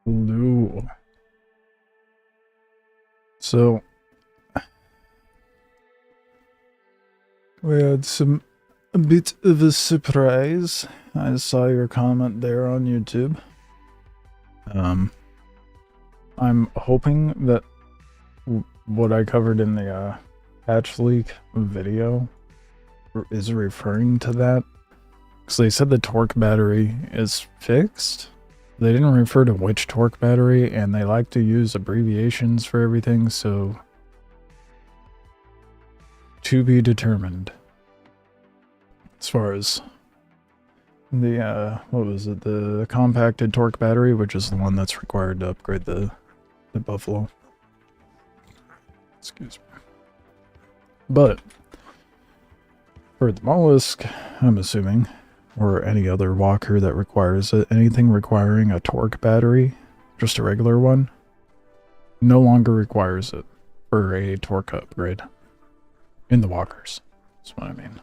Hello. So, we had a bit of a surprise. I saw your comment there on YouTube. I'm hoping that what I covered in the patch leak video is referring to that. Because they said the torque battery is fixed. They didn't refer to which torque battery, and they like to use abbreviations for everything, so to be determined. As far as the, what was it, the compacted torque battery, which is the one that's required to upgrade the Buffalo. Excuse me. But, for the mollusk, I'm assuming, or any other walker that requires it, anything requiring a torque battery, just a regular one, no longer requires it for a torque upgrade in the walkers. That's what I mean.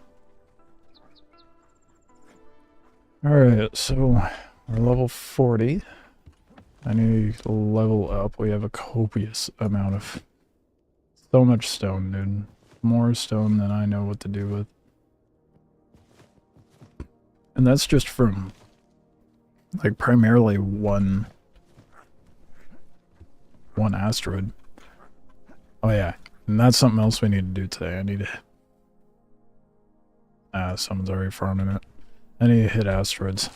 Alright, so we're level 40. I need to level up. We have a copious amount of... so much stone, dude. More stone than I know what to do with. And that's just from, like, primarily one asteroid. Oh yeah, and that's something else we need to do today. I need to... someone's already farming it. I need to hit asteroids.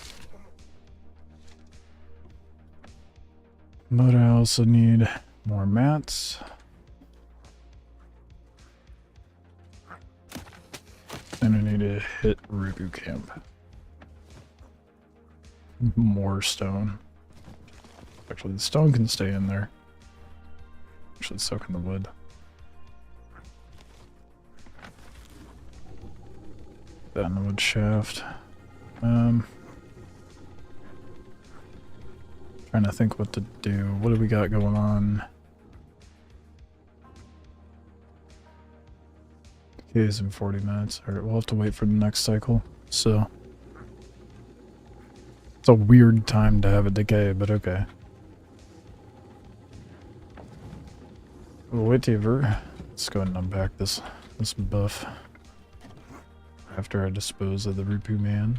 But I also need more mats. And I need to hit Rubu Camp. More stone. Actually, the stone can stay in there. Actually, so can the wood. That in the wood shaft. Trying to think what to do. What do we got going on? Decay's in 40 minutes. Alright, we'll have to wait for the next cycle. So... it's a weird time to have a decay, but okay. Whatever. Let's go ahead and unpack this buff. After I dispose of the Rupu man.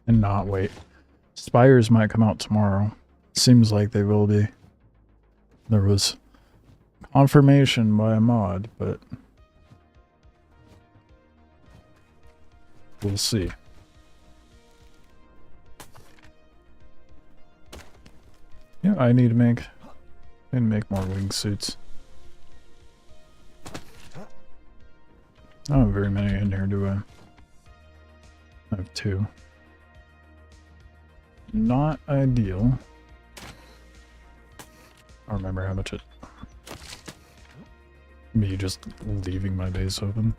And not wait. Spires might come out tomorrow. Seems like they will be. There was confirmation by a mod, but we'll see. Yeah, I need to make more wingsuits. I don't have very many in here, do I? I have 2. Not ideal. I don't remember how much it... me just leaving my base open.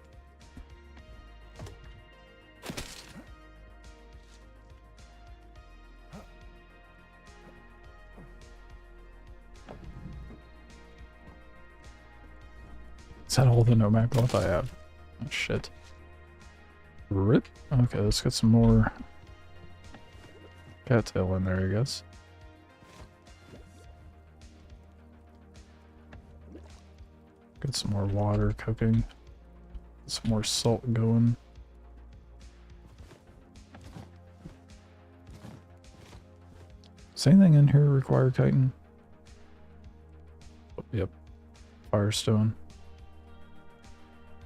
Is that all the nomad cloth I have? Oh shit. RIP. Okay, let's get some more cattail in there, I guess. Get some more water cooking. Some more salt going. Does anything in here require chitin? Oh, yep. Firestone.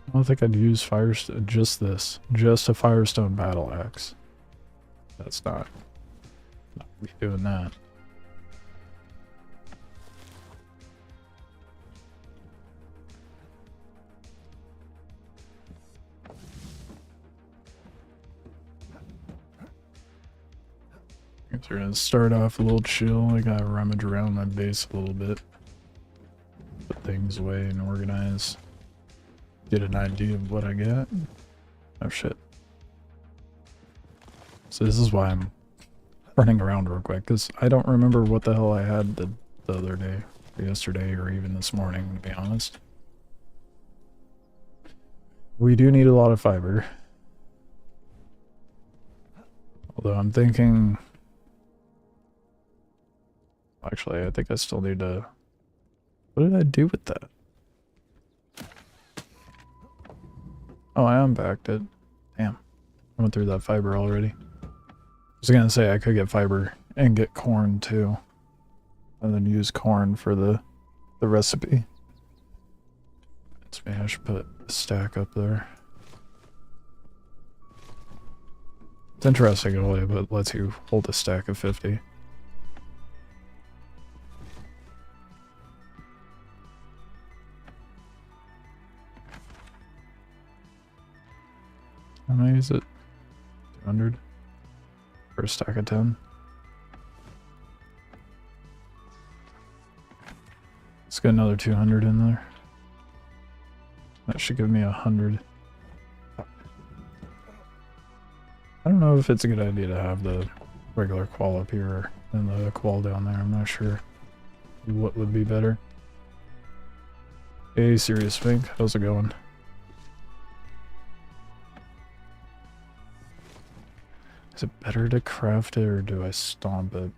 I don't think I'd use firestone. Just this. Just a firestone battle axe. That's not doing that. We're gonna start off a little chill. I gotta rummage around my base a little bit. Put things away and organize. Get an idea of what I got. Oh shit. So this is why I'm running around real quick, because I don't remember what the hell I had the other day, or yesterday, or even this morning, to be honest. We do need a lot of fiber. Although I'm thinking... Actually, I think I still need to... What did I do with that? Oh, I unbacked it. Damn. I went through that fiber already. I was gonna say I could get fiber and get corn too. And then use corn for the recipe. Maybe I should put a stack up there. It's interesting in a way, but it lets you hold a stack of 50. How many is it? 200? For a stack of 10? Let's get another 200 in there. That should give me 100. I don't know if it's a good idea to have the regular qual up here and the qual down there. I'm not sure what would be better. Hey, Serious Fink, how's it going? Is it better to craft it or do I stomp it?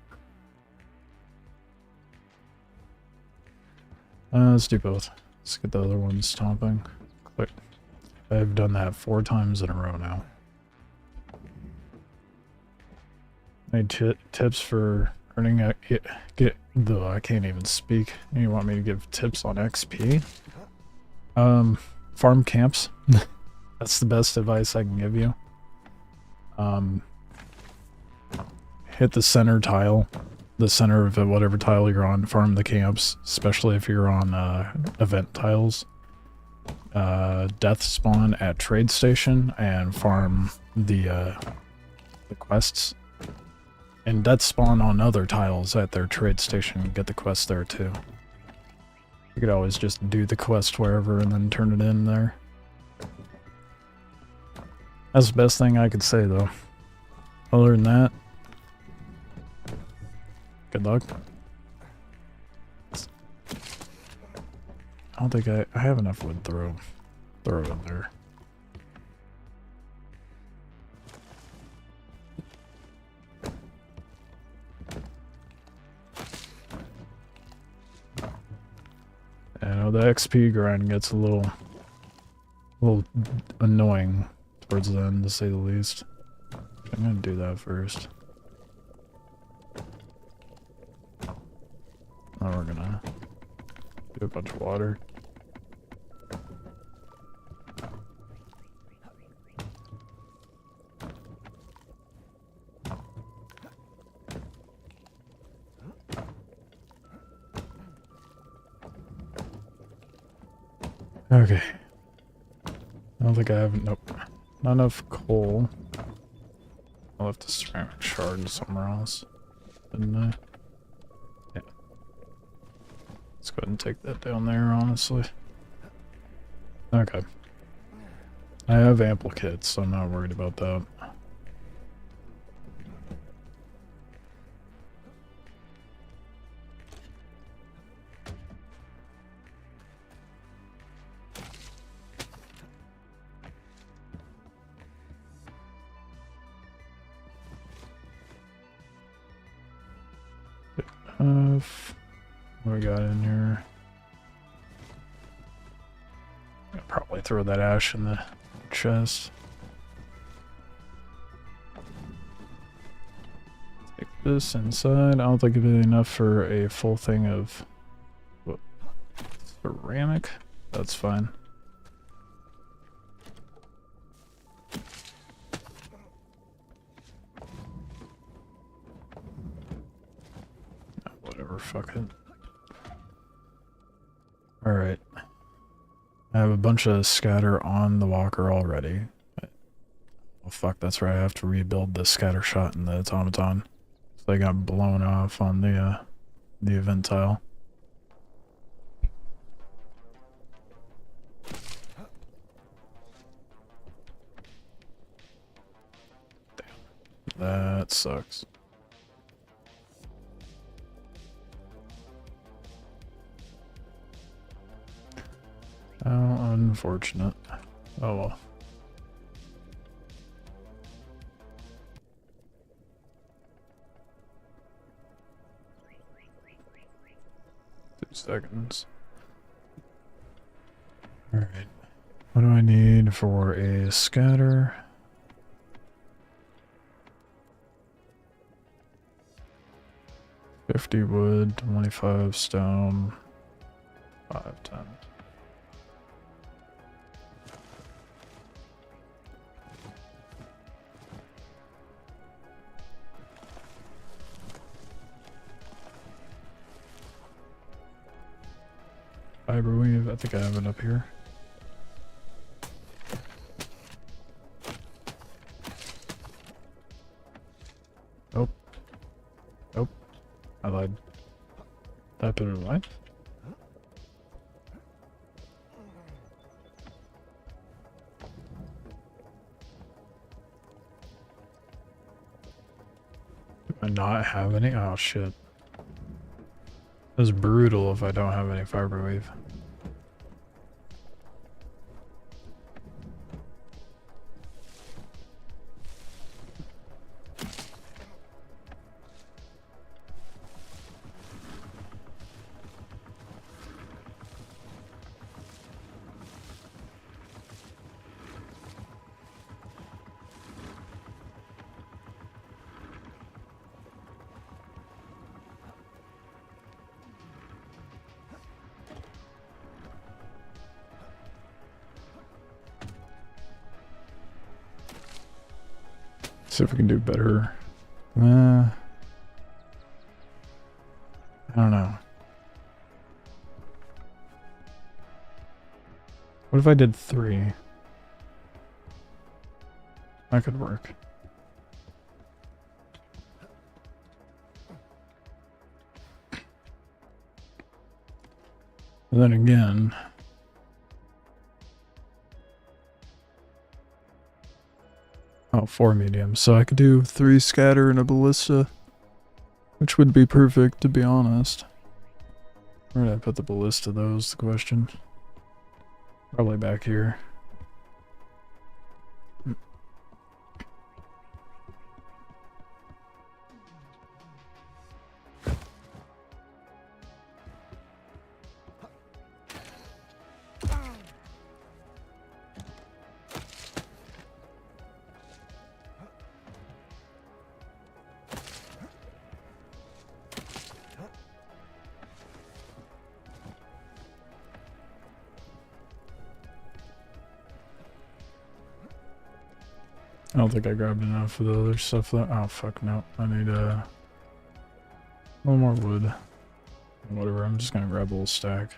Let's do both. Let's get the other one stomping. Click. I've done that 4 times in a row now. Any tips for earning a though I can't even speak. You want me to give tips on XP? Farm camps. That's the best advice I can give you. Hit the center tile, the center of whatever tile you're on, farm the camps, especially if you're on event tiles. Death spawn at trade station and farm the quests. And death spawn on other tiles at their trade station and get the quest there too. You could always just do the quest wherever and then turn it in there. That's the best thing I could say though. Other than that, good luck. I don't think I have enough wood to throw it in there. I know the XP grind gets a little annoying towards the end, to say the least. I'm gonna do that first. Now we're gonna do a bunch of water. Okay. I don't think I have, nope. Not enough coal. I left the ceramic shard somewhere else, didn't I? Yeah. Let's go ahead and take that down there, honestly. Okay. I have ample kits, so I'm not worried about that. What we got in here? I'll probably throw that ash in the chest. Take this inside. I don't think it'll be enough for a full thing of ceramic. That's fine. Whatever, fuck it. Alright. I have a bunch of scatter on the walker already. Oh fuck, that's right, I have to rebuild the scatter shot and the automaton. So they got blown off on the event tile. That sucks. How unfortunate. Oh well. Seconds. Alright. What do I need for a scatter? 50 wood, 25 stone, 5 10. Fiber weave, I think I have it up here. Nope. Nope. I lied. Did I put it away? Do I not have any? Oh shit. It's brutal if I don't have any fiber weave. See if we can do better. I don't know. What if I did 3? That could work. And then again, oh, 4 mediums. So I could do 3 scatter and a ballista, which would be perfect, to be honest. Where did I put the ballista, though, is the question. Probably back here. I don't think I grabbed enough of the other stuff though. Oh fuck no. I need a little more wood. Whatever, I'm just gonna grab a little stack.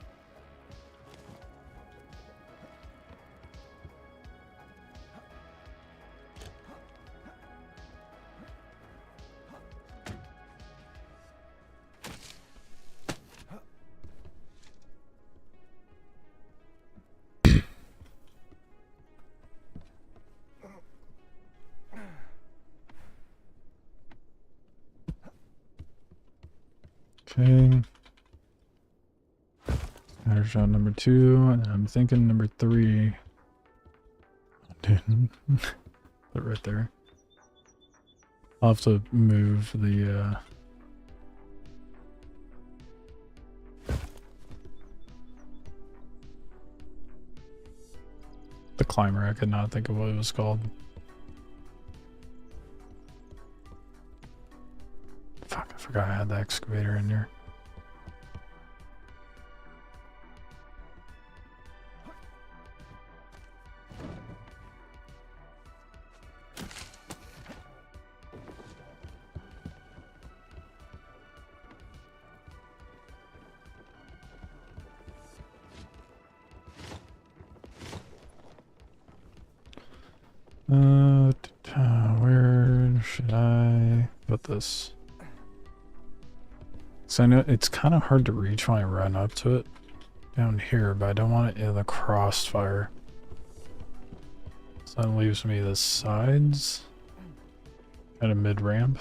Okay. There's shot number 2, and I'm thinking number 3. Dude. Put it right there. I'll have to move the climber. I could not think of what it was called. Fuck, I forgot I had the excavator in here. Where should I put this? So I know it's kind of hard to reach when I run up to it down here, but I don't want it in the crossfire. So that leaves me the sides. At a mid-ramp.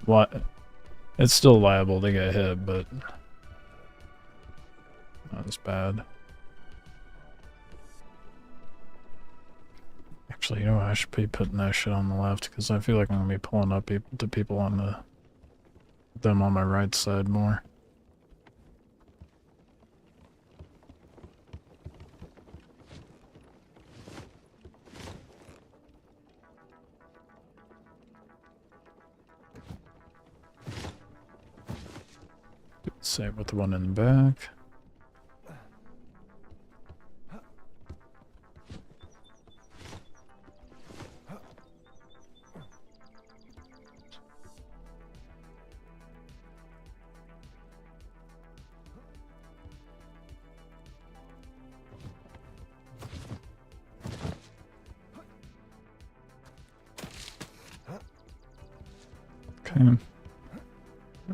What? It's still liable to get hit, but not as bad. Actually, you know what? I should be putting that shit on the left because I feel like I'm gonna be pulling up people on them on my right side more. Same with the one in the back. Okay.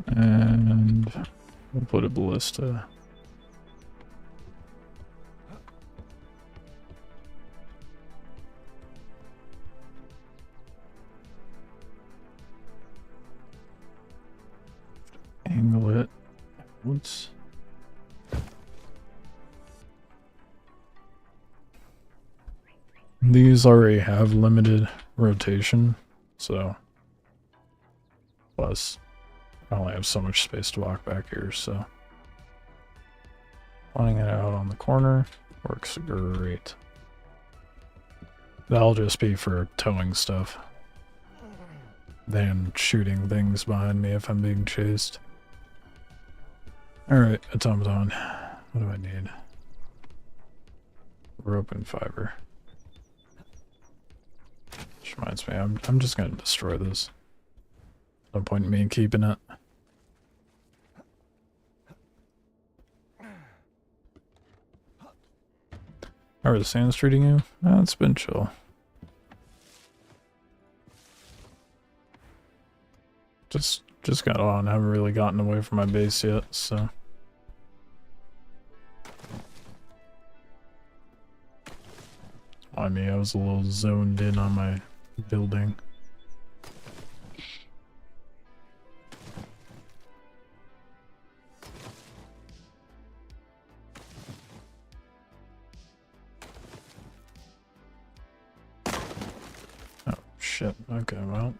And we'll put a ballista. Angle it. Whoops. These already have limited rotation, so plus I only have so much space to walk back here, so planning it out on the corner works great. That'll just be for towing stuff than shooting things behind me if I'm being chased. Alright, automaton. What do I need? Rope and fiber. Which reminds me, I'm just gonna destroy this. No point in me keeping it. How are the sands treating you? It's been chill. Just got on. Haven't really gotten away from my base yet, so. I mean, I was a little zoned in on my building. Oh, shit. Okay, well.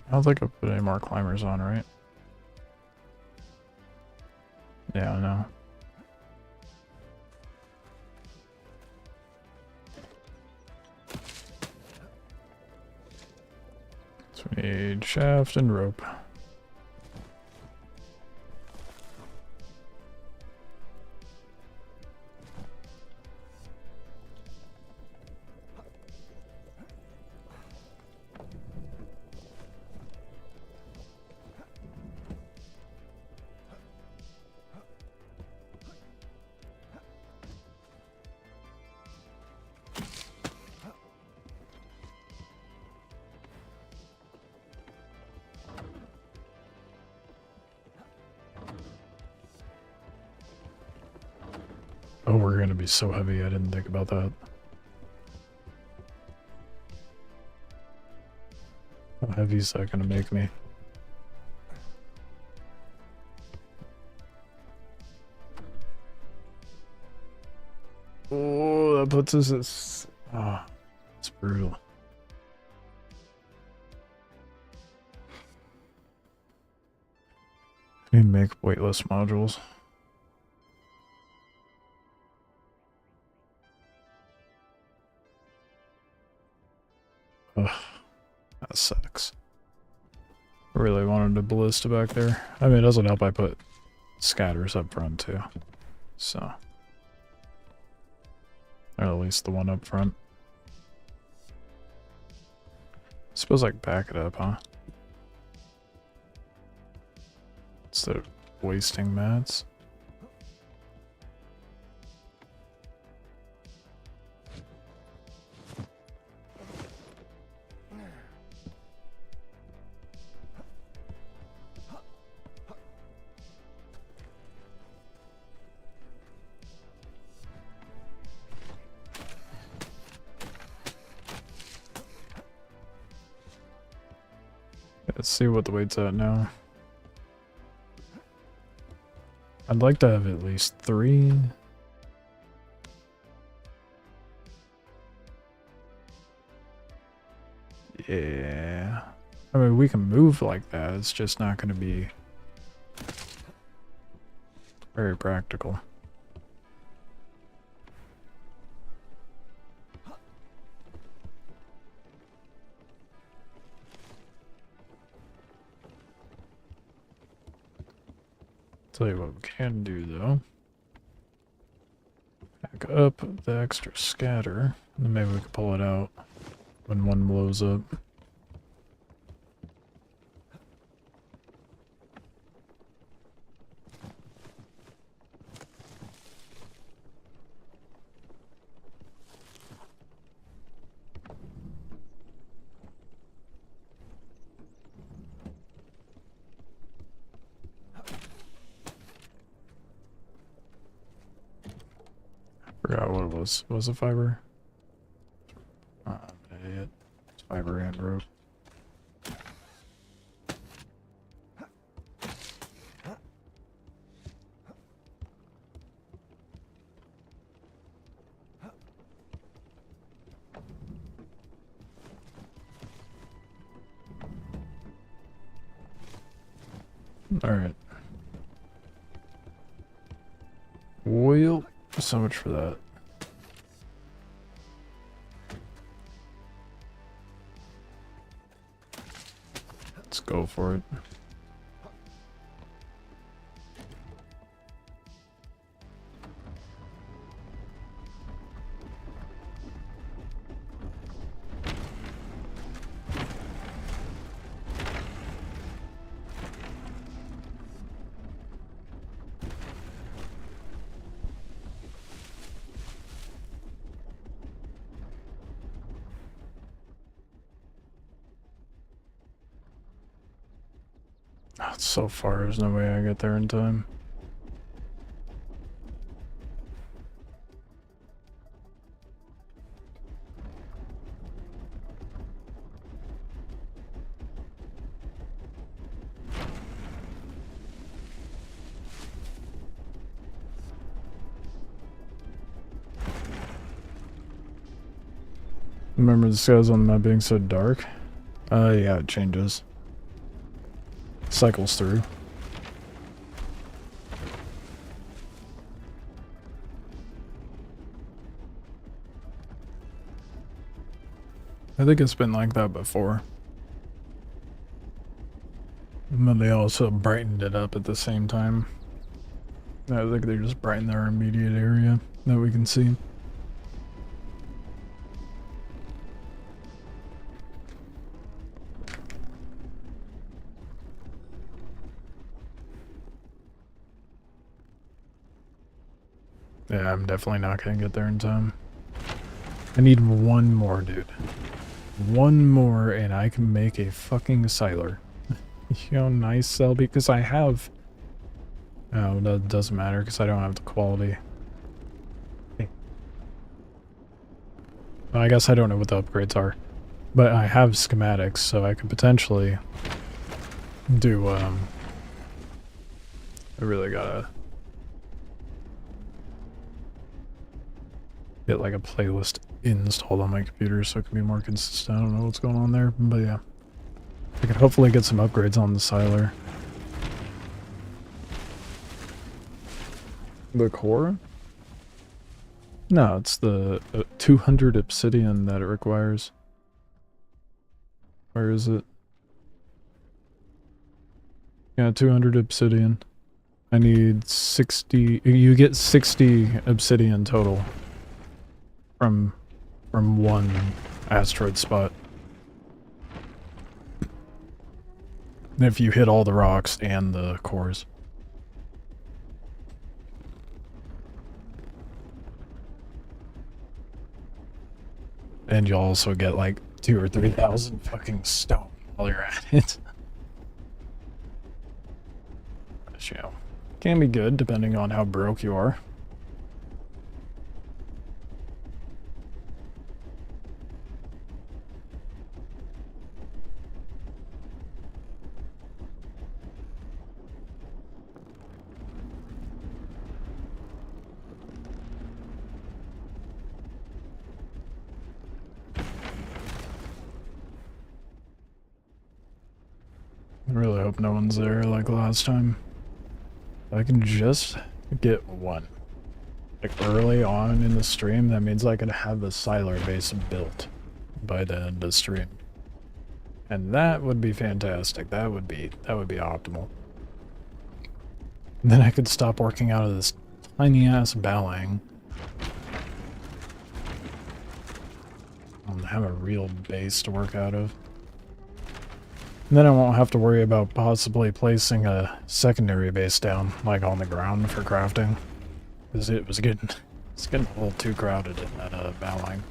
I don't think I put any more climbers on, right? Yeah, I know. So we need shaft and rope. Oh, we're gonna be so heavy, I didn't think about that. How heavy is that gonna make me? Oh, that puts us at... Oh, it's brutal. We make weightless modules. Ugh, that sucks. I really wanted a ballista back there. I mean, it doesn't help I put scatters up front too. So. Or at least the one up front. Suppose I can back it up, huh? Instead of wasting mats. Let's see what the weight's at now. I'd like to have at least 3. Yeah. I mean, we can move like that. It's just not going to be very practical. Tell you what we can do though. Back up the extra scatter, and then maybe we can pull it out when one blows up. Forgot what it was. Was it fiber? Idiot. It's fiber and rope. Alright. Well, so much for that. Let's go for it. Oh, it's so far, there's no way I get there in time. Remember the skies on the map being so dark? Yeah, it changes. Cycles through. I think it's been like that before. But they also brightened it up at the same time. I think they just brightened our immediate area that we can see. Yeah, I'm definitely not gonna get there in time. I need one more, dude. One more and I can make a fucking siler. You know, nice cell, because I have... Oh, that doesn't matter because I don't have the quality. Hey. Well, I guess I don't know what the upgrades are. But I have schematics, so I could potentially do, I really gotta get like a playlist installed on my computer so it can be more consistent. I don't know what's going on there, but yeah. I could hopefully get some upgrades on the siler. The core? No, it's the 200 obsidian that it requires. Where is it? Yeah, 200 obsidian. I need 60... You get 60 obsidian total. From one asteroid spot. if you hit all the rocks and the cores. And you'll also get like 2,000 or 3,000 fucking stone while you're at it. But, you know, can be good depending on how broke you are. I really hope no one's there like last time. If I can just get one. Like early on in the stream, that means I could have the Siler base built by the end of the stream. And that would be fantastic. That would be optimal. And then I could stop working out of this tiny ass Balang. And have a real base to work out of. And then I won't have to worry about possibly placing a secondary base down, like on the ground for crafting. Because it's getting a little too crowded in that Balang.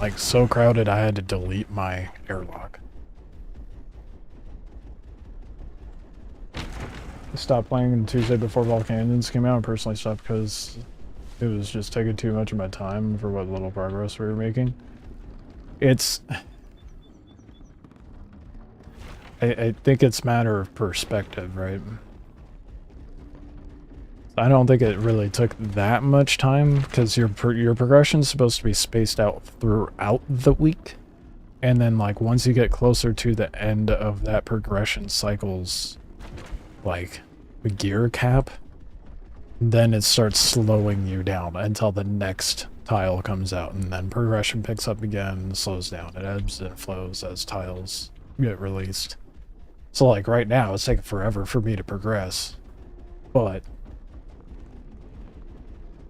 Like, so crowded I had to delete my airlock. I stopped playing Tuesday before Volcanions came out. I personally stopped because it was just taking too much of my time for what little progress we were making. I think it's a matter of perspective, right? I don't think it really took that much time because your progression is supposed to be spaced out throughout the week, and then like once you get closer to the end of that progression cycle's like gear cap, then it starts slowing you down until the next tile comes out, and then progression picks up again and slows down. It ebbs and flows as tiles get released. So like right now it's taking forever for me to progress, but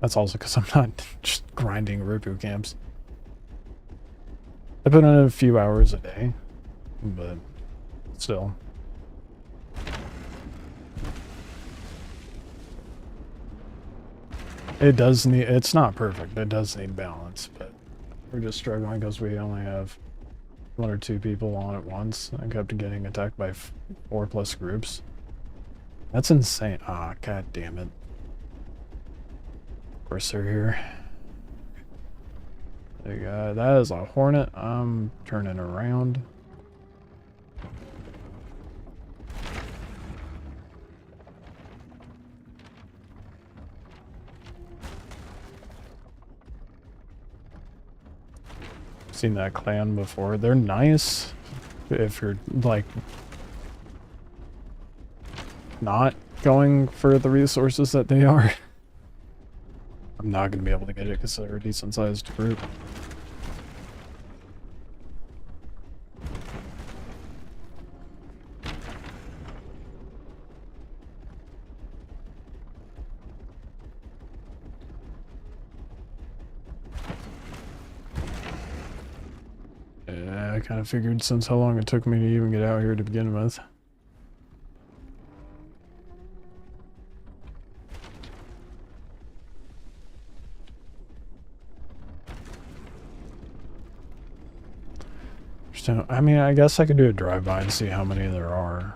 that's also because I'm not just grinding Rupu camps. I put in a few hours a day, but still. It does need, it's not perfect, it does need balance, but we're just struggling because we only have 1 or 2 people on at once. I kept getting attacked by 4+ groups. That's insane. Ah, god damn it. Of course they're here. That is a hornet. I'm turning around. Seen that clan before. They're nice if you're like not going for the resources that they are. I'm not going to be able to get it because they're a decent sized group. Yeah, I kind of figured since how long it took me to even get out here to begin with. So, I mean, I guess I could do a drive-by and see how many there are.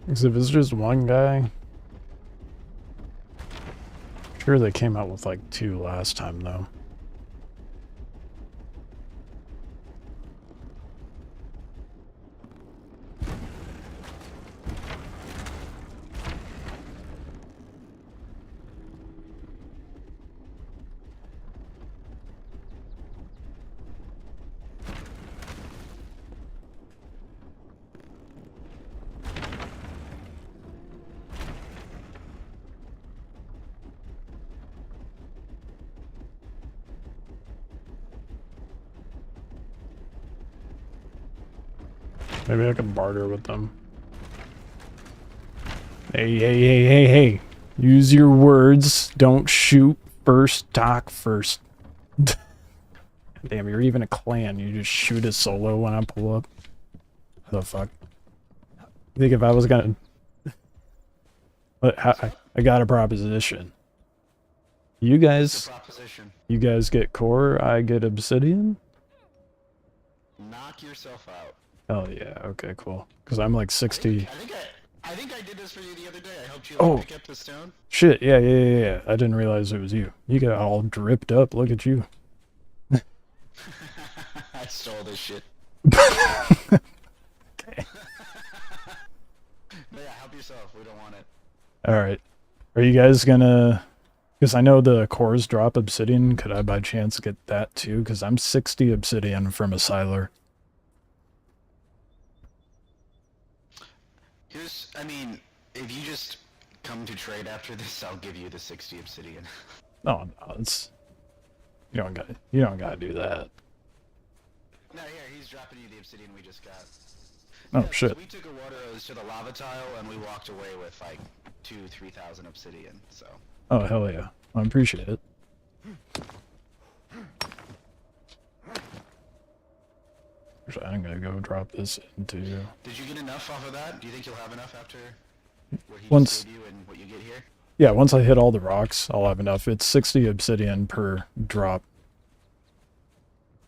Because if it's just one guy... Sure, they came out with like 2 last time, though. Maybe I can barter with them. Hey, hey, hey, hey, hey. Use your words. Don't shoot first. Talk first. Damn, you're even a clan. You just shoot a solo when I pull up. The fuck? I think if I was gonna... But I got a proposition. You guys get core, I get obsidian? Knock yourself out. Oh yeah, okay, cool. Because I'm like 60... I think I did this for you the other day. I helped you pick up the stone. Shit, yeah. I didn't realize it was you. You got all dripped up, look at you. I stole this shit. Okay. But yeah, help yourself. We don't want it. Alright. Are you guys gonna... Because I know the cores drop obsidian. Could I by chance get that too? Because I'm 60 obsidian from a siler. I mean, if you just come to trade after this, I'll give you the 60 obsidian. No, it's... You don't gotta do that. No, here, he's dropping you the obsidian we just got. Oh, yeah, shit. So we took a water hose to the lava tile, and we walked away with like 2,000-3,000 obsidian, so... Oh, hell yeah. I appreciate it. I'm gonna go drop this into... Did you get enough off of that? Do you think you'll have enough after what he Once... just gave you and what you get here? Yeah, once I hit all the rocks, I'll have enough. It's 60 obsidian per drop.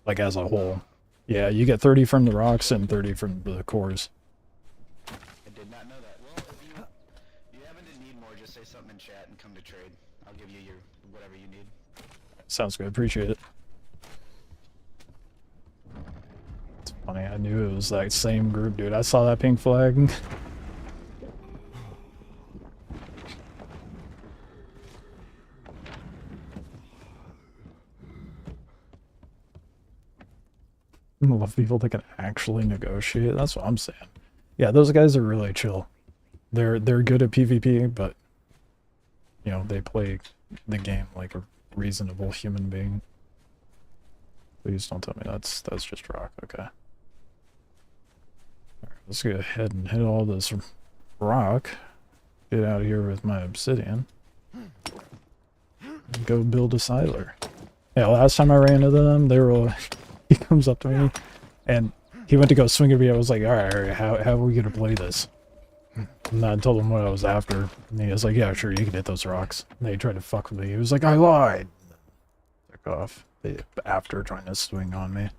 Like, as a whole. Yeah, you get 30 from the rocks and 30 from the cores. I did not know that. Well, if you happen to need more, just say something in chat and come to trade. I'll give you your whatever you need. Sounds good. Appreciate it. It's funny. I knew it was that same group, dude. I saw that pink flag. I love people that can actually negotiate. That's what I'm saying. Yeah, those guys are really chill. They're good at PvP, but you know, they play the game like a reasonable human being. Please don't tell me that's just rock. Okay. Alright, let's go ahead and hit all this rock. Get out of here with my obsidian. And go build a siler. Yeah, last time I ran into them, they were like... He comes up to me, and he went to go swing at me. I was like, all right, how are we going to play this? And I told him what I was after. And he was like, yeah, sure, you can hit those rocks. And they tried to fuck with me. He was like, I lied. Took off after trying to swing on me.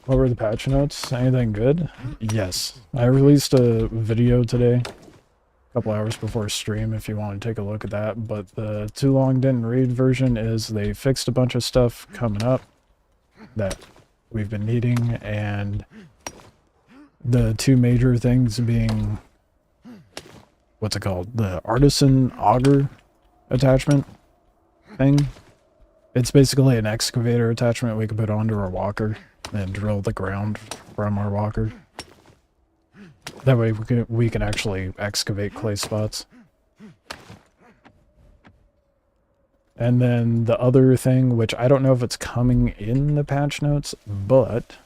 What were the patch notes? Anything good? Yes. I released a video today. Couple hours before stream if you want to take a look at that, but the too long didn't read version is they fixed a bunch of stuff coming up that we've been needing, and the two major things being, what's it called, the artisan auger attachment thing. It's basically an excavator attachment we can put onto our walker and drill the ground from our walker. That way we can actually excavate clay spots. And then the other thing, which I don't know if it's coming in the patch notes, but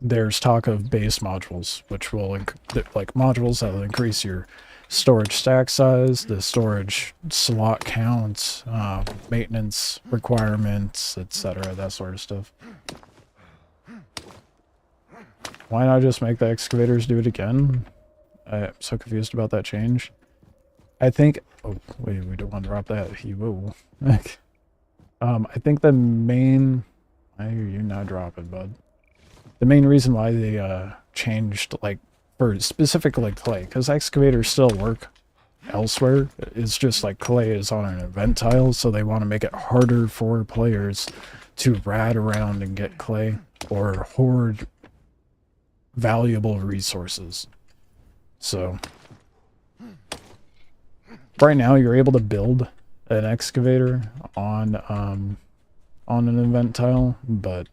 there's talk of base modules, which will like modules that will increase your storage stack size, the storage slot count, maintenance requirements, etc., that sort of stuff. Why not just make the excavators do it again? I'm so confused about that change. I think... Oh, wait, we don't want to drop that. He will. I think the main... Why are you not dropping, bud? The main reason why they changed, like, for specifically clay, because excavators still work elsewhere. It's just like clay is on an event tile, so they want to make it harder for players to rad around and get clay or hoard valuable resources. So right now you're able to build an excavator on an event tile, but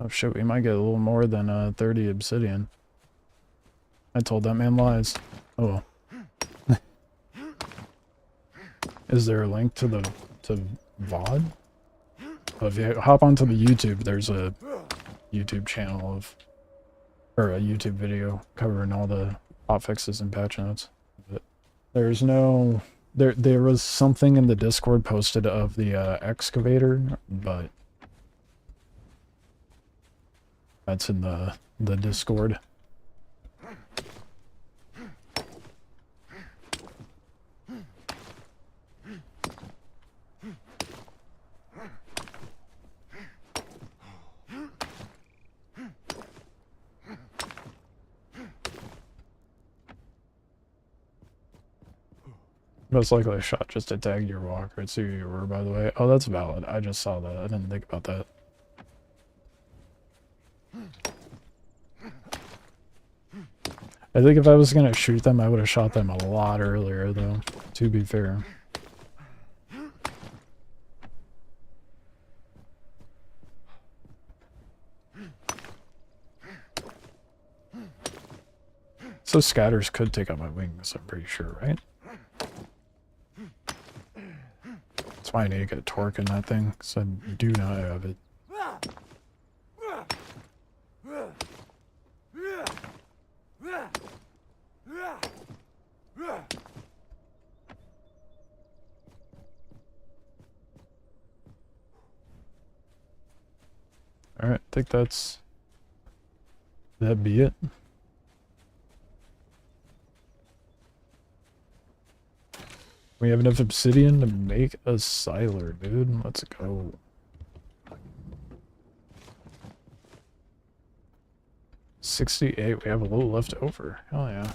oh shit, we might get a little more than 30 obsidian. I told that man lies. Oh well. Is there a link to the VOD? But if you hop onto the YouTube, there's a YouTube channel of, or a YouTube video covering all the hotfixes and patch notes. But there's no, there was something in the Discord posted of the excavator, but that's in the Discord. Most likely a shot just to tag your walker. It's who you were, by the way. Oh, that's valid. I just saw that. I didn't think about that. I think if I was gonna shoot them, I would have shot them a lot earlier, though, to be fair. So scatters could take out my wings, I'm pretty sure, right? That's why I need to get a torque in that thing, because I do not have it. Alright, I think that'd be it. We have enough obsidian to make a siler, dude. Let's go. $68, we have a little left over. Hell yeah.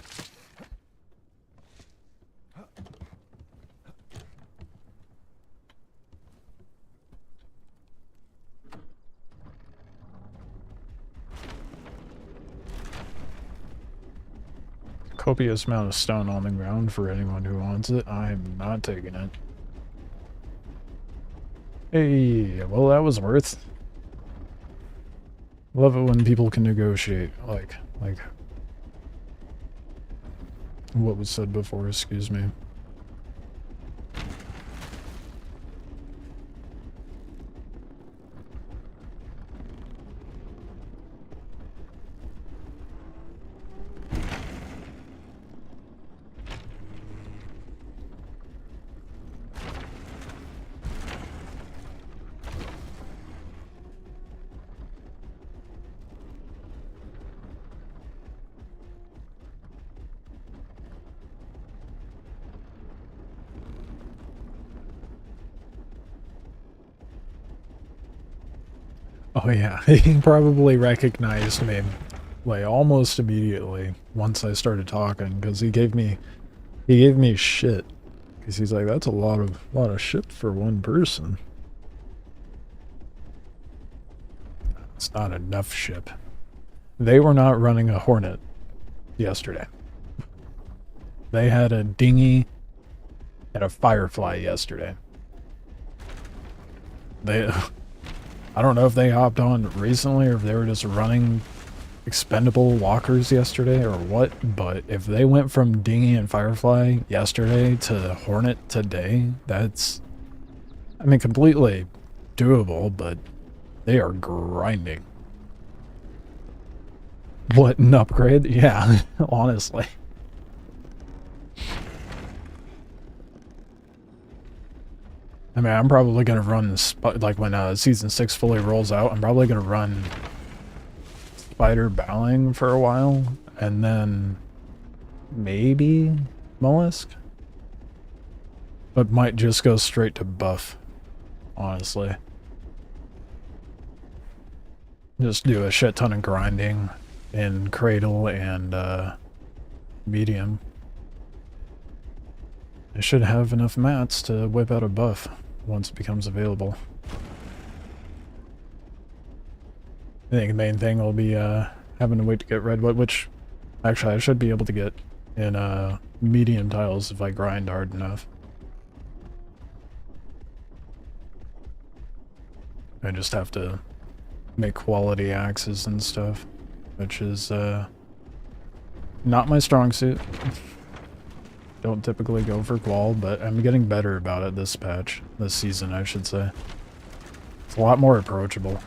Copious amount of stone on the ground for anyone who wants it. I'm not taking it. Hey, well that was worth. Love it when people can negotiate, like what was said before, excuse me. Oh yeah, he probably recognized me, like, almost immediately once I started talking, because he gave me shit, because he's like, that's a lot of shit for one person. It's not enough ship. They were not running a Hornet yesterday. They had a dinghy and a Firefly yesterday. I don't know if they hopped on recently or if they were just running expendable walkers yesterday or what, but if they went from dinghy and Firefly yesterday to Hornet today, that's, I mean, completely doable, but they are grinding. What, an upgrade? Yeah, honestly. I mean, I'm probably going to run, like, when Season 6 fully rolls out, I'm probably going to run Spider Bowling for a while, and then maybe Mollusk? But might just go straight to buff, honestly. Just do a shit ton of grinding in Cradle and Medium. I should have enough mats to whip out a buff once it becomes available. I think the main thing will be having to wait to get redwood, which actually I should be able to get in medium tiles if I grind hard enough. I just have to make quality axes and stuff, which is not my strong suit. Don't typically go for qual, but I'm getting better about it this patch. This season, I should say. It's a lot more approachable.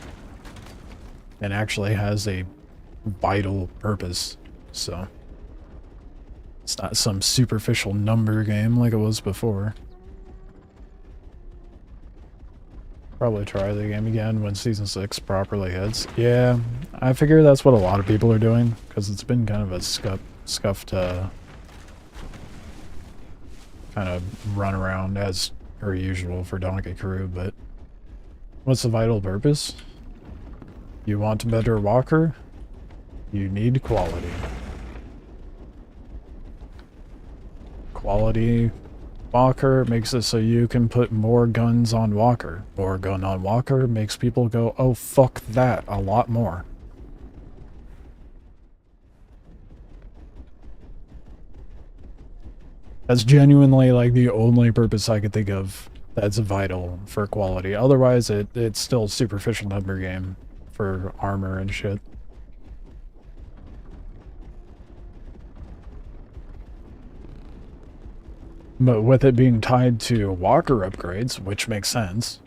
And actually has a vital purpose. So it's not some superficial number game like it was before. Probably try the game again when Season 6 properly hits. Yeah, I figure that's what a lot of people are doing, because it's been kind of a scuffed kind of run around as per usual for Donkey Crew, but what's the vital purpose? You want a better walker? You need quality. Quality walker makes it so you can put more guns on walker. More gun on walker makes people go, oh fuck that, a lot more. That's genuinely like the only purpose I could think of that's vital for quality. Otherwise it's still superficial number game for armor and shit. But with it being tied to walker upgrades, which makes sense,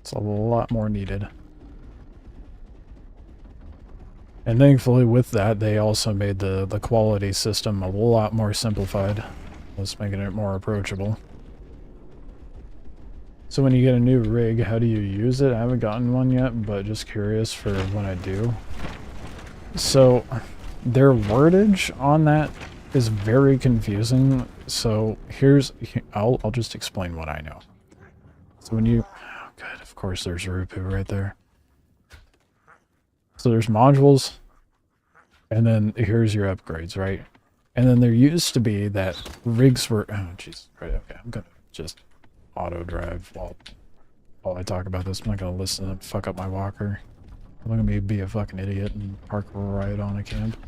it's a lot more needed. And thankfully with that, they also made the quality system a lot more simplified, thus making it more approachable. So when you get a new rig, how do you use it? I haven't gotten one yet, but just curious for when I do. So their wordage on that is very confusing. So I'll just explain what I know. So when you, oh god, of course there's Rupu right there. So there's modules, and then here's your upgrades, right? And then there used to be that rigs were, oh jeez, right, okay, I'm gonna just auto drive while I talk about this. I'm not gonna listen and fuck up my walker. I'm not gonna be a fucking idiot and park right on a camp.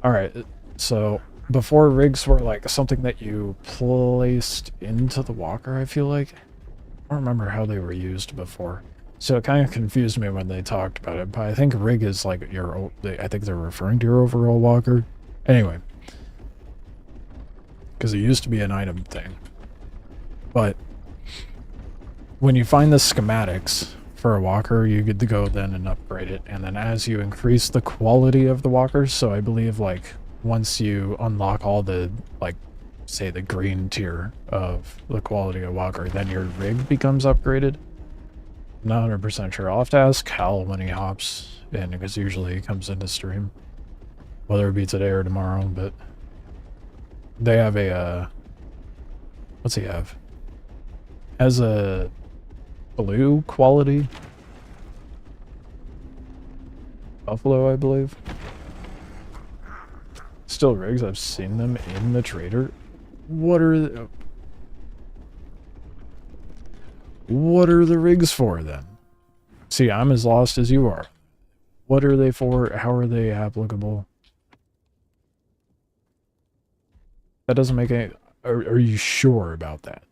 Alright, so before rigs were like something that you placed into the walker, I feel like. I don't remember how they were used before. So it kind of confused me when they talked about it, but I think rig is like I think they're referring to your overall walker. Anyway. Because it used to be an item thing. But when you find the schematics for a walker, you get to go then and upgrade it. And then as you increase the quality of the walkers, so I believe like once you unlock all the, like, say the green tier of the quality of walker, then your rig becomes upgraded. Not 100% sure. I'll have to ask Hal when he hops in, because usually he comes into stream. Whether it be today or tomorrow, but they have a, what's he have? Has a blue quality buffalo, I believe. Still rigs, I've seen them in the trader. What are the rigs for then? See, I'm as lost as you are. What are they for? How are they applicable? That doesn't make any... Are you sure about that?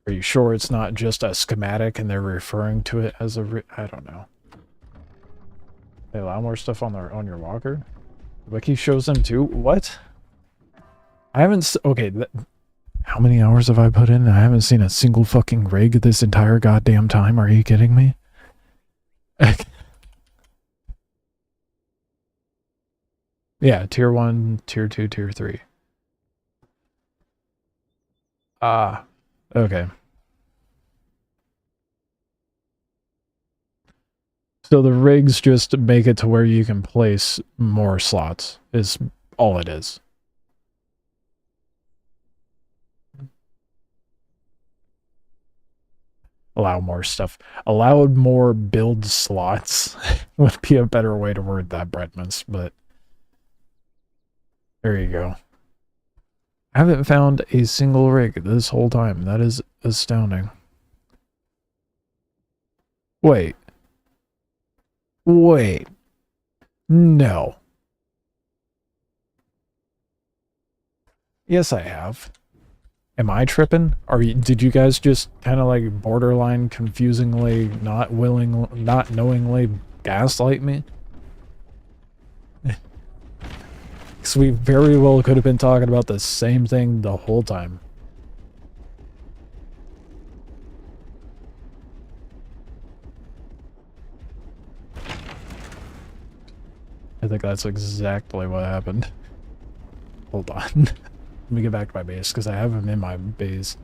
Are you sure it's not just a schematic and they're referring to it as a... I don't know. They allow more stuff on your walker? Wiki shows them too? What? I haven't... Okay, how many hours have I put in? I haven't seen a single fucking rig this entire goddamn time. Are you kidding me? Yeah, tier 1, tier 2, tier 3. Ah, okay. So the rigs just make it to where you can place more slots, is all it is. Allow more stuff. Allowed more build slots would be a better way to word that, Bretmans, but there you go. I haven't found a single rig this whole time. That is astounding. Wait. Wait. No. Yes, I have. Am I tripping? Did you guys just kind of like borderline confusingly, not knowingly gaslight me? Because we very well could have been talking about the same thing the whole time. I think that's exactly what happened. Hold on. Let me get back to my base, because I have him in my base.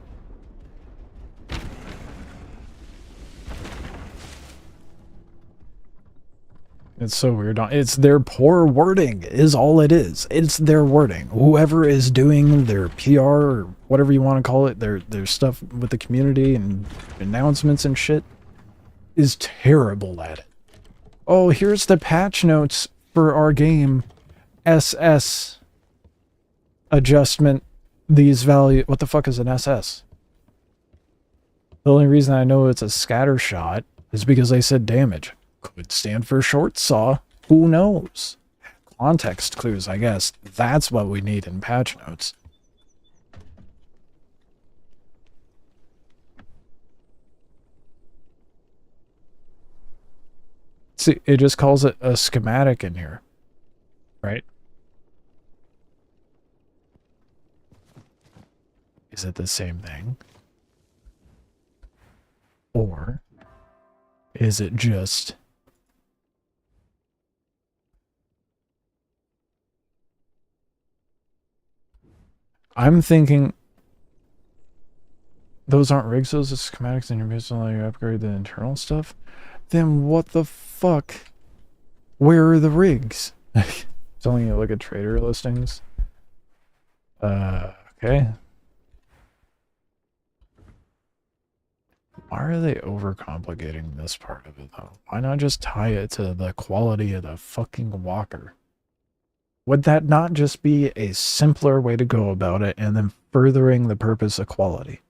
It's so weird. It's their poor wording is all it is. It's their wording. Whoever is doing their PR or whatever you want to call it, their stuff with the community and announcements and shit is terrible at it. Oh, here's the patch notes for our game. SS adjustment. These value. What the fuck is an SS? The only reason I know it's a scatter shot is because they said damage. Could stand for short saw. Who knows? Context clues, I guess. That's what we need in patch notes. See, it just calls it a schematic in here. Right? Is it the same thing? Or is it just... I'm thinking those aren't rigs, those are schematics, and you're based on how you upgrade the internal stuff. Then what the fuck? Where are the rigs? It's only you look at trader listings. Okay. Why are they overcomplicating this part of it though? Why not just tie it to the quality of the fucking walker? Would that not just be a simpler way to go about it and then furthering the purpose of quality?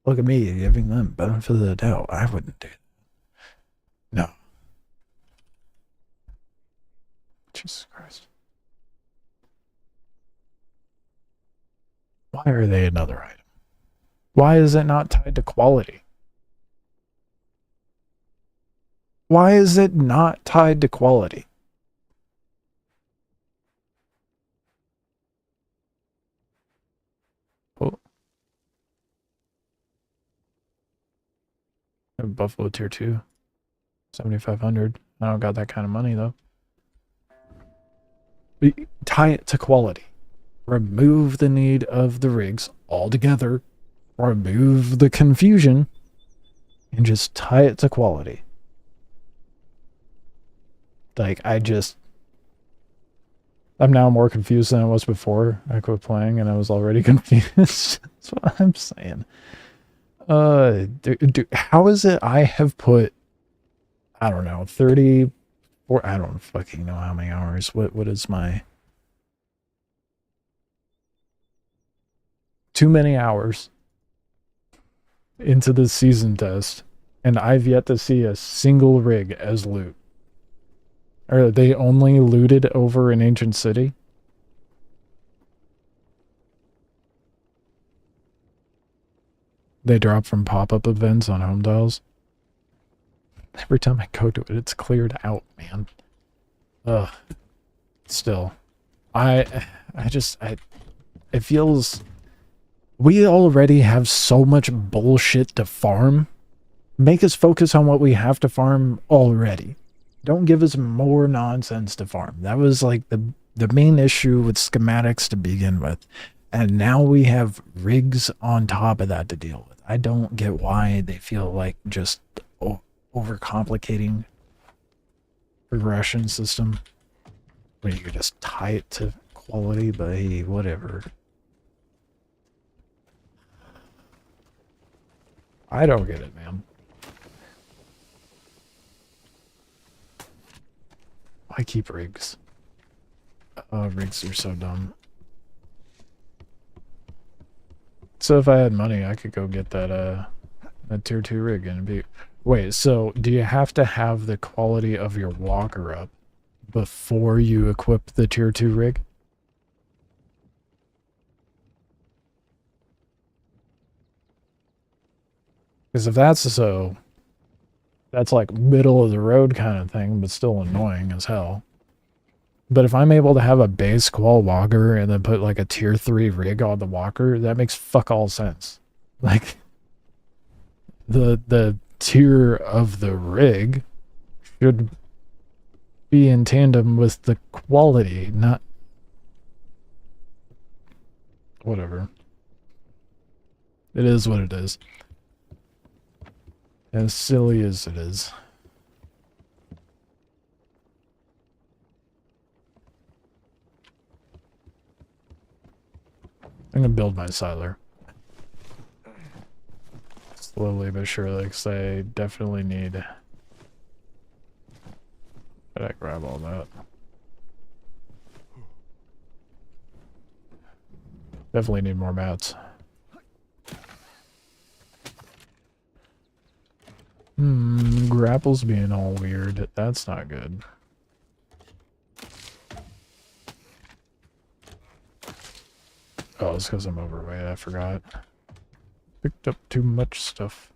Look at me giving them benefit of the doubt. I wouldn't do that. No. Jesus Christ. Why are they another item? Why is it not tied to quality? Why is it not tied to quality? Buffalo tier 2, 7,500. I don't got that kind of money though. But tie it to quality. Remove the need of the rigs altogether. Remove the confusion. And just tie it to quality. Like, I'm now more confused than I was before I quit playing and I was already confused. That's what I'm saying. How is it I have put, I don't know, 30, or I don't fucking know how many hours. What is my... Too many hours into the season test, and I've yet to see a single rig as loot. Are they only looted over in Ancient City? They drop from pop-up events on home dials. Every time I go to it, it's cleared out, man. Ugh. Still. It feels... We already have so much bullshit to farm. Make us focus on what we have to farm already. Don't give us more nonsense to farm. That was like the main issue with schematics to begin with. And now we have rigs on top of that to deal with. I don't get why they feel like just overcomplicating progression system when you could just tie it to quality, but hey, whatever. I don't get it, man. I keep rigs. Rigs are so dumb. So if I had money, I could go get that tier 2 rig and be... Wait, so do you have to have the quality of your walker up before you equip the tier 2 rig? Because if that's so, that's like middle of the road kind of thing, but still annoying as hell. But if I'm able to have a base qual walker and then put like a tier 3 rig on the walker, that makes fuck all sense. Like, the tier of the rig should be in tandem with the quality, not whatever. It is what it is. As silly as it is. I'm gonna build my siler. Slowly but surely, because I definitely need... Did I grab all that? Definitely need more mats. Grapples being all weird. That's not good. Oh, it's because I'm overweight. I forgot. Picked up too much stuff.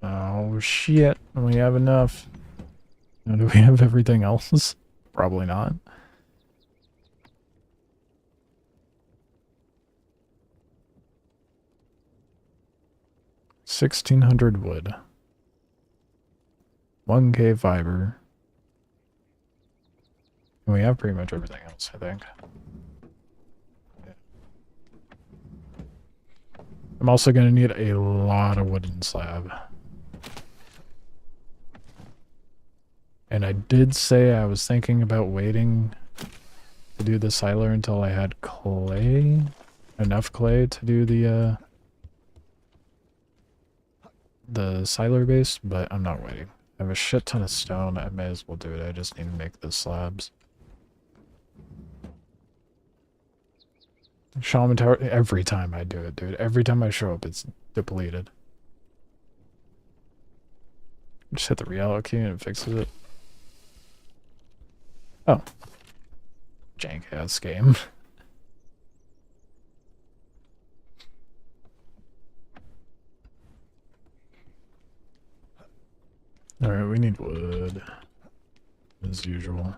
Oh, shit. We have enough. Now, do we have everything else? Probably not. $1,600 wood. 1K fiber. And we have pretty much everything else, I think. Yeah. I'm also going to need a lot of wooden slab. And I did say I was thinking about waiting to do the siler until I had clay. Enough clay to do the siler base, but I'm not waiting. I have a shit ton of stone. I may as well do it. I just need to make the slabs. Shaman Tower, every time I do it, dude. Every time I show up, it's depleted. Just hit the reality and it fixes it. Oh. Jank ass game. Alright, we need wood. As usual.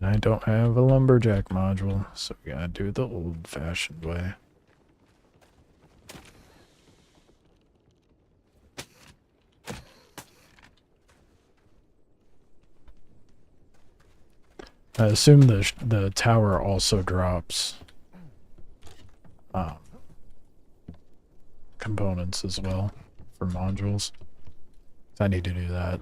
And I don't have a lumberjack module, so we gotta do it the old-fashioned way. I assume the tower also drops components as well for modules. I need to do that.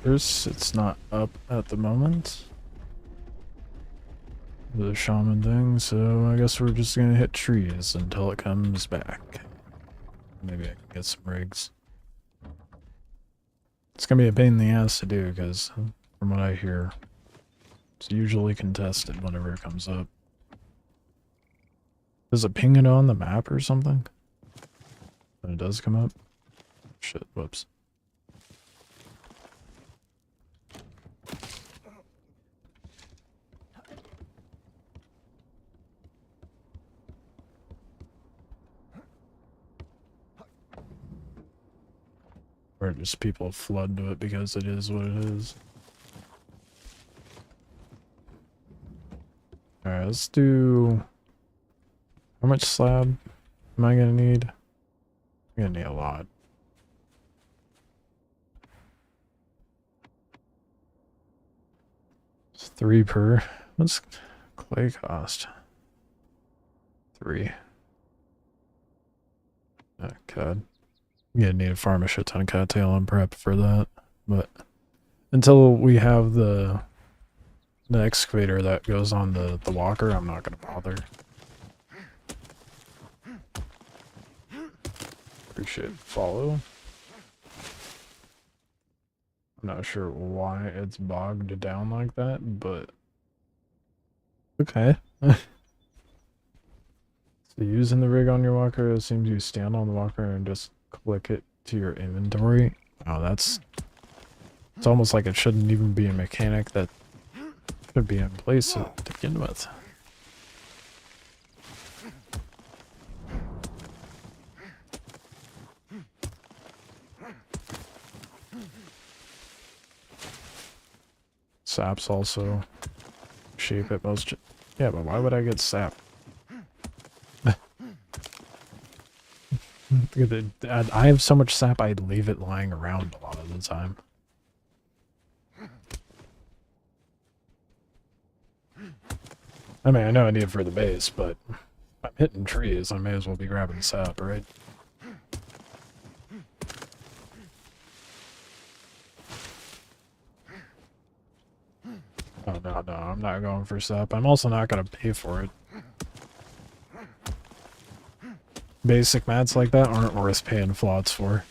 It's not up at the moment. The shaman thing, so I guess we're just gonna hit trees until it comes back. Maybe I can get some rigs. It's gonna be a pain in the ass to do, because from what I hear, it's usually contested whenever it comes up. Does it ping it on the map or something? When it does come up? Shit, whoops. Or just people flood to it because it is what it is. Alright, let's do... How much slab am I gonna need? I'm gonna need a lot. It's 3 per. What's clay cost? 3. Oh god. I'm gonna need to farm a shit ton of cattail and prep for that. But until we have the excavator that goes on the walker, I'm not gonna bother. Appreciate follow. I'm not sure why it's bogged down like that, but okay. It's So using the rig on your walker, it seems you stand on the walker and just click it to your inventory. Oh, it's almost like it shouldn't even be a mechanic that should be in place to begin with. Sap's also cheap at most. Yeah, but why would I get sap? I have so much sap, I'd leave it lying around a lot of the time. I mean, I know I need it for the base, but if I'm hitting trees, I may as well be grabbing sap, right? Oh, no, I'm not going for sap. I'm also not going to pay for it. Basic mats like that aren't worth paying flots for.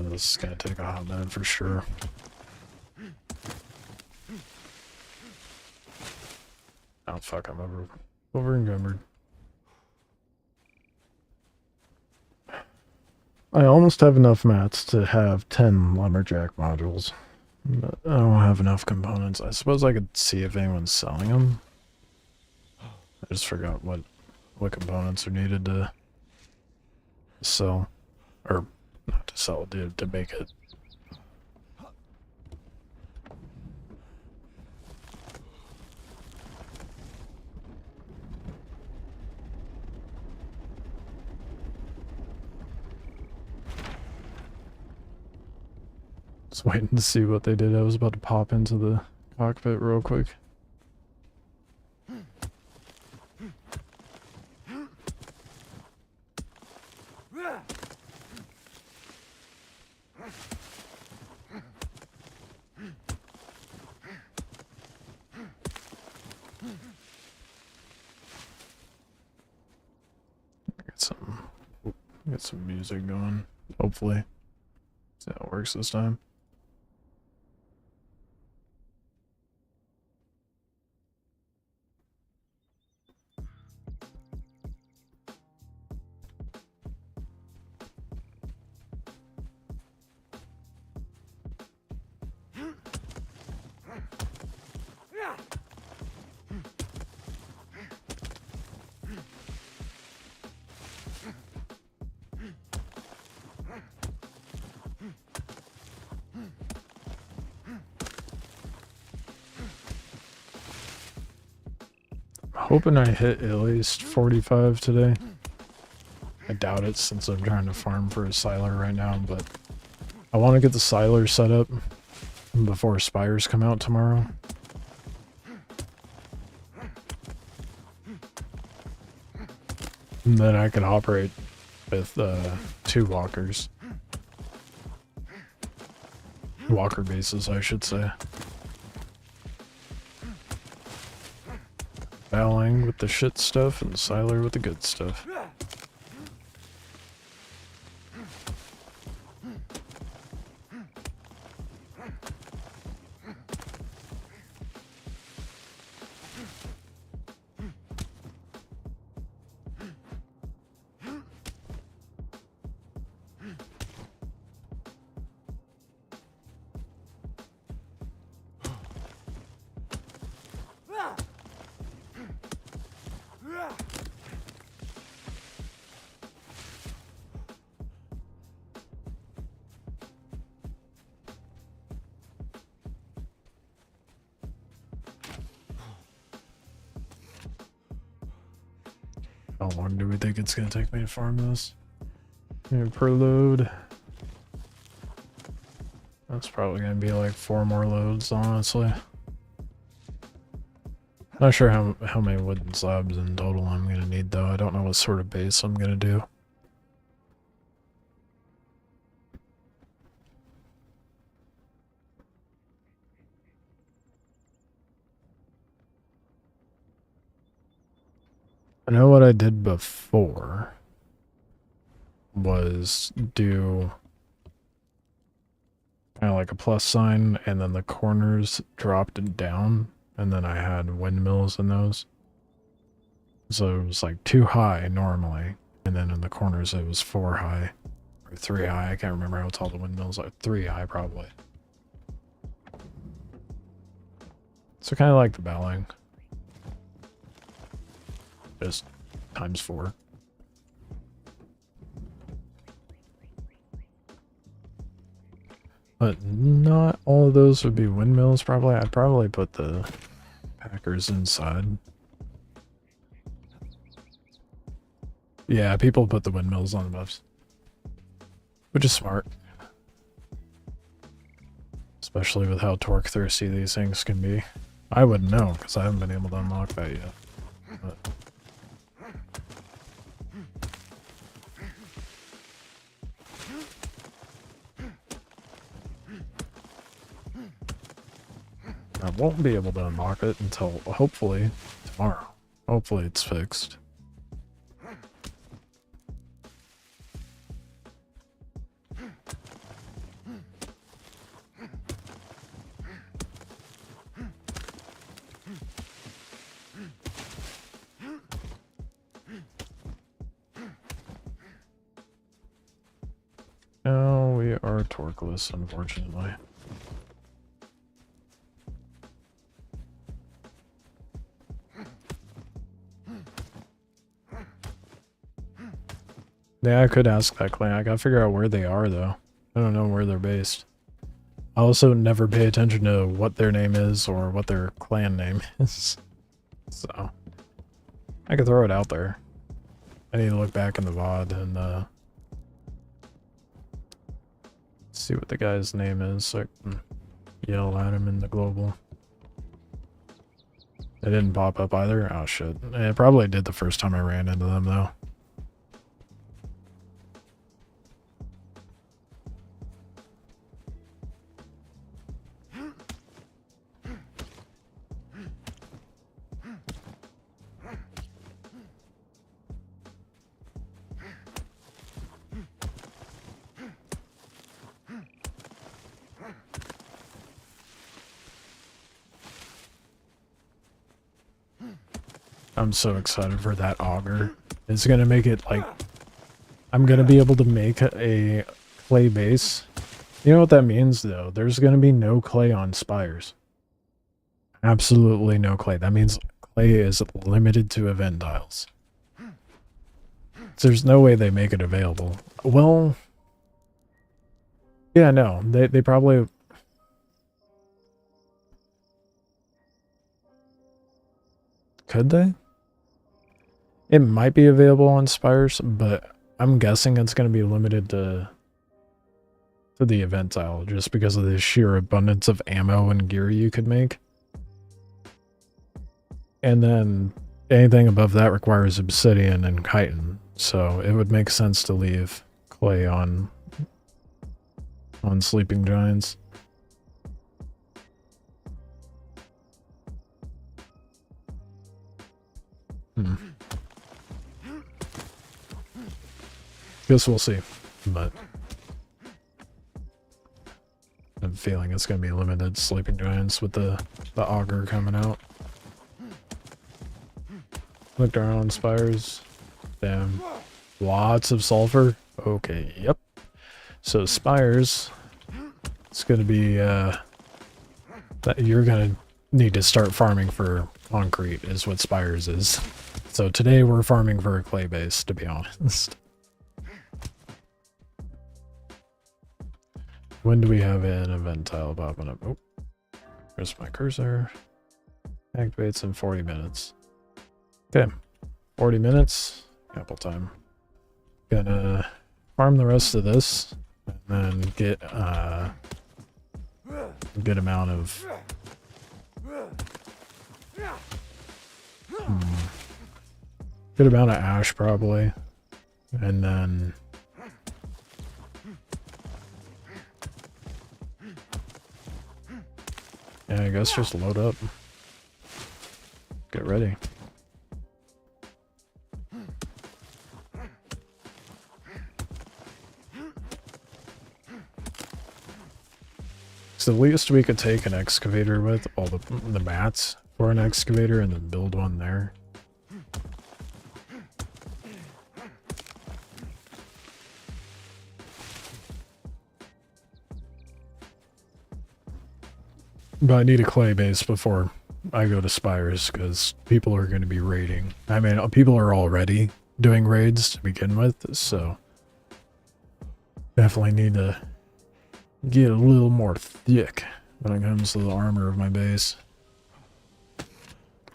This is gonna take a hot minute for sure. Oh fuck, I'm over encumbered. I almost have enough mats to have 10 lumberjack modules, but I don't have enough components. I suppose I could see if anyone's selling them. I just forgot what components are needed to sell, or not to sell, to make it. Just waiting to see what they did. I was about to pop into the cockpit real quick. Get some music going, hopefully. See how it works this time. Hoping I hit at least 45 today. I doubt it since I'm trying to farm for a siler right now, but I want to get the siler set up before Spires come out tomorrow. And then I can operate with 2 walkers. Walker bases, I should say. Battling with the shit stuff and the siler with the good stuff. How long do we think it's gonna take me to farm this? Yeah, per load. That's probably gonna be like 4 more loads, honestly. Not sure how many wooden slabs in total I'm gonna need though. I don't know what sort of base I'm gonna do. I know what I did before was do kind of like a plus sign and then the corners dropped down and then I had windmills in those. So it was like 2 high normally and then in the corners it was 4 high or 3 high. I can't remember how tall the windmills are. 3 high probably. So kind of like the bowling. Just times 4. But not all of those would be windmills probably. I'd probably put the packers inside. Yeah, people put the windmills on the buffs. Which is smart. Especially with how torque thirsty these things can be. I wouldn't know because I haven't been able to unlock that yet. But I won't be able to unlock it until hopefully tomorrow. Hopefully it's fixed. No, we are torqueless, unfortunately. Yeah, I could ask that clan. I gotta figure out where they are, though. I don't know where they're based. I also never pay attention to what their name is or what their clan name is. So, I could throw it out there. I need to look back in the VOD and, see what the guy's name is so I can yell at him in the global. It didn't pop up either? Oh shit. It probably did the first time I ran into them, though. I'm so excited for that auger. It's gonna make it like... I'm gonna be able to make a clay base. You know what that means, though? There's gonna be no clay on Spires. Absolutely no clay. That means clay is limited to event tiles. There's no way they make it available. Well... Yeah, no. They probably... Could they? It might be available on Spires, but I'm guessing it's going to be limited to the event tile, just because of the sheer abundance of ammo and gear you could make. And then anything above that requires obsidian and chitin, so it would make sense to leave clay on sleeping giants. Guess we'll see, but I have a feeling it's going to be limited sleeping giants with the auger coming out. Looked around Spires. Damn. Lots of sulfur. Okay, yep. So Spires, it's going to be, that you're going to need to start farming for concrete is what Spires is. So today we're farming for a clay base, to be honest. When do we have an event tile popping up? Oh, there's my cursor. Activates in 40 minutes. Okay, 40 minutes. Apple time. Gonna farm the rest of this and then get a good amount of Good amount of ash probably. And then yeah, I guess just load up. Get ready. So the least we could take an excavator with, all the mats for an excavator, and then build one there. But I need a clay base before I go to Spires, because people are going to be raiding. I mean, people are already doing raids to begin with, so definitely need to get a little more thick when it comes to the armor of my base.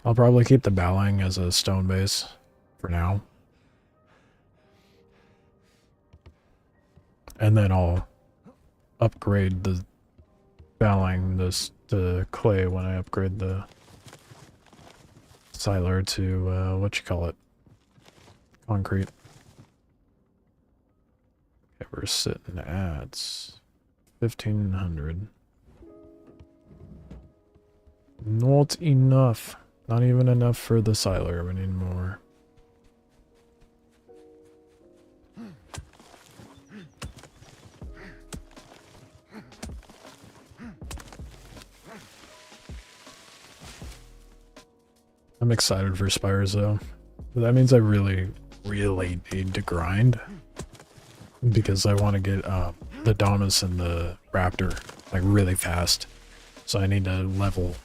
I'll probably keep the bowling as a stone base for now. And then I'll upgrade the bowling to clay when I upgrade the siler to, what you call it? Concrete. Okay, we're sitting at 1,500. Not enough. Not even enough for the siler. We need more. I'm excited for Spires though. But that means I really need to grind. Because I want to get the Damas and the Raptor like really fast. So I need to level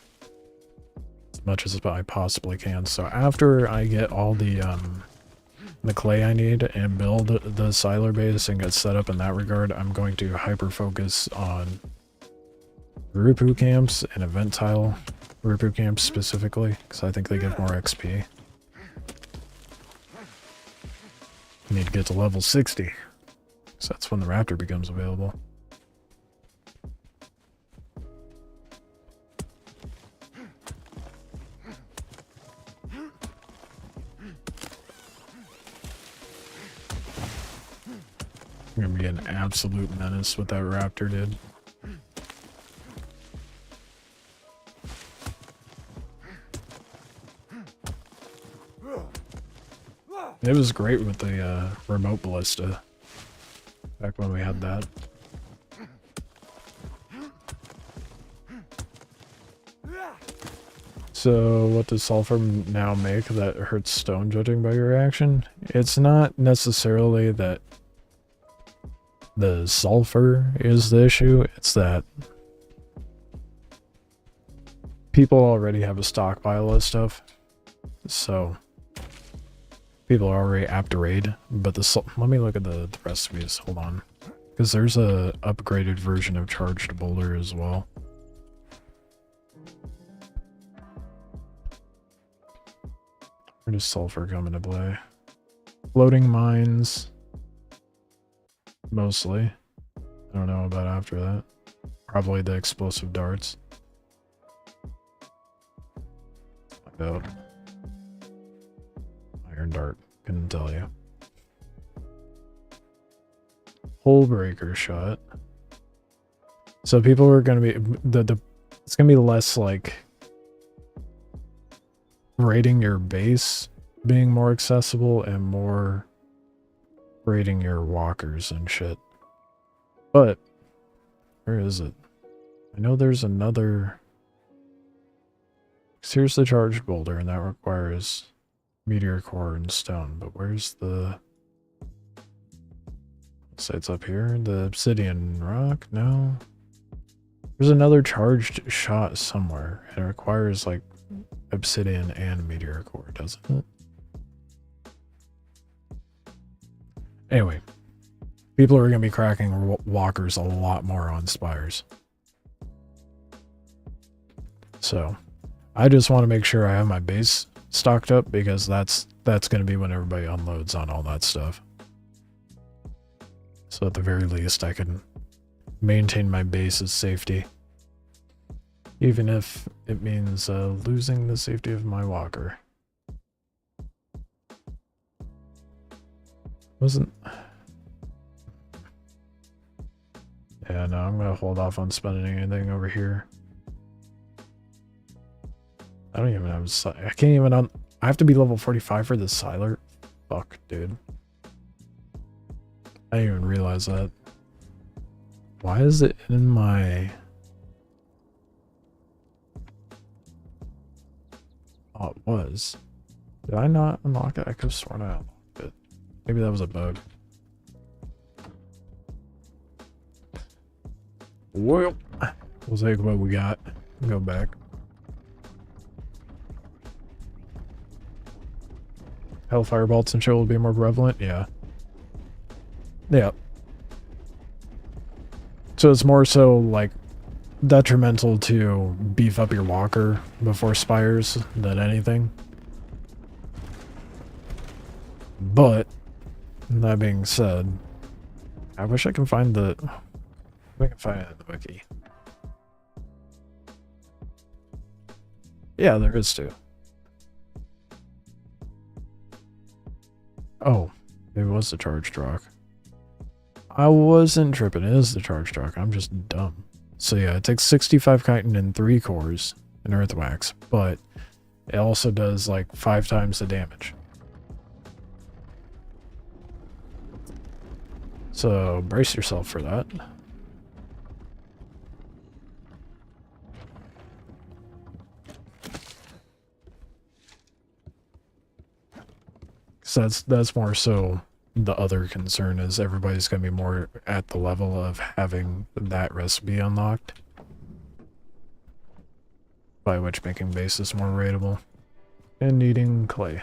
as much as I possibly can. So after I get all the clay I need and build the siler base and get set up in that regard, I'm going to hyper focus on Rupu camps and event tile Rupu camps specifically, because I think they give more XP. I need to get to level 60. So that's when the Raptor becomes available. I'm gonna be an absolute menace with that Raptor, dude. It was great with the remote ballista. Back when we had that. So what does sulfur now make that hurts stone, judging by your reaction? It's not necessarily that the sulfur is the issue, it's that people already have a stockpile of stuff. So people are already apt to raid, but let me look at the recipes, hold on. Because there's a upgraded version of charged boulder as well. Where does sulfur come into play? Floating mines. Mostly. I don't know about after that. Probably the explosive darts. Find out. Iron dart. Couldn't tell you. Hole breaker shot. So people are gonna be it's gonna be less like raiding your base being more accessible and more raiding your walkers and shit. But where is it? I know there's another. Here's the charged boulder, and that requires meteor core and stone. But where's the? Let's say it's up here. The obsidian rock? No. There's another charged shot somewhere, and it requires like obsidian and meteor core, doesn't it? Anyway, people are going to be cracking walkers a lot more on Spires. So, I just want to make sure I have my base stocked up, because that's going to be when everybody unloads on all that stuff. So at the very least, I can maintain my base's safety. Even if it means losing the safety of my walker. Wasn't... Yeah, no, I'm gonna hold off on spending anything over here. I don't even have... I can't even... I have to be level 45 for the Siler? Fuck, dude. I didn't even realize that. Why is it in my... Oh, it was. Did I not unlock it? I could have sworn I unlocked it. Maybe that was a bug. Well, we'll take what we got and go back. Hellfire bolts and shit will be more prevalent? Yeah. Yeah. So it's more so, like, detrimental to beef up your walker before Spires than anything. But, that being said, I wish I can find the... I can find it in the wiki. Yeah, there is too. Oh, it was the charged rock. I wasn't tripping. It is the charged rock. I'm just dumb. So yeah, it takes 65 chitin and 3 cores in earthwax, but it also does like 5 times the damage. So brace yourself for that. So that's more so the other concern is everybody's going to be more at the level of having that recipe unlocked. By which making base is more rateable. And needing clay.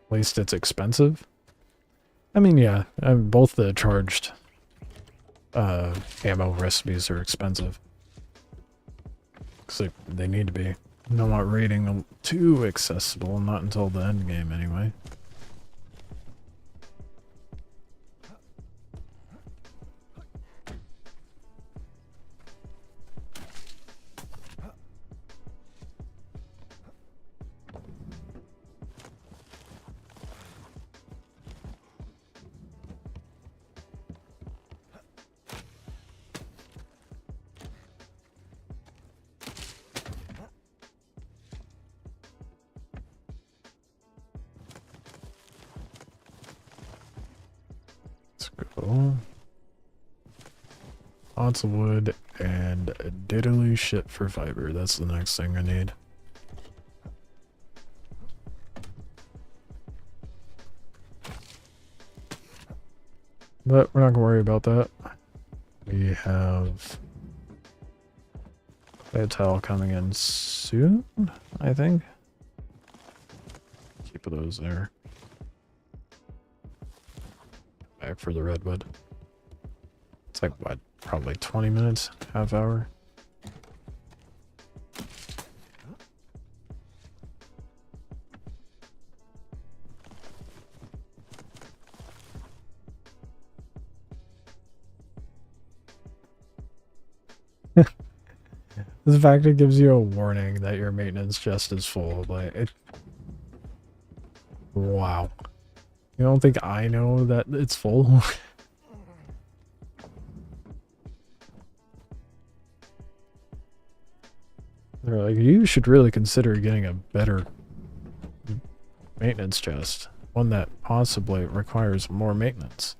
At least it's expensive. I mean, yeah, both the charged ammo recipes are expensive. Because they need to be. I don't want raiding too accessible, not until the end game anyway. Go. Lots of wood and diddly shit for fiber. That's the next thing I need. But we're not gonna worry about that. We have a tile coming in soon, I think. Keep those there. Back for the redwood. It's like, what, probably 20 minutes, half hour? The fact it gives you a warning that your maintenance chest is full, like, it... Wow. You don't think I know that it's full? They're like, you should really consider getting a better maintenance chest. One that possibly requires more maintenance.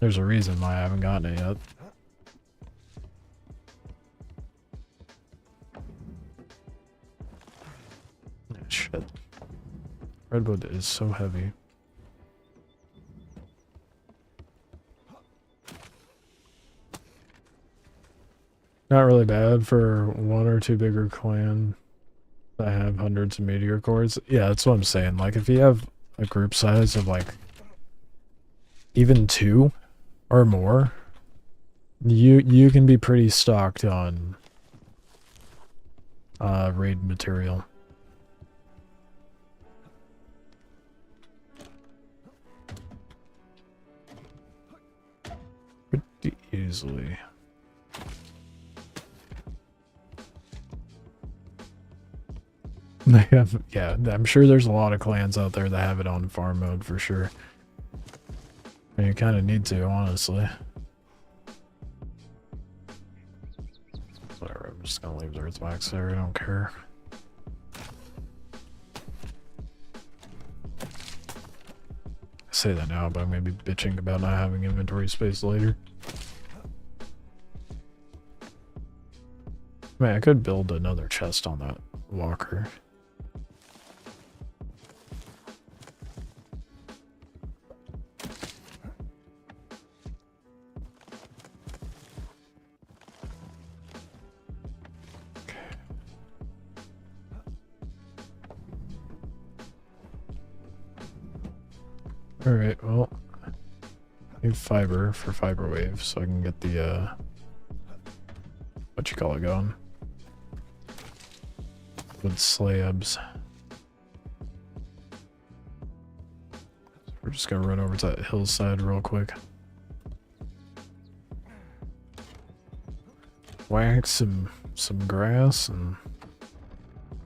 There's a reason why I haven't gotten it yet. Shit. Redwood is so heavy. Not really bad for 1 or 2 bigger clan that have hundreds of meteor cores. Yeah, that's what I'm saying. Like, if you have a group size of, like, even 2 or more, you can be pretty stocked on raid material. Pretty easily. They have, yeah, I'm sure there's a lot of clans out there that have it on farm mode for sure. And you kind of need to, honestly. Whatever, I'm just gonna leave the earthwax there, I don't care. I say that now, but I'm gonna be bitching about not having inventory space later. Man, I could build another chest on that walker. Alright, well, I need fiber for fiber wave so I can get the, what you call it going. Wood slabs. We're just gonna run over to that hillside real quick. Whack some grass and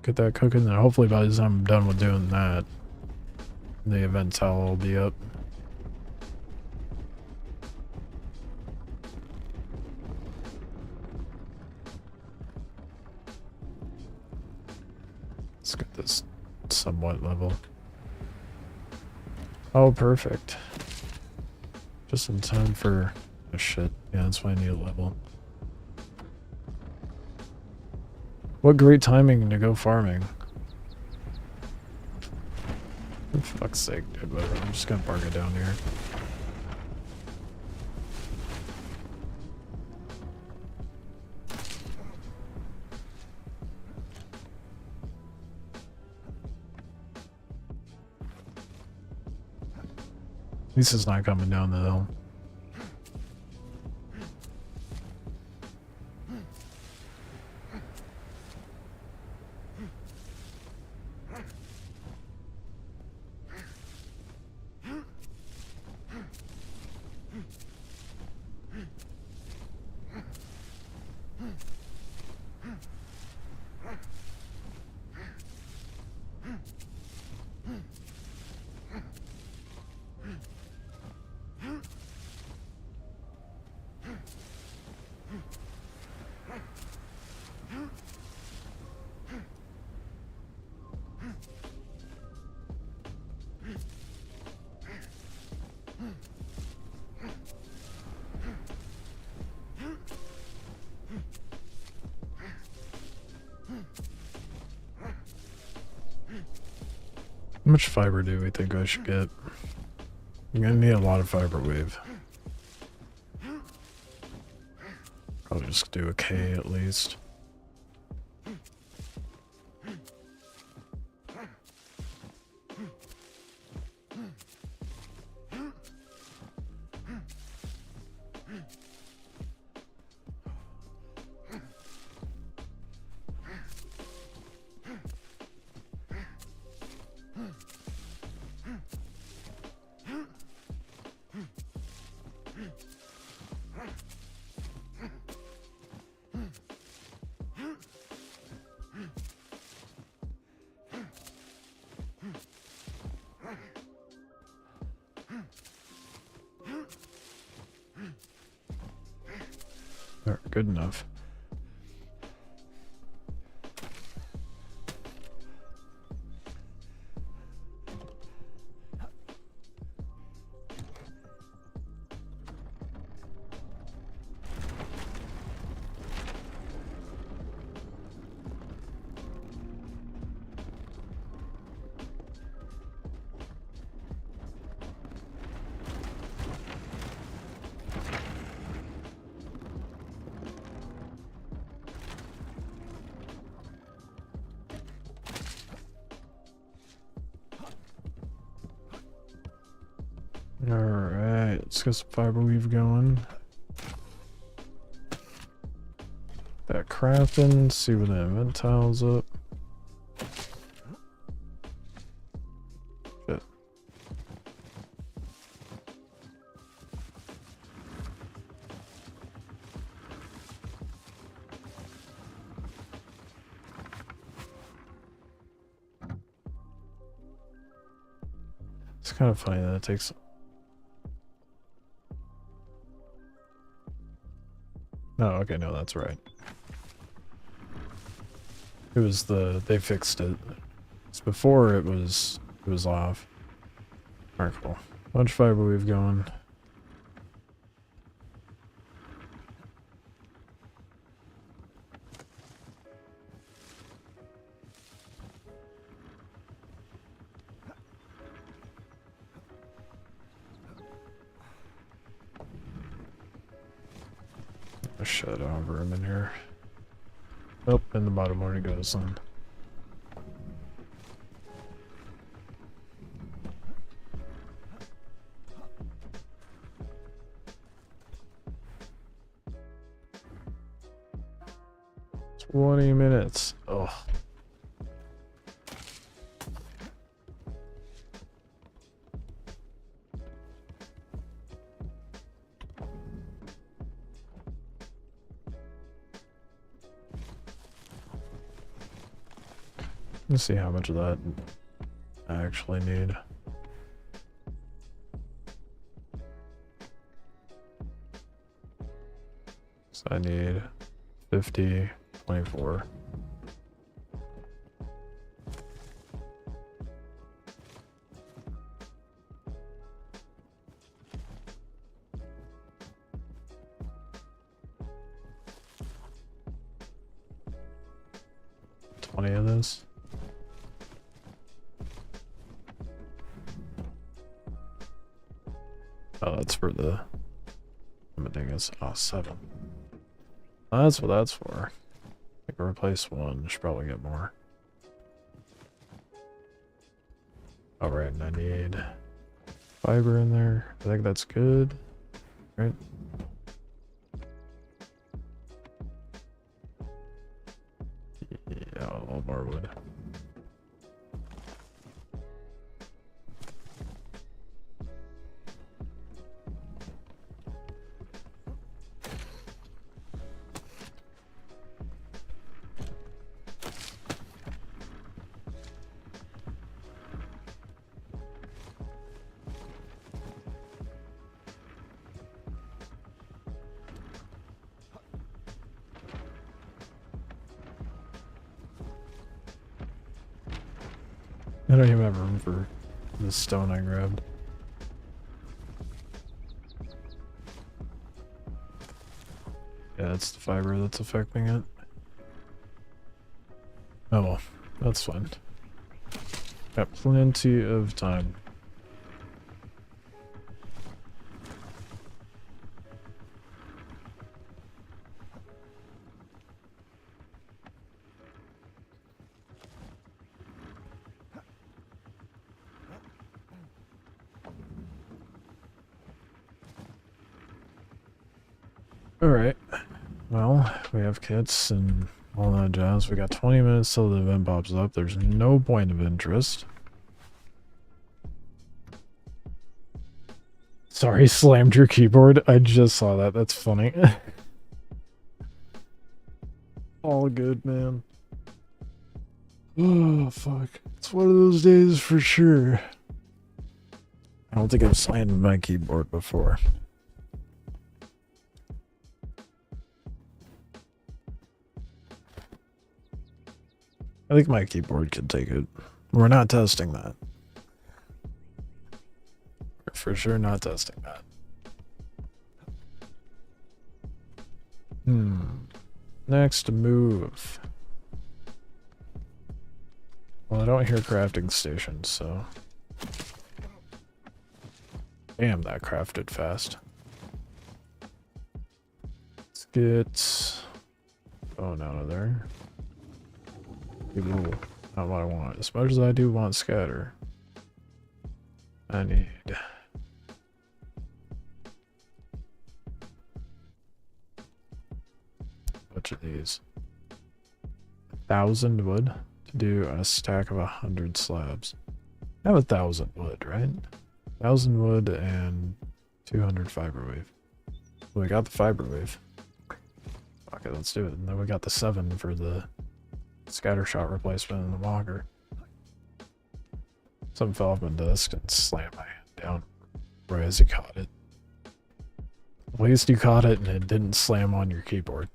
get that cooking, and hopefully by the time I'm done with doing that, the event towel will be up. Let's get this somewhat level. Oh, perfect. Just in time for... oh shit, yeah, that's why I need a level. What great timing to go farming. For fuck's sake, dude, whatever. I'm just gonna park it down here. At least it's not coming down the hill. How much fiber do we think I should get? I'm gonna need a lot of fiber wave. Probably just do a K at least. Alright, good enough. Alright, let's get some fiber weave going. That crafting, see when the event tile's up. Shit. kind of funny that it takes... No, okay, no, that's right. It was they fixed it. It's before it was off. Alright, cool. Bunch of fiber weave going. A shed over him in here. Oh, in the bottom where it goes then. "20 minutes. Oh. Let's see how much of that I actually need. So I need 50, 24. Of this. Oh, that's for the... I think it's 7. That's what that's for. I can replace one. Should probably get more. Alright, and I need fiber in there. I think that's good. Right? Yeah, a little more wood. I don't even have room for the stone I grabbed. Yeah, it's the fiber that's affecting it. Oh well, that's fine. Got plenty of time. Alright, well, we have kits and all that jazz. We got 20 minutes till the event pops up. There's no point of interest. Sorry, slammed your keyboard. I just saw that. That's funny. All good, man. Oh, fuck. It's one of those days for sure. I don't think I've slammed my keyboard before. I think my keyboard could take it. We're not testing that. We're for sure not testing that. Next move. Well, I don't hear crafting stations, so... Damn, that crafted fast. Let's get... bone out of there. Ooh, not what I want. As much as I do want scatter, I need... a bunch of these. 1,000 wood to do a stack of 100 slabs. I have 1,000 wood, right? 1,000 wood and 200 fiber wave. Well, we got the fiber wave. Okay, let's do it. And then we got the 7 for the scatter shot replacement in the walker. Something fell off my desk and slammed my hand down right as you caught it. At least you caught it and it didn't slam on your keyboard.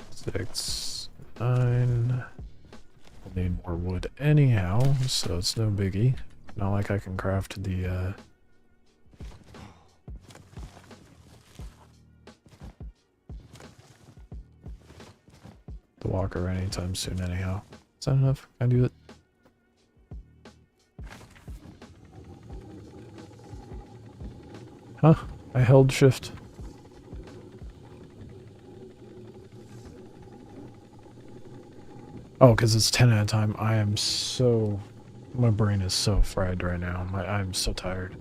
Six, 9. I'll need more wood anyhow, so it's no biggie. Not like I can craft the walker anytime soon anyhow. Is that enough? Can I do it? Huh? I held shift. Oh, because it's 10 at a time. I am so... My brain is so fried right now. I'm so tired.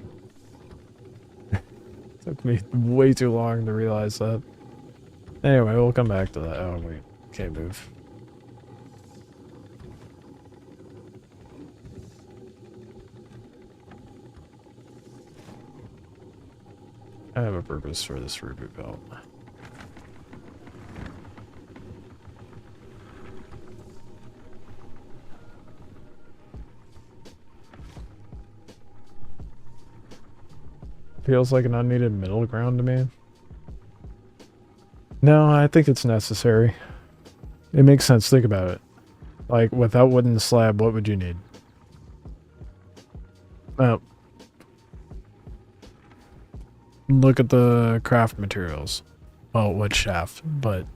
Took me way too long to realize that. Anyway, we'll come back to that. Oh, wait. Can't move. I have a purpose for this reboot belt. Feels like an unneeded middle ground to me. No, I think it's necessary. It makes sense. Think about it. Like, without wooden slab, what would you need? Oh. Look at the craft materials. Well, wood shaft, but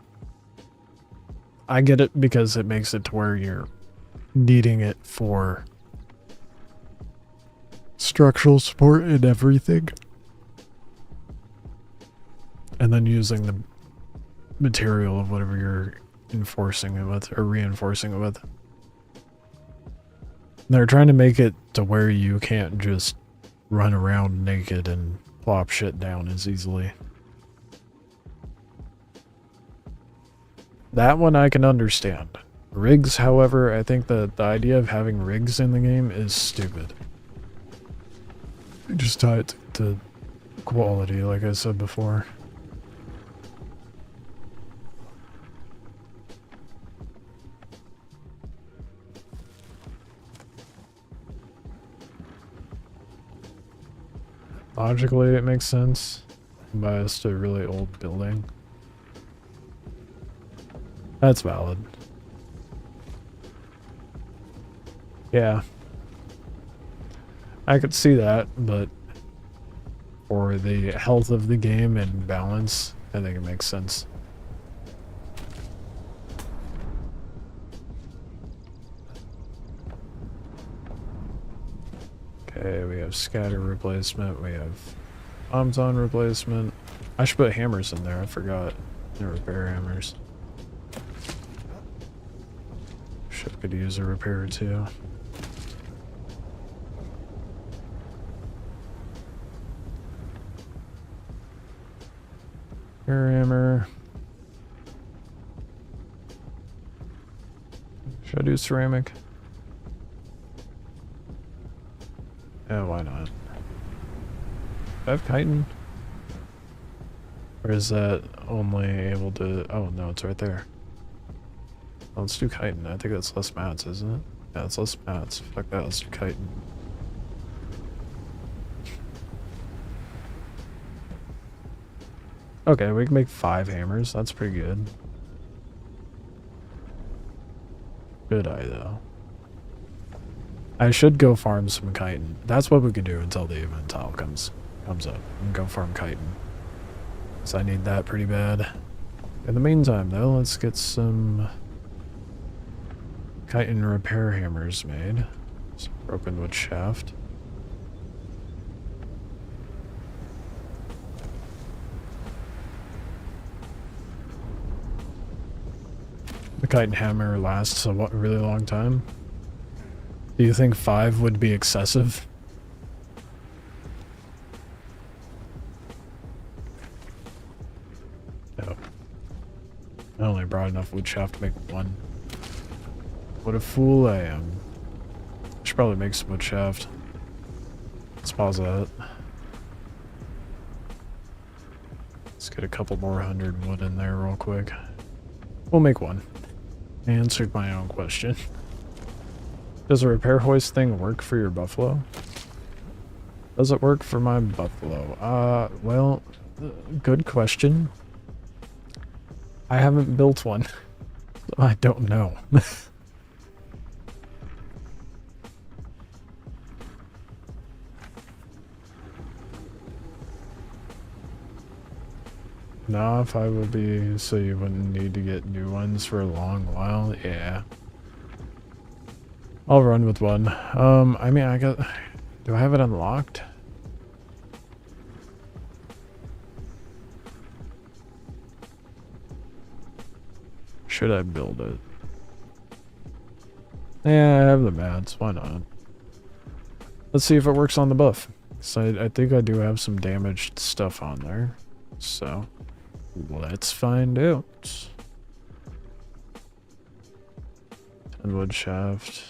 I get it because it makes it to where you're needing it for structural support and everything. And then using the material of whatever you're enforcing it with or reinforcing it with. They're trying to make it to where you can't just run around naked and plop shit down as easily. That one I can understand. Rigs, however, I think that the idea of having rigs in the game is stupid. Just tie it to quality, like I said before. Logically, it makes sense. I'm biased to a really old building. That's valid. Yeah. I could see that, but for the health of the game and balance, I think it makes sense. Okay, we have scatter replacement, we have on replacement. I should put hammers in there, I forgot. The repair hammers. Ship could use a repair too. Repair hammer. Should I do ceramic? Yeah, why not? Do I have chitin? Or is that only able to... Oh, no, it's right there. Well, let's do chitin. I think that's less mats, isn't it? Yeah, it's less mats. Fuck that, let's do chitin. Okay, we can make 5 hammers. That's pretty good. Good eye, though. I should go farm some chitin. That's what we could do until the event tile comes up. And go farm chitin. So I need that pretty bad. In the meantime, though, let's get some chitin repair hammers made. Some broken wood shaft. The chitin hammer lasts a really long time. Do you think 5 would be excessive? No. I only brought enough wood shaft to make 1. What a fool I am. I should probably make some wood shaft. Let's pause that. Let's get a couple more 100 wood in there real quick. We'll make 1. Answered my own question. Does a repair hoist thing work for your buffalo? Does it work for my buffalo? Well, good question. I haven't built one, so I don't know. No, if I would be, so you wouldn't need to get new ones for a long while. Yeah. I'll run with one. I mean, do I have it unlocked? Should I build it? Yeah, I have the mats. Why not? Let's see if it works on the buff. So I think I do have some damaged stuff on there. So let's find out. 10 wood shaft.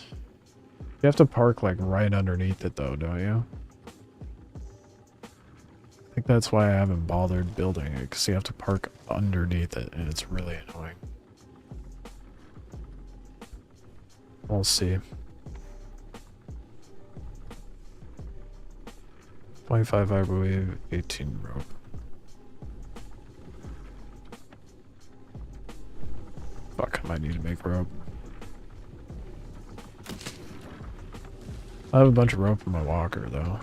You have to park like right underneath it though, don't you? I think that's why I haven't bothered building it, because you have to park underneath it and it's really annoying. We'll see. 25 fiber wave, 18 rope. Fuck, I might need to make rope. I have a bunch of rope in my walker though.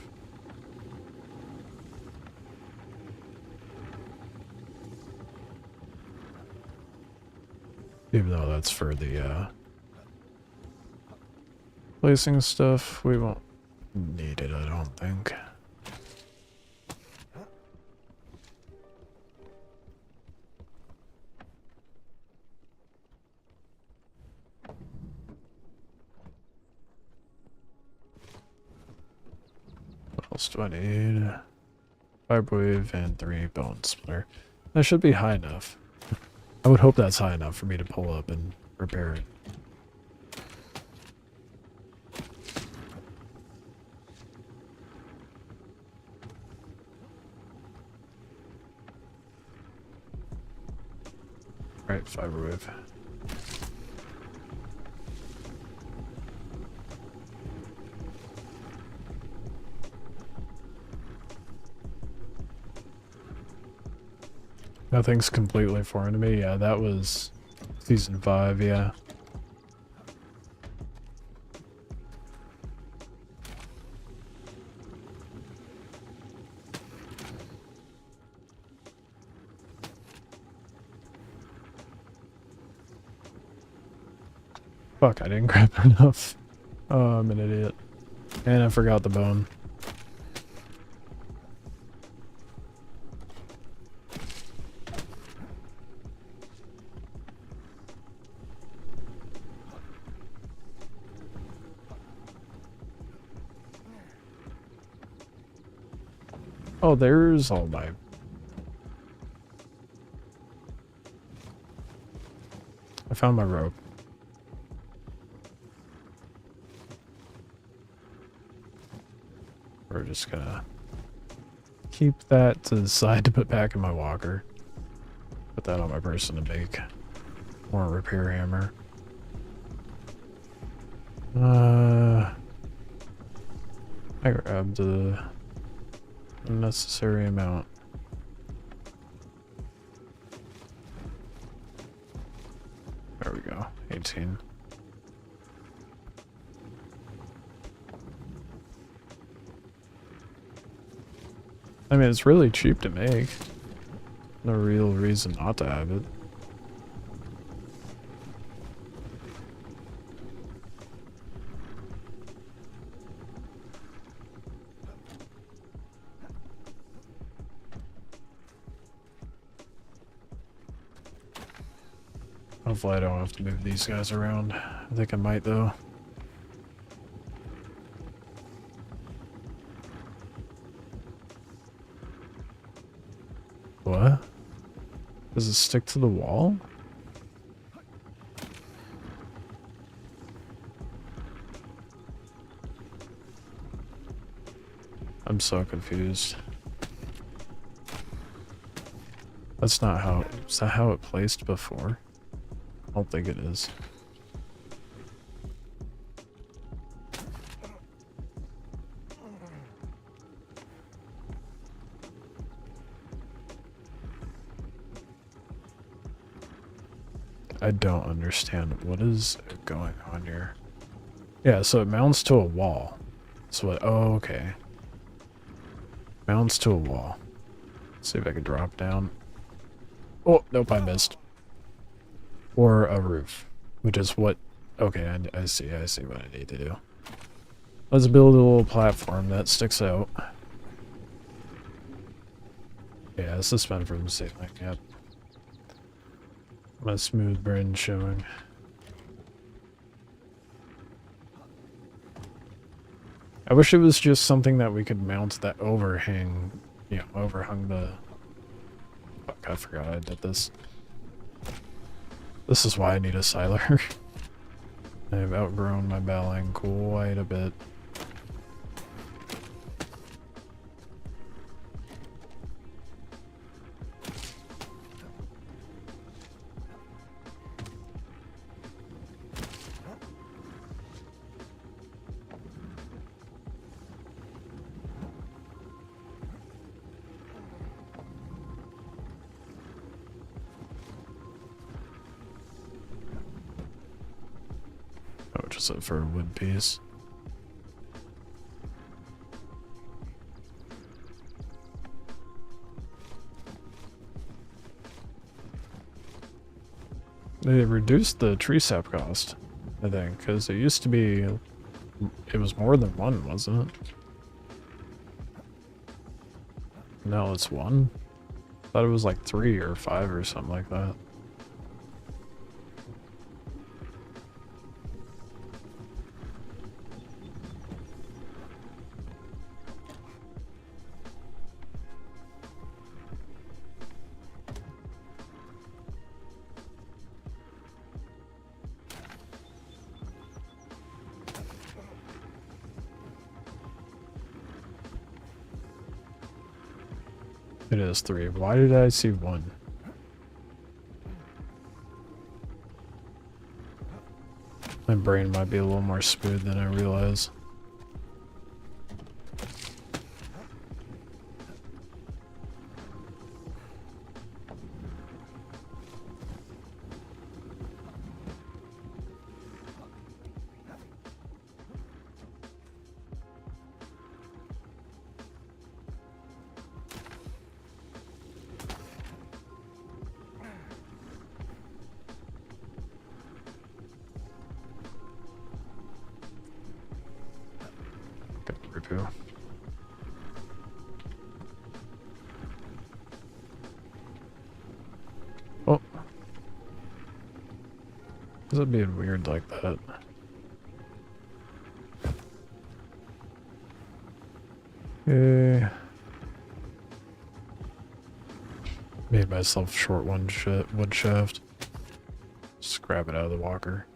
Even though that's for the placing stuff, we won't need it, I don't think. What else do I need? Fiberwave and 3 bone splitter. That should be high enough. I would hope that's high enough for me to pull up and repair it. Right, fiberwave. Nothing's completely foreign to me. Yeah, that was season 5, yeah. Fuck, I didn't grab enough. Oh, I'm an idiot. And I forgot the bone. Oh, there's all my... I found my rope. We're just gonna keep that to the side to put back in my walker. Put that on my person to make more repair hammer. I grabbed the unnecessary amount. There we go, 18. I mean, it's really cheap to make. No real reason not to have it. Hopefully I don't have to move these guys around. I think I might though. What? Does it stick to the wall? I'm so confused. That's not how... Is that how it placed before? I don't think it is. I don't understand. What is going on here? Yeah, so it mounts to a wall. So what? Oh, okay. Mounts to a wall. Let's see if I can drop down. Oh, nope, I missed. Or a roof, which is what... Okay, I see what I need to do. Let's build a little platform that sticks out. Yeah, suspend from the ceiling, yep. My smooth brain showing. I wish it was just something that we could mount that overhang, you know, overhung the... Fuck, I forgot I did this. This is why I need a siler. I've outgrown my battling quite a bit. Oh, just for a wood piece. They reduced the tree sap cost, I think, because it used to be... It was more than one, wasn't it? No, it's one? I thought it was like 3 or 5 or something like that. It is 3. Why did I see 1? My brain might be a little more smooth than I realize. Repo. Oh. Is it being weird like that? Okay. Made myself short wood shaft. Just grab it out of the walker.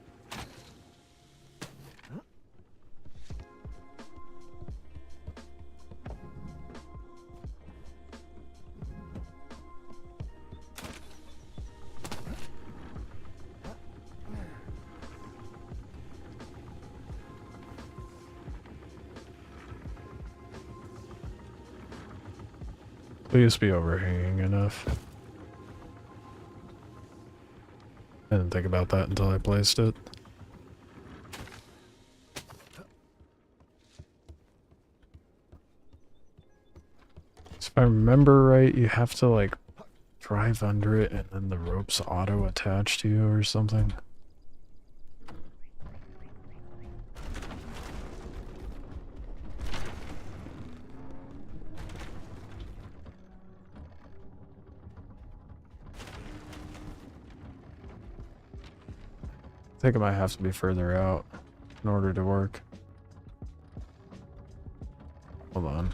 Please be overhanging enough. I didn't think about that until I placed it. So if I remember right, you have to like drive under it and then the ropes auto attach to you or something. I think it might have to be further out in order to work. Hold on.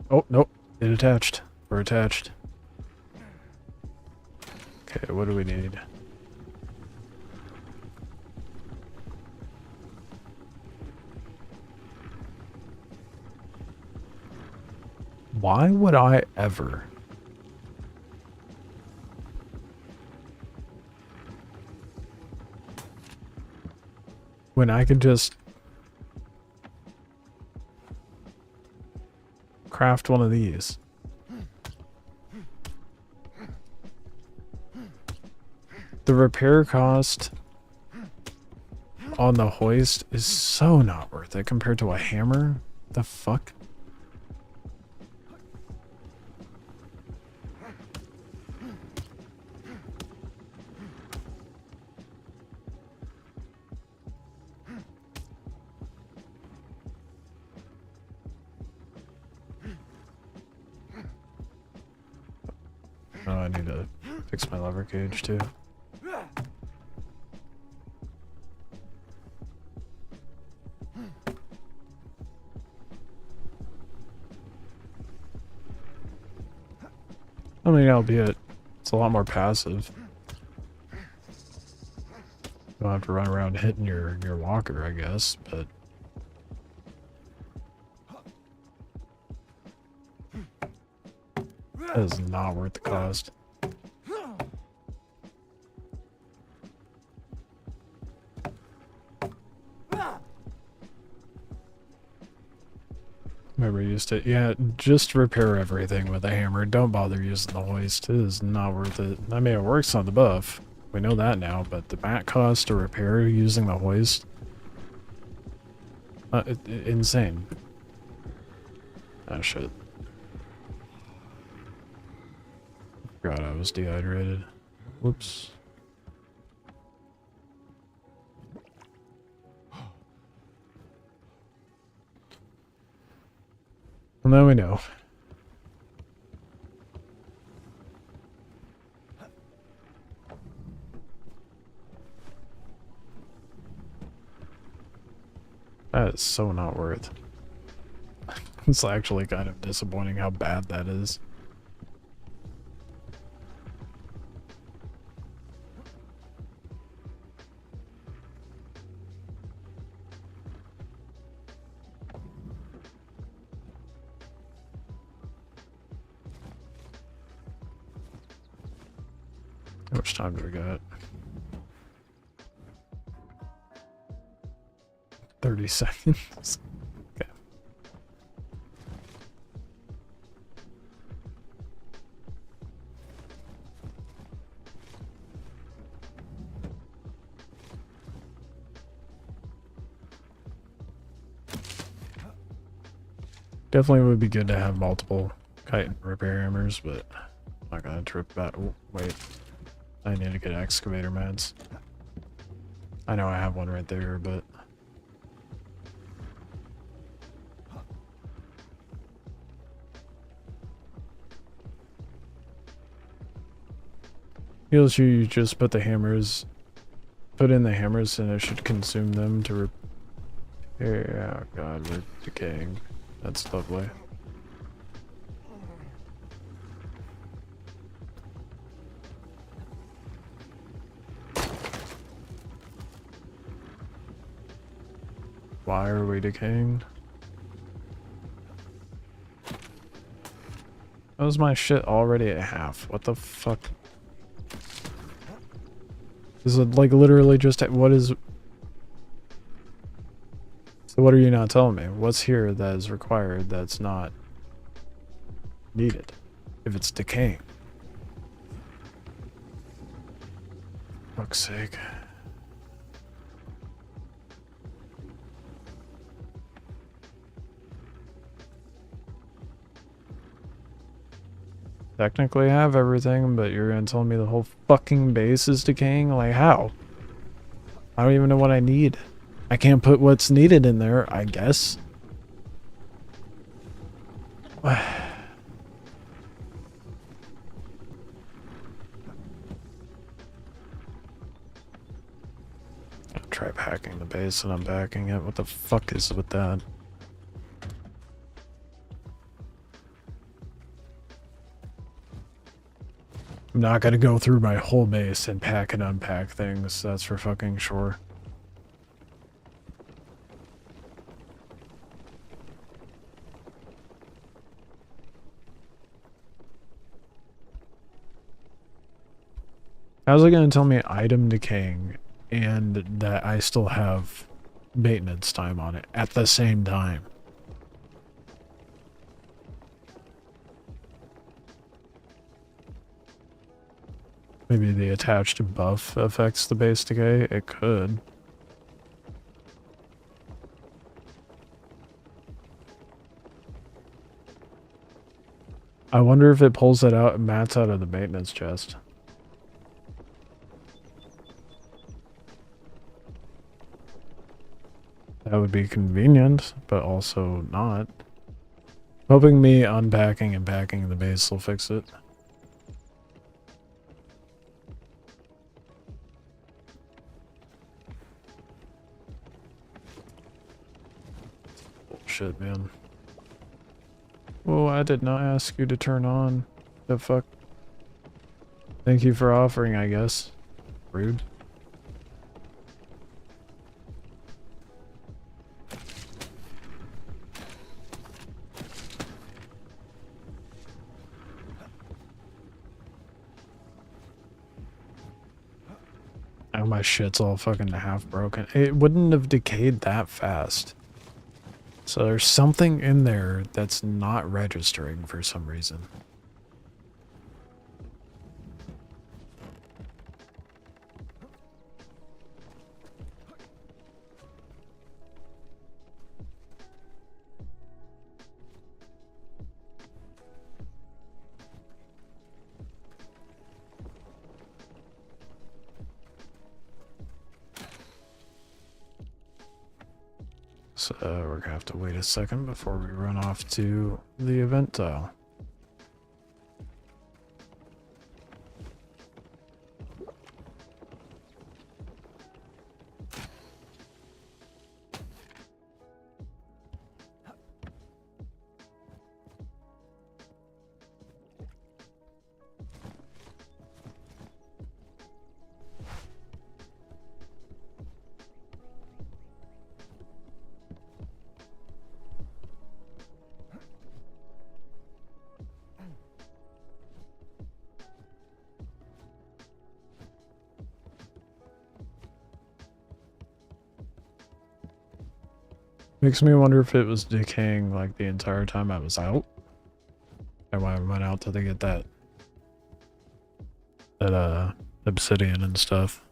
Oh, nope. It attached. We're attached. Okay, what do we need? Why would I ever... when I could just craft one of these. The repair cost on the hoist is so not worth it compared to a hammer. The fuck? Oh, I need to fix my lever cage too. I mean, albeit it's a lot more passive. You don't have to run around hitting your walker, I guess, but that is not worth the cost. Remember, used to, yeah, just repair everything with a hammer. Don't bother using the hoist. It is not worth it. I mean, it works on the buff. We know that now, but the mat cost to repair using the hoist, insane. Ah, shit. Forgot I was dehydrated. Whoops. Well, now we know. That is so not worth. It's actually kind of disappointing how bad that is. How much time do we got? 30 seconds. Okay. Definitely would be good to have multiple kite and repair hammers, but I'm not gonna trip that. Oh, wait. I need to get excavator meds. I know I have one right there, but feels you just put in the hammers and it should consume them to repair. Oh god, we're decaying. That's lovely. Why are we decaying? That was my shit already at half. What the fuck? Is it like literally just what is... So what are you not telling me? What's here that is required that's not needed if it's decaying? Fuck's sake. Technically I have everything, but you're gonna tell me the whole fucking base is decaying? Like, how? I don't even know what I need. I can't put what's needed in there, I guess. I'll try packing the base and unpacking it. What the fuck is with that? I'm not gonna go through my whole base and pack and unpack things, that's for fucking sure. How's it gonna tell me item decaying and that I still have maintenance time on it at the same time? Maybe the attached buff affects the base decay? It could. I wonder if it pulls it out and mats out of the maintenance chest. That would be convenient, but also not. Hoping me unpacking and packing the base will fix it. Bullshit, man. Oh, I did not ask you to turn on. The fuck? Thank you for offering, I guess. Rude. Oh, my shit's all fucking half broken. It wouldn't have decayed that fast. So there's something in there that's not registering for some reason. So we're gonna have to wait a second before we run off to the event tile. Makes me wonder if it was decaying like the entire time I was out. And when I went out to get that obsidian and stuff.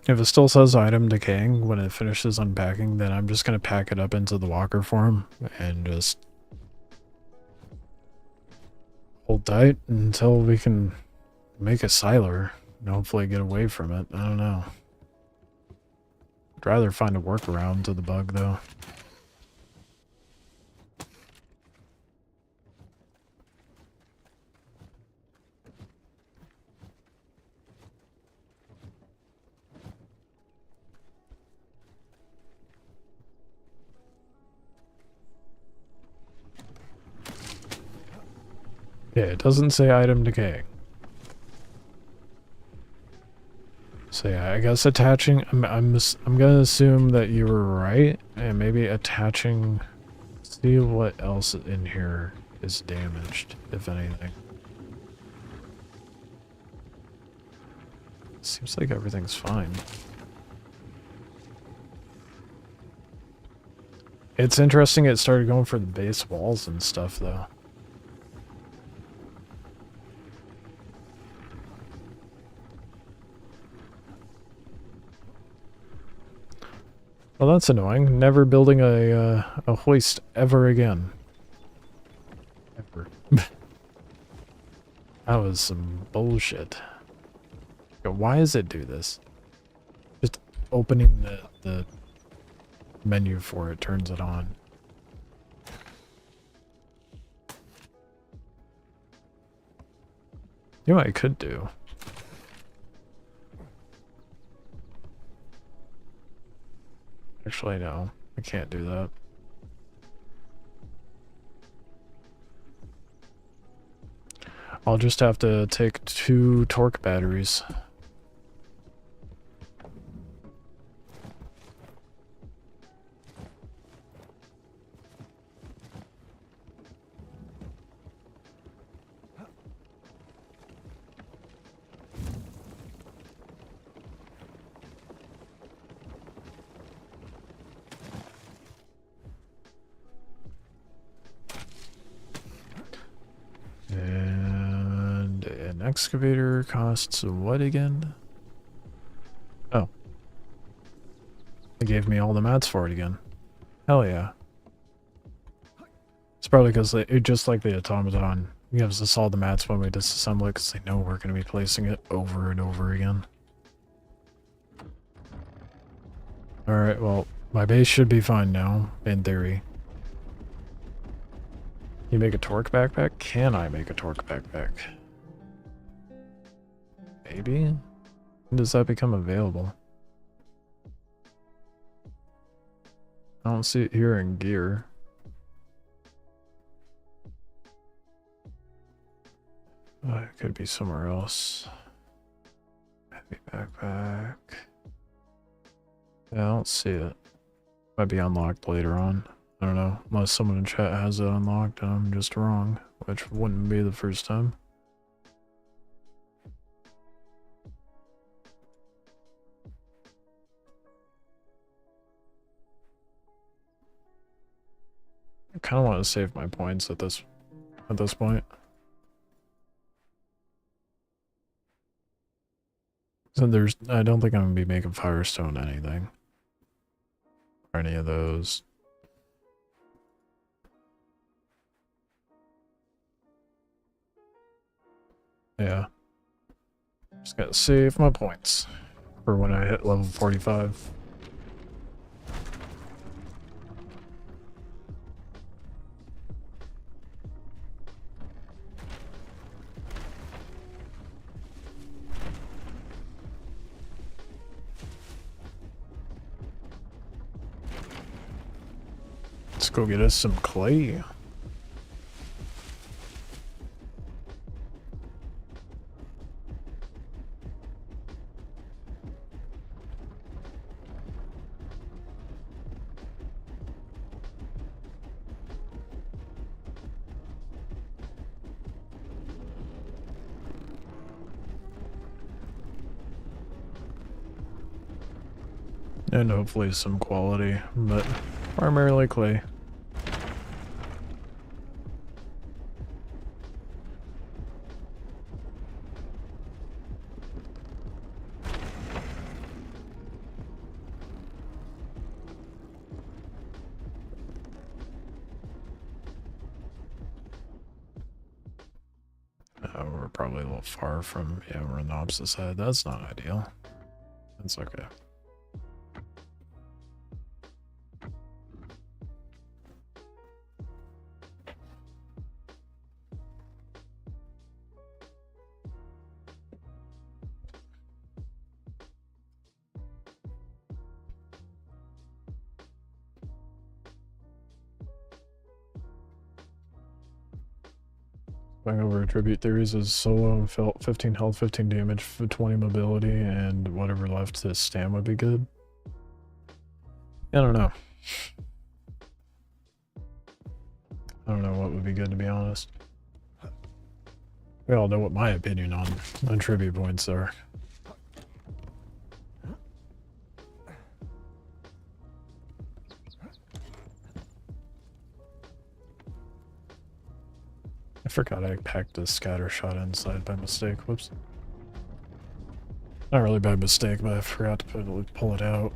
If it still says item decaying when it finishes unpacking, then I'm just gonna pack it up into the walker form and just hold tight until we can make a siler and hopefully get away from it. I don't know. I'd rather find a workaround to the bug, though. Yeah, it doesn't say item decaying. So yeah, I guess attaching. I'm gonna assume that you were right, and maybe attaching. See what else in here is damaged, if anything. Seems like everything's fine. It's interesting it started going for the base walls and stuff, though. Well, that's annoying. Never building a hoist ever again. Ever. That was some bullshit. Why does it do this? Just opening the menu for it turns it on. You know what I could do? Actually, no. I can't do that. I'll just have to take 2 torque batteries. An excavator costs what again? Oh. They gave me all the mats for it again. Hell yeah. It's probably because it just like the automaton gives us all the mats when we disassemble it because they know we're going to be placing it over and over again. Alright, well, my base should be fine now, in theory. You make a torque backpack? Can I make a torque backpack? Maybe? When does that become available? I don't see it here in gear. It could be somewhere else. Heavy backpack. Yeah, I don't see it. Might be unlocked later on. I don't know. Unless someone in chat has it unlocked and I'm just wrong. Which wouldn't be the first time. I kind of want to save my points at this point. So I don't think I'm gonna be making Firestone anything. Or any of those. Yeah. Just gotta save my points for when I hit level 45. Let's go get us some clay. And hopefully some quality, but primarily clay. We're probably a little far from, yeah, we're on the opposite side. That's not ideal. That's okay. Going over attribute theories is solo and felt 15 health, 15 damage, 20 mobility, and whatever left to stam would be good. I don't know. I don't know what would be good, to be honest. We all know what my opinion on tribute points are. I forgot I packed a scatter shot inside by mistake. Whoops. Not really by mistake, but I forgot to pull it out.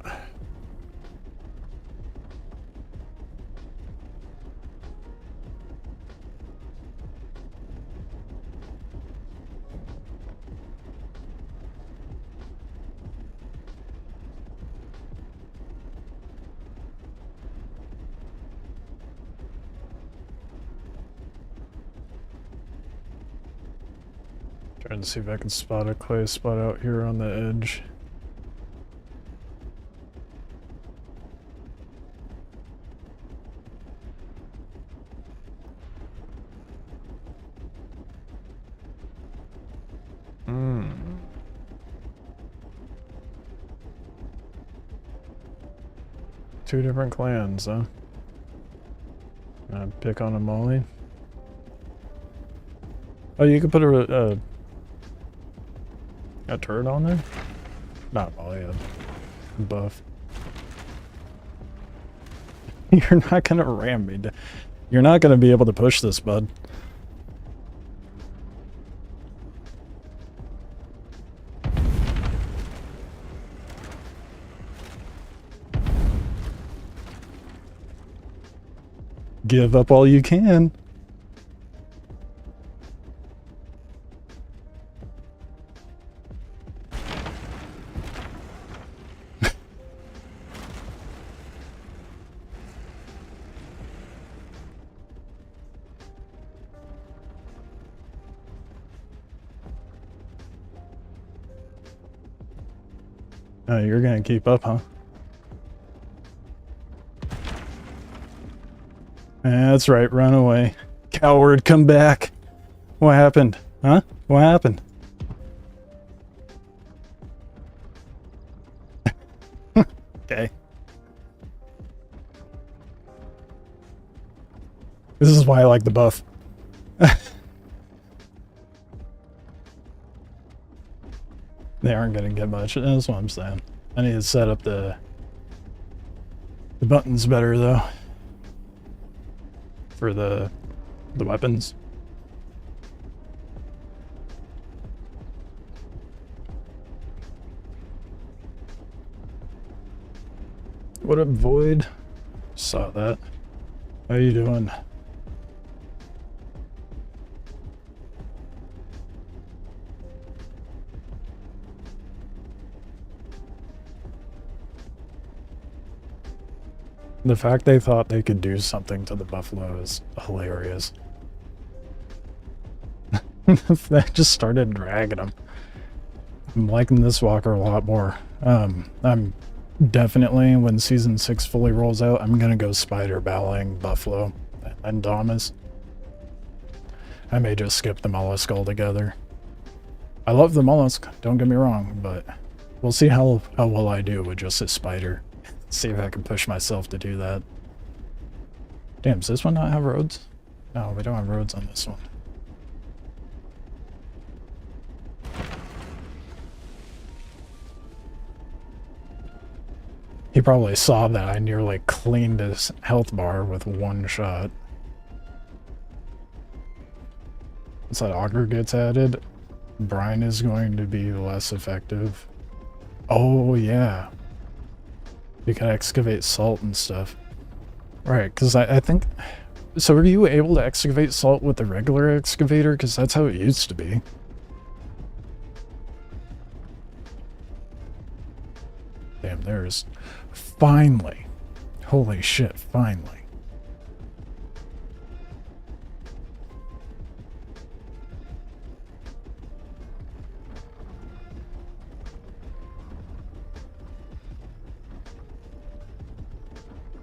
Trying to see if I can spot a clay spot out here on the edge. Two different clans, huh? Pick on a molly. Oh, you could put a turret on there? Not molly, a buff. You're not gonna ram me. You're not gonna be able to push this, bud. Give up all you can. Oh, you're gonna keep up, huh? That's right, run away. Coward, come back. What happened? Huh? What happened? Okay. This is why I like the buff. They aren't gonna get much, that's what I'm saying. I need to set up the buttons better though. For the weapons. What up, Void? Saw that. How you doing? The fact they thought they could do something to the buffalo is hilarious. They just started dragging them. I'm liking this walker a lot more. I'm definitely, when season 6 fully rolls out, I'm gonna go spider balling buffalo and Damas. I may just skip the mollusk altogether. I love the mollusk, don't get me wrong, but we'll see how well I do with just a spider. See if I can push myself to do that. Damn, does this one not have roads? No, we don't have roads on this one. He probably saw that I nearly cleaned his health bar with one shot. Once that auger gets added, brine is going to be less effective. Oh, yeah. You can excavate salt and stuff. Right, because I think... So were you able to excavate salt with the regular excavator? Because that's how it used to be. Damn, there's... Finally. Holy shit, finally.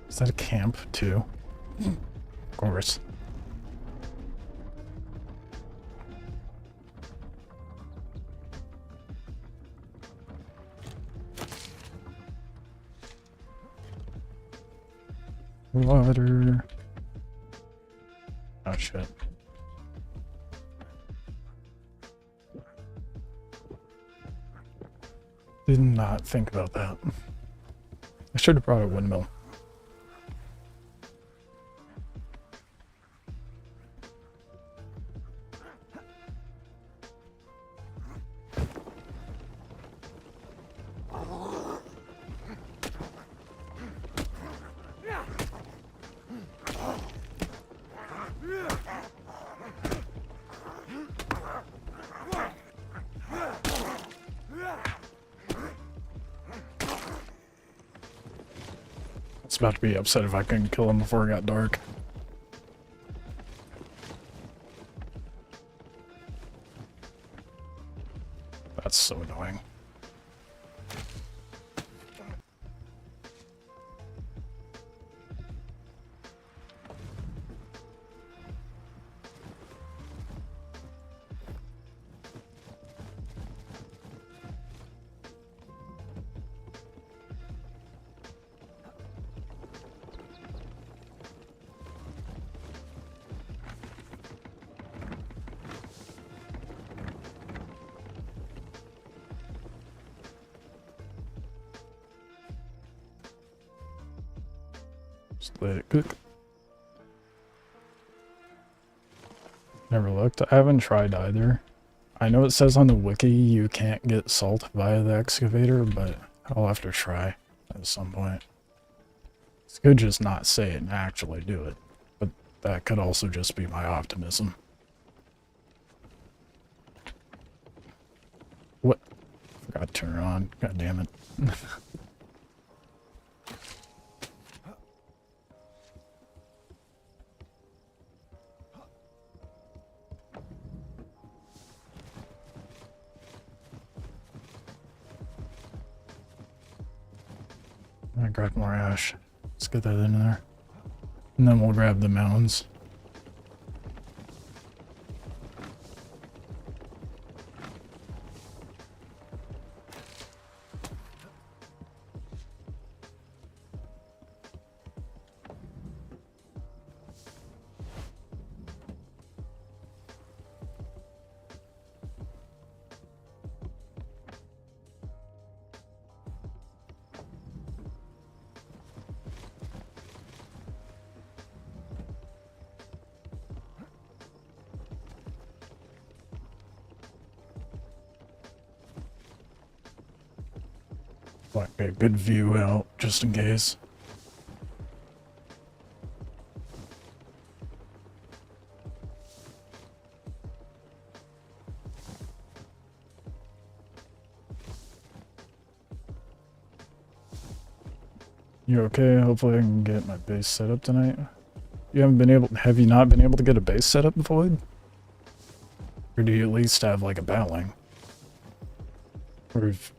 Is that a camp, too? Of course. Water. Oh, shit. Did not think about that. I should have brought a windmill. About to be upset if I couldn't kill him before it got dark. That's so annoying. Just let it cook. Never looked. I haven't tried either. I know it says on the wiki you can't get salt via the excavator, but I'll have to try at some point. It's good just not say it and actually do it. But that could also just be my optimism. What? Forgot to turn it on. God damn it. I grabbed more ash. Let's get that in there. And then we'll grab the mounds. Like a good view out, just in case. You okay? Hopefully I can get my base set up tonight. You haven't been able, have you not been able to get a base set up, Void? Or do you at least have like a battling? Or if,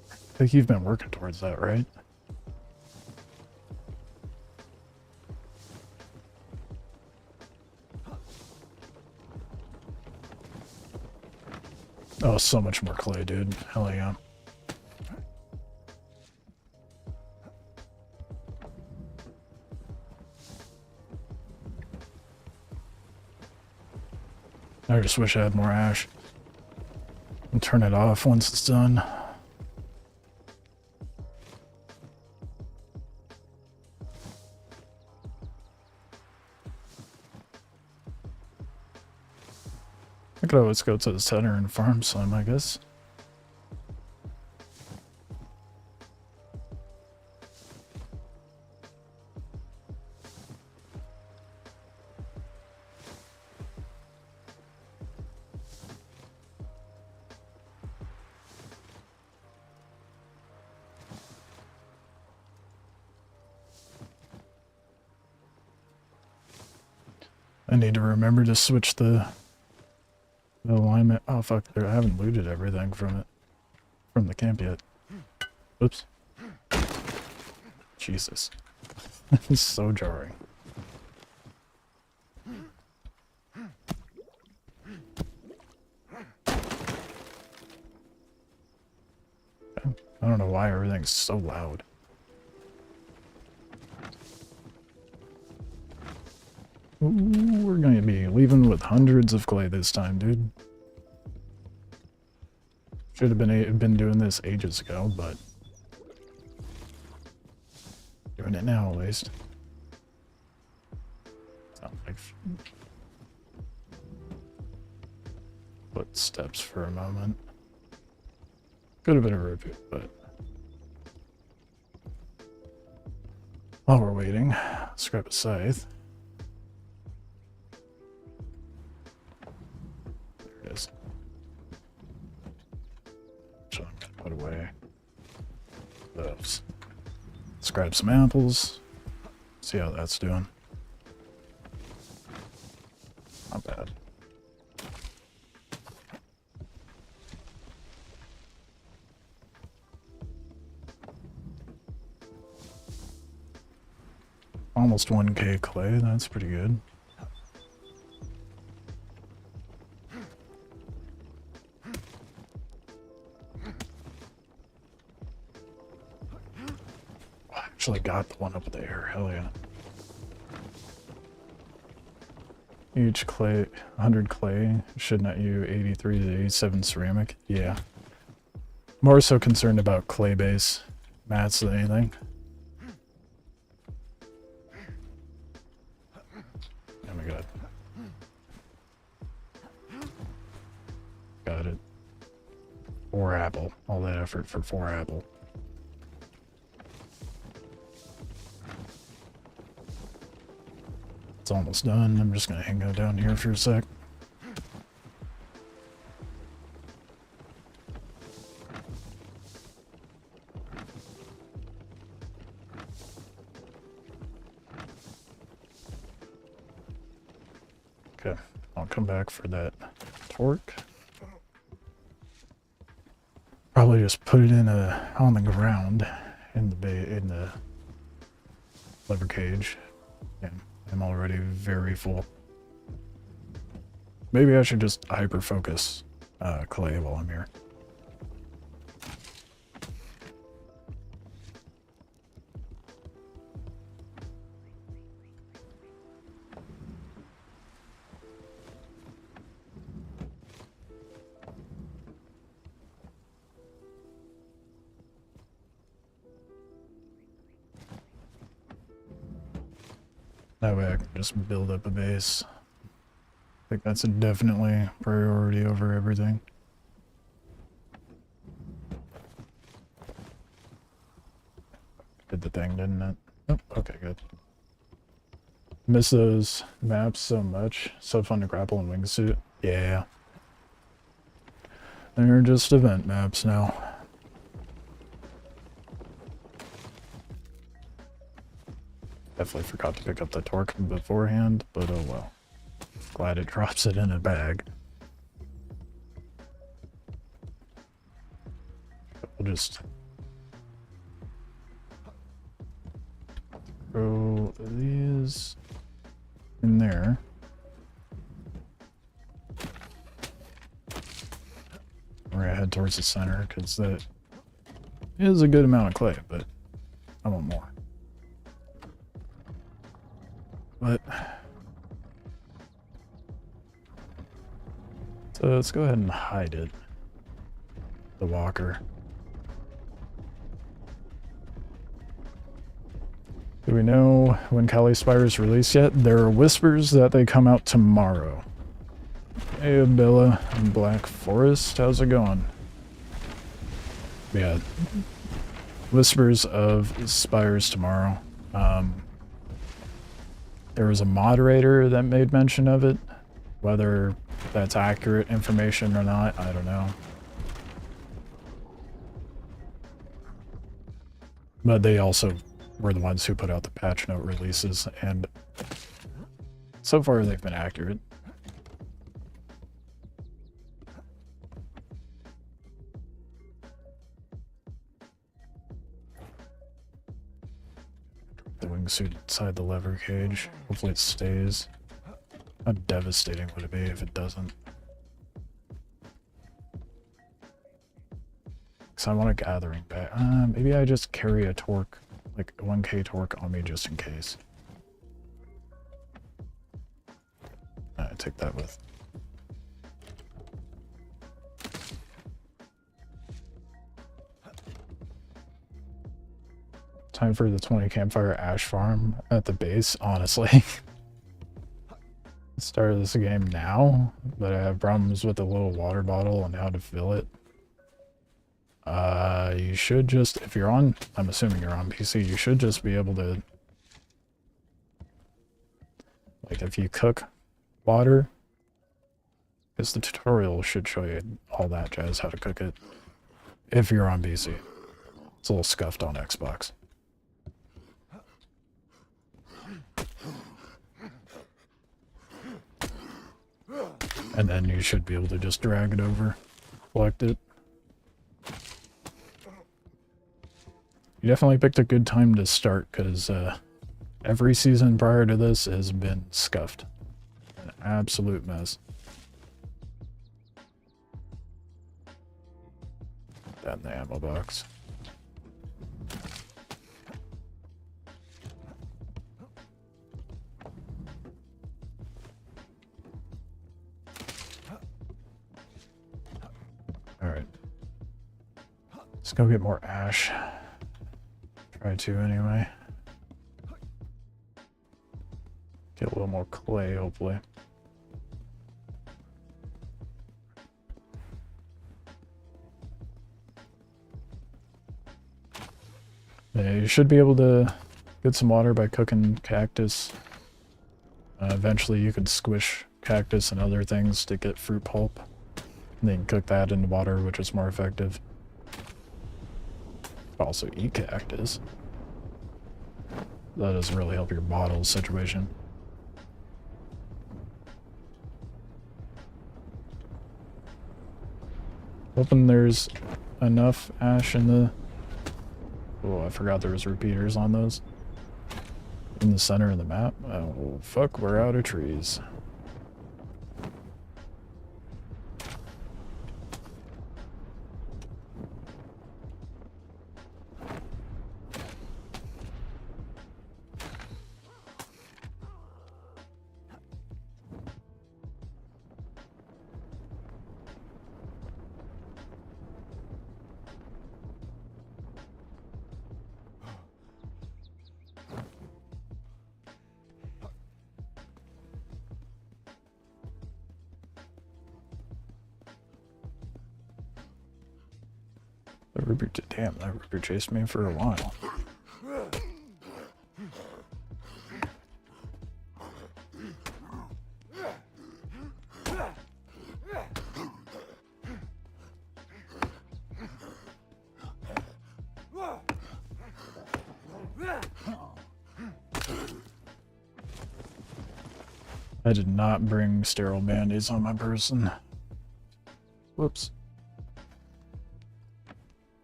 I think you've been working towards that, right? Oh, so much more clay, dude. Hell yeah. I just wish I had more ash. And turn it off once it's done. I could always go to the center and farm some, I guess. I need to remember to switch the alignment. Oh fuck, I haven't looted everything from it. From the camp yet. Oops. Jesus. It's so jarring. I don't know why everything's so loud. Ooh, we're gonna be leaving with hundreds of clay this time, dude. Should have been doing this ages ago, but doing it now at least. Sounds like footsteps for a moment. Could have been a reboot, but while we're waiting, let's grab a scythe. There it is. So I'm gonna put away those. Let's grab some apples. See how that's doing. Not bad. Almost 1k clay, that's pretty good. I actually got the one up there, hell yeah. Each clay, 100 clay should net you 83 to 87 ceramic. Yeah. More so concerned about clay base mats than anything. Oh my god. Got it. 4 apple. All that effort for 4 apple. It's almost done. I'm just gonna hang out down here for a sec. Okay, I'll come back for that torque. Probably just put it in on the ground in the lever cage. Yeah, I'm already very full. Maybe I should just hyper focus clay while I'm here. That way I can just build up a base. I think that's definitely priority over everything. Did the thing, didn't it? Oh, okay, good. Miss those maps so much. So fun to grapple in wingsuit. Yeah. They're just event maps now. Definitely forgot to pick up the torque beforehand, but oh well. Glad it drops it in a bag. We'll just throw these in there. We're gonna head towards the center because that is a good amount of clay, but I want more. But so let's go ahead and hide it. The walker. Do we know when Kali Spires release yet? There are whispers that they come out tomorrow. Hey, Bella in Black Forest, how's it going? Yeah, whispers of Spires tomorrow. There was a moderator that made mention of it. Whether that's accurate information or not, I don't know. But they also were the ones who put out the patch note releases, and so far they've been accurate. The wingsuit inside the lever cage. Hopefully it stays. How devastating would it be if it doesn't? Because I want a gathering bag. Maybe I just carry a torque, like a 1k torque on me just in case. I take that with. Time for the 20 campfire ash farm at the base, honestly. Started this game now, but I have problems with the little water bottle and how to fill it. You should just, if you're on, I'm assuming you're on PC, you should just be able to, like if you cook water, because the tutorial should show you all that jazz, how to cook it, if you're on PC. It's a little scuffed on Xbox. And then you should be able to just drag it over, collect it. You definitely picked a good time to start, because every season prior to this has been scuffed. An absolute mess. That in the ammo box. Alright. Let's go get more ash. Try to anyway. Get a little more clay, hopefully. Yeah, you should be able to get some water by cooking cactus. Eventually you could squish cactus and other things to get fruit pulp. And then cook that in water, which is more effective. Also eat cactus. That doesn't really help your bottle situation. Hoping there's enough ash in the... Oh, I forgot there was repeaters on those. In the center of the map. Oh, fuck, we're out of trees. Damn, that Ruby chased me for a while. I did not bring sterile band-aids on my person. Whoops.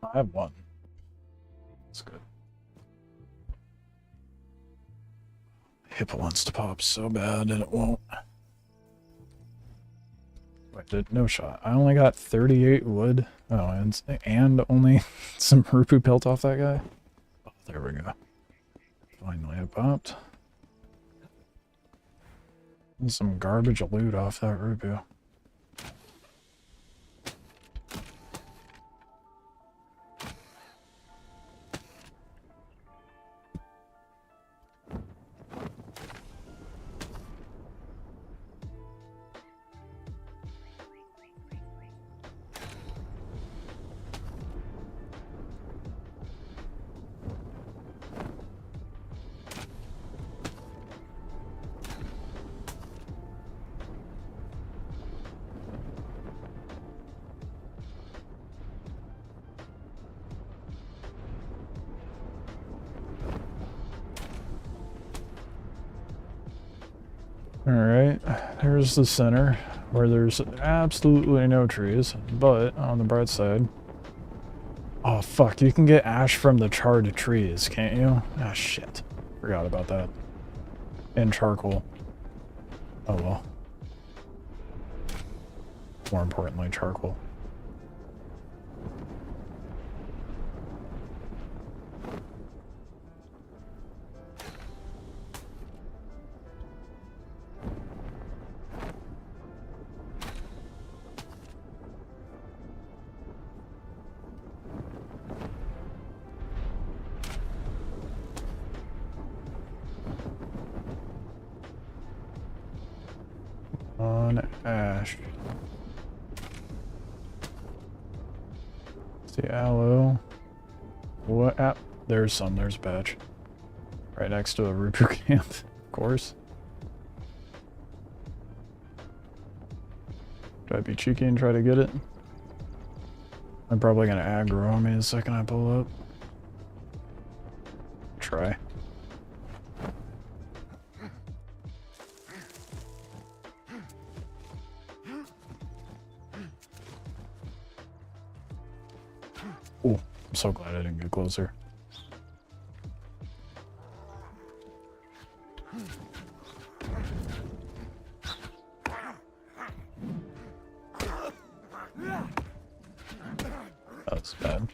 I have one. That's good. Hippo wants to pop so bad and it won't. Wait, no shot. I only got 38 wood. Oh, and only some Rupu pelt off that guy. Oh, there we go. Finally it popped. And some garbage loot off that Rupu. Alright, there's the center, where there's absolutely no trees, but on the bright side... Oh fuck, you can get ash from the charred trees, can't you? Ah shit, forgot about that. And charcoal. Oh well. More importantly, charcoal. On ash. See aloe. What app? There's some, there's a patch. Right next to a Rupu camp, of course. Should I be cheeky and try to get it? I'm probably gonna aggro on me the second I pull up. Try. Oh, I'm so glad I didn't get closer. That's bad.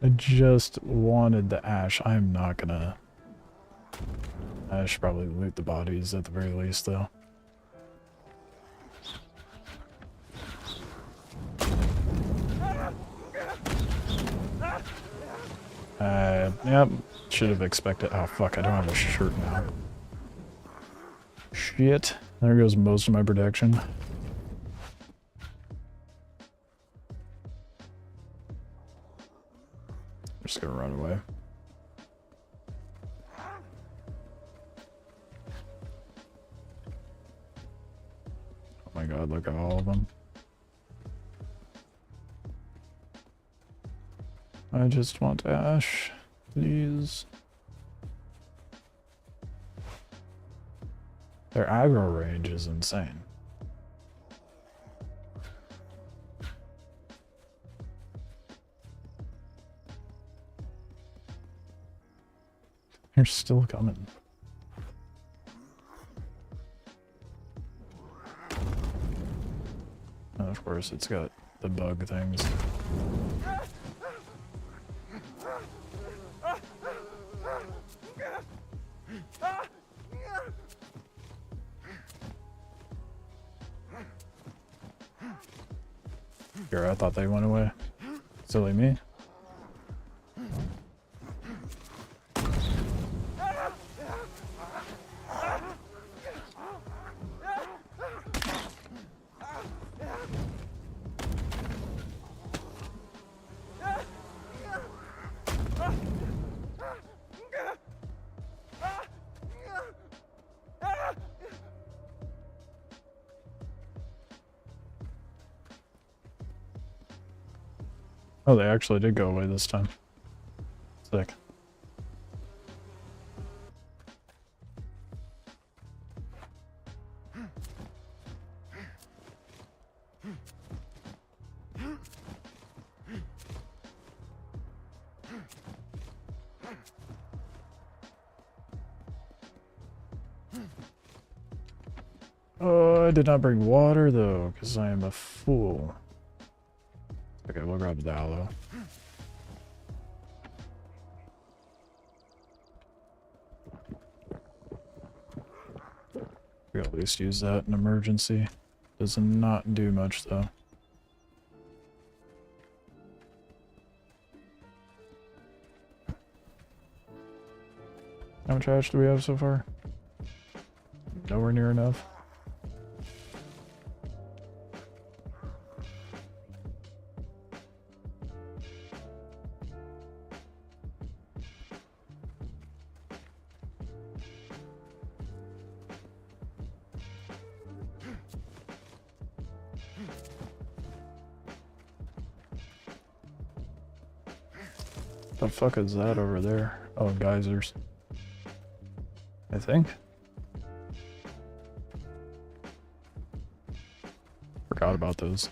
I just wanted the ash. I'm not gonna... I should probably loot the bodies at the very least, though. Yep, should have expected. Oh fuck, I don't have a shirt now. Shit. There goes most of my protection. I'm just gonna run away. Oh my god, look at all of them. I just want ash, please. Their aggro range is insane. They're still coming. And of course, it's got the bug things. Here, I thought they went away. Silly me. Oh, they actually did go away this time. Sick. Oh, I did not bring water though, because I am a fool. Okay, we'll grab the aloe. We at least use that in emergency. Does not do much though. How much ash do we have so far? Nowhere near enough. The fuck is that over there? Oh, geysers. I think. Forgot about those.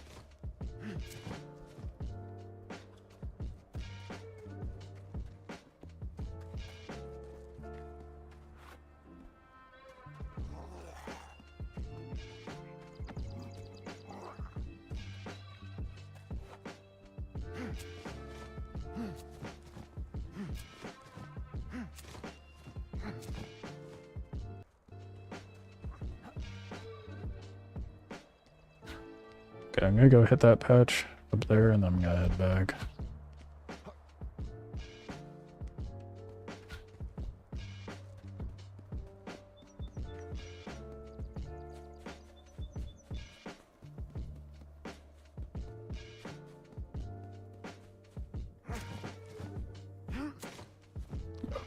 Okay, I'm gonna go hit that patch up there and then I'm gonna head back.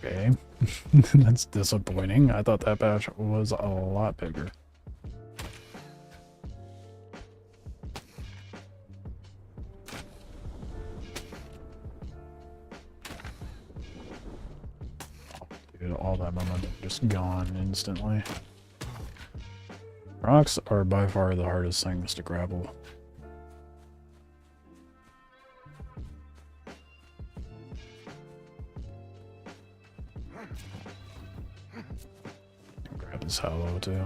Okay, that's disappointing. I thought that patch was a lot bigger. Dude, all that momentum just gone instantly. Rocks are by far the hardest things to grapple. Grab this hollow too.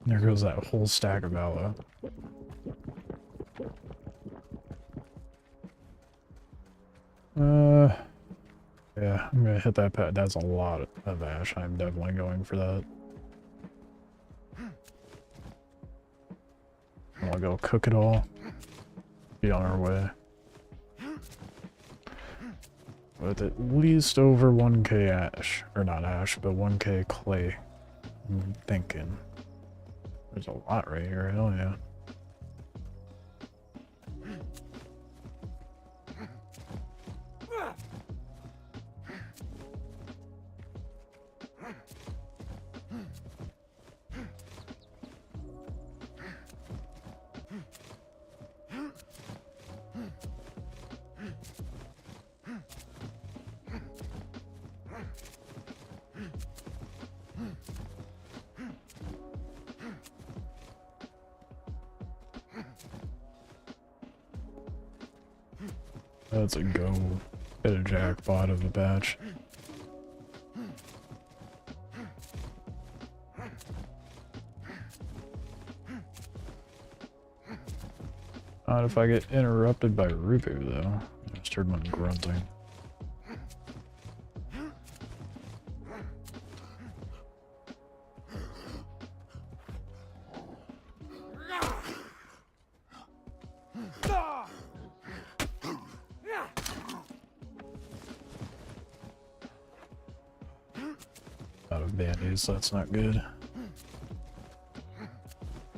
There goes that whole stack of aloe. Yeah, I'm gonna hit that pad. That's a lot of ash. I'm definitely going for that. I'll go cook it all. Be on our way. With at least over 1k ash. Or not ash, but 1k clay. I'm thinking. There's a lot right here, hell yeah. That's a go. Hit a jackpot of a batch. Not if I get interrupted by Rubu though. I just heard one grunting. Out of band-aids, so that's not good. I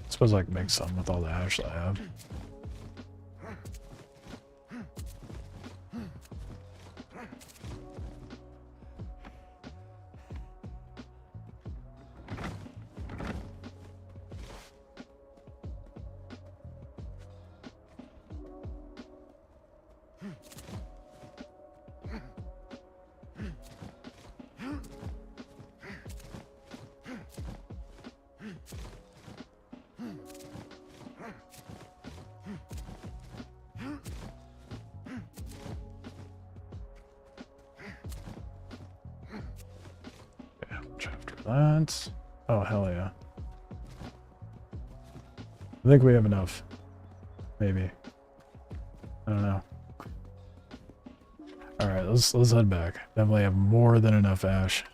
suppose I can make some with all the ash that I have. After that, oh hell yeah! I think we have enough. Maybe. I don't know. All right, let's head back. Definitely have more than enough ash.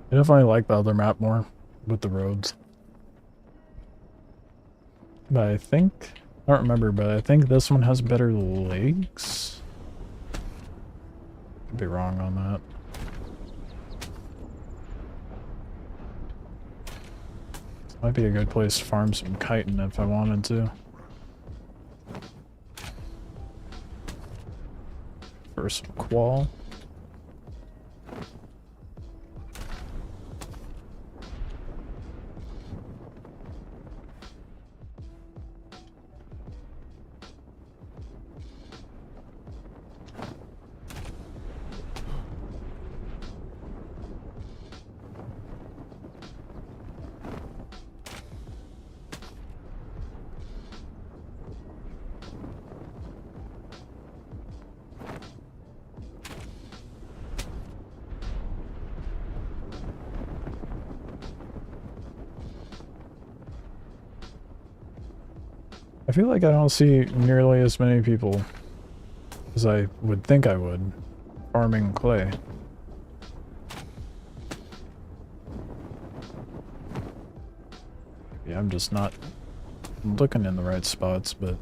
I definitely like the other map more with the roads. But I think, I don't remember, but I think this one has better legs. Could be wrong on that. This might be a good place to farm some chitin if I wanted to. For some qual. I feel like I don't see nearly as many people as I would think I would farming clay. Yeah, I'm just not looking in the right spots, but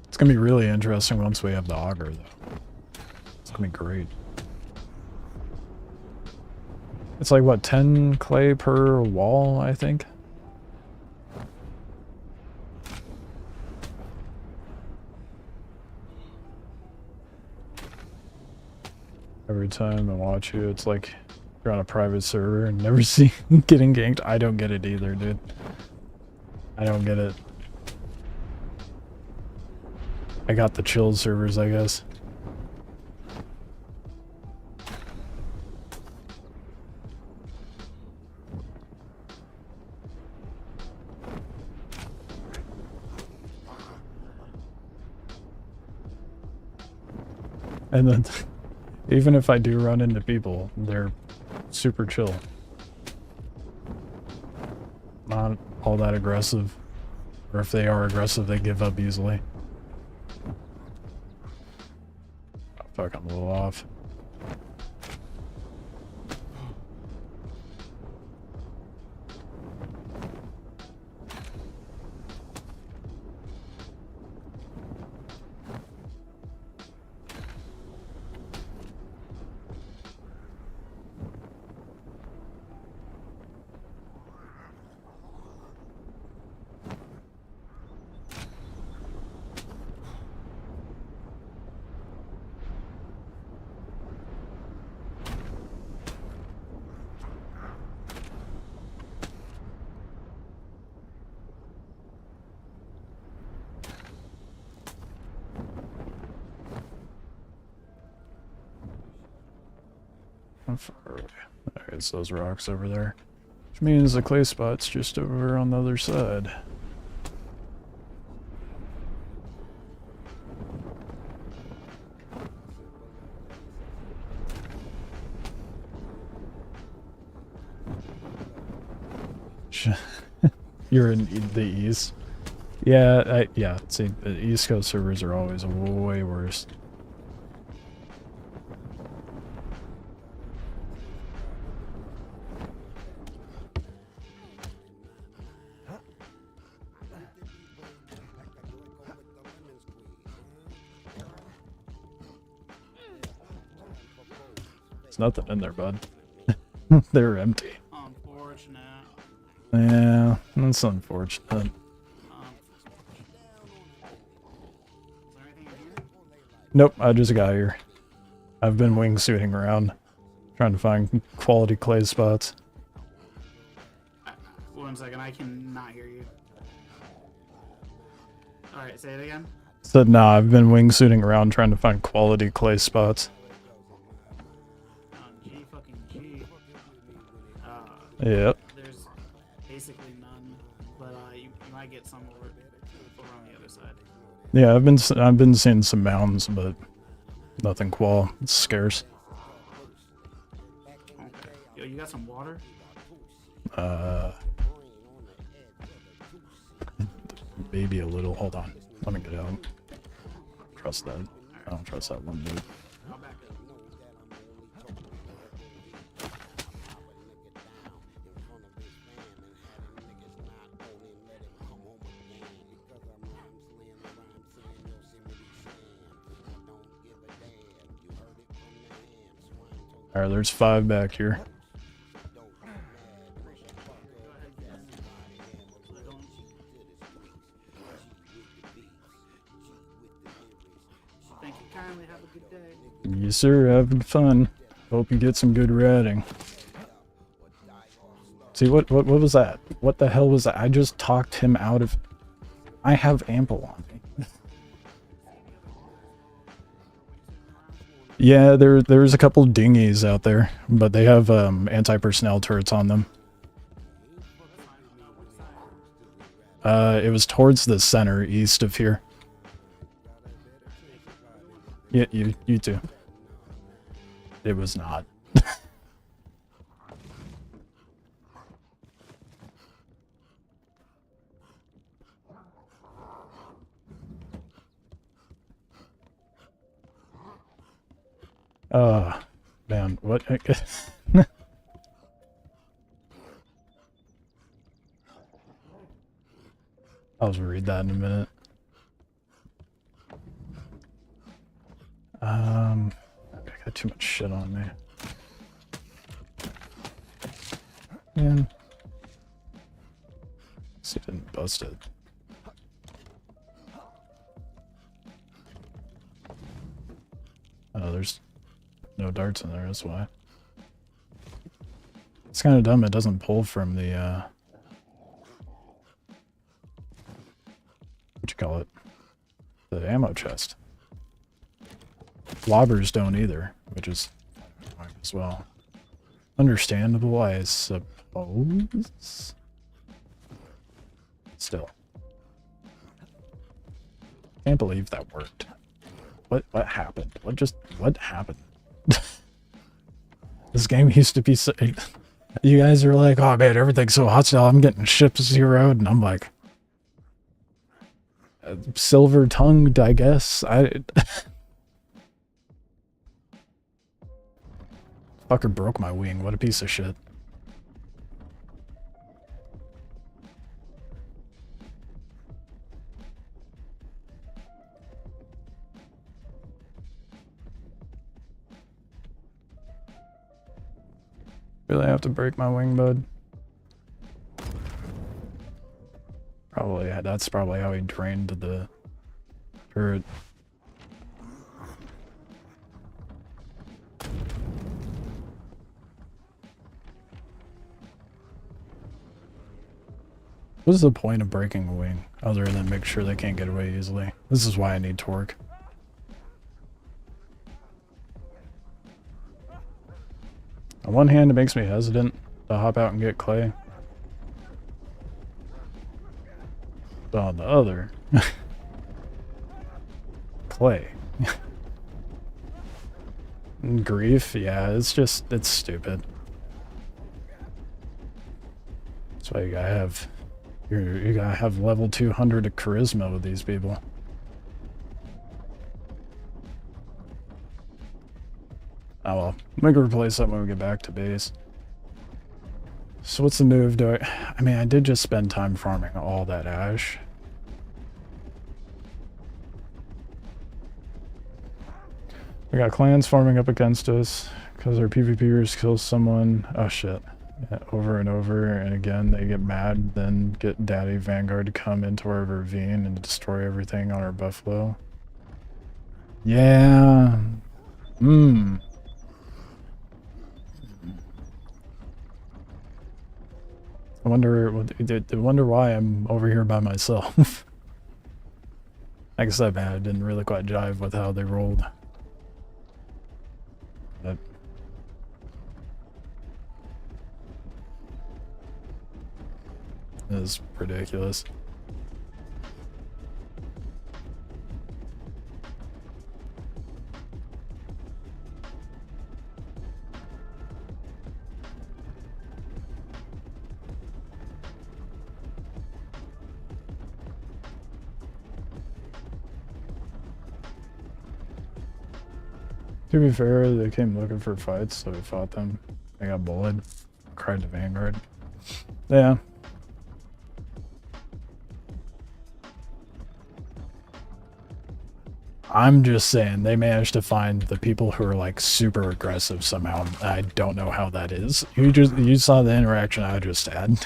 it's gonna be really interesting once we have the auger though. It's gonna be great. It's like what, 10 clay per wall, I think? Every time I watch you, it's like you're on a private server and never see getting ganked. I don't get it either, dude. I don't get it. I got the chilled servers, I guess. And then, even if I do run into people, they're super chill. Not all that aggressive. Or if they are aggressive, they give up easily. Oh, fuck, I'm a little off. How far away? Alright, it's those rocks over there. Which means the clay spot's just over on the other side. You're in the east. Yeah, yeah. See, the East Coast servers are always way worse. There's nothing in there, bud. They're empty. Unfortunate. Yeah, that's unfortunate. Is there anything in here? Nope, I just got here. I've been wingsuiting around, trying to find quality clay spots. 1 second, I cannot hear you. Alright, say it again. Said, nah, I've been wingsuiting around trying to find quality clay spots. G fucking G. Yep. There's basically none, but you might get some over on the other side. Yeah, I've been seeing some mounds, but nothing qual. It's scarce. Okay. Yo, you got some water? Maybe a little. Hold on. Let me get out. Trust that. I don't trust that one dude. I'll back up. Alright, there's 5 back here. Thank you kindly. Have a good day. Yes, sir. Having fun. Hope you get some good ratting. See, what was that? What the hell was that? I just talked him out of... I have ample on me. Yeah, there's a couple dinghies out there, but they have anti-personnel turrets on them. It was towards the center, east of here. Yeah, you too. It was not. Man, what? I'll read that in a minute. I got too much shit on me. Man. See, it didn't bust it. Oh, there's no darts in there, that's why. It's kind of dumb it doesn't pull from the, what you call it? The ammo chest. Lobbers don't either, which is fine as well. Understandable, I suppose? Still. Can't believe that worked. What happened? What happened? This game used to be so... You guys are like, oh man, everything's so hostile, I'm getting ship zeroed, and I'm like... silver-tongued, I guess. Fucker broke my wing, what a piece of shit. Really have to break my wing, bud? Probably, that's probably how he drained the turret. What's the point of breaking a wing, other than make sure they can't get away easily? This is why I need torque. On one hand, it makes me hesitant to hop out and get clay. But on the other... clay. Grief, yeah, it's just, it's stupid. That's why you gotta have... You gotta have level 200 of charisma with these people. Oh well, we can replace that when we get back to base. So what's the move? I mean, I did just spend time farming all that ash. We got clans farming up against us because our PvPers kill someone. Oh shit. Yeah, over and over, and again they get mad, then get Daddy Vanguard to come into our ravine and destroy everything on our buffalo. Yeah. I wonder why I'm over here by myself. I guess I didn't really quite jive with how they rolled. But it is ridiculous. To be fair, they came looking for fights, so we fought them. They got bullied. Cried to Vanguard. Yeah. I'm just saying, they managed to find the people who are like super aggressive somehow. I don't know how that is. You saw the interaction I just had.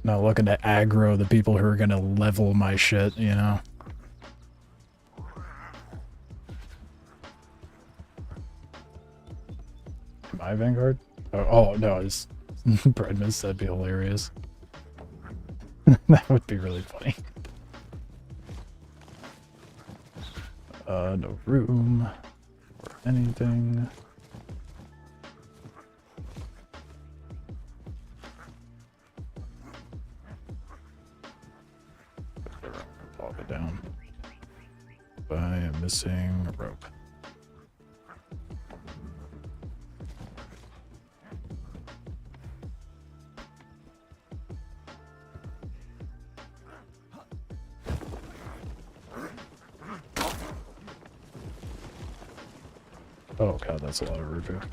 Not looking to aggro the people who are gonna level my shit, you know? Am I Vanguard? Oh no, it's Breadmas, that'd be hilarious. That would be really funny. No room or anything. Pop it down. But I am missing a rope. Oh god, that's a lot of rupiah.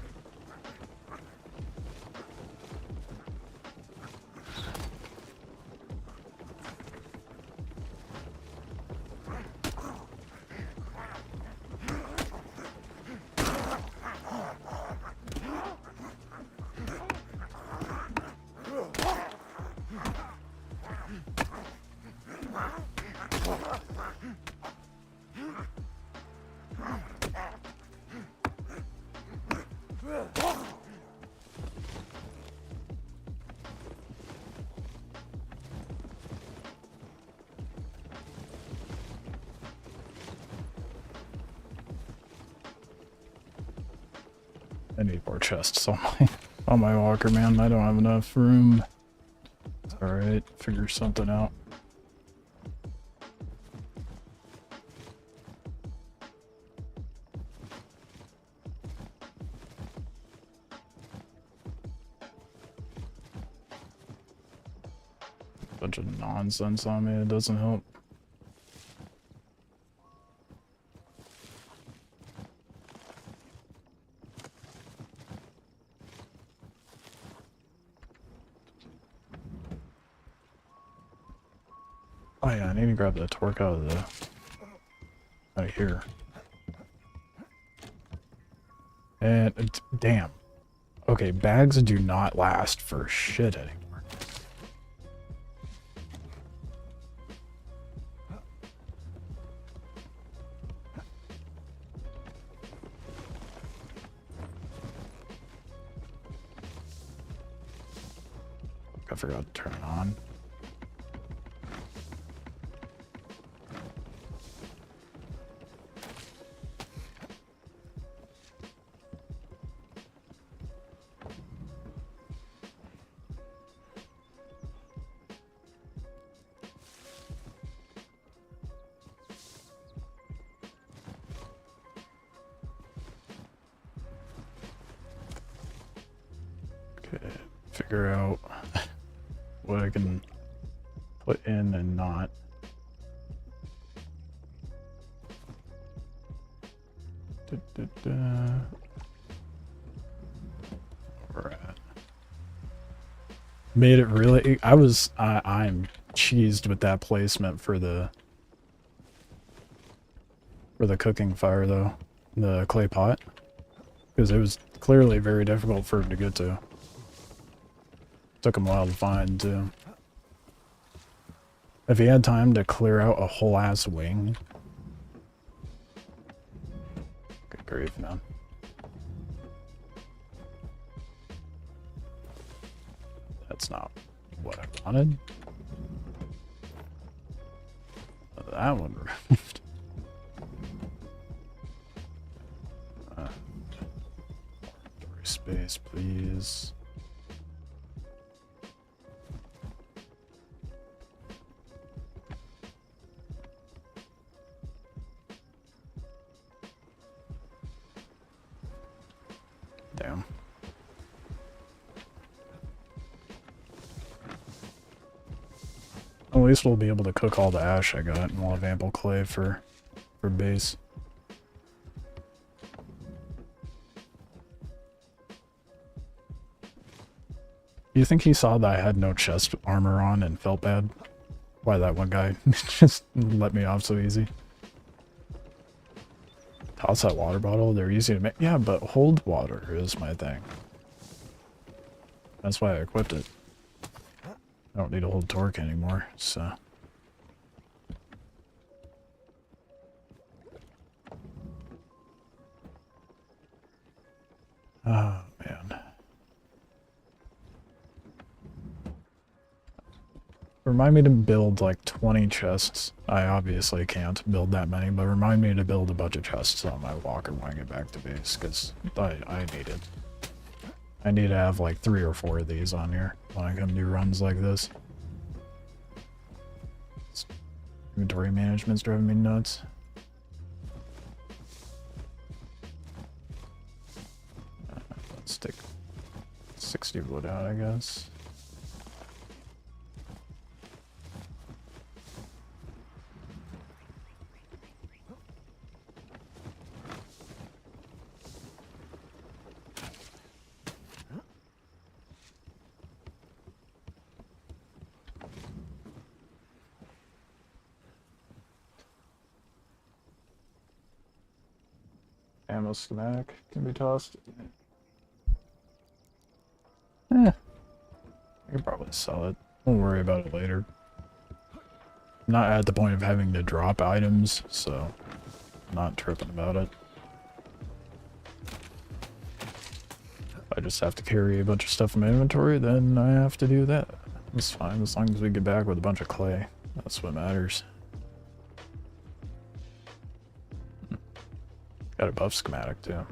I need more chests on my walker, man. I don't have enough room. It's alright, figure something out. Bunch of nonsense on me, it doesn't help. Oh yeah, I need to grab the torque out of here. And damn. Okay, bags do not last for shit anymore. I forgot to turn it on. Okay, figure out what I can put in and not. Where at? Made it really. I'm cheesed with that placement for the cooking fire though, the clay pot, because it was clearly very difficult for him to get to. Took him a while to find too. If he had time to clear out a whole ass wing. Good grief, man. That's not what I wanted. That one removed. Storage space, please. Damn. At least we'll be able to cook all the ash I got, and we'll have ample clay for base. You think he saw that I had no chest armor on and felt bad? Why that one guy just let me off so easy? Toss that water bottle, they're easy to make. Yeah, but hold water is my thing. That's why I equipped it. I don't need to hold torque anymore, so. Oh, man. Remind me to build like 20 chests. I obviously can't build that many, but remind me to build a bunch of chests on my walker when I get back to base, because I need it. I need to have like 3 or 4 of these on here when I come do runs like this. Inventory management's driving me nuts. Let's take 60 wood out, I guess. Ammo schematic can be tossed. I can probably sell it. Won't worry about it later. I'm not at the point of having to drop items, so I'm not tripping about it. I just have to carry a bunch of stuff in my inventory, then I have to do that. It's fine, as long as we get back with a bunch of clay. That's what matters. Got a buff schematic too.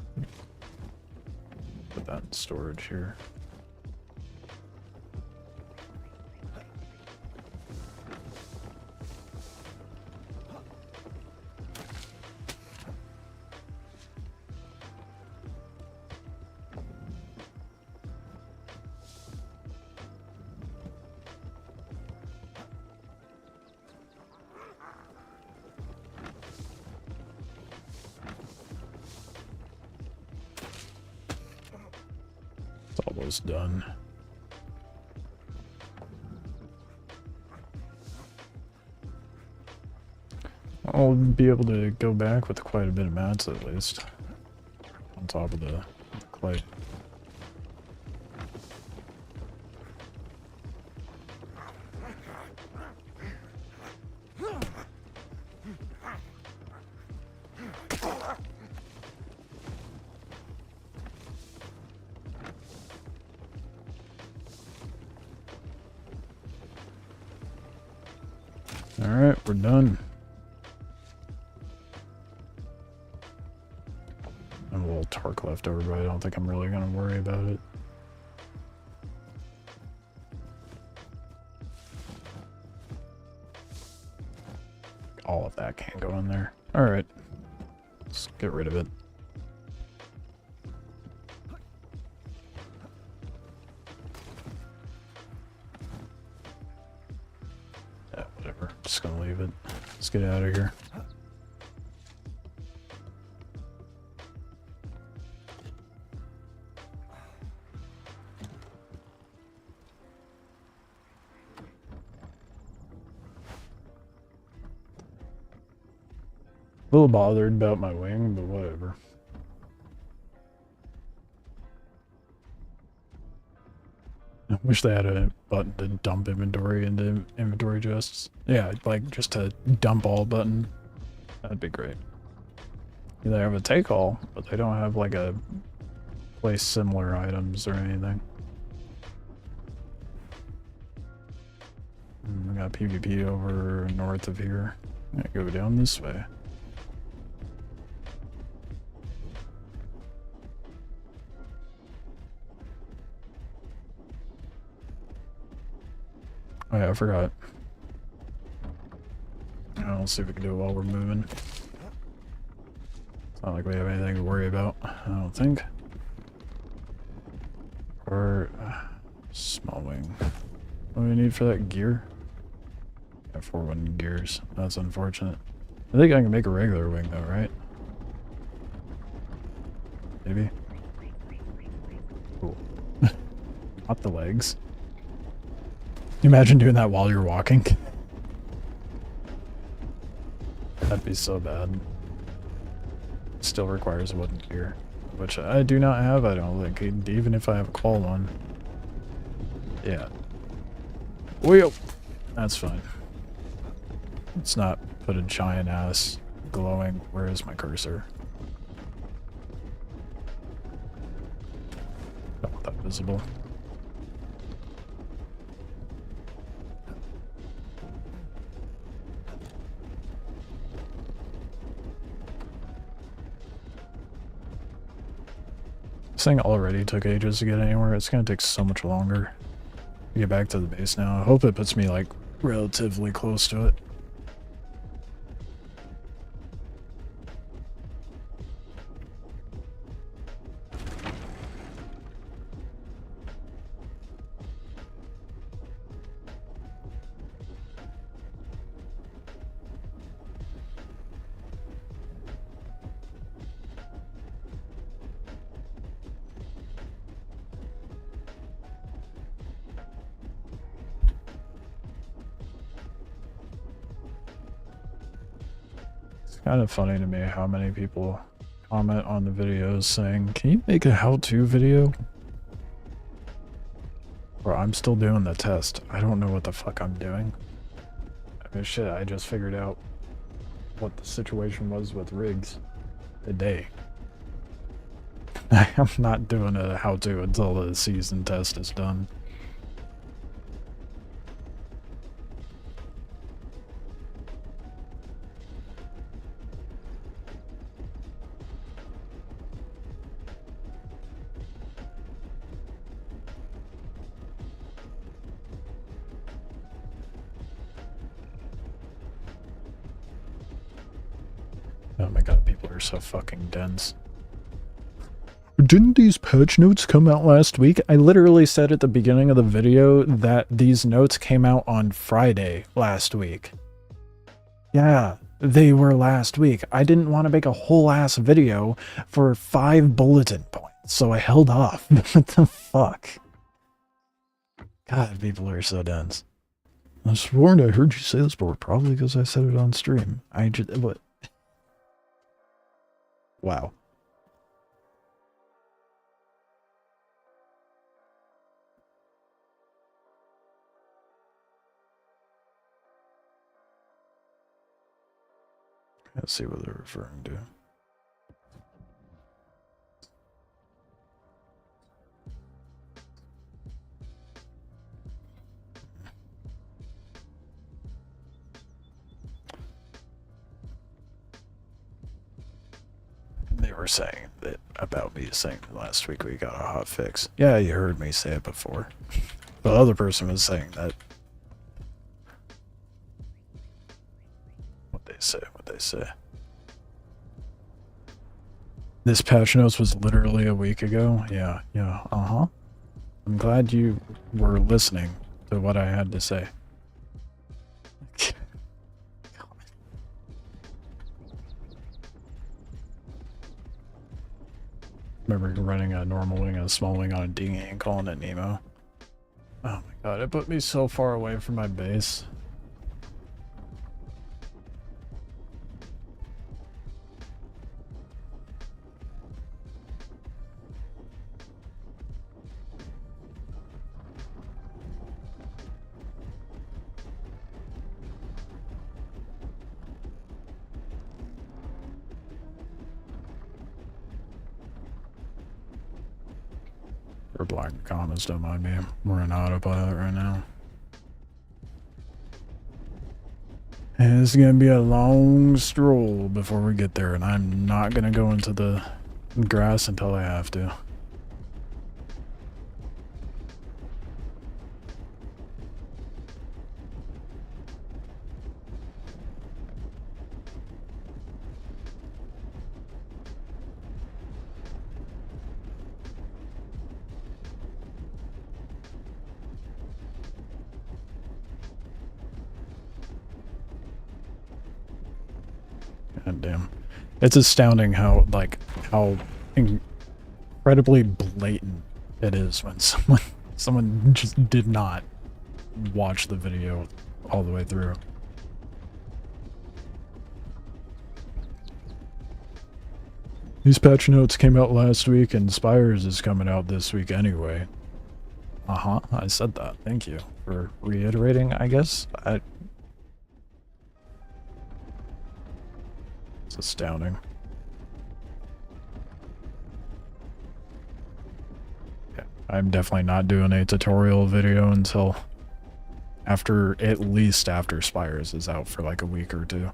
Put that in storage here. almost done. I'll be able to go back with quite a bit of mats at least. On top of the clay. Alright, we're done. I have a little torque left over, but I don't think I'm really going to worry about it. All of that can't go in there. Alright. Let's get rid of it. Yeah, whatever. Just gonna leave it. Let's get out of here. A little bothered about my wing, but whatever. I wish they had a button to dump inventory into inventory chests. Yeah, like just a dump all button. That'd be great. They have a take all, but they don't have like a place similar items or anything. We got PvP over north of here. I go down this way. Oh yeah, I forgot. Let's see if we can do it while we're moving. It's not like we have anything to worry about, I don't think. Or small wing. What do we need for that gear? Yeah, 4 wooden gears. That's unfortunate. I think I can make a regular wing though, right? Maybe. Cool. Not the legs. Can you imagine doing that while you're walking? That'd be so bad. Still requires wooden gear, which I do not have, I don't think, even if I have a qual one. Yeah. Wheel! That's fine. Let's not put a giant ass glowing. Where is my cursor? Don't want that visible. This thing already took ages to get anywhere. It's gonna take so much longer to get back to the base now. I hope it puts me like relatively close to it. Kind of funny to me how many people comment on the videos saying, can you make a how-to video? Or I'm still doing the test. I don't know what the fuck I'm doing. I mean, shit, I just figured out what the situation was with rigs today. I'm not doing a how-to until the season test is done. Oh my god, people are so fucking dense. Didn't these patch notes come out last week? I literally said at the beginning of the video that these notes came out on Friday last week. Yeah, they were last week. I didn't want to make a whole ass video for 5 bulletin points. So I held off. What the fuck? God, people are so dense. I sworn I heard you say this before, probably because I said it on stream. I just, what? Wow. Let's see what they're referring to. They were saying that about me saying last week we got a hot fix. Yeah, you heard me say it before. The other person was saying that. What they say. This patch notes was literally a week ago. Yeah, uh-huh. I'm glad you were listening to what I had to say. Remember running a normal wing, a small wing on a dinghy and calling it Nemo. Oh my god, it put me so far away from my base. Or black comments, don't mind me. We're in autopilot right now. And it's gonna be a long stroll before we get there, and I'm not gonna go into the grass until I have to. God damn. It's astounding how, like, how incredibly blatant it is when someone just did not watch the video all the way through. These patch notes came out last week, and Spires is coming out this week anyway. Uh-huh, I said that. Thank you for reiterating, I guess. It's astounding. Yeah, I'm definitely not doing a tutorial video until at least after Spires is out for like a week or two.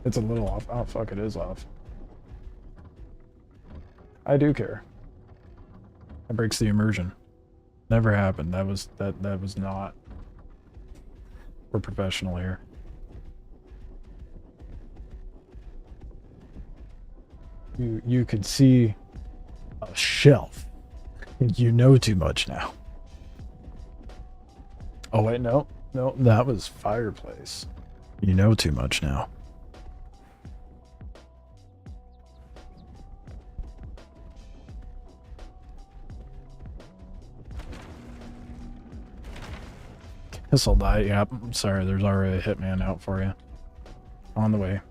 It's a little off. Oh fuck, it is off. I do care. That breaks the immersion. Never happened. That was not. We're professional here. You could see a shelf. You know too much now. Oh wait, no, that was fireplace. You know too much now. This'll die. Yep. I'm sorry, there's already a hitman out for you. On the way.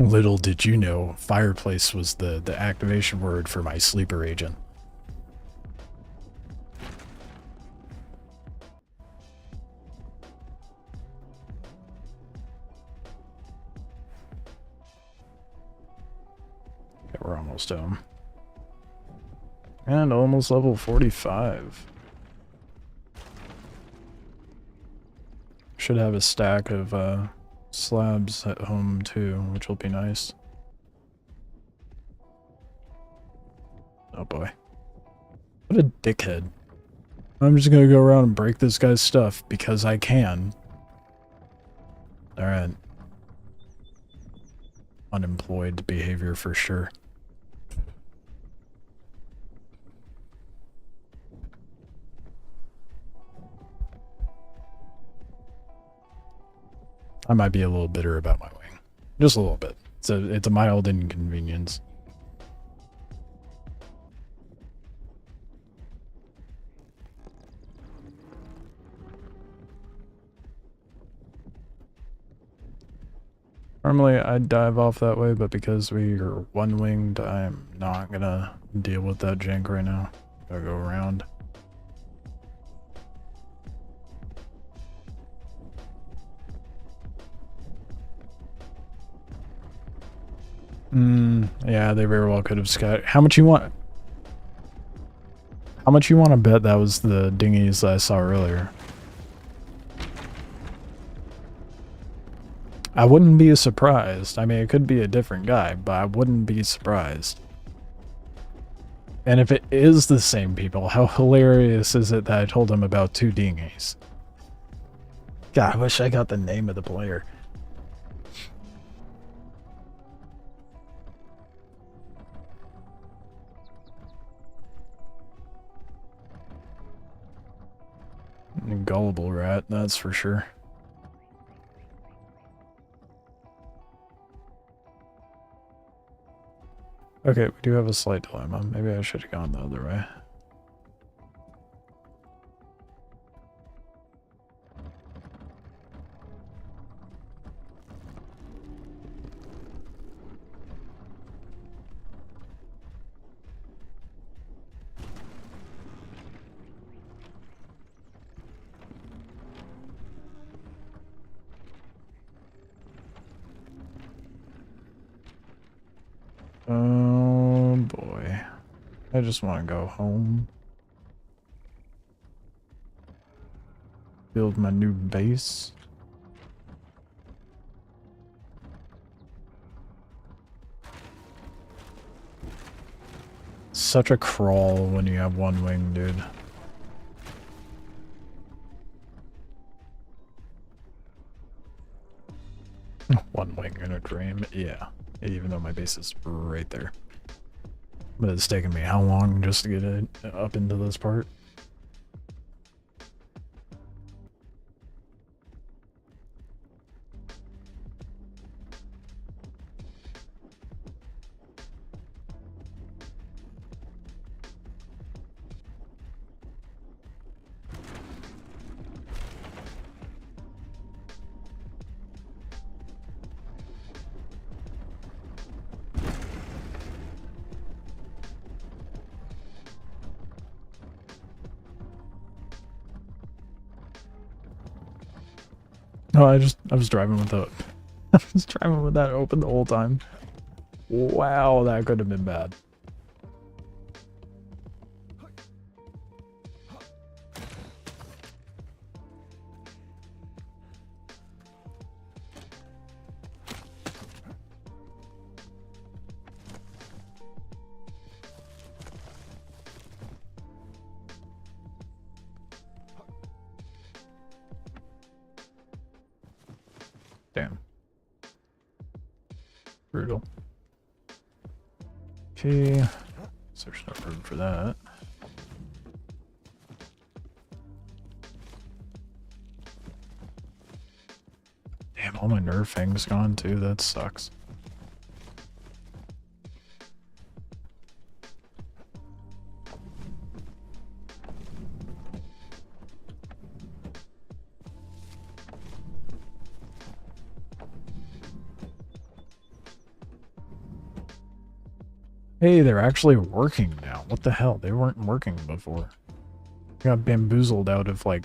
Little did you know, fireplace was the activation word for my sleeper agent. Okay, we're almost home. And almost level 45. Should have a stack of slabs at home too, which will be nice. Oh boy. What a dickhead. I'm just gonna go around and break this guy's stuff because I can. Alright. Unemployed behavior for sure. I might be a little bitter about my wing. Just a little bit. It's a mild inconvenience. Normally I'd dive off that way, but because we are one-winged, I'm not gonna deal with that jank right now. Gotta go around. Yeah, they very well could have scattered. How much you want? How much you want to bet that was the dinghies I saw earlier? I wouldn't be surprised. I mean, it could be a different guy, but I wouldn't be surprised. And if it is the same people, how hilarious is it that I told him about 2 dinghies? God, I wish I got the name of the player. Gullible rat, that's for sure. Okay, we do have a slight dilemma. Maybe I should have gone the other way. Oh boy. I just want to go home. Build my new base. Such a crawl when you have one wing, dude. One wing in a dream, yeah. Even though my base is right there. But it's taken me how long just to get it up into this part? No, I was driving with the I was driving with that open the whole time. Wow, that could have been bad. Damn. Brutal. Okay. So there's no room for that. Damn, all my nerve fangs gone too. That sucks. Hey, they're actually working now. What the hell? They weren't working before. I got bamboozled out of like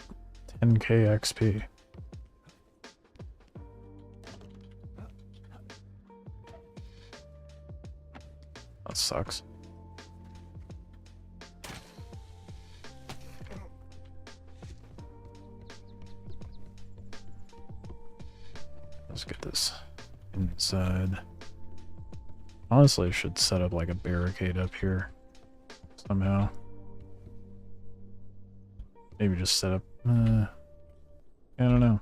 10k XP. That sucks. Let's get this inside. Honestly, I should set up like a barricade up here somehow. Maybe just set up, I don't know.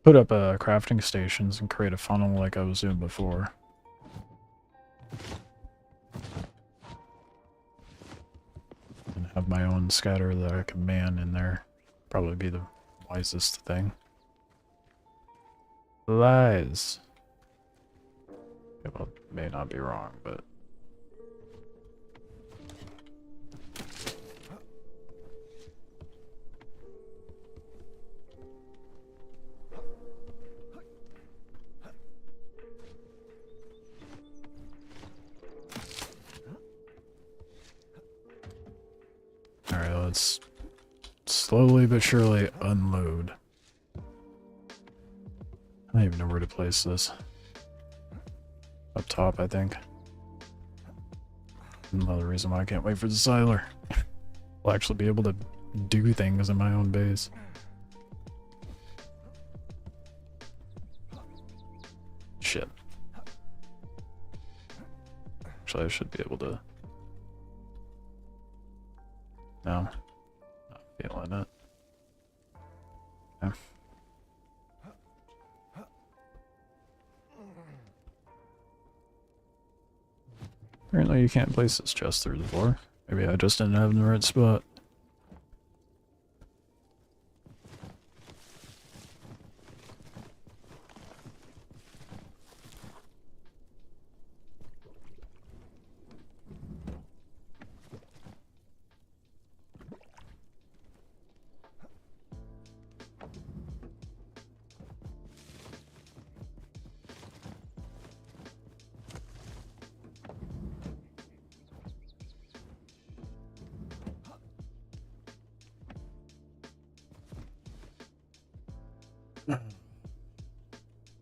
Put up crafting stations and create a funnel like I was doing before. And have my own scatter that I can man in there. Probably be the wisest thing. Lies. Okay, well, may not be wrong, but... Alright, let's slowly but surely unload. I don't even know where to place this. Up top, I think. Another reason why I can't wait for the siler. I'll actually be able to do things in my own base. Shit. Actually, I should be able to... No. Not feeling it. Okay. Apparently you can't place this chest through the floor. Maybe I just didn't have it in the right spot.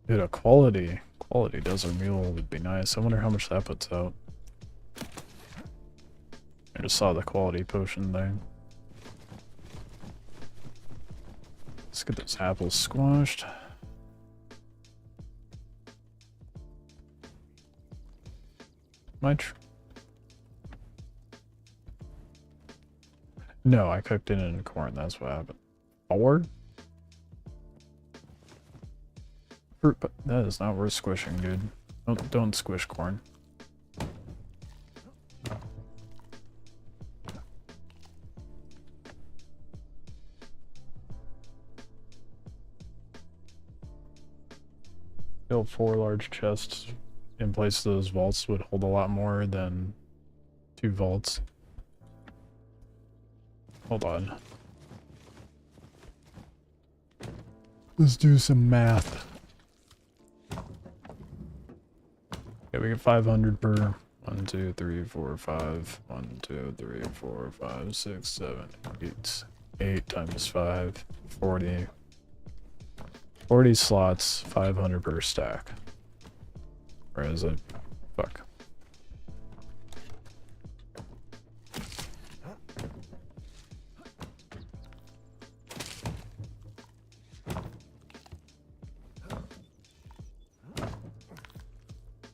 Dude, a quality desert mule would be nice. I wonder how much that puts out. I just saw the quality potion thing. Let's get those apples squashed. No, I cooked it in corn, that's what happened. 4? Fruit, but that is not worth squishing, dude. Don't squish corn. Build 4 large chests in place of those vaults would hold a lot more than 2 vaults. Hold on. Let's do some math. Okay, we get 500 per 1, 2, 3, 4, 5. 1, 2, 3, 4, 5, 6, 7, 8. 8 times 5, 40. 40 slots, 500 per stack. Where is it? Fuck.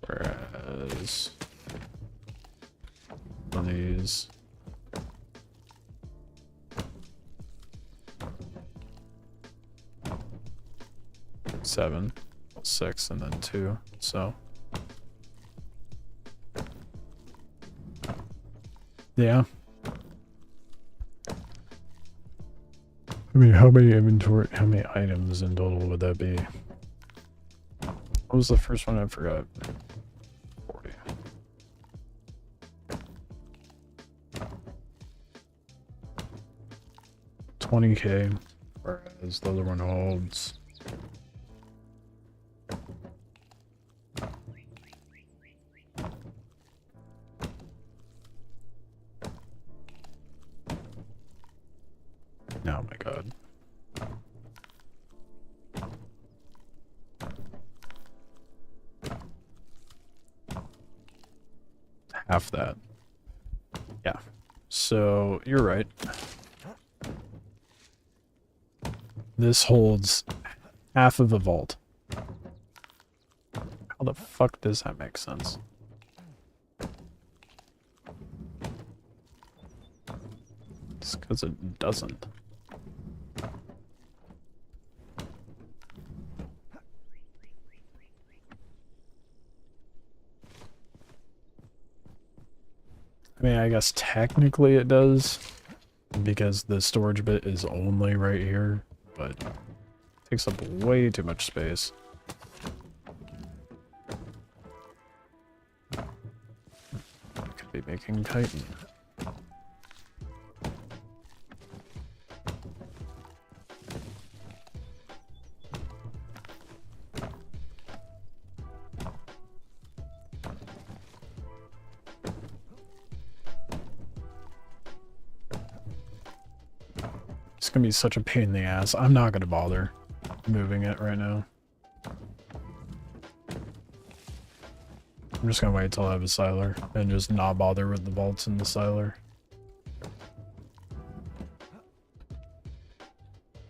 Whereas these 7, 6, and then 2, so yeah. I mean, how many items in total would that be? What was the first one? I forgot. 40. $20K, whereas the other one holds oh my god. Half that. Yeah. So you're right. This holds half of a vault. How the fuck does that make sense? It's because it doesn't. I mean, I guess technically it does, because the storage bit is only right here, but it takes up way too much space. be making chitin. It's gonna be such a pain in the ass. I'm not gonna bother moving it right now. I'm just gonna wait till I have a siler and just not bother with the vaults in the siler.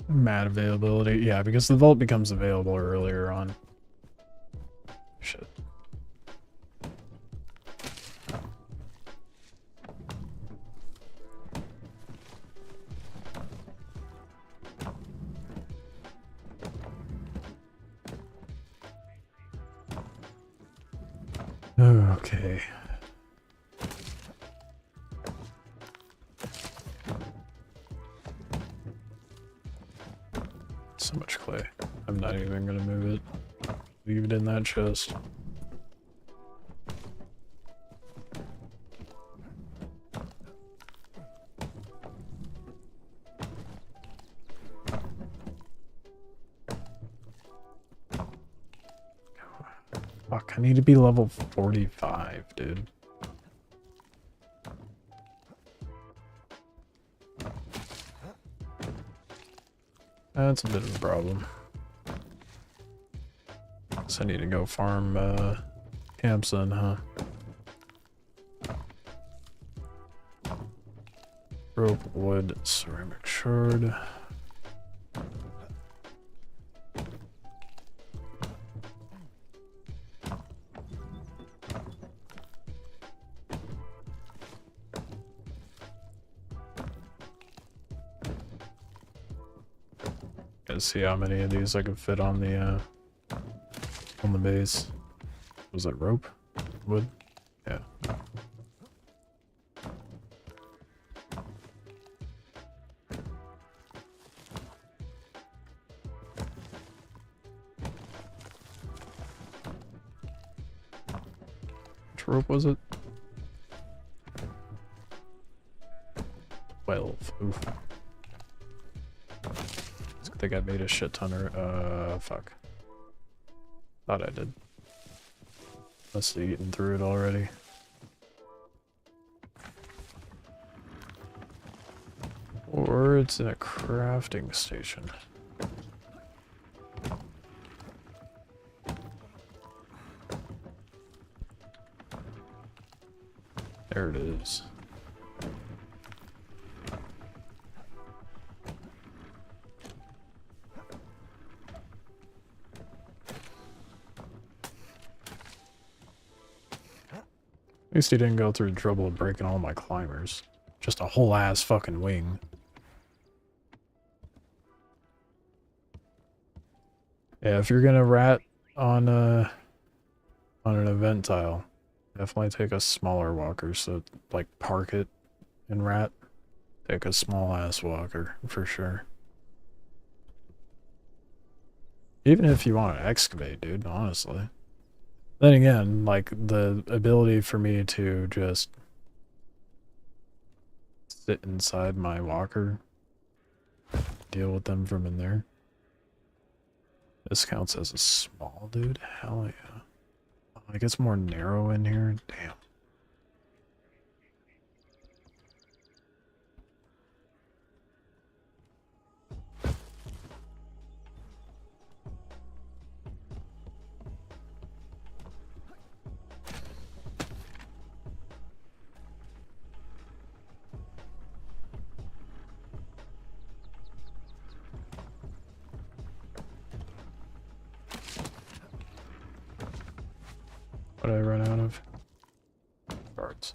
Mat availability, yeah, because the vault becomes available earlier on. Shit. Okay. So much clay. I'm not even gonna move it. Leave it in that chest. Fuck, I need to be level 45, dude. That's a bit of a problem. So I need to go farm camps then, huh? Rope, wood, ceramic shard. Let's see how many of these I can fit on the base. Was that rope? Wood? Yeah. Which rope was it? 12. Oof. I think I made a shit ton of, fuck. Thought I did. Must have eaten through it already. Or it's in a crafting station. There it is. At least he didn't go through the trouble of breaking all my climbers. Just a whole ass fucking wing. Yeah, if you're gonna rat on an event tile, definitely take a smaller walker. So like park it and rat. Take a small ass walker for sure. Even if you want to excavate, dude, honestly. Then again, like, the ability for me to just sit inside my walker, deal with them from in there. This counts as a small dude? Hell yeah. Like, it's more narrow in here? Damn. What did I run out of? Cards.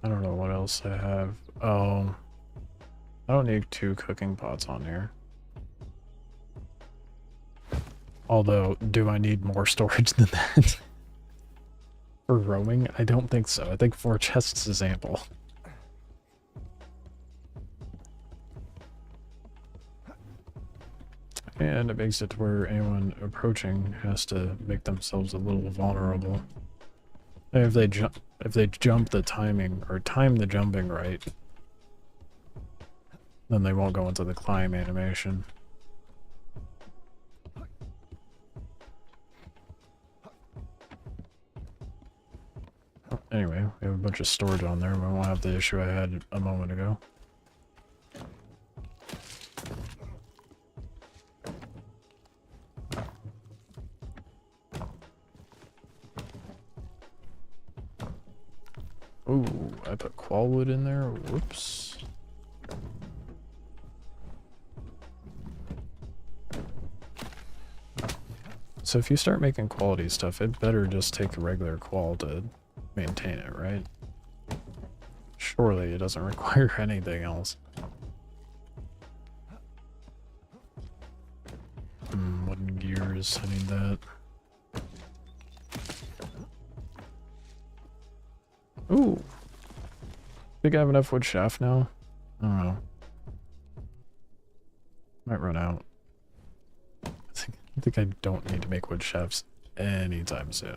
I don't know what else I have. Oh, I don't need 2 cooking pots on here. Although, do I need more storage than that? For roaming? I don't think so. I think 4 chests is ample. And it makes it to where anyone approaching has to make themselves a little vulnerable. And if they jump the timing or time the jumping right, then they won't go into the climb animation. Anyway, we have a bunch of storage on there. We won't have the issue I had a moment ago. Ooh, I put qualwood in there. Whoops. So if you start making quality stuff, it better just take a regular qual to maintain it, right? Surely it doesn't require anything else. Wooden gears, I need that. Ooh. Think I have enough wood shaft now? I don't know. Might run out. I think I don't need to make wood shafts anytime soon.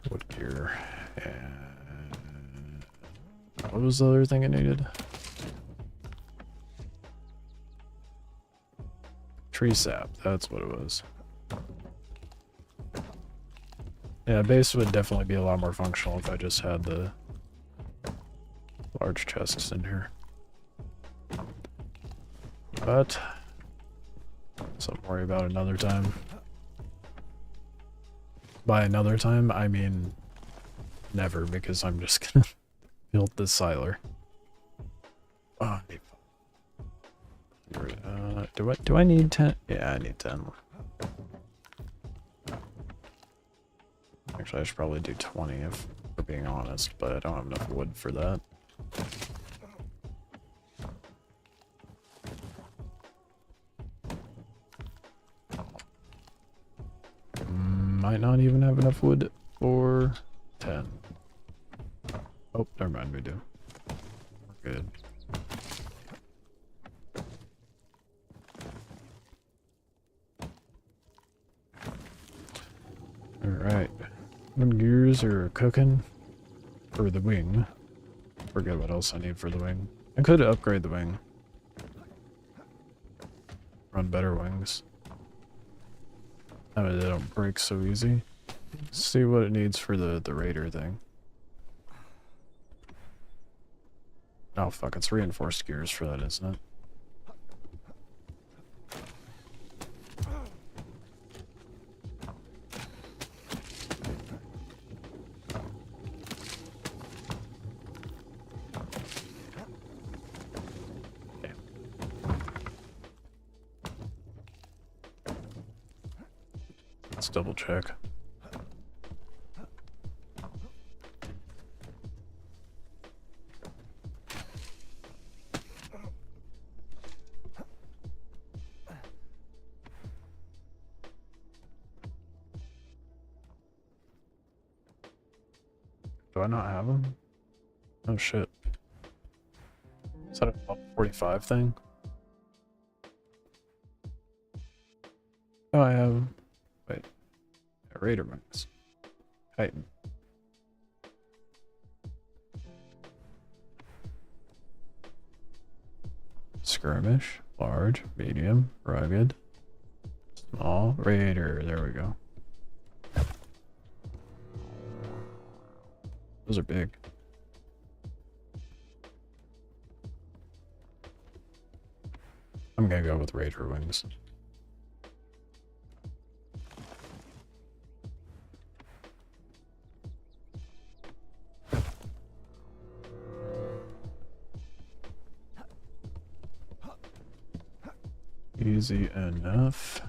Wood gear. And what was the other thing I needed? Tree sap, that's what it was. Yeah, base would definitely be a lot more functional if I just had the large chests in here. But something to worry about another time. By another time, I mean never, because I'm just gonna build this siler. Oh, I need do I need 10? Yeah, I need 10. Actually, I should probably do 20 if we're being honest, but I don't have enough wood for that. Might not even have enough wood for 10. Oh, never mind, we do. We're good. Alright. When gears are cooking for the wing. Forget what else I need for the wing. I could upgrade the wing. Run better wings. That way they don't break so easy. See what it needs for the raider thing. Oh fuck, it's reinforced gears for that, isn't it? Let's double check. Do I not have them? Oh shit. Is that a level 45 thing? Oh, I have... Wait. Raider wings. Titan. Skirmish. Large. Medium. Rugged. Small. Raider. There we go. Those are big. I'm gonna go with Raider wings. Easy enough.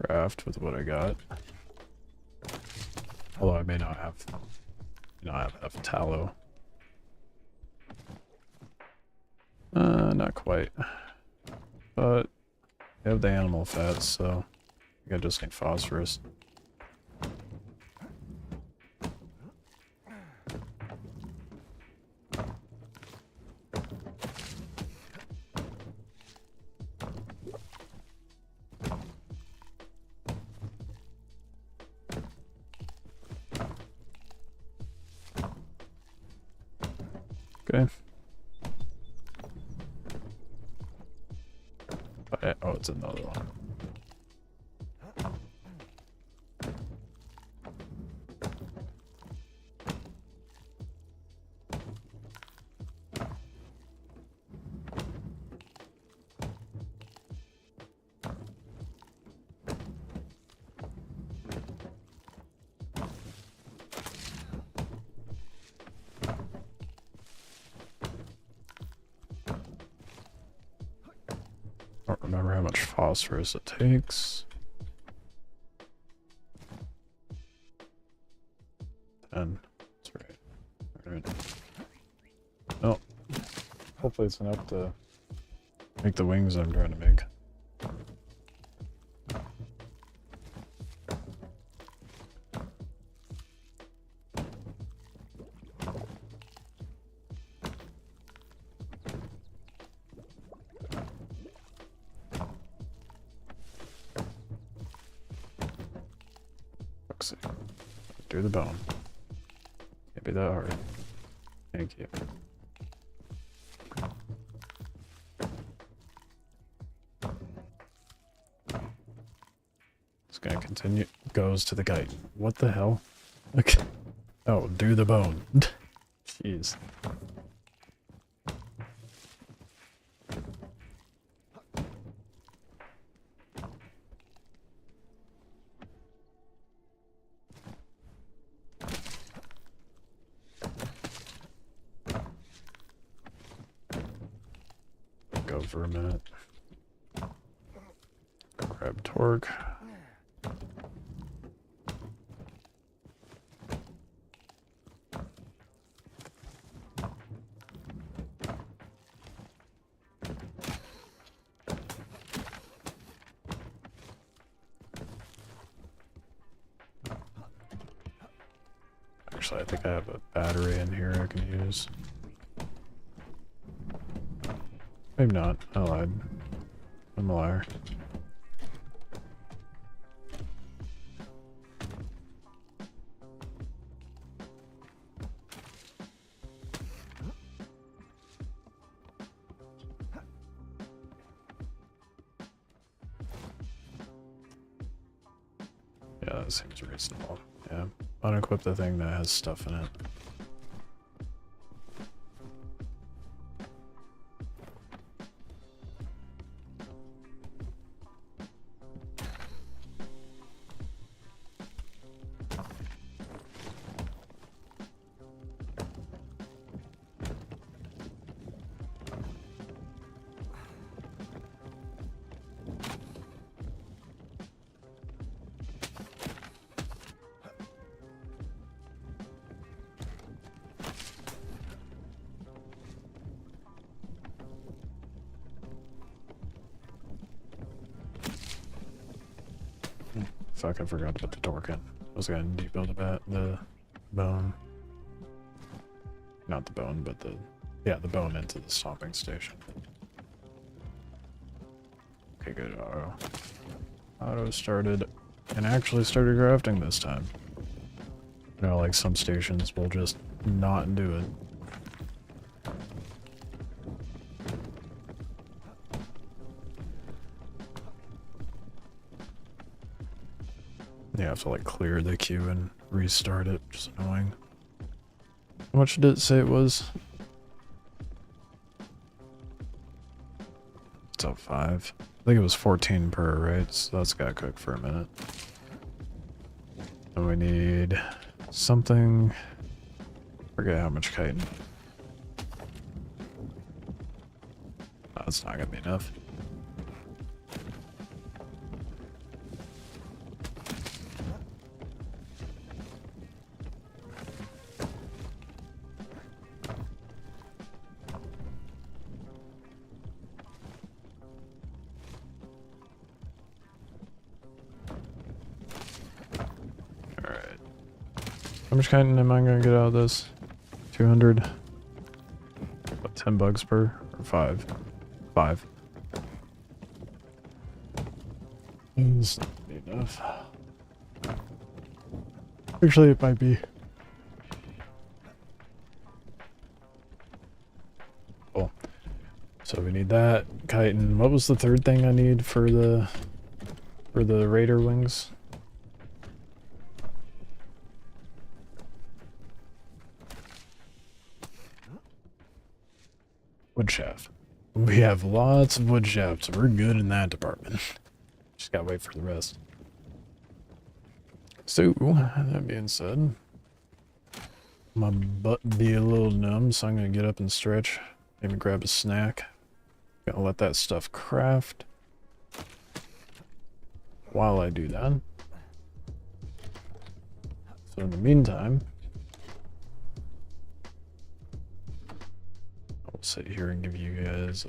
craft with what I got. Although I may not have enough tallow. Not quite. But I have the animal fats, so I think I just need phosphorus. Okay. Oh, it's another one. I don't remember how much phosphorus it takes. 10. That's right. Alright. Oh. Hopefully it's enough to make the wings I'm trying to make. Do the bone. Can't be that hard. Thank you. It's gonna continue. Goes to the guy. What the hell? Okay. Oh, do the bone. Jeez. Go for a minute. Grab torque. Actually, I think I have a battery in here I can use. Maybe not. I lied. I'm a liar. Yeah, that seems reasonable. Yeah. Unequip the thing that has stuff in it. Fuck, I forgot to put the torque in. I was gonna debuild the bone. Not the bone, but the bone into the stomping station. Okay, good. Auto started and actually started crafting this time. You know, like some stations will just not do it. You have to like clear the queue and restart it, which is annoying. How much did it say it was? It's up 5. I think it was 14 per, right? So that's gotta cook for a minute. And we need something. Forget how much chitin. That's not gonna be enough. How much chitin am I gonna get out of this? 200. What, 10 bugs per? Or 5? 5. Is enough. Actually, it might be. Cool. So we need that. Chitin. What was the third thing I need for the raider wings? Wood shaft. We have lots of wood shafts. We're good in that department. Just gotta wait for the rest. So, that being said, my butt be a little numb, so I'm gonna get up and stretch. Maybe grab a snack. Gonna let that stuff craft. While I do that. So in the meantime, I'll sit here and give you guys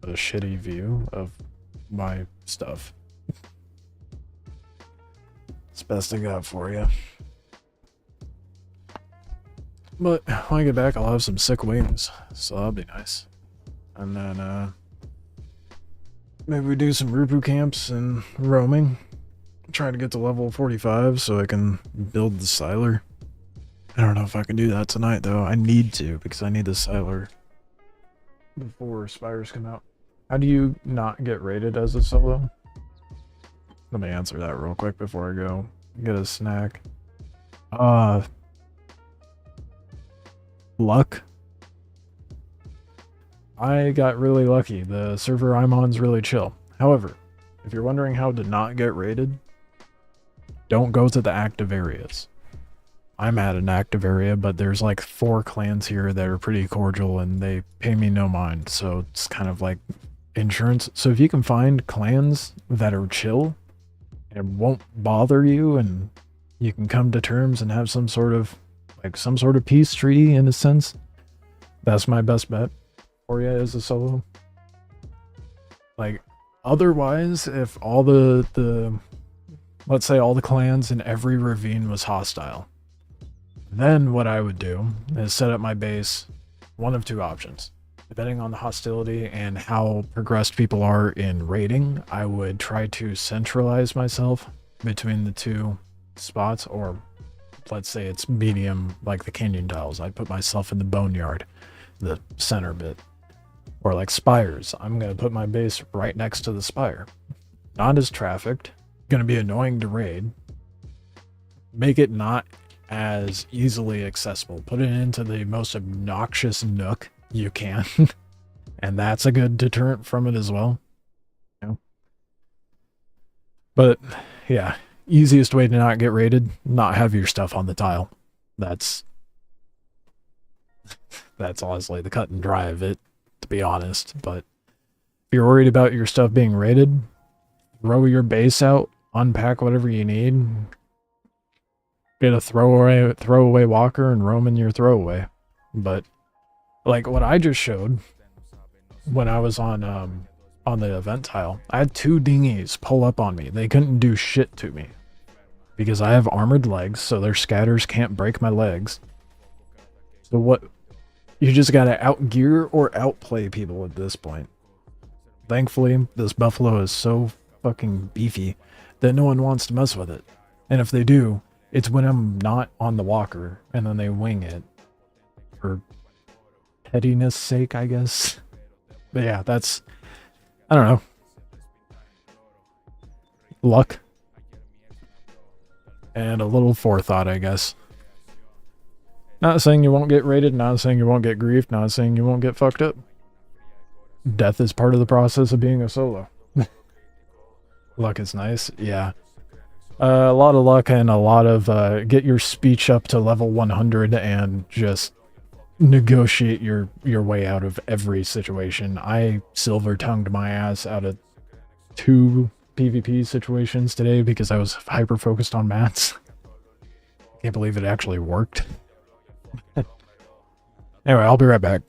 a shitty view of my stuff. It's the best I got for you. But when I get back, I'll have some sick wings, so that'll be nice. And then, maybe we do some Rupu camps and roaming. Try to get to level 45 so I can build the Siler. I don't know if I can do that tonight, though. I need to, because I need the Siler before Spires come out. How do you not get rated as a solo? Let me answer that real quick before I go get a snack. Luck. I got really lucky. The server I'm on is really chill. However, if you're wondering how to not get raided, don't go to the active areas. I'm at an active area, but there's like 4 clans here that are pretty cordial and they pay me no mind, so it's kind of like insurance. So if you can find clans that are chill and won't bother you, and you can come to terms and have some sort of peace treaty in a sense, that's my best bet for you as a solo. Like, otherwise, if all the let's say all the clans in every ravine was hostile, then what I would do is set up my base. One of 2 options. Depending on the hostility and how progressed people are in raiding, I would try to centralize myself between the 2 spots, or let's say it's medium, like the canyon tiles. I'd put myself in the boneyard, the center bit. Or like Spires, I'm going to put my base right next to the Spire. Not as trafficked, going to be annoying to raid. Make it not as easily accessible. Put it into the most obnoxious nook you can. And that's a good deterrent from it as well. You know? But yeah, easiest way to not get raided, not have your stuff on the tile. That's honestly the cut and dry of it, to be honest. But if you're worried about your stuff being raided, throw your base out, unpack whatever you need, get a throwaway walker and roam in your throwaway. But like what I just showed when I was on the event tile, I had 2 dinghies pull up on me. They couldn't do shit to me because I have armored legs, so their scatters can't break my legs. So what? You just gotta outgear or outplay people at this point. Thankfully, this buffalo is so fucking beefy that no one wants to mess with it. And if they do, it's when I'm not on the walker, and then they wing it. For pettiness sake, I guess. But yeah, that's... I don't know. Luck. And a little forethought, I guess. Not saying you won't get raided, not saying you won't get griefed, not saying you won't get fucked up. Death is part of the process of being a solo. Luck is nice, yeah. A lot of luck and a lot of get your speech up to level 100 and just negotiate your way out of every situation. I silver-tongued my ass out of 2 PvP situations today because I was hyper-focused on mats. Can't believe it actually worked. Anyway, I'll be right back.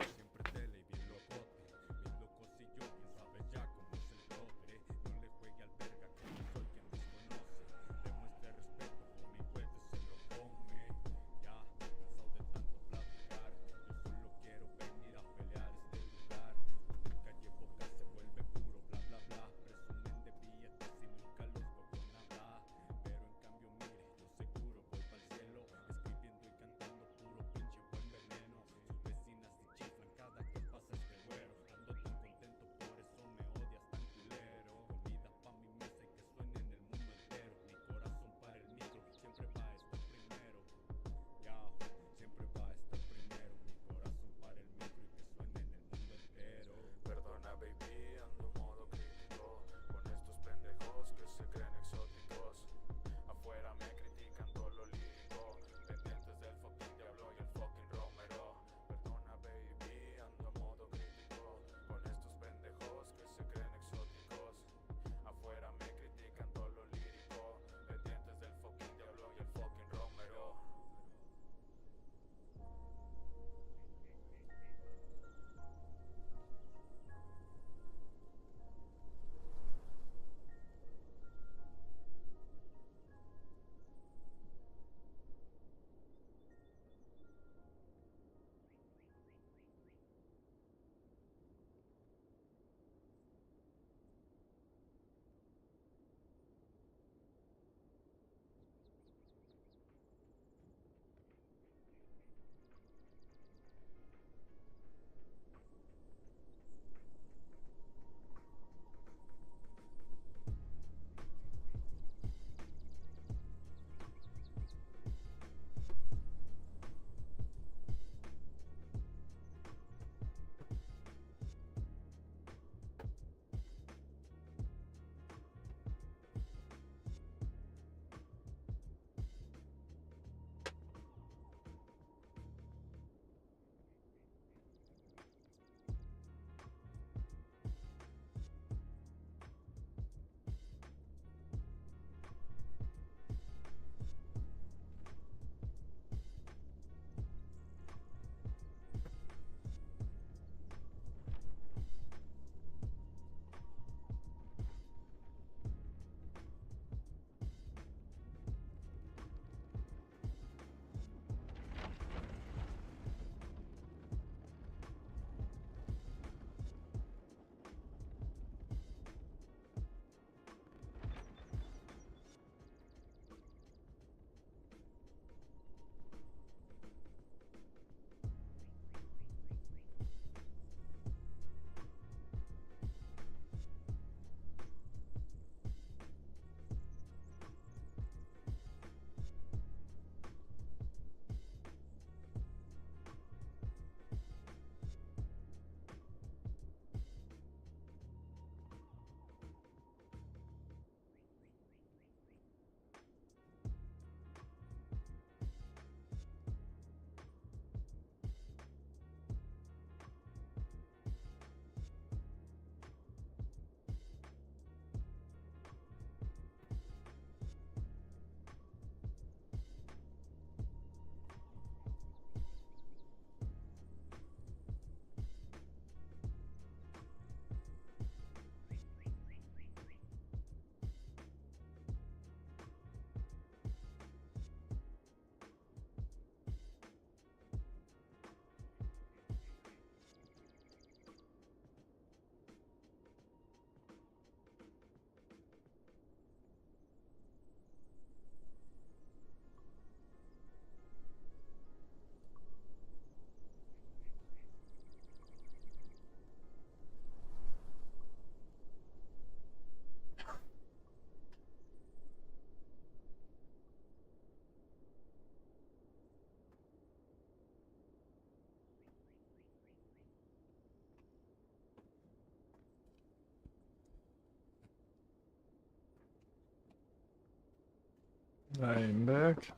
I'm back.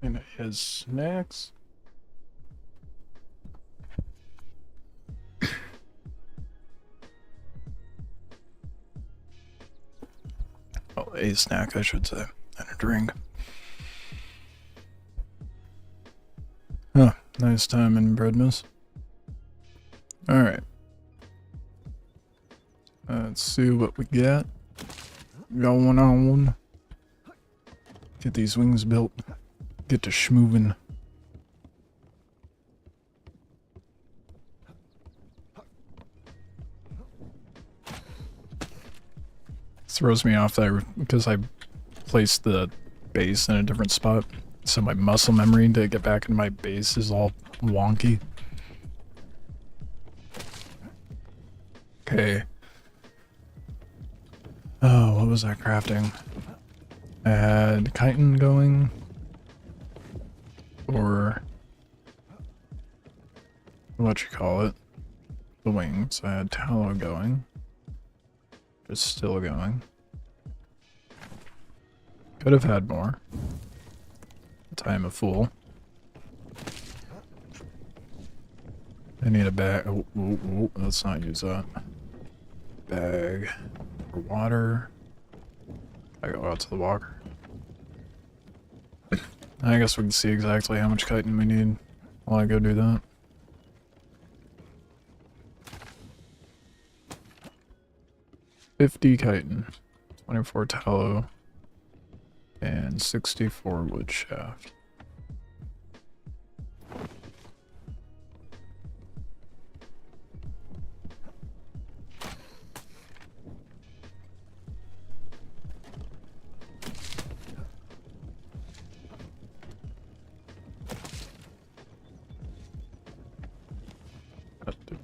And it has snacks. Oh, a snack, I should say, and a drink. Oh, nice time in Breadmas. Alright. Let's see what we got going on. Get these wings built. Get to schmoovin'. Throws me off there because I placed the base in a different spot. So my muscle memory to get back into my base is all wonky. Okay. Oh, what was I crafting? I had chitin going. Or what you call it? The wings. I had tallow going. Just still going. Could have had more. But I am a fool. I need a bag. Oh, let's not use that. Bag for water. I go out to the walker. I guess we can see exactly how much chitin we need while I go do that. $50 chitin, 24 tallow, and 64 wood shaft.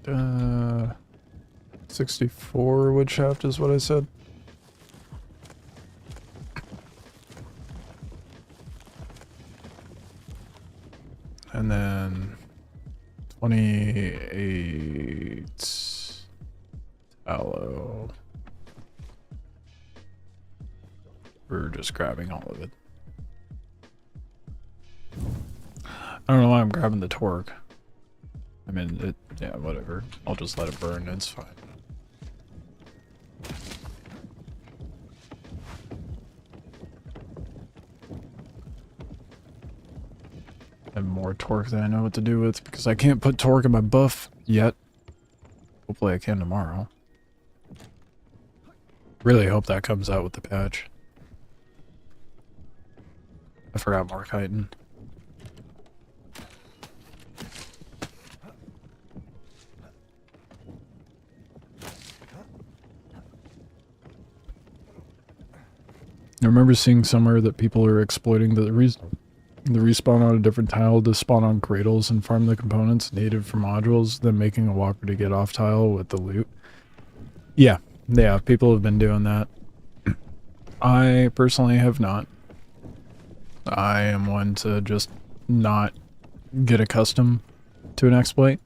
Uh, 64 wood shaft is what I said. And then 28 tallow. We're just grabbing all of it. I don't know why I'm grabbing the torque. I mean, yeah, whatever. I'll just let it burn, it's fine. I have more torque than I know what to do with because I can't put torque in my buff yet. Hopefully I can tomorrow. Really hope that comes out with the patch. I forgot more chitin. I remember seeing somewhere that people are exploiting the respawn on a different tile to spawn on cradles and farm the components needed for modules, then making a walker to get off tile with the loot. Yeah, people have been doing that. I personally have not. I am one to just not get accustomed to an exploit.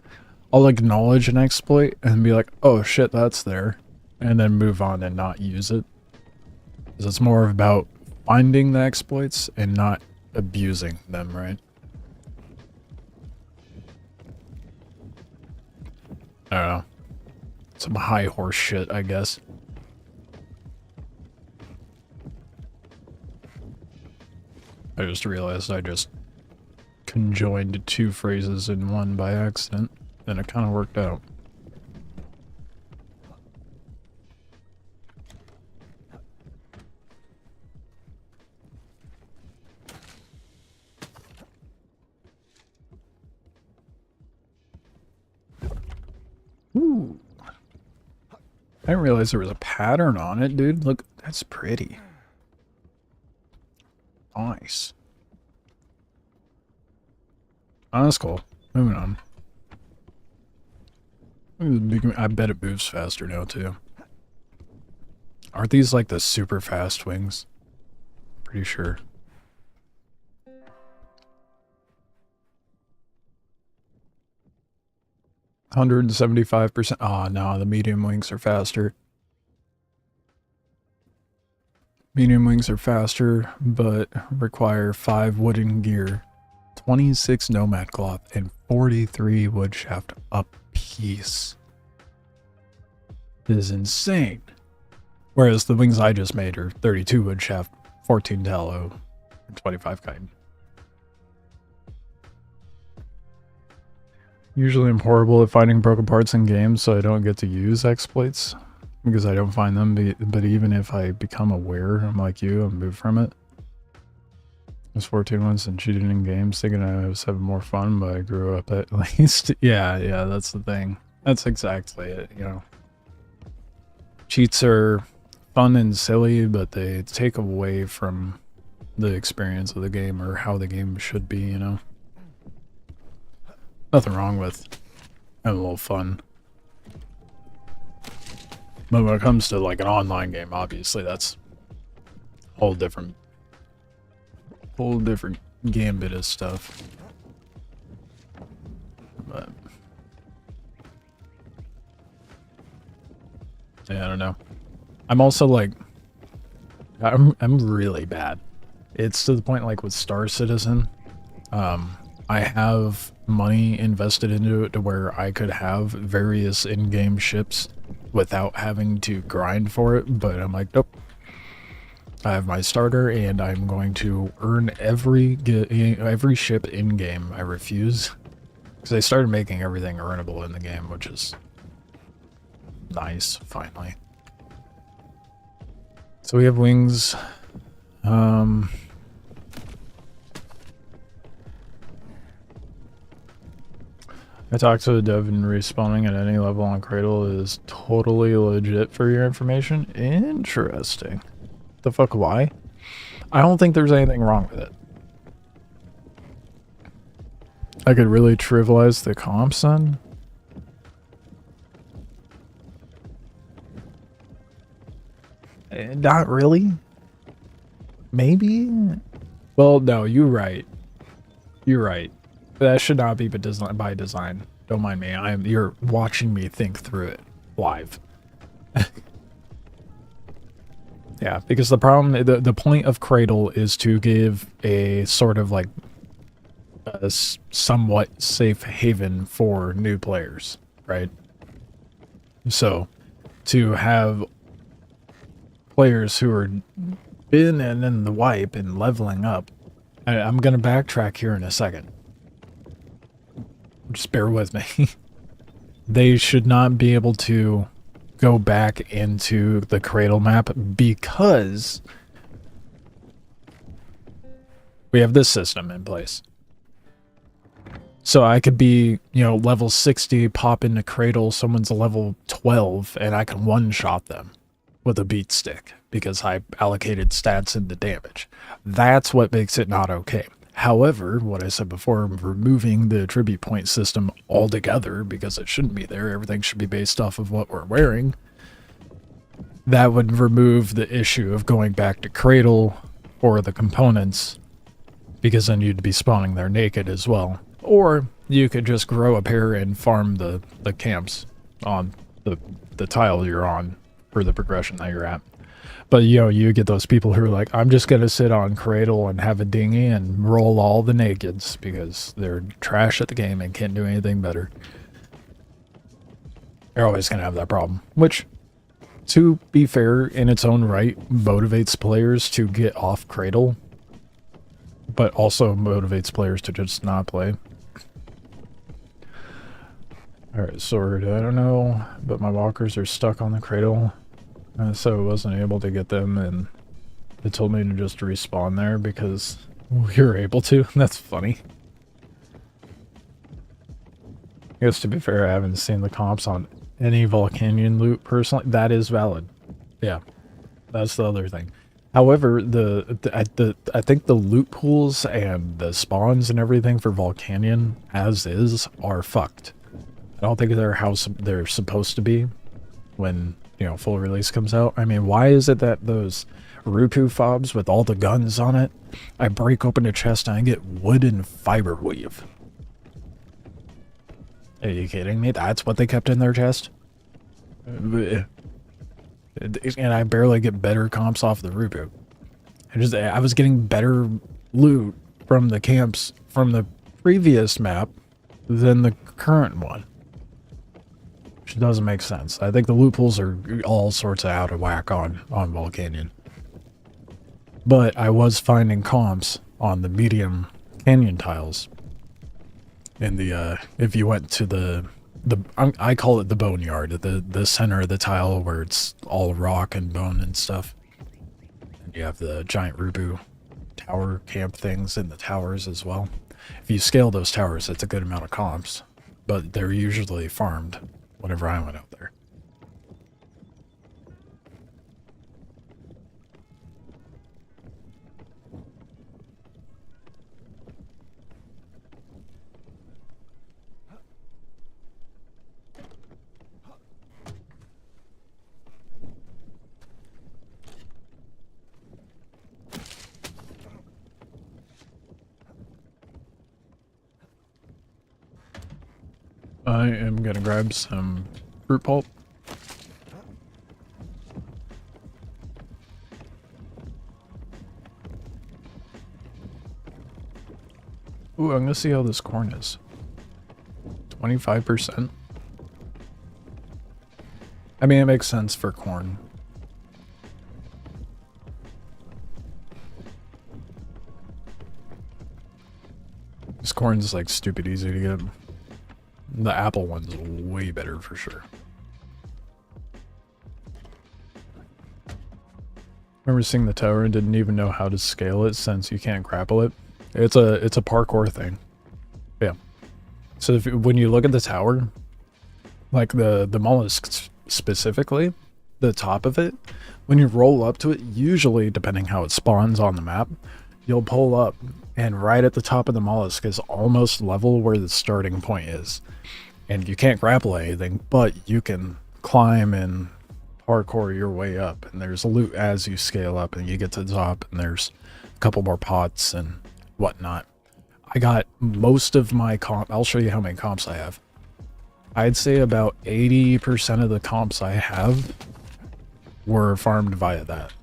I'll acknowledge an exploit and be like, oh shit, that's there, and then move on and not use it. Because it's more about finding the exploits and not abusing them, right? I don't know. Some high horse shit, I guess. I just realized I just conjoined two phrases in one by accident, and it kind of worked out. Ooh. I didn't realize there was a pattern on it, dude. Look, that's pretty. Nice. Oh, that's cool. Moving on. I bet it moves faster now, too. Aren't these like the super fast wings? Pretty sure. %. Oh, no, the medium wings are faster. Medium wings are faster, but require 5 wooden gear, 26 nomad cloth, and 43 wood shaft apiece. This is insane. Whereas the wings I just made are 32 wood shaft, 14 tallow, and 25 chitin. Usually I'm horrible at finding broken parts in games, so I don't get to use exploits because I don't find them. But even if I become aware, I'm like you, and move from it. I was 14 once and cheated in games thinking I was having more fun, but I grew up at least. Yeah, that's the thing. That's exactly it, you know. Cheats are fun and silly, but they take away from the experience of the game or how the game should be, you know. Nothing wrong with having a little fun. But when it comes to like an online game, obviously that's a whole different gambit of stuff. But yeah, I don't know. I'm also like I'm really bad. It's to the point like with Star Citizen, I have money invested into it to where I could have various in-game ships without having to grind for it, but I'm like, nope. I have my starter and I'm going to earn every ship in-game. I refuse. Because they started making everything earnable in the game, which is nice, finally. So we have wings. I talked to the dev, and respawning at any level on Cradle is totally legit for your information. Interesting. The fuck, why? I don't think there's anything wrong with it. I could really trivialize the comps then. Not really. Maybe? Well, no, you're right. You're right. That should not be by design. Don't mind me. You're watching me think through it live. Yeah, because the problem, the point of Cradle is to give a sort of like a somewhat safe haven for new players, right? So to have players who are been and in the wipe and leveling up, I'm gonna backtrack here in a second. Just bear with me. They should not be able to go back into the Cradle map because we have this system in place. So I could be, you know, level 60, pop into Cradle, someone's a level 12, and I can one-shot them with a beat stick because I allocated stats into damage. That's what makes it not okay. However, what I said before, removing the attribute point system altogether, because it shouldn't be there, everything should be based off of what we're wearing, that would remove the issue of going back to Cradle for the components, because then you'd be spawning there naked as well. Or you could just grow a pair and farm the camps on the tile you're on for the progression that you're at. But, you know, you get those people who are like, I'm just going to sit on Cradle and have a dinghy and roll all the nakeds because they're trash at the game and can't do anything better. You're always going to have that problem. Which, to be fair, in its own right, motivates players to get off Cradle. But also motivates players to just not play. Alright, sword. I don't know, but my walkers are stuck on the Cradle. So I wasn't able to get them, and it told me to just respawn there because we were able to. That's funny. I guess to be fair, I haven't seen the comps on any Volcanion loot personally. That is valid. Yeah, that's the other thing. However, I think the loot pools and the spawns and everything for Volcanion as is are fucked. I don't think they're how they're supposed to be when, you know, full release comes out. I mean, why is it that those Rupu fobs with all the guns on it, I break open a chest and I get wood and fiber weave? Are you kidding me? That's what they kept in their chest? And I barely get better comps off the Rupu. I was getting better loot from the camps from the previous map than the current one. Which doesn't make sense. I think the loot pools are all sorts of out of whack on Volcanion. But I was finding comps on the medium canyon tiles. In the, if you went to I call it the boneyard, the center of the tile where it's all rock and bone and stuff. And you have the giant Rubu tower camp things in the towers as well. If you scale those towers, it's a good amount of comps, but they're usually farmed whenever I went out there. I am gonna grab some fruit pulp. Ooh, I'm gonna see how this corn is. 25%. I mean, it makes sense for corn. This corn's like stupid easy to get. The apple one's way better for sure. Remember seeing the tower and didn't even know how to scale it since you can't grapple it. It's a parkour thing. Yeah. So when you look at the tower, like the mollusk specifically, the top of it, when you roll up to it, usually depending how it spawns on the map, you'll pull up and right at the top of the mollusk is almost level where the starting point is. And you can't grapple anything, but you can climb and parkour your way up. And there's loot as you scale up and you get to the top, and there's a couple more pots and whatnot. I got most of my comp. I'll show you how many comps I have. I'd say about 80% of the comps I have were farmed via that.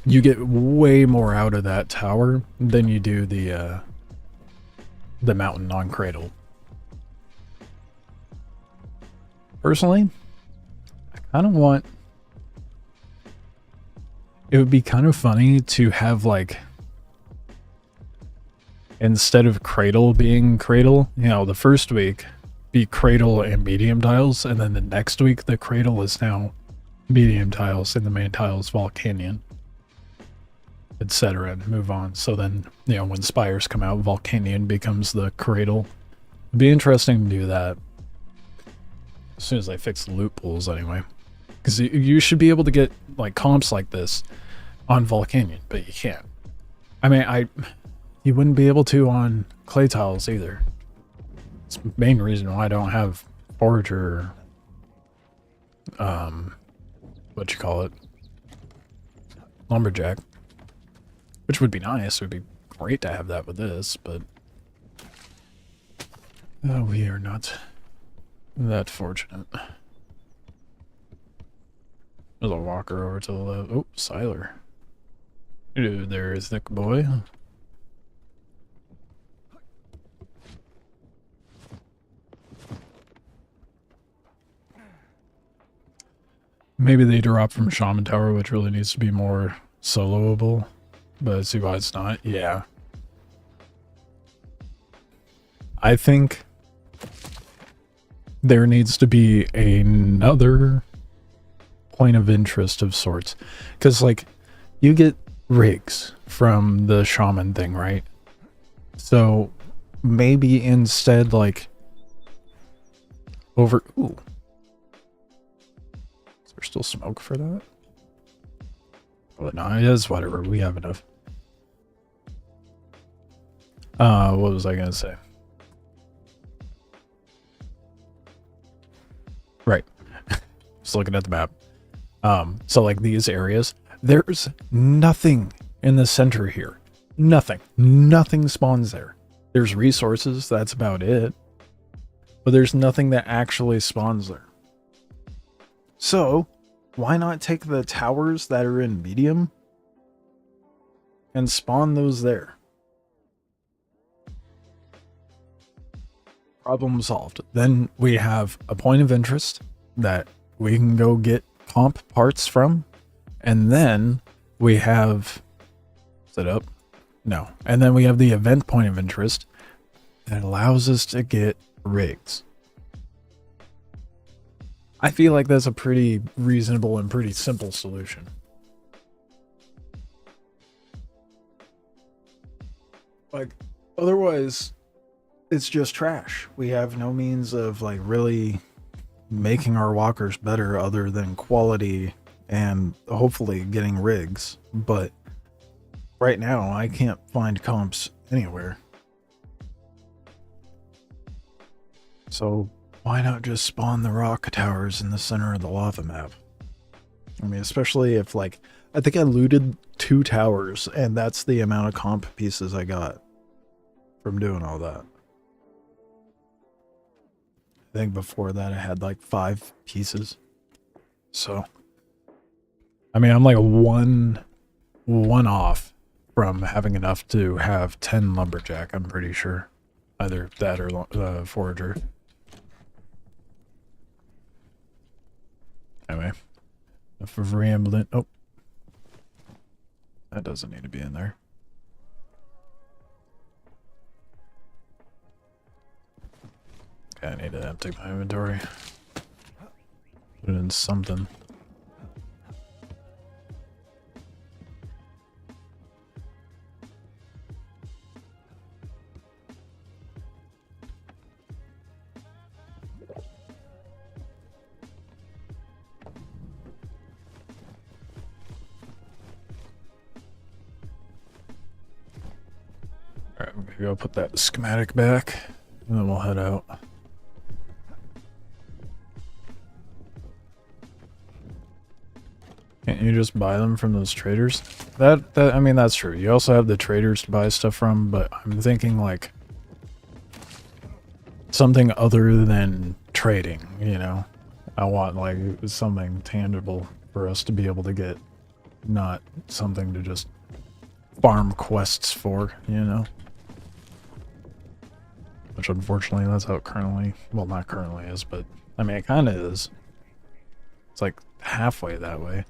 You get way more out of that tower than you do the mountain on Cradle. Personally, I kind of want... It would be kind of funny to have, like, instead of Cradle being Cradle, you know, the first week be Cradle and medium tiles, and then the next week the Cradle is now medium tiles and the main tiles Volcanion, etc., and move on. So then, you know, when Spires come out, Volcanion becomes the Cradle. It'd be interesting to do that as soon as I fix the loot pools anyway. Because you should be able to get, like, comps like this on Volcanion, but you can't. I mean, you wouldn't be able to on clay tiles either. It's the main reason why I don't have Forager, what you call it, Lumberjack. Which would be nice. It would be great to have that with this, but we are not that fortunate. There's a walker over to the left. Oh, Siler. Dude, there is Thick Boy. Maybe they drop from Shaman Tower, which really needs to be more soloable. But I see why it's not. Yeah. I think there needs to be another point of interest of sorts. Because, like, you get rigs from the shaman thing, right? So maybe instead, like, over... Ooh. Is there still smoke for that? Well, no, it is whatever. We have enough. What was I gonna say? Right. Just looking at the map. So like these areas, there's nothing in the center here. Nothing. Nothing spawns there. There's resources, that's about it. But there's nothing that actually spawns there. So, why not take the towers that are in medium and spawn those there? Problem solved. Then we have a point of interest that we can go get comp parts from, and then we have set up. No. And then we have the event point of interest that allows us to get rigs. I feel like that's a pretty reasonable and pretty simple solution. Like, otherwise, it's just trash. We have no means of like really making our walkers better other than quality and hopefully getting rigs. But right now, I can't find comps anywhere. So why not just spawn the rock towers in the center of the lava map? I mean, especially if like, I think I looted 2 towers and that's the amount of comp pieces I got from doing all that. I think before that I had like 5 pieces. So, I mean, I'm like one off from having enough to have 10 lumberjack, I'm pretty sure. Either that or forager. Anyway, enough of rambling. Oh, that doesn't need to be in there. Okay, I need to empty my inventory. Put it in something. Alright, I'm gonna go put that schematic back, and then we'll head out. Can't you just buy them from those traders? I mean, that's true. You also have the traders to buy stuff from, but I'm thinking like something other than trading, you know? I want like something tangible for us to be able to get, not something to just farm quests for, you know? Which unfortunately that's how it currently, well, not currently is, but I mean, it kind of is. It's like halfway that way.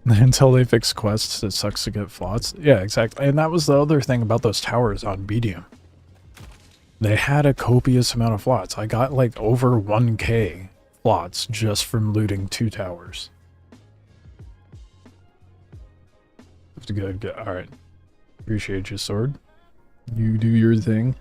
Until they fix quests, it sucks to get flots. Yeah, exactly. And that was the other thing about those towers on medium. They had a copious amount of flots. I got like over 1k flots just from looting 2 towers. Good. Alright. Appreciate you, sword. You do your thing.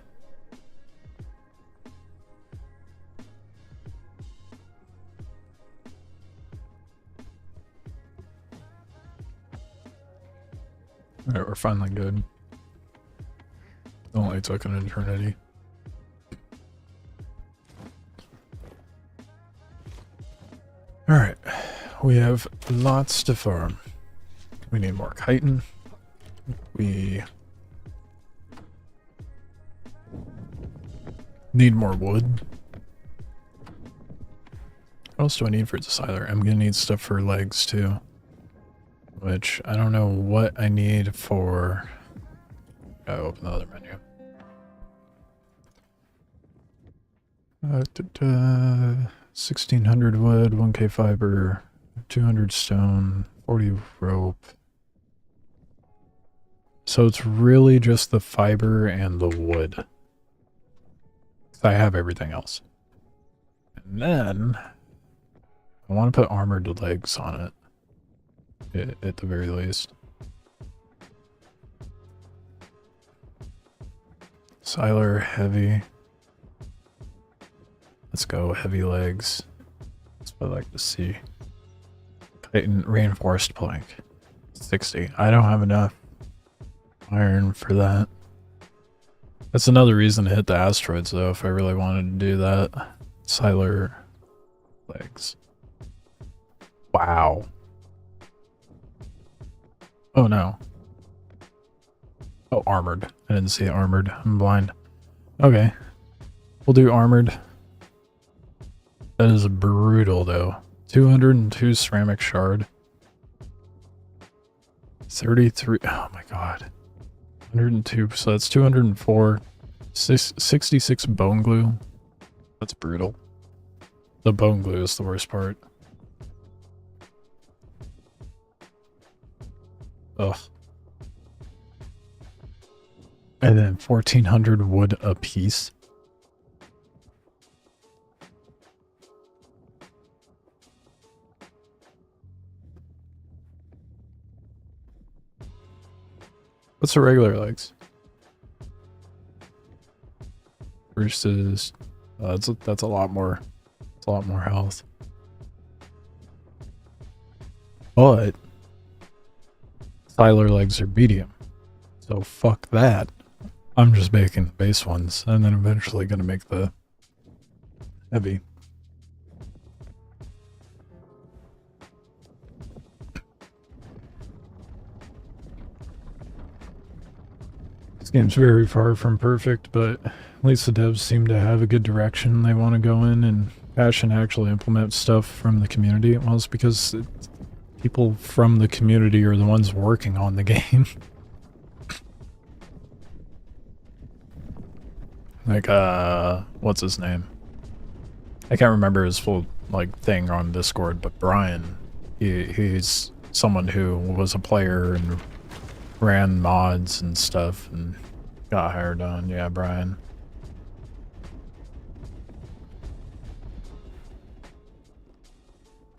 Alright, we're finally good. Only took an eternity. Alright, we have lots to farm. We need more chitin. We need more wood. What else do I need for the siler? I'm gonna need stuff for legs too. Which, I don't know what I need for... Gotta open the other menu. 1600 wood, 1k fiber, 200 stone, 40 rope. So it's really just the fiber and the wood. I have everything else. And then I want to put armored legs on it. At the very least. Siler heavy. Let's go heavy legs. That's what I like to see. Chitin reinforced plank. 60. I don't have enough iron for that. That's another reason to hit the asteroids though, if I really wanted to do that. Siler legs. Wow. Oh no. Oh, armored. I didn't see armored. I'm blind. Okay. We'll do armored. That is brutal, though. 202 ceramic shard. 33. Oh my god. 102. So that's 204. 66 bone glue. That's brutal. The bone glue is the worst part. Ugh. And then 1400 wood a piece. What's the regular legs? Versus that's a lot more. It's a lot more health. But Tyler legs are medium. So fuck that. I'm just making the base ones and then eventually gonna make the heavy. This game's very far from perfect, but at least the devs seem to have a good direction they want to go in, and Passion actually implement stuff from the community. Well, it's because people from the community are the ones working on the game. Like, what's his name? I can't remember his full, like, thing on Discord, but Brian, he's someone who was a player and ran mods and stuff and got hired on. Yeah, Brian.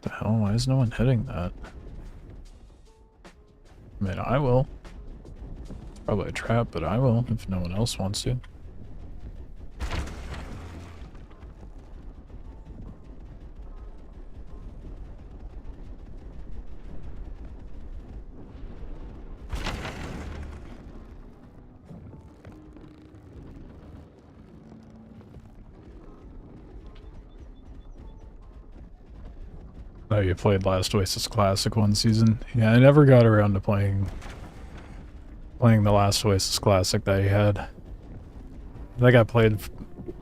The hell? Why is no one hitting that? I mean, I will. It's probably a trap, but I will if no one else wants to. Oh, you played last Oasis Classic one season? Yeah, I never got around to playing the last Oasis Classic that he had. I think I played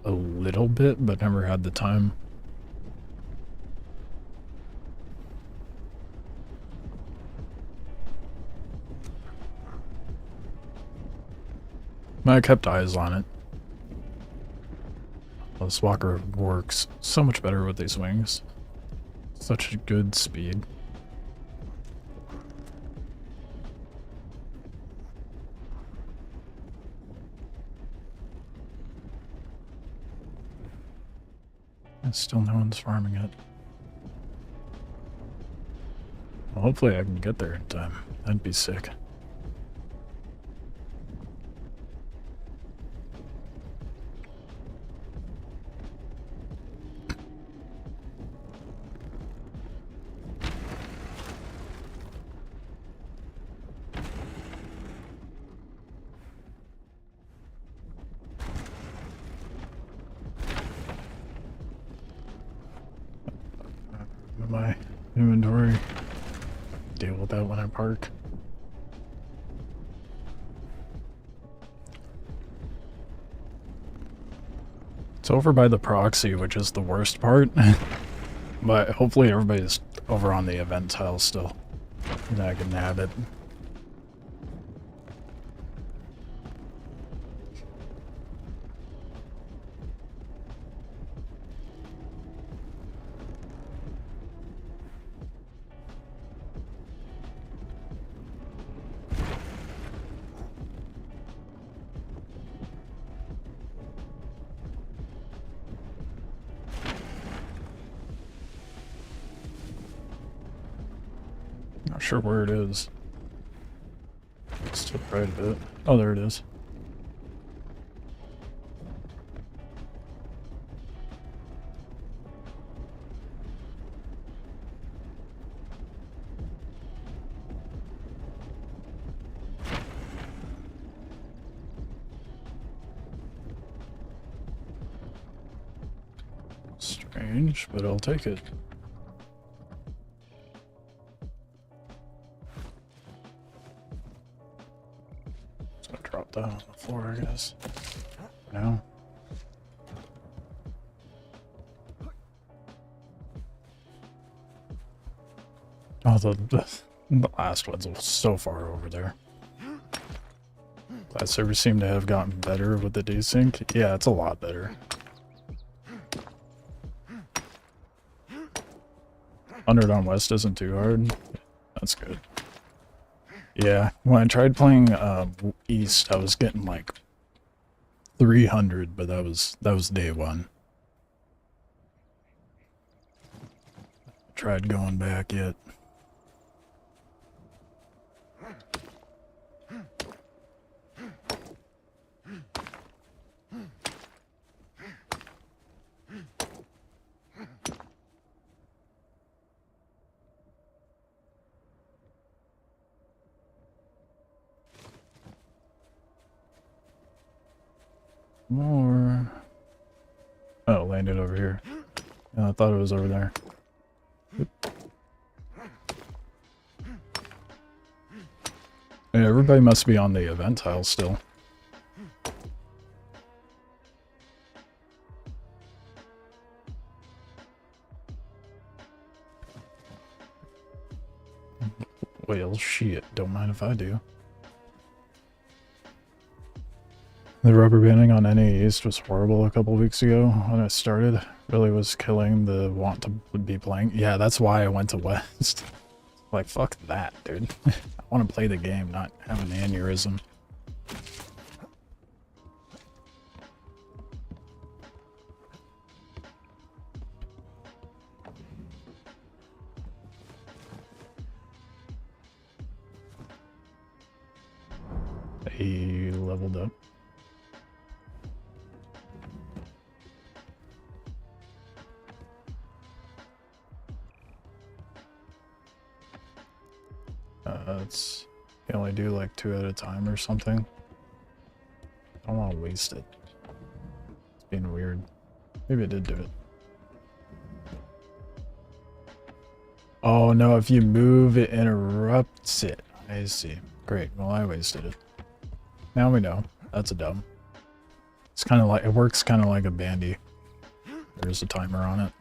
a little bit, but never had the time. I kept eyes on it. This walker works so much better with these wings. Such a good speed. And still no one's farming it. Well, hopefully I can get there in time. That'd be sick. My inventory. Deal with that when I park. It's over by the proxy, which is the worst part. But hopefully everybody's over on the event tile still. And I can nab it. Not sure where it is. It's to the right a bit. Oh, there it is. Strange, but I'll take it. Drop that on the floor, I guess. For now. Oh, the last one's so far over there. That server seemed to have gotten better with the desync. Yeah, it's a lot better. 100 on West isn't too hard. That's good. Yeah, when I tried playing East, I was getting like 300, but that was day one. Tried going back yet. More. Oh, landed over here. Yeah, I thought it was over there. Yeah, everybody must be on the event tile still. Well, shit. Don't mind if I do. The rubber banding on NA East was horrible a couple weeks ago when I started. Really was killing the want to be playing. Yeah, that's why I went to West. Like, fuck that, dude. I want to play the game, not have an aneurysm. He leveled up. It's you only do like 2 at a time or something. I don't want to waste it. It's being weird. Maybe I did do it. Oh no, if you move it interrupts it. I see. Great. Well, I wasted it. Now we know. That's a dumb. It's kind of like, it works kind of like a bandy. There's a timer on it.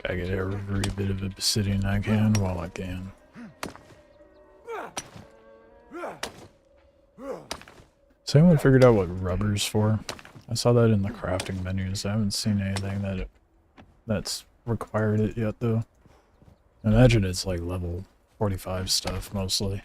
I get every bit of obsidian I can while I can. Has anyone figured out what rubber's for? I saw that in the crafting menus. I haven't seen anything that's required it yet, though. I imagine it's like level 45 stuff, mostly.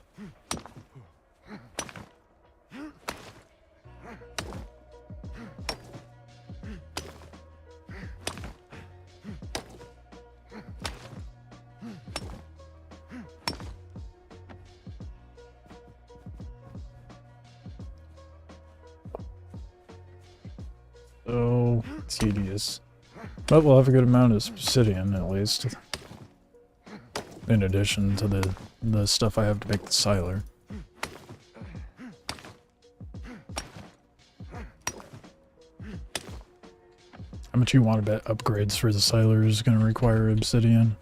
So tedious. But we'll have a good amount of obsidian, at least. In addition to the stuff I have to make the siler. How much you want to bet upgrades for the siler is going to require obsidian?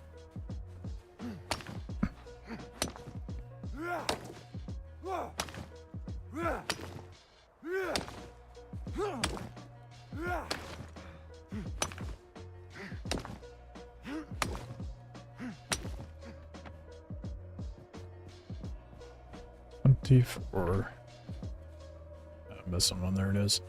Or I'm missing one. There it is.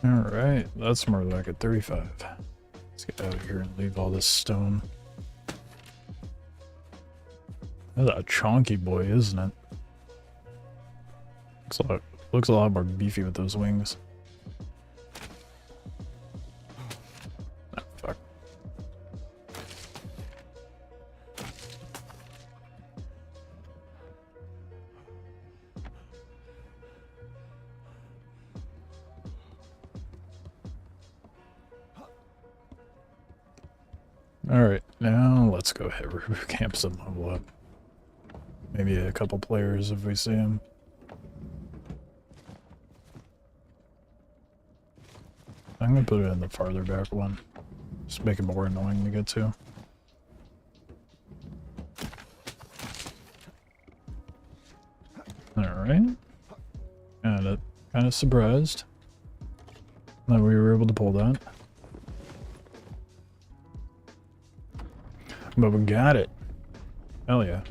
Alright, that's more like a 35. Let's get out of here and leave all this stone. That's a chonky boy, isn't it? Looks a lot more beefy with those wings. Ah, fuck. Alright, now let's go hit camps and level up. Maybe a couple players if we see them. I'm gonna put it in the farther back one. Just make it more annoying to get to. Alright. Kind of surprised that we were able to pull that. But we got it. Hell yeah.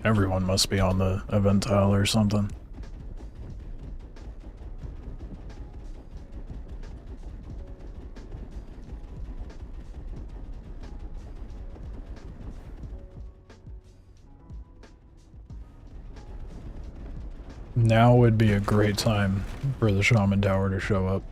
Everyone must be on the event tile or something. Now would be a great time for the Shaman Tower to show up.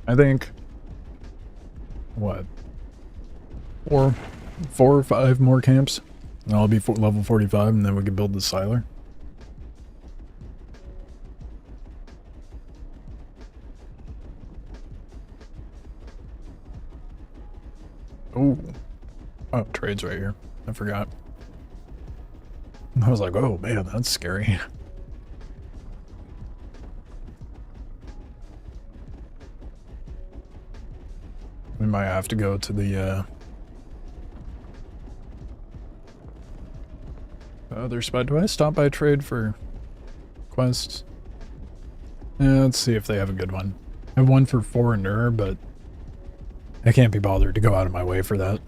I think, what, four or five more camps, and I'll be level 45, and then we can build the Siler. Oh, trade's right here. I forgot. I was like, oh man, that's scary. We might have to go to the other spot. Do I stop by trade for quests? Yeah, let's see if they have a good one. I have one for Foreigner, but I can't be bothered to go out of my way for that.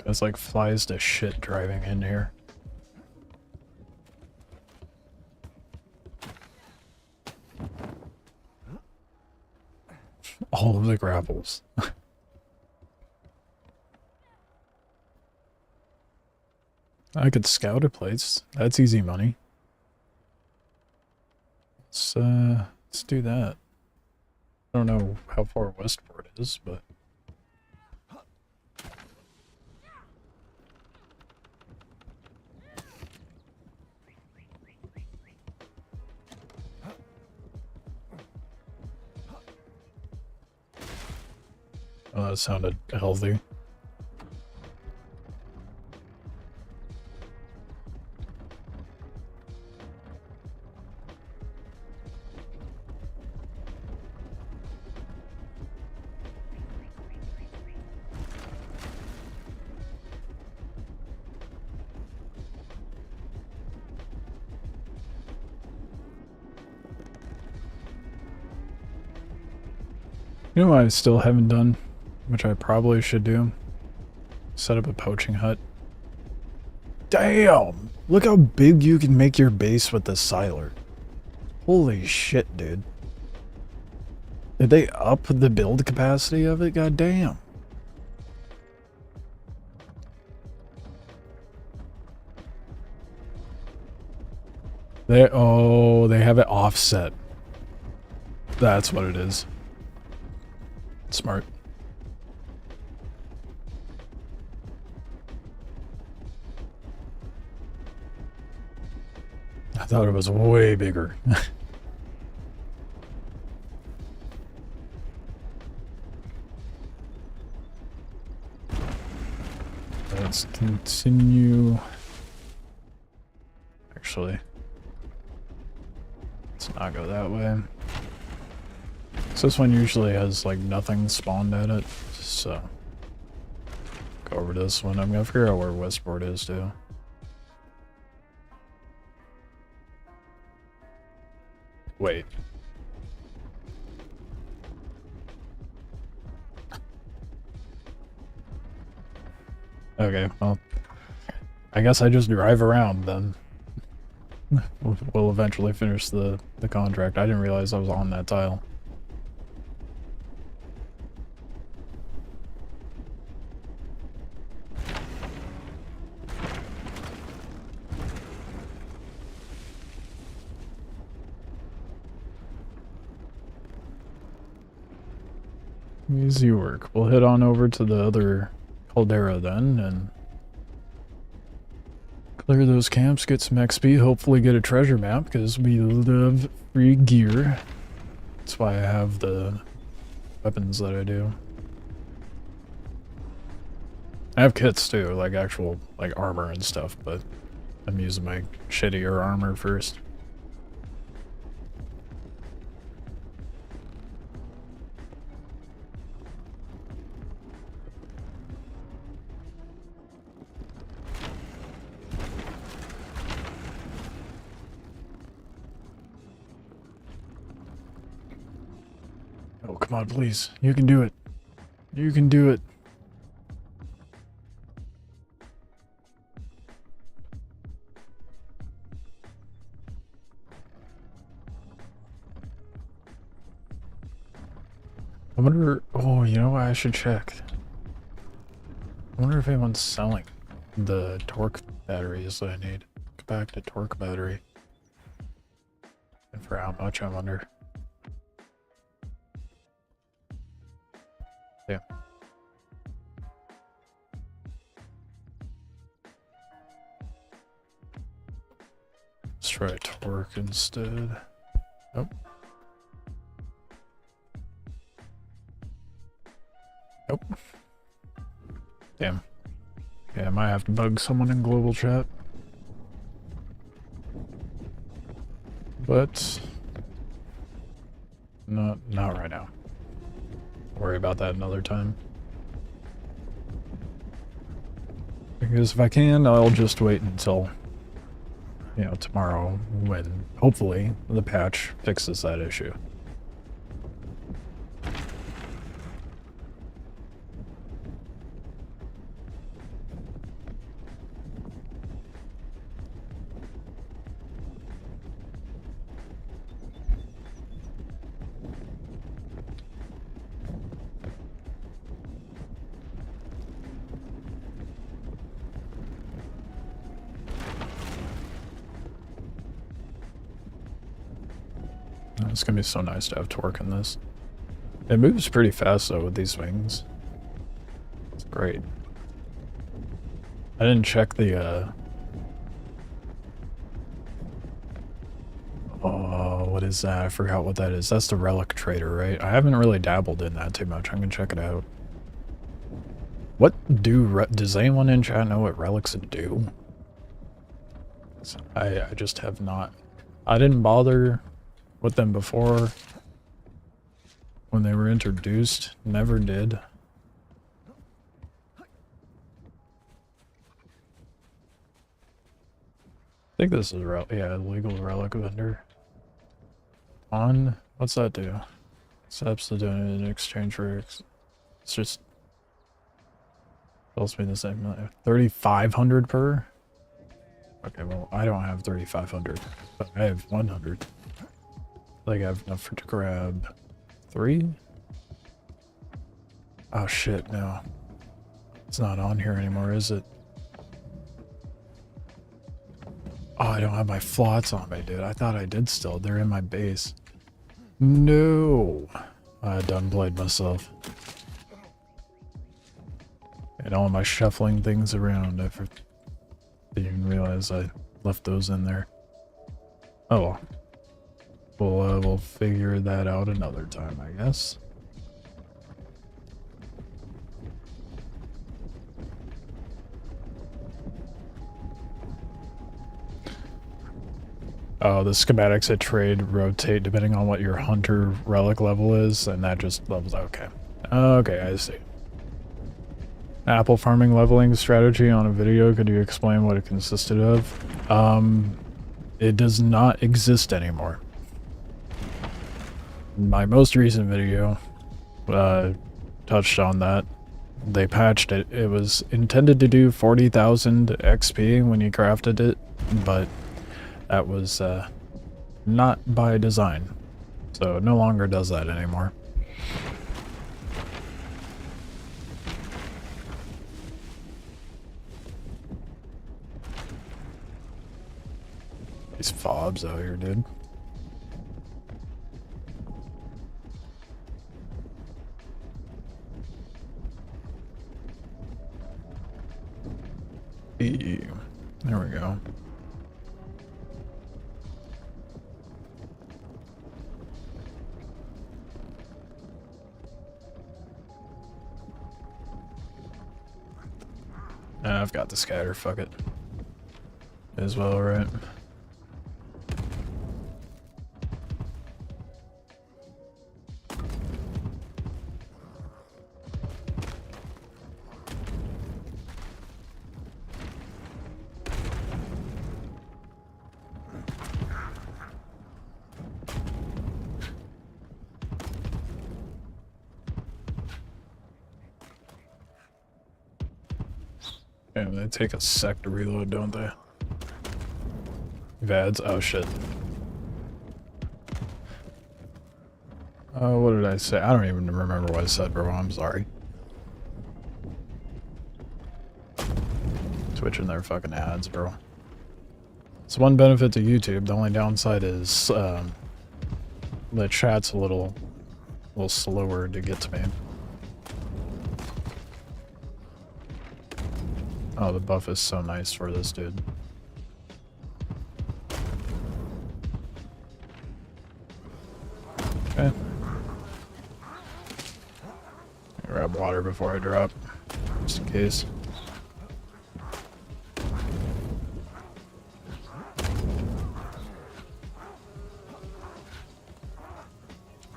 It's like flies to shit driving in here. All of the grapples. I could scout a place. That's easy money. Let's do that. I don't know how far westward it is, but oh, that sounded healthy. You know what I still haven't done, which I probably should do? Set up a poaching hut. Damn! Look how big you can make your base with the Siler. Holy shit, dude. Did they up the build capacity of it? God damn. They have it offset. That's what it is. Smart. I thought it was way bigger. let's continue. Actually, let's not go that way. So this one usually has like nothing spawned at it, so go over to this one. I'm gonna figure out where Westport is too. Wait. Okay, well, I guess I just drive around then. We'll eventually finish the contract. I didn't realize I was on that tile. Easy work. We'll head on over to the other caldera then and clear those camps, get some XP, hopefully get a treasure map because we love free gear. That's why I have the weapons that I do. I have kits too, like actual like armor and stuff, but I'm using my shittier armor first. Oh, come on, please. You can do it. You can do it. I wonder... Oh, you know what? I should check. I wonder if anyone's selling the torque batteries that I need. Go back to torque battery. And for how much, I wonder. Yeah. Let's try torque instead. Nope. Nope. Damn. Yeah, I might have to bug someone in global chat. But not right now. Worry about that another time. Because if I can, I'll just wait until, you know, tomorrow when hopefully the patch fixes that issue. It's gonna be so nice to have torque in this. It moves pretty fast though with these wings. It's great. I didn't check the oh, what is that? I forgot what that is. That's the relic trader, right? I haven't really dabbled in that too much. I'm gonna check it out. What does anyone in chat know what relics do? I just have not. I didn't bother with them before when they were introduced. Never did. I think this is yeah, legal relic vendor. On what's that do? Substitute in exchange for it's just tells me the same. 3,500 per. Okay, well I don't have 3,500, but I have 100. I think I have enough to grab 3. Oh shit, no. It's not on here anymore, is it? Oh, I don't have my flots on me, dude. I thought I did still. They're in my base. No. I done played myself. And all my shuffling things around. I didn't even realize I left those in there. Oh well. We'll figure that out another time, I guess. Oh, the schematics at trade rotate depending on what your hunter relic level is, and that just levels. Okay. Okay, I see. Apple farming leveling strategy on a video. Could you explain what it consisted of? It does not exist anymore. My most recent video touched on that. They patched it. It was intended to do 40,000 XP when you crafted it, but that was not by design. So it no longer does that anymore. These fobs out here, dude. There we go. I've got the scatter, fuck it. As well, right? Yeah, they take a sec to reload, don't they? VADs? Oh shit. What did I say? I don't even remember what I said, bro. I'm sorry. Switching their fucking ads, bro. It's one benefit to YouTube. The only downside is the chat's a little slower to get to me. Oh, the buff is so nice for this dude. Okay. Grab water before I drop, just in case.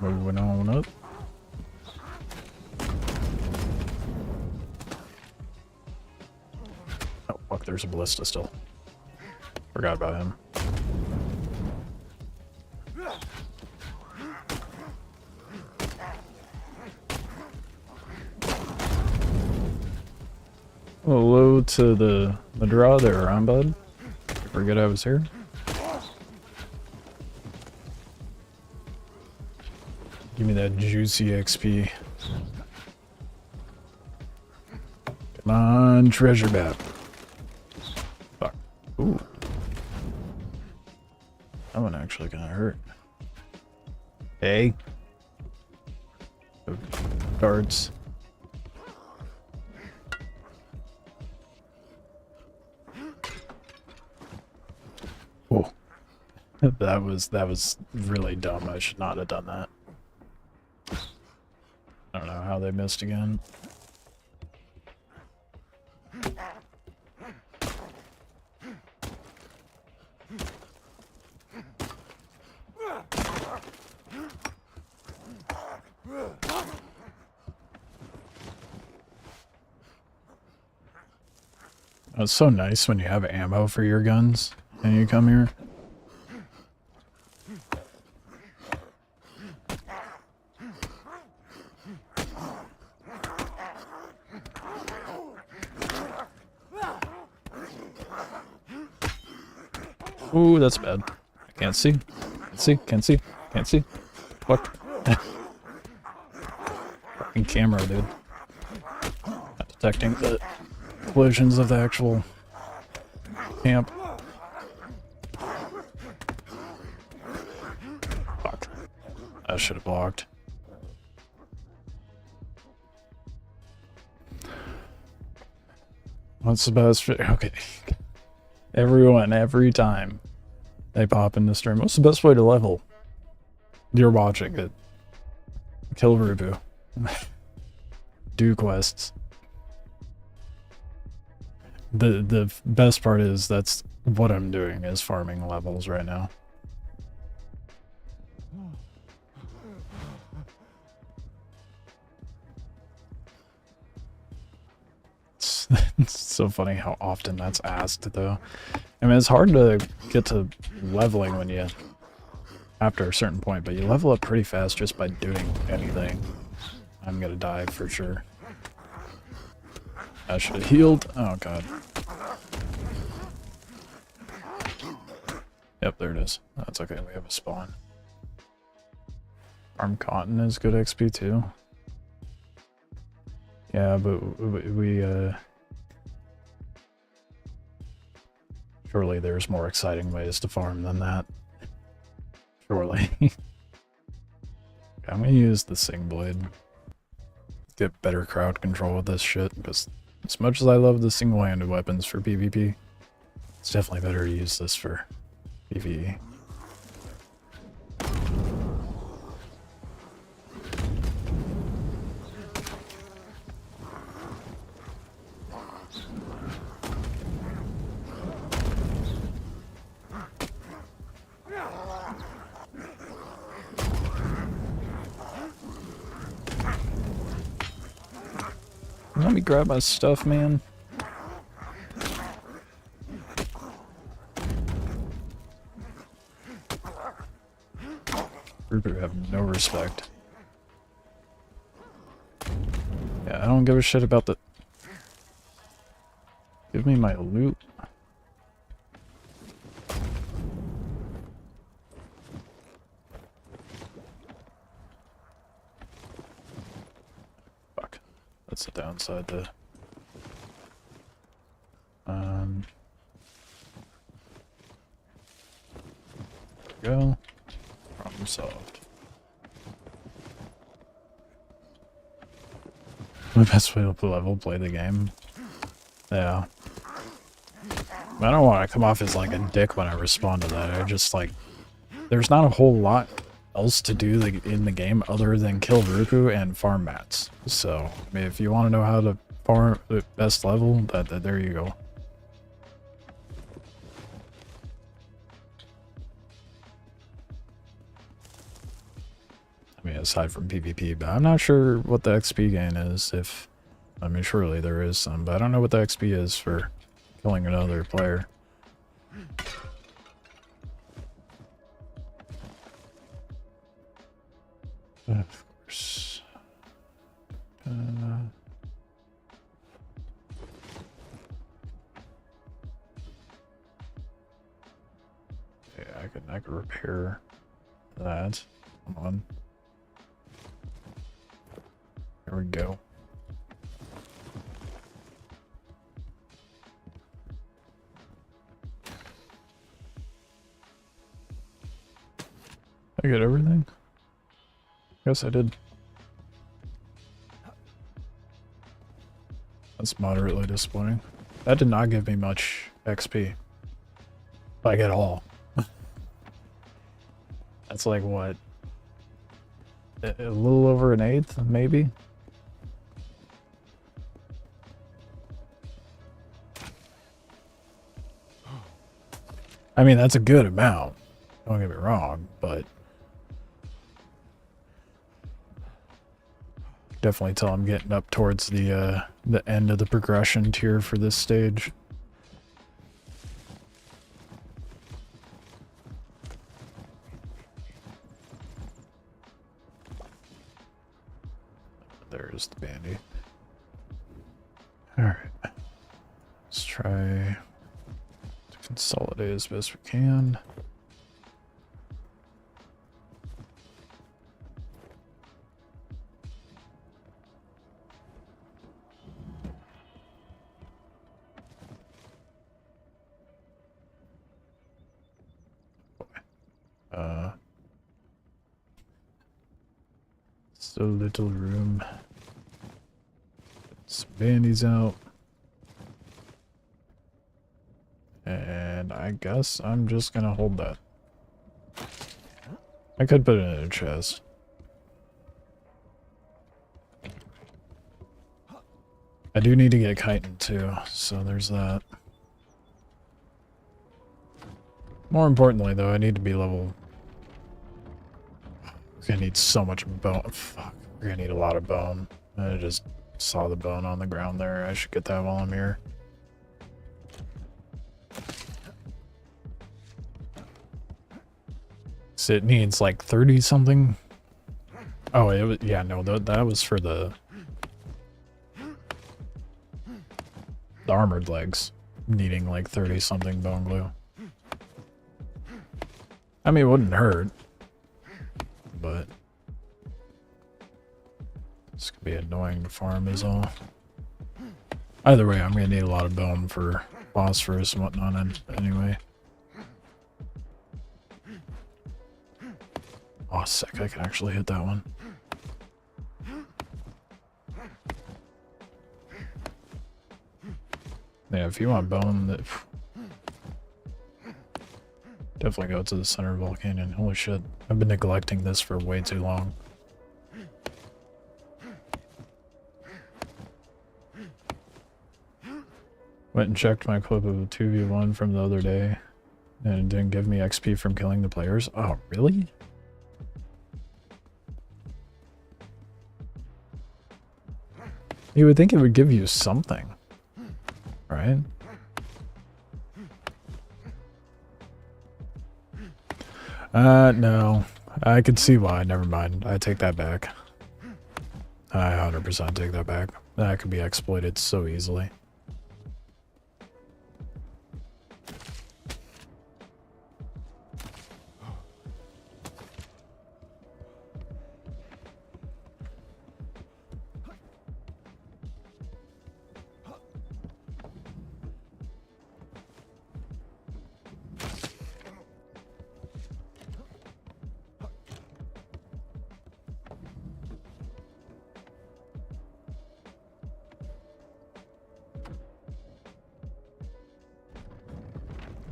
Moving on up. Oh, fuck, there's a ballista still. Forgot about him. Hello to the draw there, I'm bud. Forget I was here. Give me that juicy XP. Come on, treasure map. Fuck. Ooh. That one actually kinda hurt. Hey. Darts. Oh. That was really dumb. I should not have done that. I don't know how they missed again. It's so nice when you have ammo for your guns and you come here. Ooh, that's bad. I can't see. Can't see. Can't see. Can't see. Fuck. Fucking camera, dude. Not detecting the collisions of the actual camp. Fuck. I should have blocked. What's the best? Okay. Everyone, every time they pop in the stream, what's the best way to level? You're watching it. Kill Rubu. Do quests. The best part is that's what I'm doing is farming levels right now. It's so funny how often that's asked, though. I mean, it's hard to get to leveling when you... after a certain point, but you level up pretty fast just by doing anything. I'm gonna die for sure. I should have healed. Oh, God. Yep, there it is. That's okay, we have a spawn. Farm cotton is good XP, too. Yeah, but surely there's more exciting ways to farm than that. Surely. I'm gonna use the Sing Blade. Get better crowd control with this shit, because as much as I love the single-handed weapons for PvP, it's definitely better to use this for PvE. Let me grab my stuff, man. Group who have no respect. Yeah, I don't give a shit about the... Give me my loot. Fuck. That's the downside to... There we go. Problem solved. The best way to level play the game. Yeah. I don't want to come off as like a dick when I respond to that. I just like... There's not a whole lot else to do in the game other than kill Ruku and farm mats. So, I mean, if you want to know how to farm the best level, there you go. I mean, aside from PvP, but I'm not sure what the XP gain is. I mean, surely there is some, but I don't know what the XP is for killing another player. Of course. Yeah, I could repair that. Come on. There we go. I get everything? Guess I did. That's moderately disappointing. That did not give me much XP. Like at all. That's like what? A little over an eighth, maybe? I mean, that's a good amount. Don't get me wrong, but definitely tell I'm getting up towards the end of the progression tier for this stage. There's the bandy. Alright. Let's try to consolidate as best we can. So little room. Some bandies out. And I guess I'm just gonna hold that. I could put it in a chest. I do need to get chitin too, so there's that. More importantly though, I need to be level... We're gonna need so much bone. Fuck. We're gonna need a lot of bone. I just Saw the bone on the ground there. I should get that while I'm here. So it needs like 30 something. Oh, it was, yeah, no, that was for the armored legs, needing like 30 something bone glue. I mean, it wouldn't hurt, but it's gonna be annoying to farm is all. Either way, I'm gonna need a lot of bone for phosphorus and whatnot anyway. Oh, sick, I can actually hit that one. Yeah, if you want bone, that definitely go to the center of Volcanion. Holy shit, I've been neglecting this for way too long. Went and checked my clip of 2v1 from the other day, and it didn't give me XP from killing the players. Oh, really? You would think it would give you something, right? No. I could see why. Never mind. I take that back. I 100% take that back. That could be exploited so easily.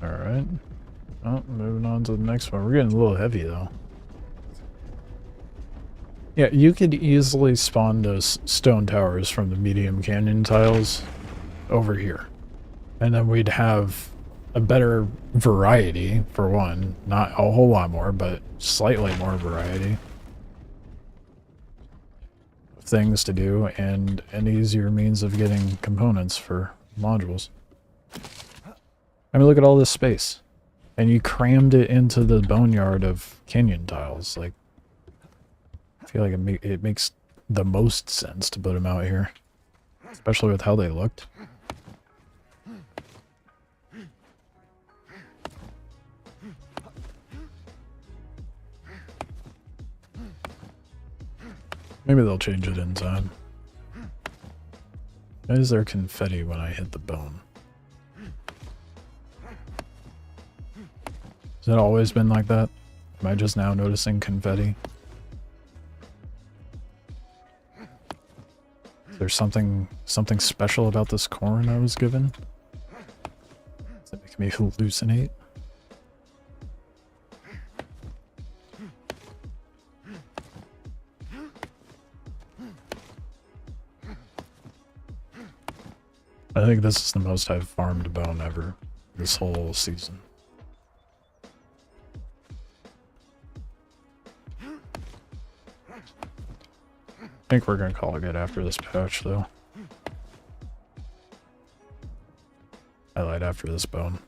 Alright. Oh, moving on to the next one. We're getting a little heavy though. Yeah, you could easily spawn those stone towers from the medium canyon tiles over here. And then we'd have a better variety, for one. Not a whole lot more, but slightly more variety of things to do, and an easier means of getting components for modules. I mean, look at all this space. And you crammed it into the boneyard of canyon tiles. Like, I feel like it makes the most sense to put them out here. Especially with how they looked. Maybe they'll change it in time. Why is there confetti when I hit the bone? Has it always been like that? Am I just now noticing confetti? Is there something special about this corn I was given? Does it make me hallucinate? I think this is the most I've farmed bone ever this whole season. I think we're gonna call it good after this patch, though. I lied after this bone.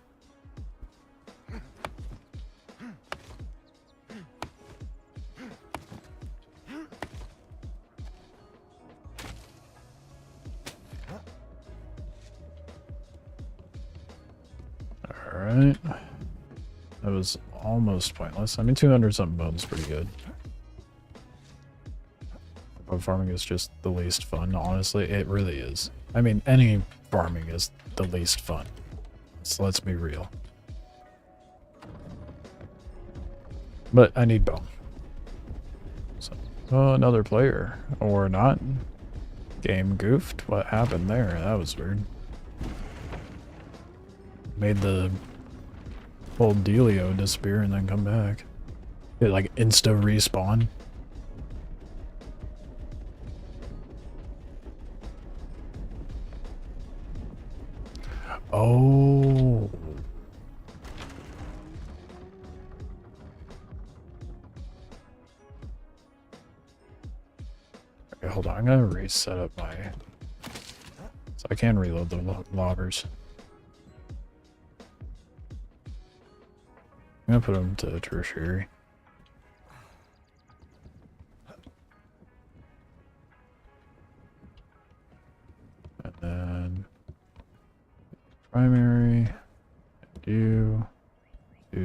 Alright. That was almost pointless. I mean, 200 something bones is pretty good. Farming is just the least fun, honestly. It really is. I mean, any farming is the least fun. So let's be real. But I need bone. So, oh, another player. Or not. Game goofed. What happened there? That was weird. Made the whole dealio disappear and then come back. It like insta respawn. Oh. Okay, hold on. I'm gonna reset up my... So I can reload the lobbers. I'm gonna put them to tertiary. And then... primary. Do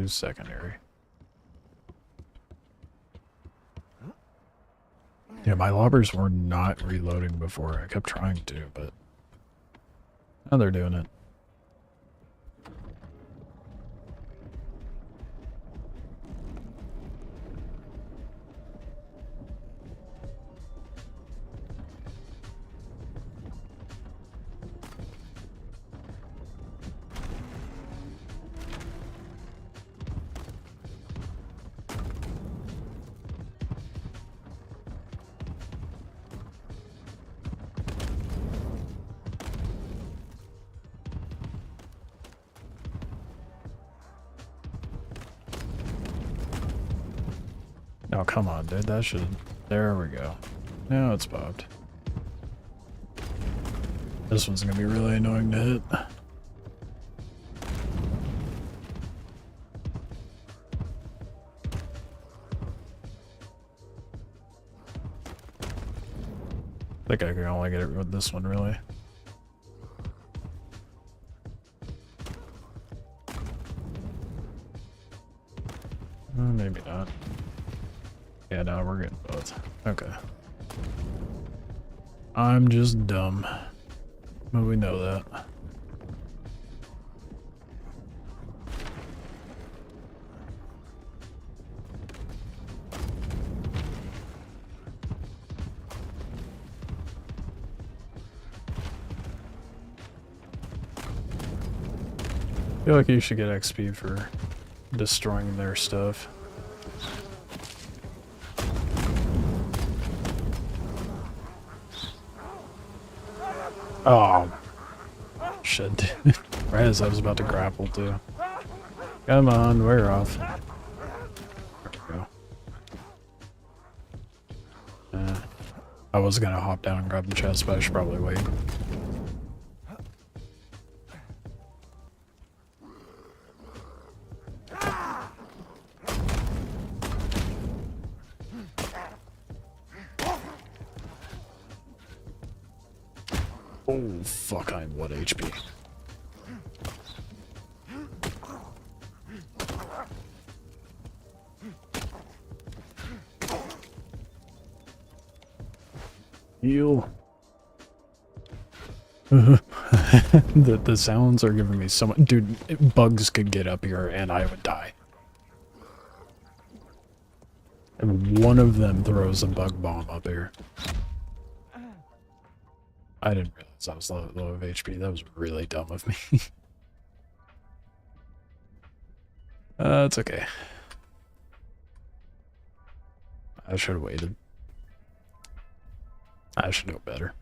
secondary. Yeah, my lobbers were not reloading before. I kept trying to, but now they're doing it. Oh, come on, dude. That should... There we go. Now it's popped. This one's gonna be really annoying to hit. I think I can only get it with this one, really. Maybe not. Yeah, no, we're getting both. Okay. I'm just dumb. But we know that. I feel like you should get XP for destroying their stuff. Oh, shit. Right as I was about to grapple, too. Come on, we're off. There we go. I was gonna hop down and grab the chest, but I should probably wait. Oh, fuck, I'm 1 HP. Heal. The sounds are giving me so much... Dude, bugs could get up here and I would die. And one of them throws a bug bomb up here. I didn't realize I was low of HP. That was really dumb of me. It's okay. I should have waited. I should know better.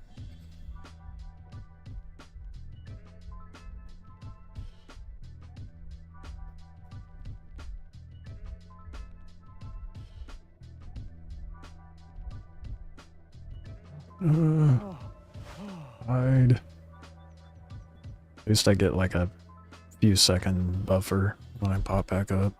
Hide. At least I get like a few second buffer when I pop back up.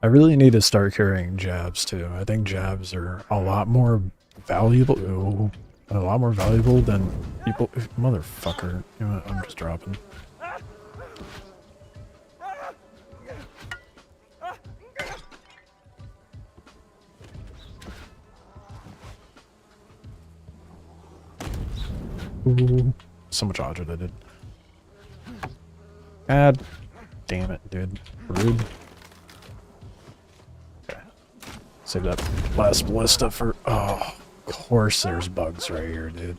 I really need to start carrying jabs too. I think jabs are a lot more valuable. Ooh, a lot more valuable than people. Motherfucker. You know what? I'm just dropping. Ooh, so much dodge I did. God damn it, dude. Rude. Okay. Save that last ballista for... Oh, of course there's bugs right here, dude.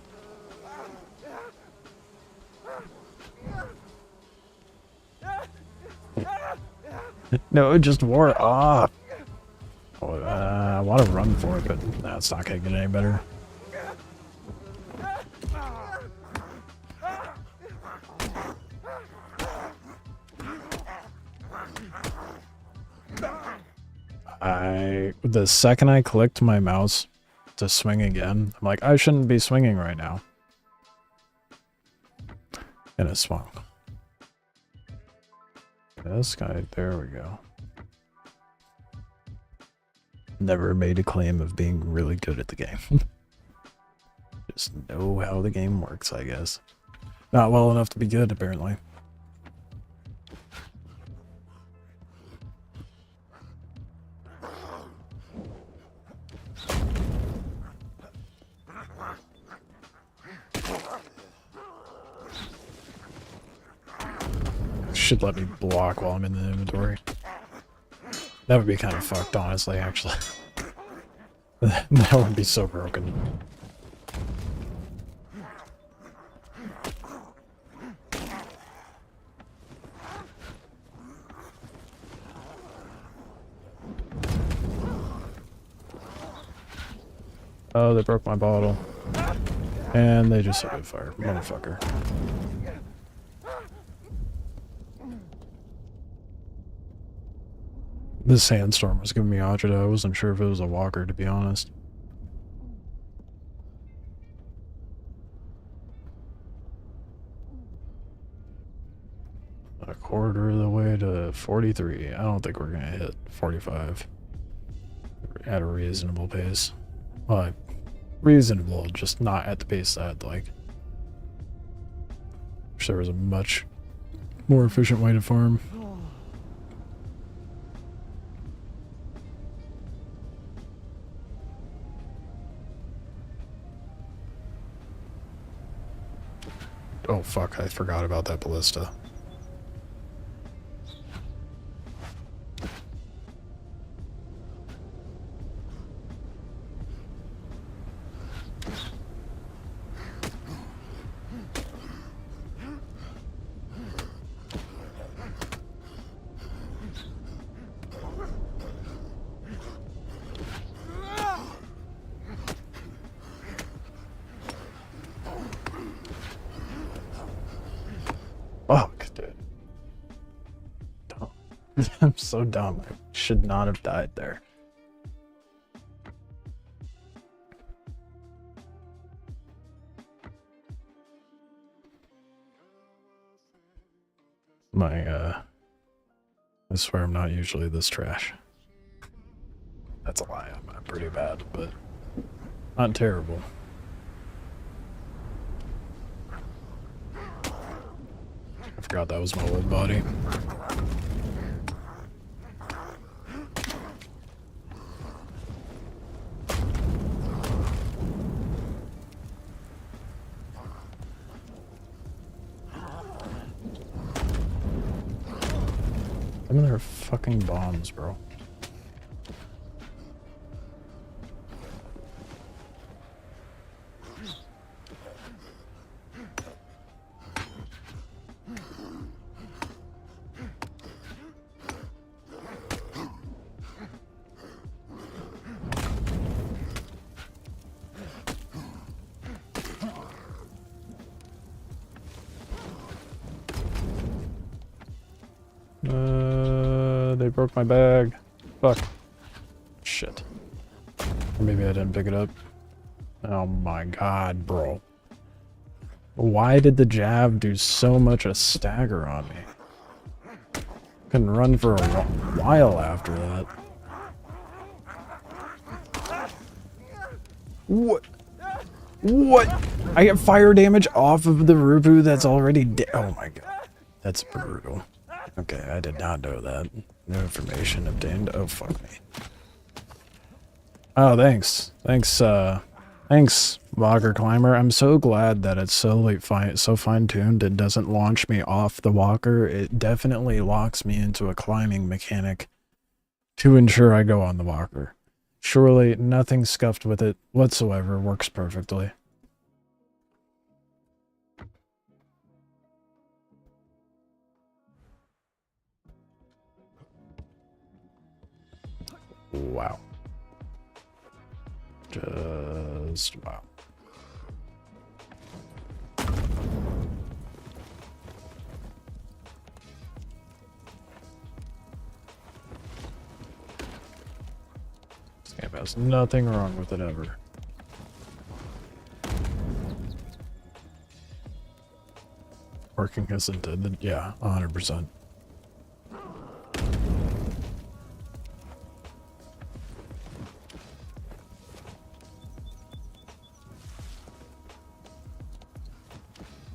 No, it just wore off. Oh, I want to run for it, but no, it's not going to get any better. The second I clicked my mouse to swing again. I'm like, I shouldn't be swinging right now. And it swung. This guy, there we go. Never made a claim of being really good at the game. Just know how the game works, I guess. Not well enough to be good, apparently. Should let me block while I'm in the inventory. That would be kind of fucked, honestly, actually. That would be so broken. Oh, they broke my bottle. And they just started fire. Motherfucker. This sandstorm was giving me agita. I wasn't sure if it was a walker, to be honest. A quarter of the way to 43. I don't think we're gonna hit 45 at a reasonable pace. Well, reasonable, just not at the pace that I'd like. Wish there was a much more efficient way to farm. Oh fuck, I forgot about that ballista. Fuck, dude. Dumb. I'm so dumb. I should not have died there. I swear I'm not usually this trash. That's a lie. I'm pretty bad, but not terrible. I forgot that was my old body. I mean, there are fucking bombs, bro. They broke my bag. Fuck. Shit. Or maybe I didn't pick it up. Oh my god, bro. Why did the jab do so much a stagger on me? Couldn't run for a while after that. What? What? I get fire damage off of the Rubu that's already dead. Oh my god. That's brutal. Okay, I did not know that. No information obtained. Oh, fuck me. Oh, thanks. Thanks, Walker Climber. I'm so glad that it's so fine-tuned. It doesn't launch me off the walker. It definitely locks me into a climbing mechanic to ensure I go on the walker. Surely nothing scuffed with it whatsoever. Works perfectly. Wow. Just wow. This game has nothing wrong with it ever. working as intended. Yeah, 100%.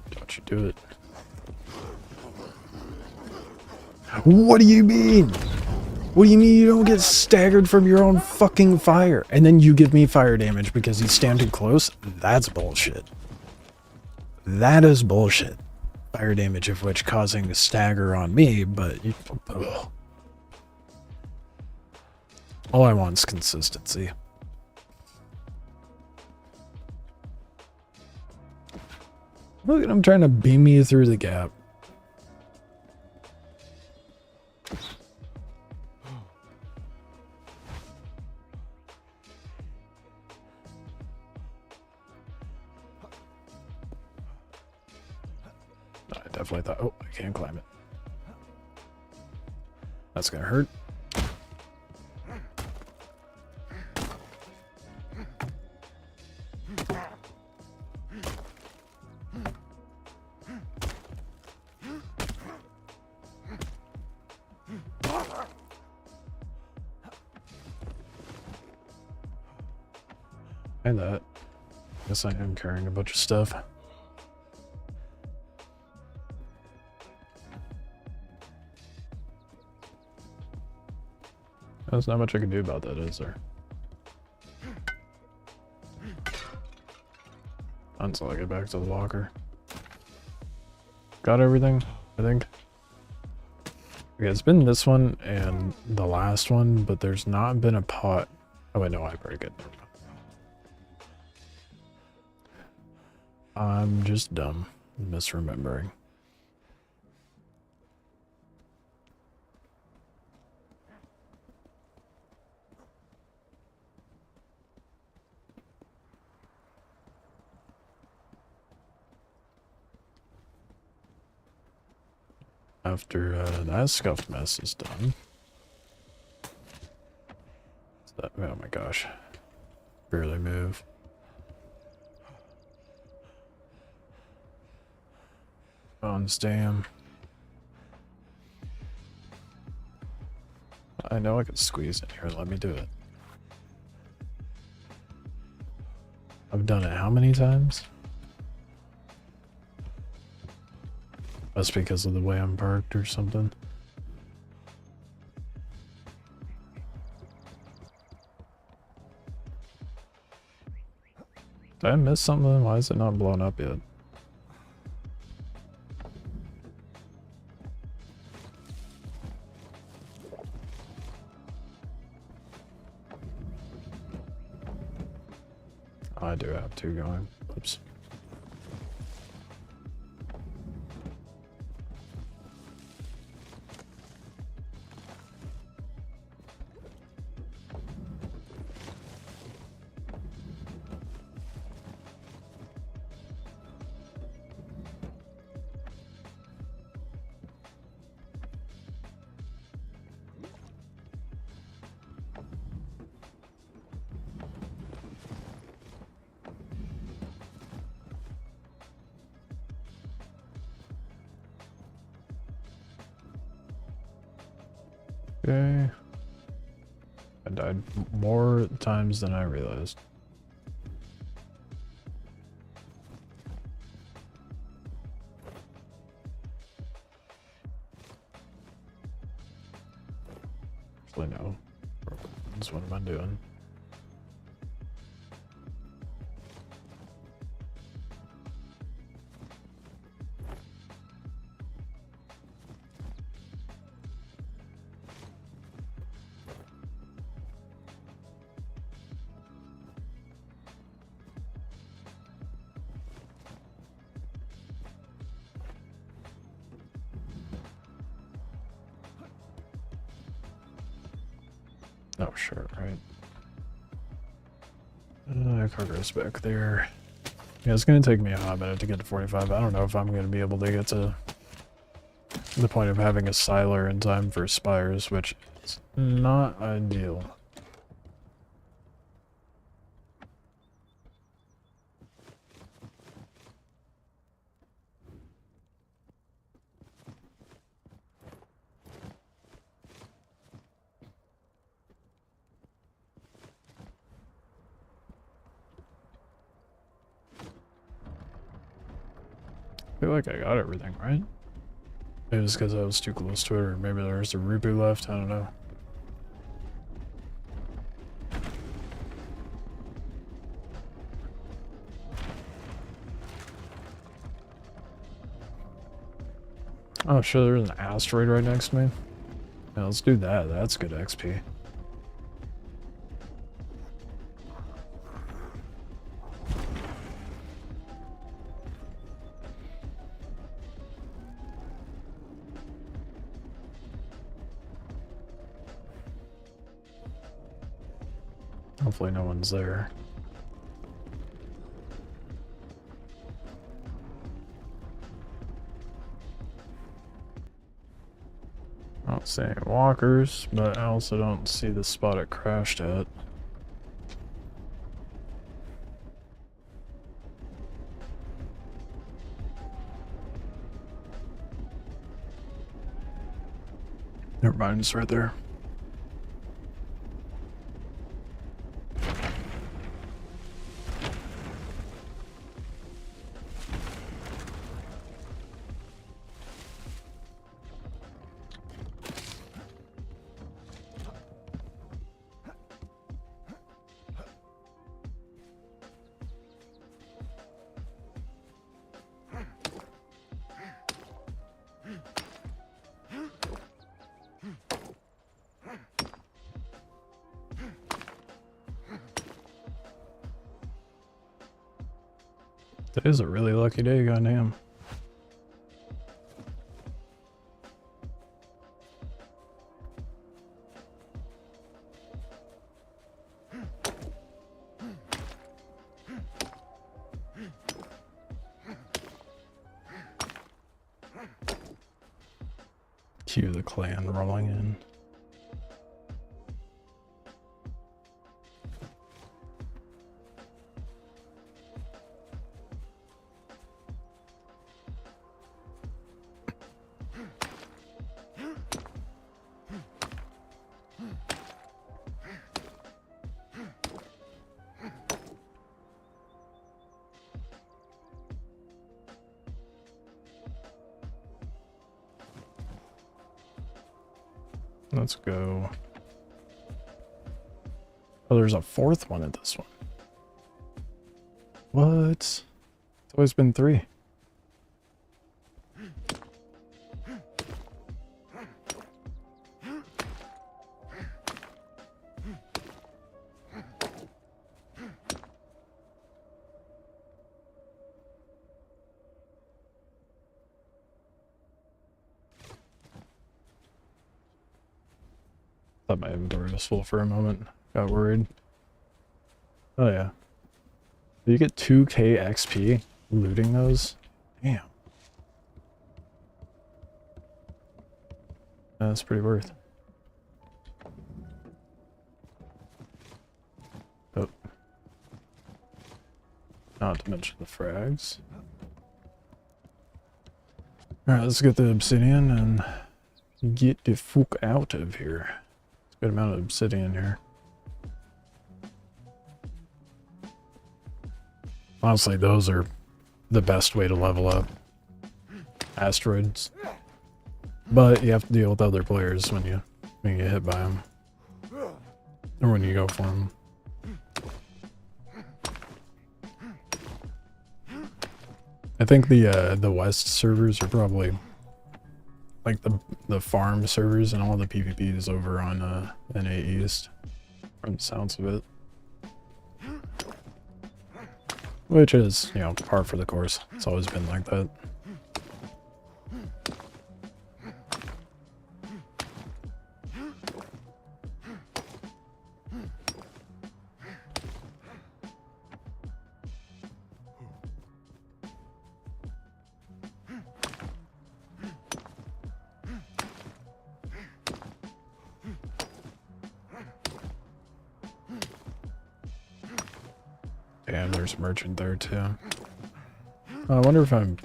Don't you do it. What do you mean? What do you mean you don't get staggered from your own fucking fire? And then you give me fire damage because you stand too close? That's bullshit. That is bullshit. Fire damage of which causing a stagger on me, but you... Ugh. All I want is consistency. Look at him trying to beam me through the gap. I definitely thought, oh, I can't climb it. That's gonna hurt. And that. Guess I am carrying a bunch of stuff. There's not much I can do about that, is there? Until I get back to the locker. Got everything, I think. Okay, it's been this one and the last one, but there's not been a pot. Oh wait, no, I break it. I'm just dumb, misremembering. After that scuffed mess is done. Oh my gosh. Barely move. Bones, damn. I know I could squeeze in here. Let me do it. I've done it how many times? That's because of the way I'm parked or something. Did I miss something? Why is it not blown up yet? I do have two going. Oops. Okay. I died more times than I realized. Actually, no. What am I doing? Oh, sure, right. Cargo's back there. Yeah, it's gonna take me a hot minute to get to 45. I don't know if I'm gonna be able to get to the point of having a siler in time for Spires, which is not ideal. I feel like I got everything, right? Maybe it's because I was too close to it, or maybe there's a rupee left, I don't know. Oh shit, there's an asteroid right next to me. Yeah, let's do that. That's good XP. Hopefully no one's there. I don't see any walkers, but I also don't see the spot it crashed at. Never mind, it's right there. Today's a really lucky day, goddamn. Cue the clan rolling in. Let's go. Oh, there's a fourth one at this one. What? It's always been 3. Thought my inventory was full for a moment. Got worried. Oh yeah. Do you get 2k XP looting those? Damn. That's pretty worth. Oh. Not to mention the frags. Alright, let's get the obsidian and get the fuck out of here. Good amount of obsidian here. Honestly, those are the best way to level up asteroids. But you have to deal with other players when you get hit by them. Or when you go for them. I think the West servers are probably like the farm servers, and all the PvP is over on NA East, from the sounds of it. Which is, you know, par for the course. It's always been like that. Damn, there's a merchant there too. I wonder if I'm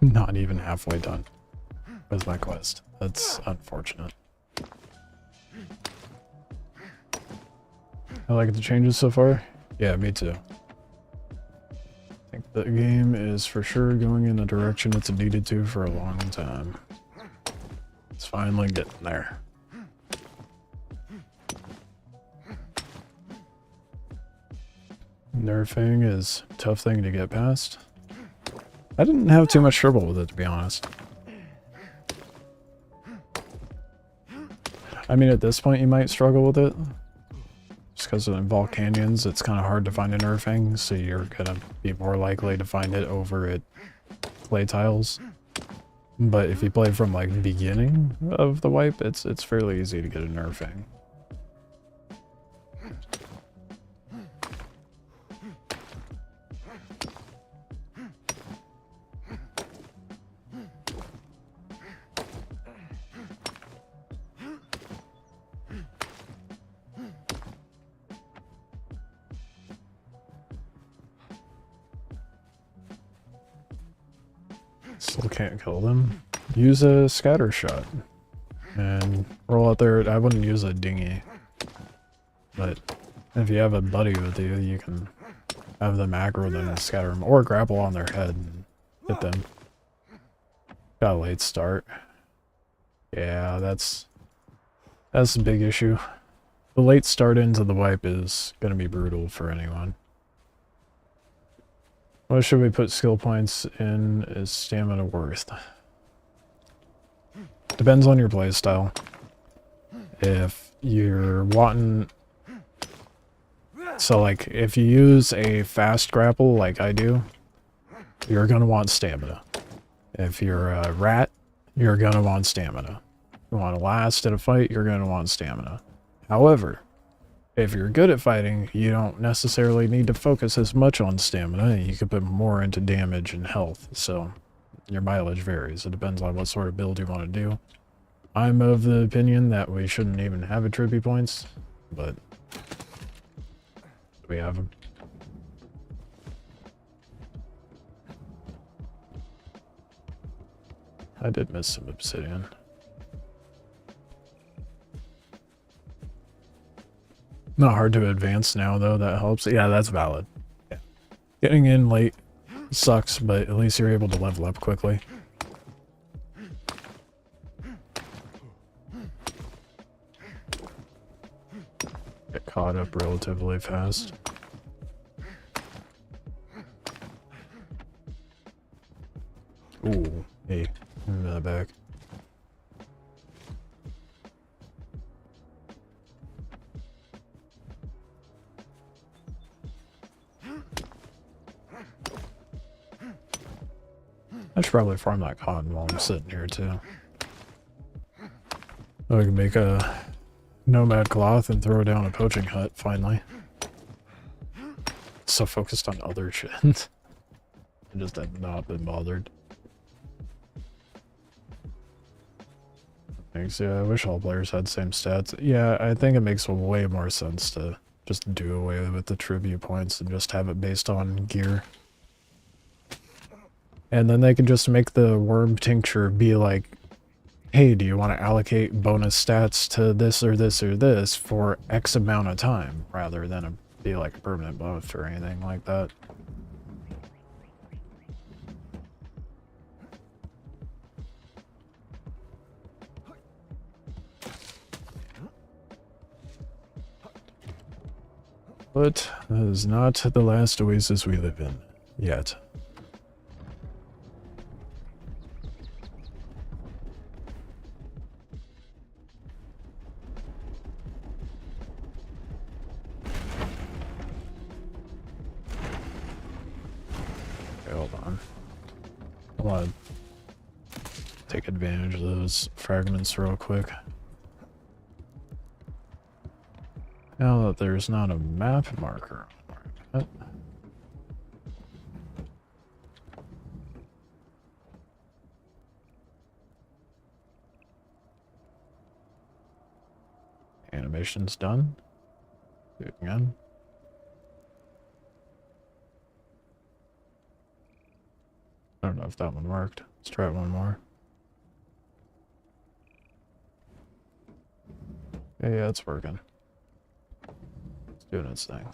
not even halfway done with my quest. That's unfortunate. I like the changes so far. Yeah, me too. I think the game is for sure going in the direction it's needed to for a long time. It's finally getting there. Nerfing is a tough thing to get past. I didn't have too much trouble with it, to be honest. I mean, at this point you might struggle with it. Just because in Vault Canyons, it's kind of hard to find a nerfing, so you're gonna be more likely to find it over at clay tiles. But if you play from like the beginning of the wipe, it's fairly easy to get a nerfing. Still can't kill them. Use a scatter shot. And roll out there. I wouldn't use a dinghy. But if you have a buddy with you, you can have them aggro them and scatter them. Or grapple on their head and hit them. Got a late start. Yeah, that's a big issue. The late start into the wipe is going to be brutal for anyone. What should we put skill points in? Is stamina worth? Depends on your playstyle. If you're wanting... So like, if you use a fast grapple like I do, you're gonna want stamina. If you're a rat, you're gonna want stamina. If you want to last in a fight, you're gonna want stamina. However, if you're good at fighting, you don't necessarily need to focus as much on stamina. You can put more into damage and health, so your mileage varies. It depends on what sort of build you want to do. I'm of the opinion that we shouldn't even have attribute points, but we have them. I did miss some obsidian. Not hard to advance now, though. That helps. Yeah, that's valid. Yeah. Getting in late sucks, but at least you're able to level up quickly. Get caught up relatively fast. Ooh, hey, move that back. I should probably farm that cotton while I'm sitting here too. I can make a nomad cloth and throw down a poaching hut finally. So focused on other shit. I just have not been bothered. Thanks, yeah, I wish all players had the same stats. Yeah, I think it makes way more sense to just do away with the tribute points and just have it based on gear. And then they can just make the worm tincture be like, hey, do you want to allocate bonus stats to this or this or this for X amount of time, rather than be like a permanent buff or anything like that. But that is not the last Oasis we live in, yet. Okay, hold on. I want to take advantage of those fragments real quick. Now that there's not a map marker on it. Animation's done. Do it again. I don't know if that one worked. Let's try it one more. Yeah, it's working. It's doing its thing.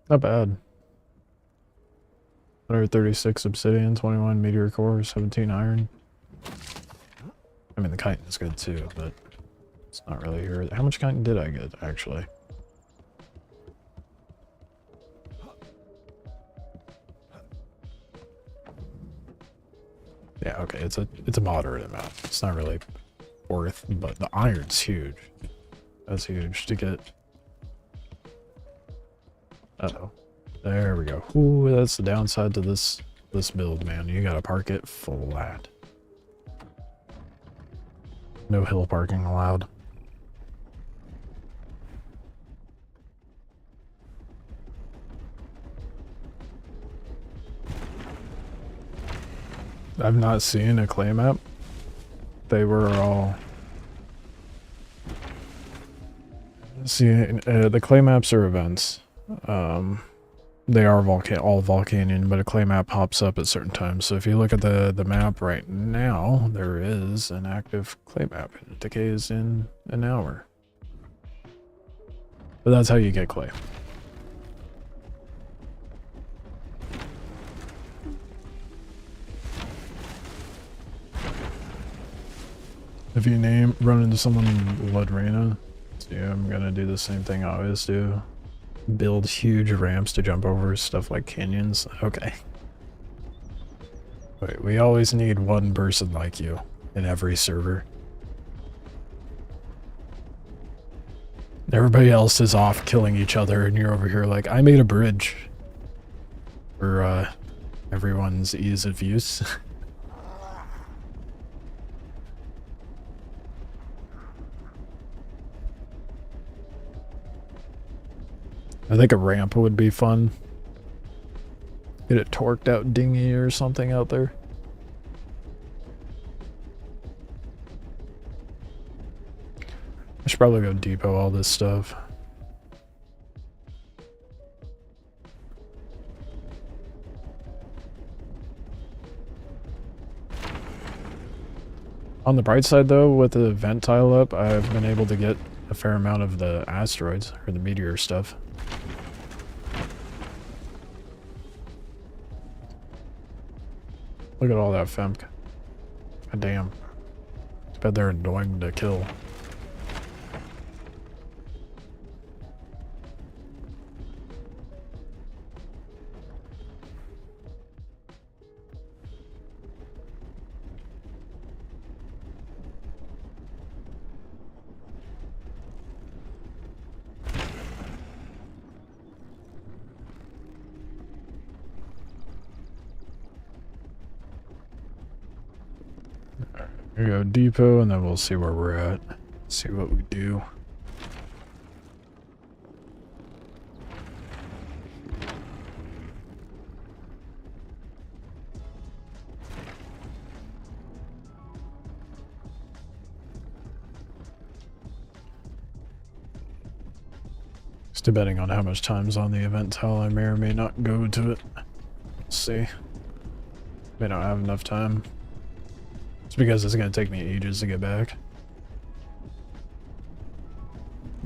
Not bad. 136 obsidian, 21 meteor core, 17 iron. I mean, the chitin is good too, but it's not really here. How much chitin did I get, actually? Yeah, okay, it's a moderate amount. It's not really worth, but the iron's huge. That's huge to get. Uh-oh. There we go. Ooh, that's the downside to this build, man. You gotta park it flat. No hill parking allowed. I've not seen a clay map. They were all... See, the clay maps are events. They are all Volcanian, but a clay map pops up at certain times. So if you look at the map right now, there is an active clay map. It decays in an hour. But that's how you get clay. If you run into someone in Latency, I'm gonna do the same thing I always do. Build huge ramps to jump over stuff like canyons. Okay. Wait, we always need one person like you in every server. Everybody else is off killing each other and you're over here like, I made a bridge for everyone's ease of use. I think a ramp would be fun. Get a torqued out dinghy or something out there. I should probably go depot all this stuff. On the bright side though, with the vent tile up, I've been able to get a fair amount of the asteroids, or the meteor stuff. Look at all that femc. God damn. I bet they're annoying to kill. Here we go, depot, and then we'll see where we're at. See what we do. Just depending on how much time's on the event tile, I may or may not go to it. Let's see. May not have enough time. It's because it's gonna take me ages to get back.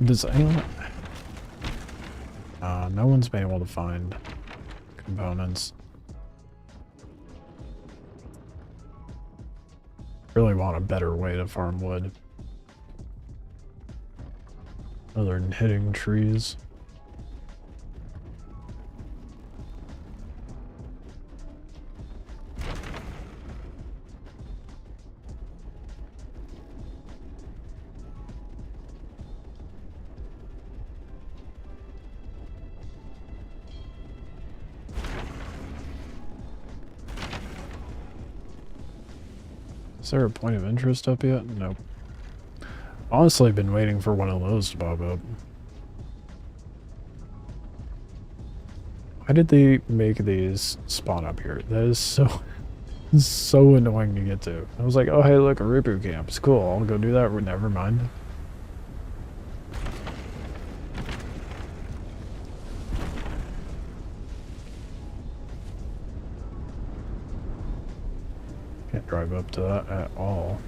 Does anyone... no one's been able to find components. Really want a better way to farm wood. Other than hitting trees. Is there a point of interest up yet? Nope. Honestly, I've been waiting for one of those to pop up. Why did they make these spawn up here? That is so annoying to get to. I was like, oh hey look, a Ripu camp. It's cool, I'll go do that. Never mind. Can't drive up to that at all.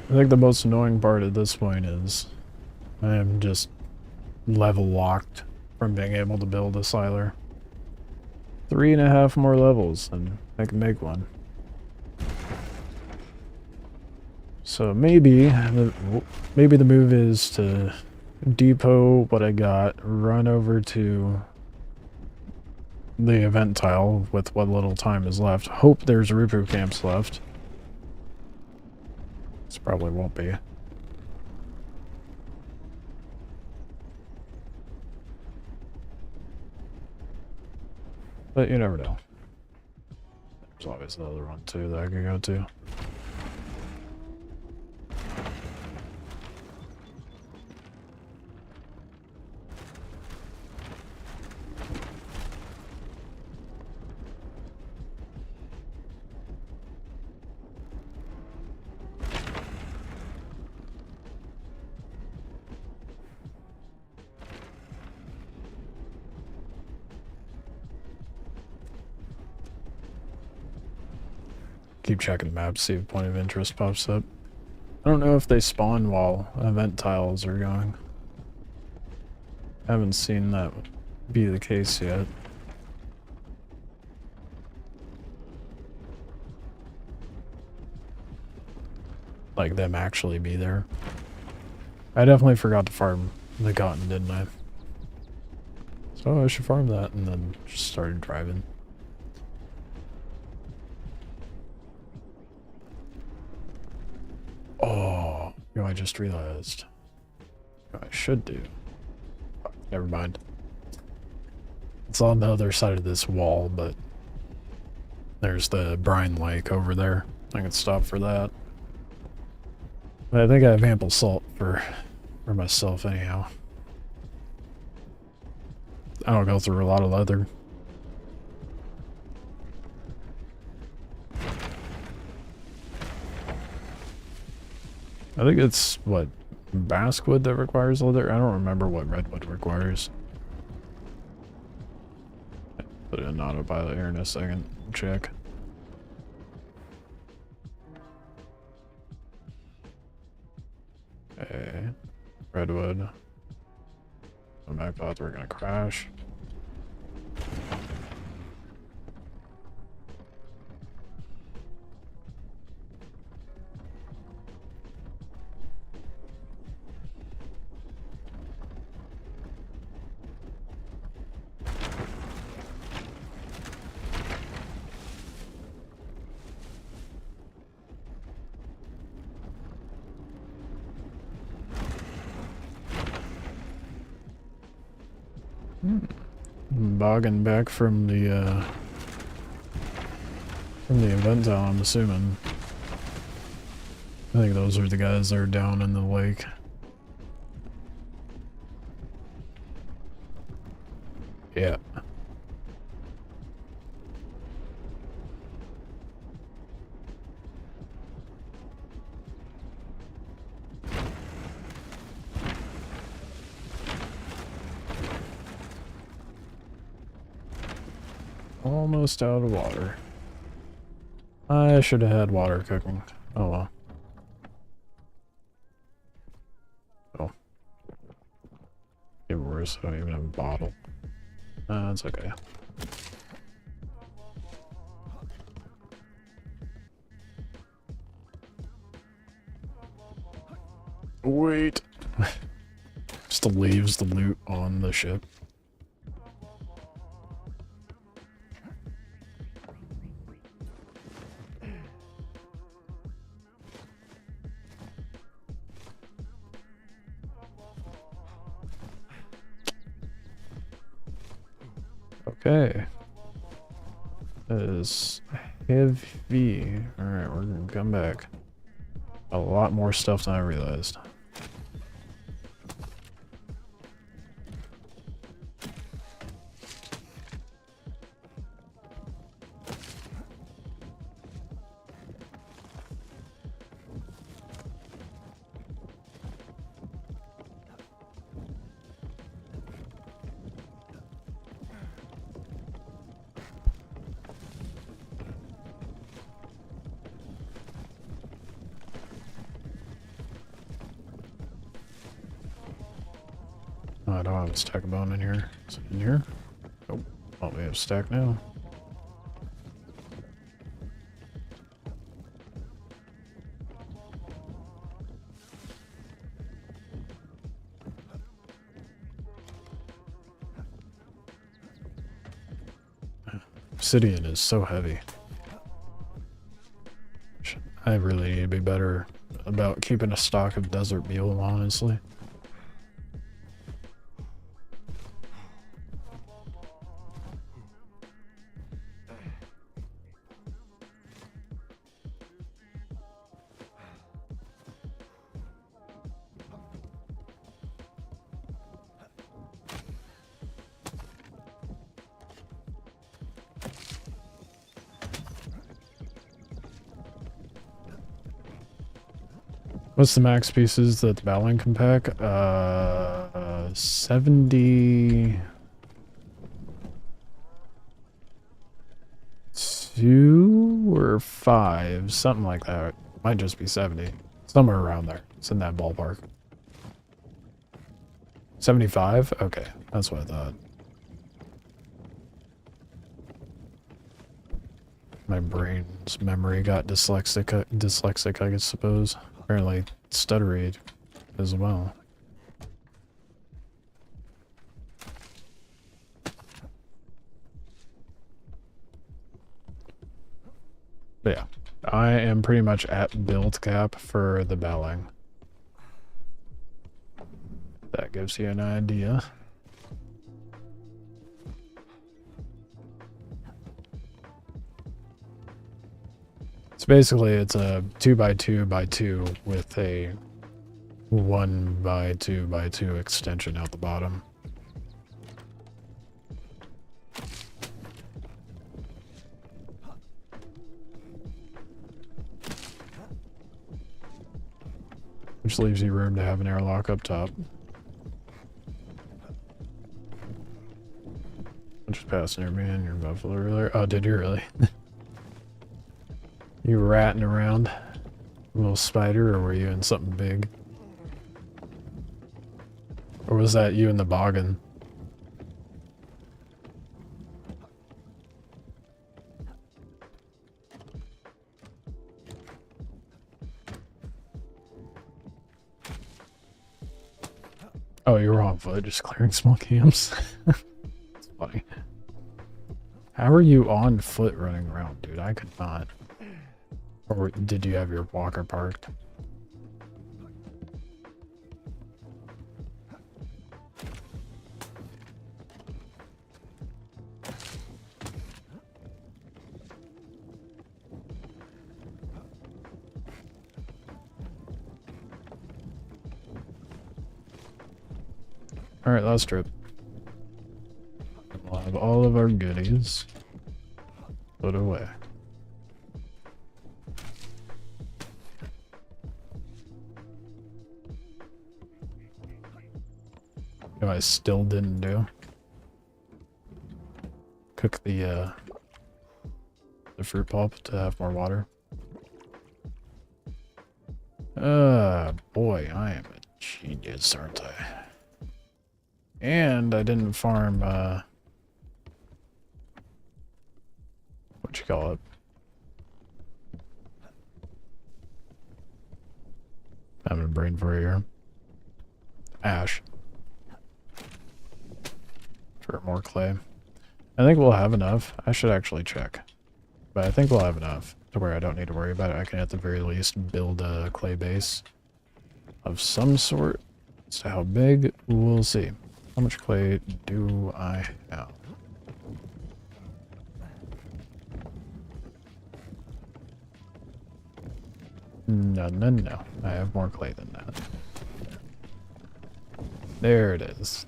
I think the most annoying part at this point is I am just level locked from being able to build a siler. 3.5 more levels and I can make one. So maybe the move is to depot what I got, run over to the event tile with what little time is left. Hope there's Rupu camps left. This probably won't be. But you never know. There's always another one too that I could go to. Keep checking the map, see if point of interest pops up. I don't know if they spawn while event tiles are going. Haven't seen that be the case yet. Like them actually be there. I definitely forgot to farm the cotton, didn't I? So I should farm that and then just started driving. Oh, you know, I just realized. What I should do. Oh, never mind. It's on the other side of this wall, but there's the brine lake over there. I can stop for that. But I think I have ample salt for myself anyhow. I don't go through a lot of leather. I think it's, what, baskwood that requires leather? I don't remember what redwood requires. Put it in autopilot here in a second. Check. Okay. Redwood. I thought they were gonna crash. Bogging back from the event tile, I'm assuming. I think those are the guys that are down in the lake. Yeah. Almost out of water. I should have had water cooking. Oh well. Oh. Even worse, I don't even have a bottle. That's okay. Wait. Just leaves the loot on the ship. Okay. That is heavy. Alright, we're gonna come back. A lot more stuff than I realized. I don't have a stack of bone in here. Is it in here? Oh, well, we have a stack now. Obsidian is so heavy. I really need to be better about keeping a stock of desert meal, honestly. What's the max pieces that the Battling can pack? 72 or 5, something like that. Might just be 70. Somewhere around there. It's in that ballpark. 75? Okay, that's what I thought. My brain's memory got dyslexic, I suppose. Apparently stuttery as well. But yeah, I am pretty much at build cap for the Battling. That gives you an idea. Basically, it's a 2x2x2 with a 1x2x2 extension out the bottom. Which leaves you room to have an airlock up top. I'm just passing near me and your buffalo earlier. Oh, did you really? You ratting around, little spider, or were you in something big? Or was that you in the boggin? Oh, you were on foot, just clearing small camps. That's funny. How are you on foot running around, dude? I could not. Or did you have your walker parked? Alright, last trip. We'll have all of our goodies put away. What I still didn't do. Cook the fruit pulp to have more water. Boy, I am a genius, aren't I? And I didn't farm, what you call it? Having a brain for a year. Ash. For more clay. I think we'll have enough. I should actually check. But I think we'll have enough to where I don't need to worry about it. I can at the very least build a clay base of some sort. As to how big, we'll see. How much clay do I have? No. I have more clay than that. There it is.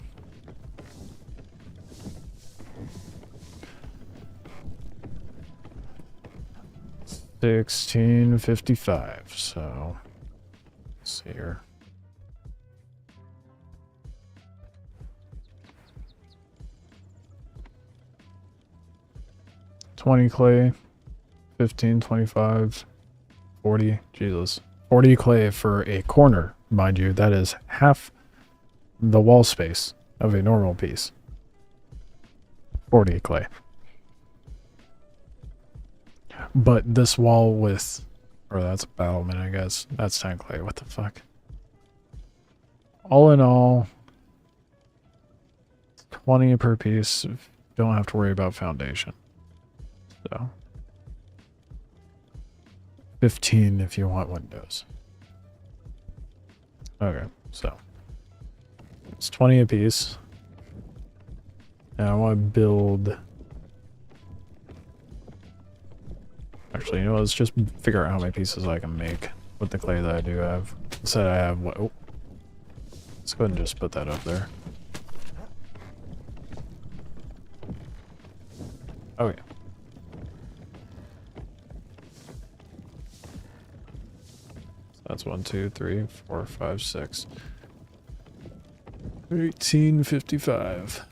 $16.55, so let's see here. $20 clay, 15, 25, 40, Jesus. 40 clay for a corner, mind you, that is half the wall space of a normal piece. 40 clay. But this wall with, or that's a battlement, I guess. That's 10 clay. What the fuck? All in all, 20 per piece. Don't have to worry about foundation. So 15 if you want windows. Okay, so it's 20 a piece. And I want to build. Actually, you know, let's just figure out how many pieces I can make with the clay that I do have. Said I have what? Oh, let's go ahead and just put that up there. Oh yeah. So that's 1, 2, 3, 4, 5, 6. 1855.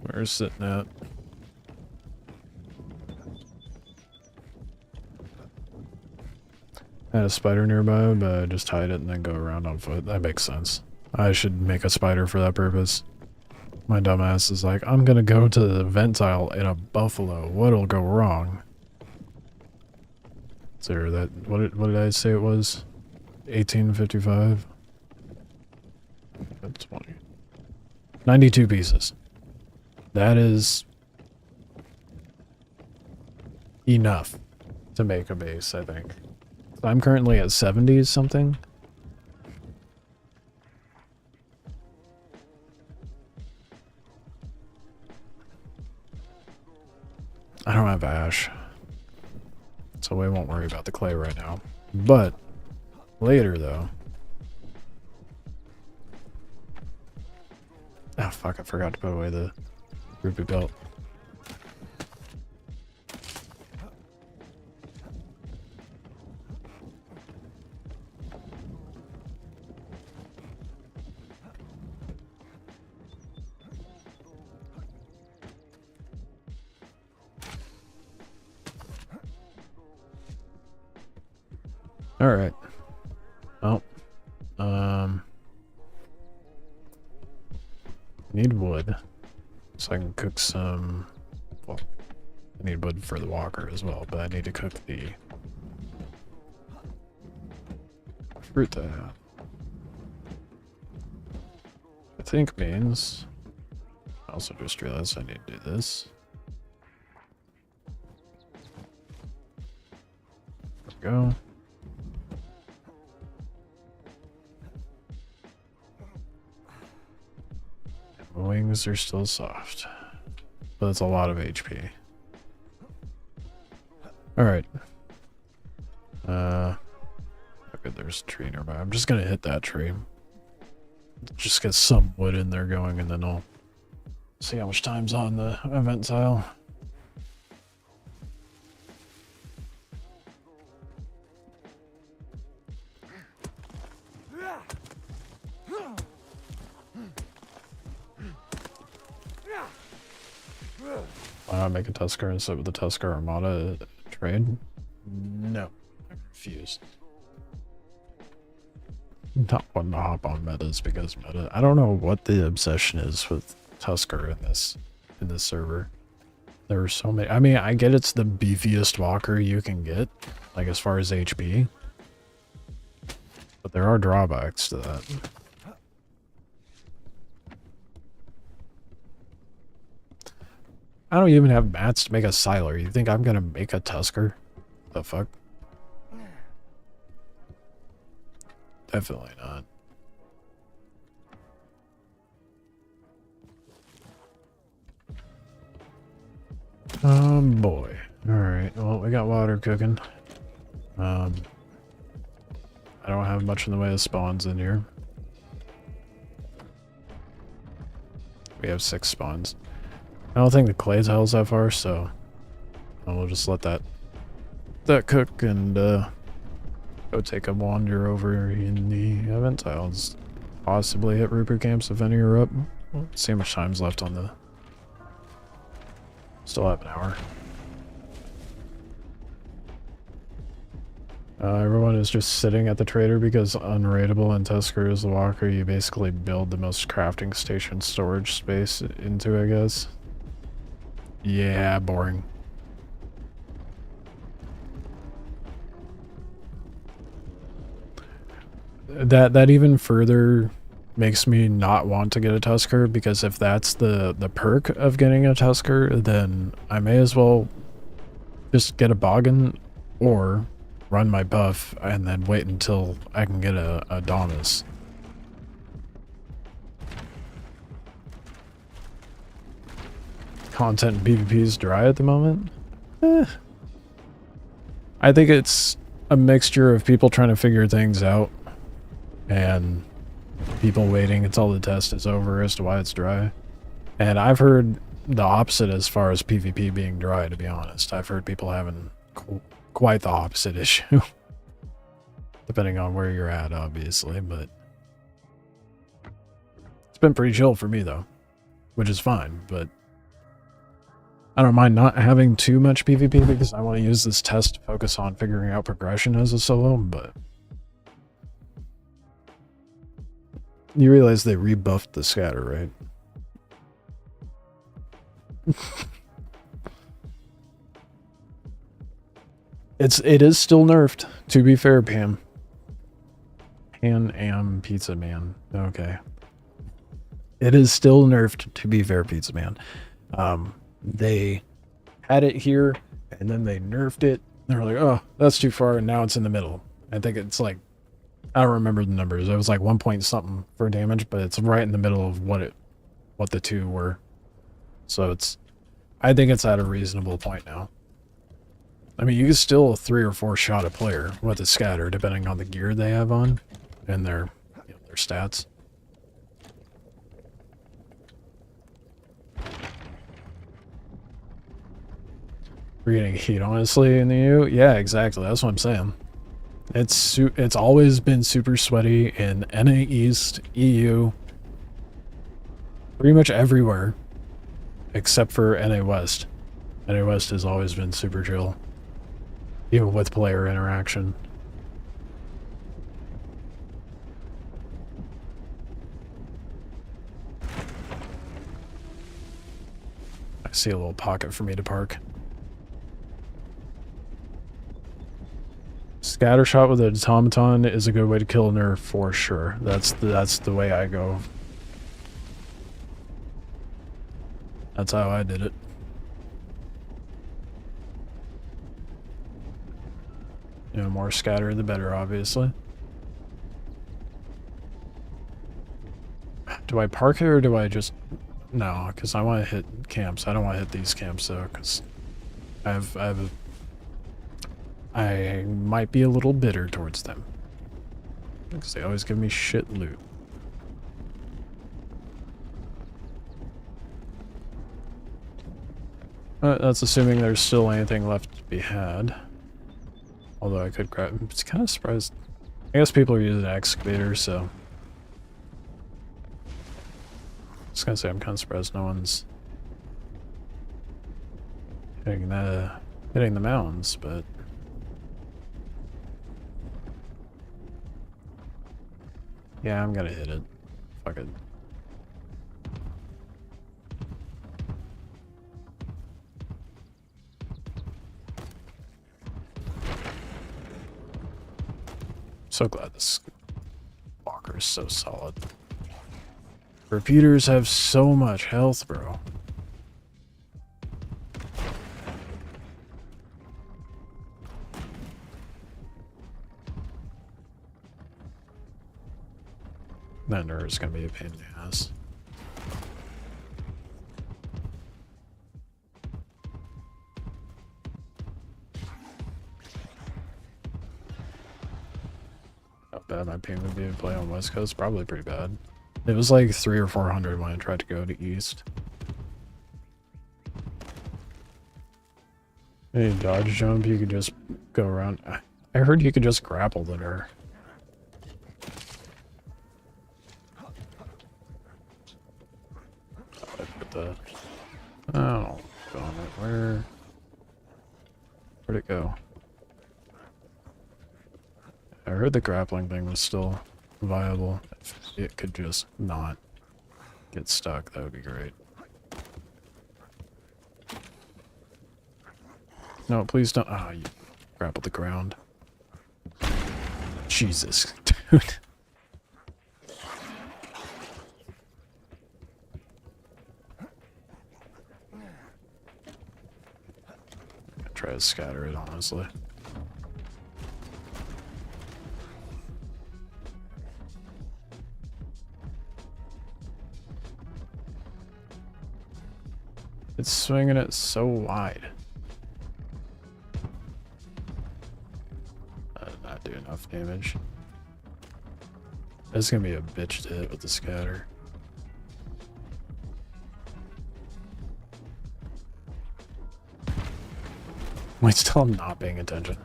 Where's sitting at? I had a spider nearby, but I just hide it and then go around on foot. That makes sense. I should make a spider for that purpose. My dumbass is like, I'm gonna go to the vent tile in a buffalo. What'll go wrong? Is there that, what did I say it was? 1855? That's 20. 92 pieces. That is enough to make a base, I think. I'm currently at 70 something. I don't have ash, so we won't worry about the clay right now. But later, though. Oh fuck! I forgot to put away the ruby belt. All right. Well, need wood so I can cook some. Well, I need wood for the walker as well, but I need to cook the fruit that I have. I think means. I also just realized I need to do this. There we go. The wings are still soft, but it's a lot of HP. Alright. Okay, there's a tree nearby. I'm just gonna hit that tree. Just get some wood in there going, and then I'll see how much time's on the event tile. Why not make a Tusker instead of the Tusker Armada trade? No, I refuse. Not one to hop on metas because meta. I don't know what the obsession is with Tusker in this server. There are so many. I mean, I get it's the beefiest walker you can get, like as far as HP, but there are drawbacks to that. I don't even have mats to make a Siler. You think I'm gonna make a Tusker? The fuck? Definitely not. Oh boy. Alright, well, we got water cooking. I don't have much in the way of spawns in here. We have 6 spawns. I don't think the clay tile's that far, so we'll just let that cook and go take a wander over in the event tiles. Possibly hit Rupert camps if any are up. Let's see how much time's left on the. Still have an hour. Everyone is just sitting at the trader because unrateable and Tusker is the walker. You basically build the most crafting station storage space into, I guess. Yeah, boring. That even further makes me not want to get a Tusker, because if that's the perk of getting a Tusker, then I may as well just get a Boggin or run my buff and then wait until I can get a Adonis. Content in PvP is dry at the moment? I think it's a mixture of people trying to figure things out and people waiting until the test is over as to why it's dry. And I've heard the opposite as far as PvP being dry, to be honest. I've heard people having quite the opposite issue. Depending on where you're at, obviously, but it's been pretty chill for me, though, which is fine, but I don't mind not having too much PvP because I want to use this test to focus on figuring out progression as a solo, but you realize they rebuffed the scatter, right? It is still nerfed, to be fair, Pam. Pan-Am Pizza Man. Okay. It is still nerfed, to be fair, Pizza Man. They had it here, and then they nerfed it. They were like, oh, that's too far, and now it's in the middle. I think it's like, I don't remember the numbers. It was like 1 point something for damage, but it's right in the middle of what the two were. So I think it's at a reasonable point now. I mean, you can still 3 or 4 shot a player with a scatter, depending on the gear they have on and their stats. We're getting heat, honestly, in the EU. Yeah, exactly. That's what I'm saying. It's always been super sweaty in NA East, EU, pretty much everywhere, except for NA West. NA West has always been super chill, even with player interaction. I see a little pocket for me to park. Scattershot with an automaton is a good way to kill a nerf for sure. That's the way I go. That's how I did it. You know, more scatter the better, obviously. Do I park here or do I just... No, because I want to hit camps. I don't want to hit these camps though, because I might be a little bitter towards them, because they always give me shit loot. That's assuming there's still anything left to be had. Although I could grab... It's kind of surprised. I guess people are using excavators, so... I was gonna say, I'm kind of surprised no one's hitting the mountains, but... Yeah, I'm gonna hit it. Fuck it. So glad this walker is so solid. Repeaters have so much health, bro. That nerd is gonna be a pain in the ass. How bad my ping would be to play on West Coast? Probably pretty bad. It was like 300 or 400 when I tried to go to East. Any dodge jump, you could just go around. I heard you could just grapple the nerd. Oh, darn it. Where'd it go? I heard the grappling thing was still viable. If it could just not get stuck, that would be great. No, please don't. Ah, you grappled the ground. Jesus, dude. Try to scatter it, honestly. It's swinging it so wide. That did not do enough damage. It's gonna be a bitch to hit with the scatter. Wait, still I'm not paying attention.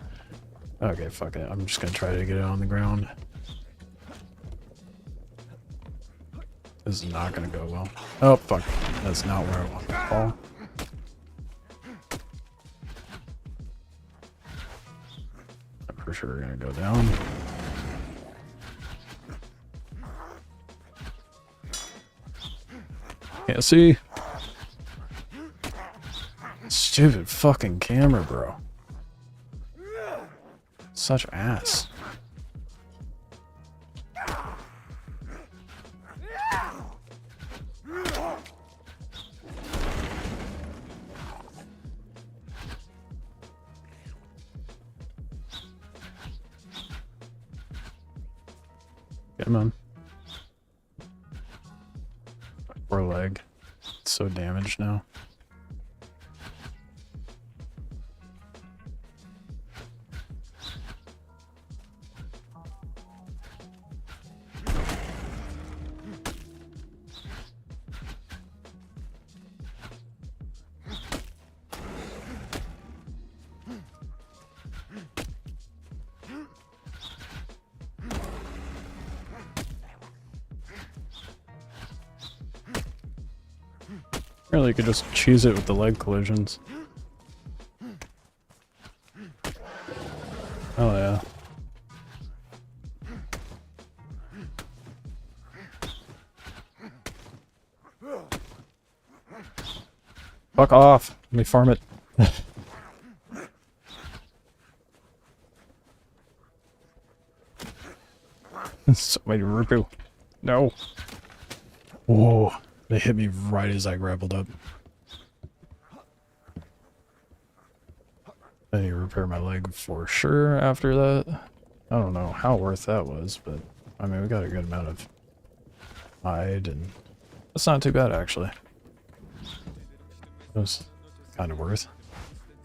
Okay, fuck it. I'm just gonna try to get it on the ground. This is not gonna go well. Oh, fuck. That's not where I want to fall. I'm for sure gonna go down. Can't see. Stupid fucking camera, bro. Such ass. Come on. Poor leg. It's so damaged now. Really, you could just cheese it with the leg collisions. Oh yeah. Fuck off. Let me farm it. So many Rupu. No. Whoa. They hit me right as I grappled up. I need to repair my leg for sure after that. I don't know how worth that was, but I mean, we got a good amount of hide, and that's not too bad actually. It was kind of worth.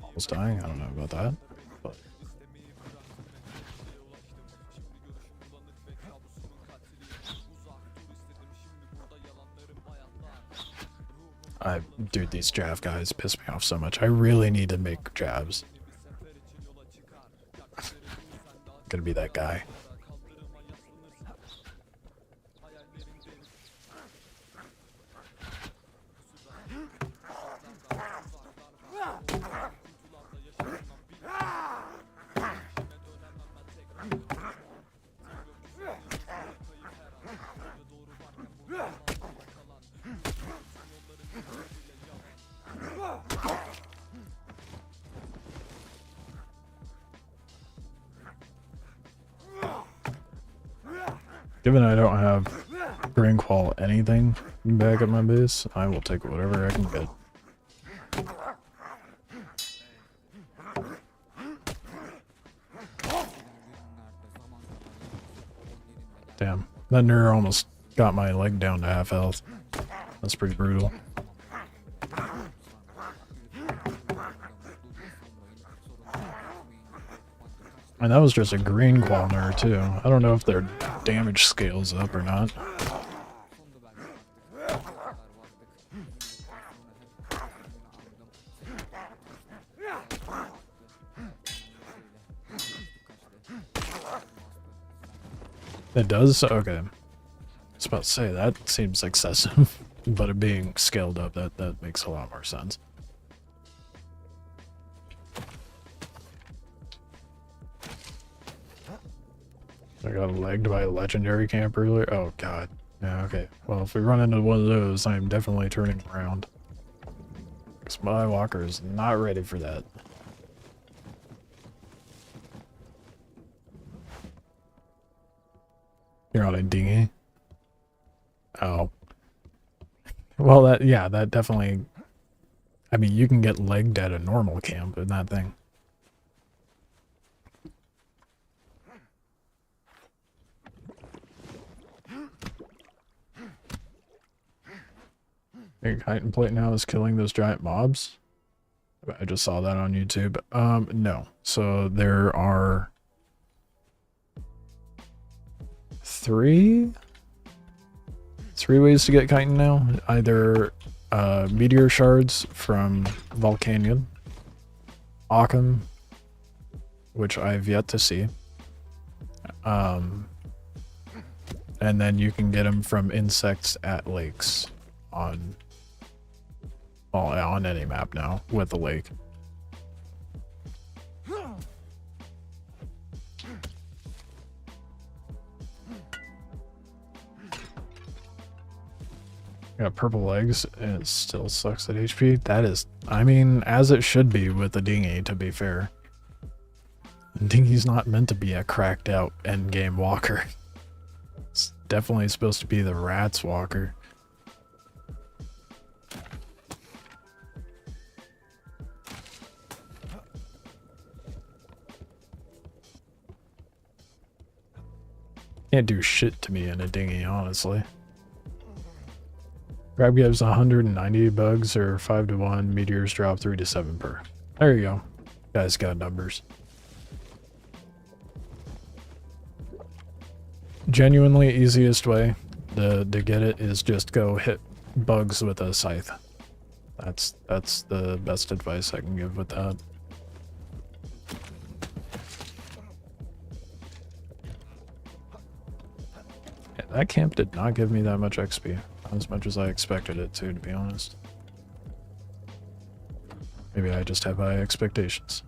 Almost dying, I don't know about that, but dude, these Jav guys piss me off so much. I really need to make Javs. Gonna be that guy. Given I don't have green qual anything back at my base, I will take whatever I can get. Damn, that Nerd almost got my leg down to half health. That's pretty brutal. And that was just a green qual Nerd too. I don't know if their damage scales up or not. It does? Okay. I was about to say, that seems excessive. But it being scaled up, that makes a lot more sense. I got legged by a legendary camp earlier. Oh god. Yeah, okay. Well, if we run into one of those, I'm definitely turning around. Because my walker is not ready for that. You're on a dinghy? Oh. Well, that definitely... I mean, you can get legged at a normal camp in that thing. Big heightened plate now is killing those giant mobs. I just saw that on YouTube. No. So there are three ways to get chitin now. Either meteor shards from Volcanion, Occam, which I've yet to see. And then you can get them from insects at lakes on any map now with a lake. Got purple legs and it still sucks at HP. That is, I mean, as it should be with the dinghy, to be fair. The dinghy's not meant to be a cracked out endgame walker. It's definitely supposed to be the rat's walker. Can't do shit to me in a dinghy, honestly. Grab gives 190 bugs or 5 to 1. Meteors drop 3 to 7 per. There you go. Guys got numbers. Genuinely easiest way to get it is just go hit bugs with a scythe. That's the best advice I can give with that. Yeah, that camp did not give me that much XP. Not as much as I expected it to be honest. Maybe I just have high expectations.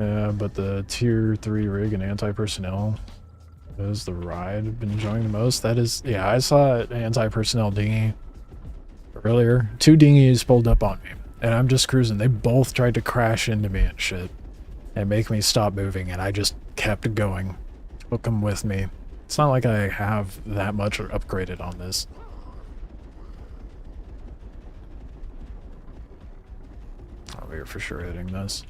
Yeah, but the tier 3 rig and anti-personnel is the ride I've been enjoying the most. That is, yeah, I saw an anti-personnel dinghy earlier. 2 dinghies pulled up on me, and I'm just cruising. They both tried to crash into me and shit, and make me stop moving, and I just kept going. Took them with me. It's not like I have that much upgraded on this. Oh, we're for sure hitting this.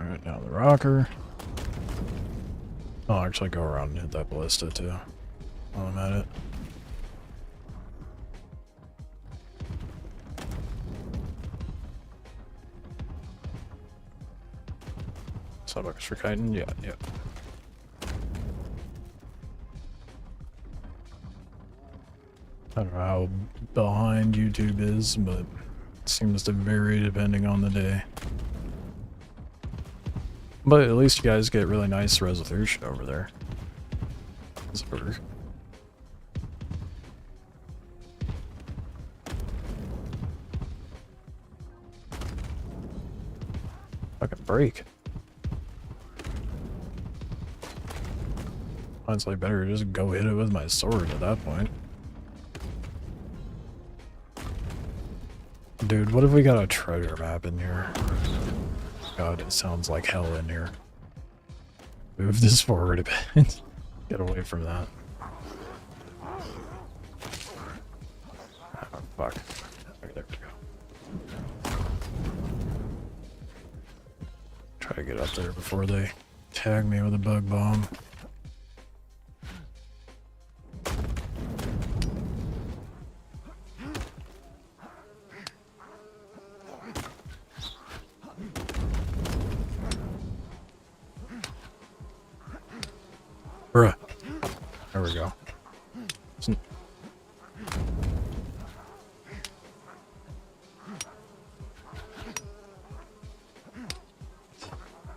Alright, now the rocker. I'll actually go around and hit that ballista too while I'm at it. $7 for chitin? Yeah. I don't know how behind YouTube is, but it seems to vary depending on the day. But at least you guys get really nice resolution over there. As a perk. Fucking break. Honestly, better just go hit it with my sword at that point. Dude, what if we got a treasure map in here? God, it sounds like hell in here. Move this forward a bit. Get away from that. Oh, fuck. Okay, there we go. Try to get up there before they tag me with a bug bomb. Bruh. There we go.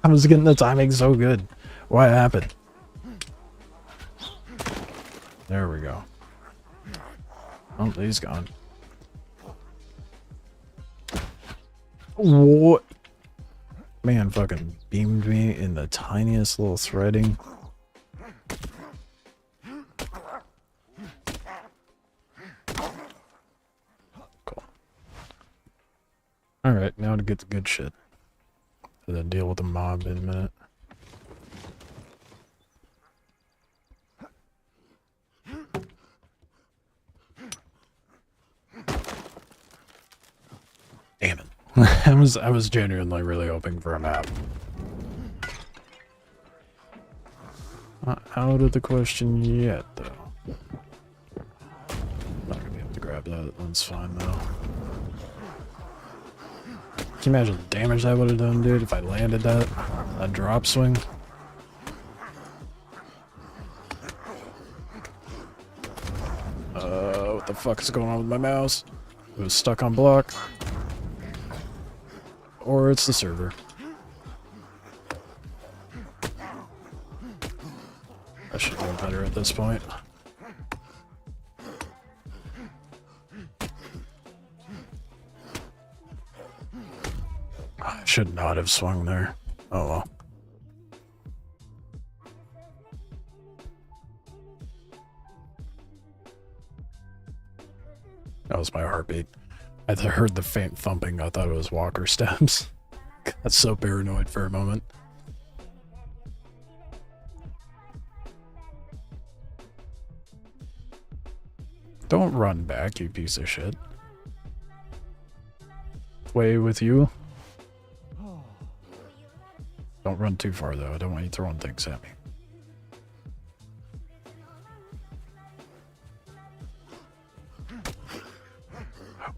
I was getting the timing so good. What happened? There we go. Oh, he's gone. What? Man fucking beamed me in the tiniest little threading. Cool. Alright, now to get the good shit. And then deal with the mob in a minute. Damn it. I was genuinely really hoping for a map. Not out of the question yet, though. Not gonna be able to grab that. That's fine, though. Can you imagine the damage that would have done, dude, if I landed that drop swing? What the fuck is going on with my mouse? It was stuck on block. Or it's the server. I should know better at this point. I should not have swung there. Oh well. That was my heartbeat. I heard the faint thumping. I thought it was walker steps. Got so paranoid for a moment. Don't run back, you piece of shit. Way with you. Don't run too far, though. I don't want you throwing things at me.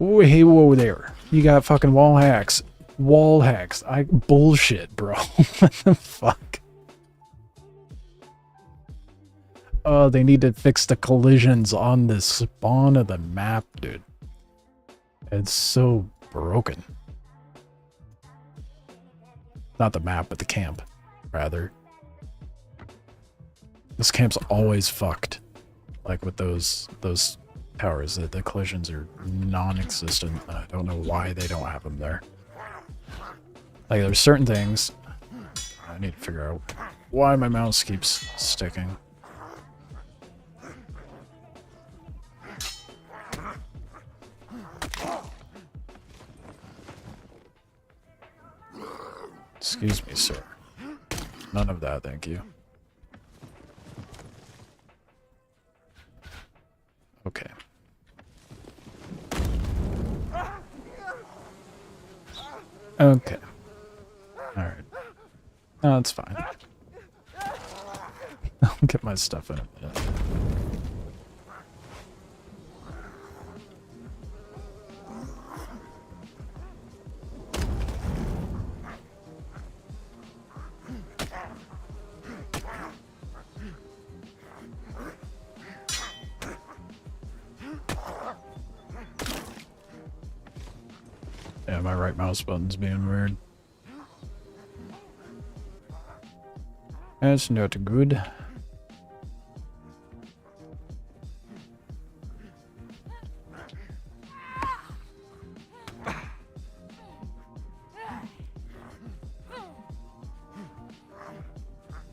Oh, hey, whoa there. You got fucking wall hacks. Wall hacks. Bullshit, bro. What the fuck? Oh, they need to fix the collisions on the spawn of the map, dude. It's so broken. Not the map, but the camp, rather. This camp's always fucked. Like with those towers, the collisions are non-existent. I don't know why they don't have them there. Like, there's certain things I need to figure out why my mouse keeps sticking. Excuse me, sir. None of that, thank you. Okay. Okay. Alright. No, that's fine. I'll get my stuff in a minute. Yeah, my right mouse button's being weird. That's not good.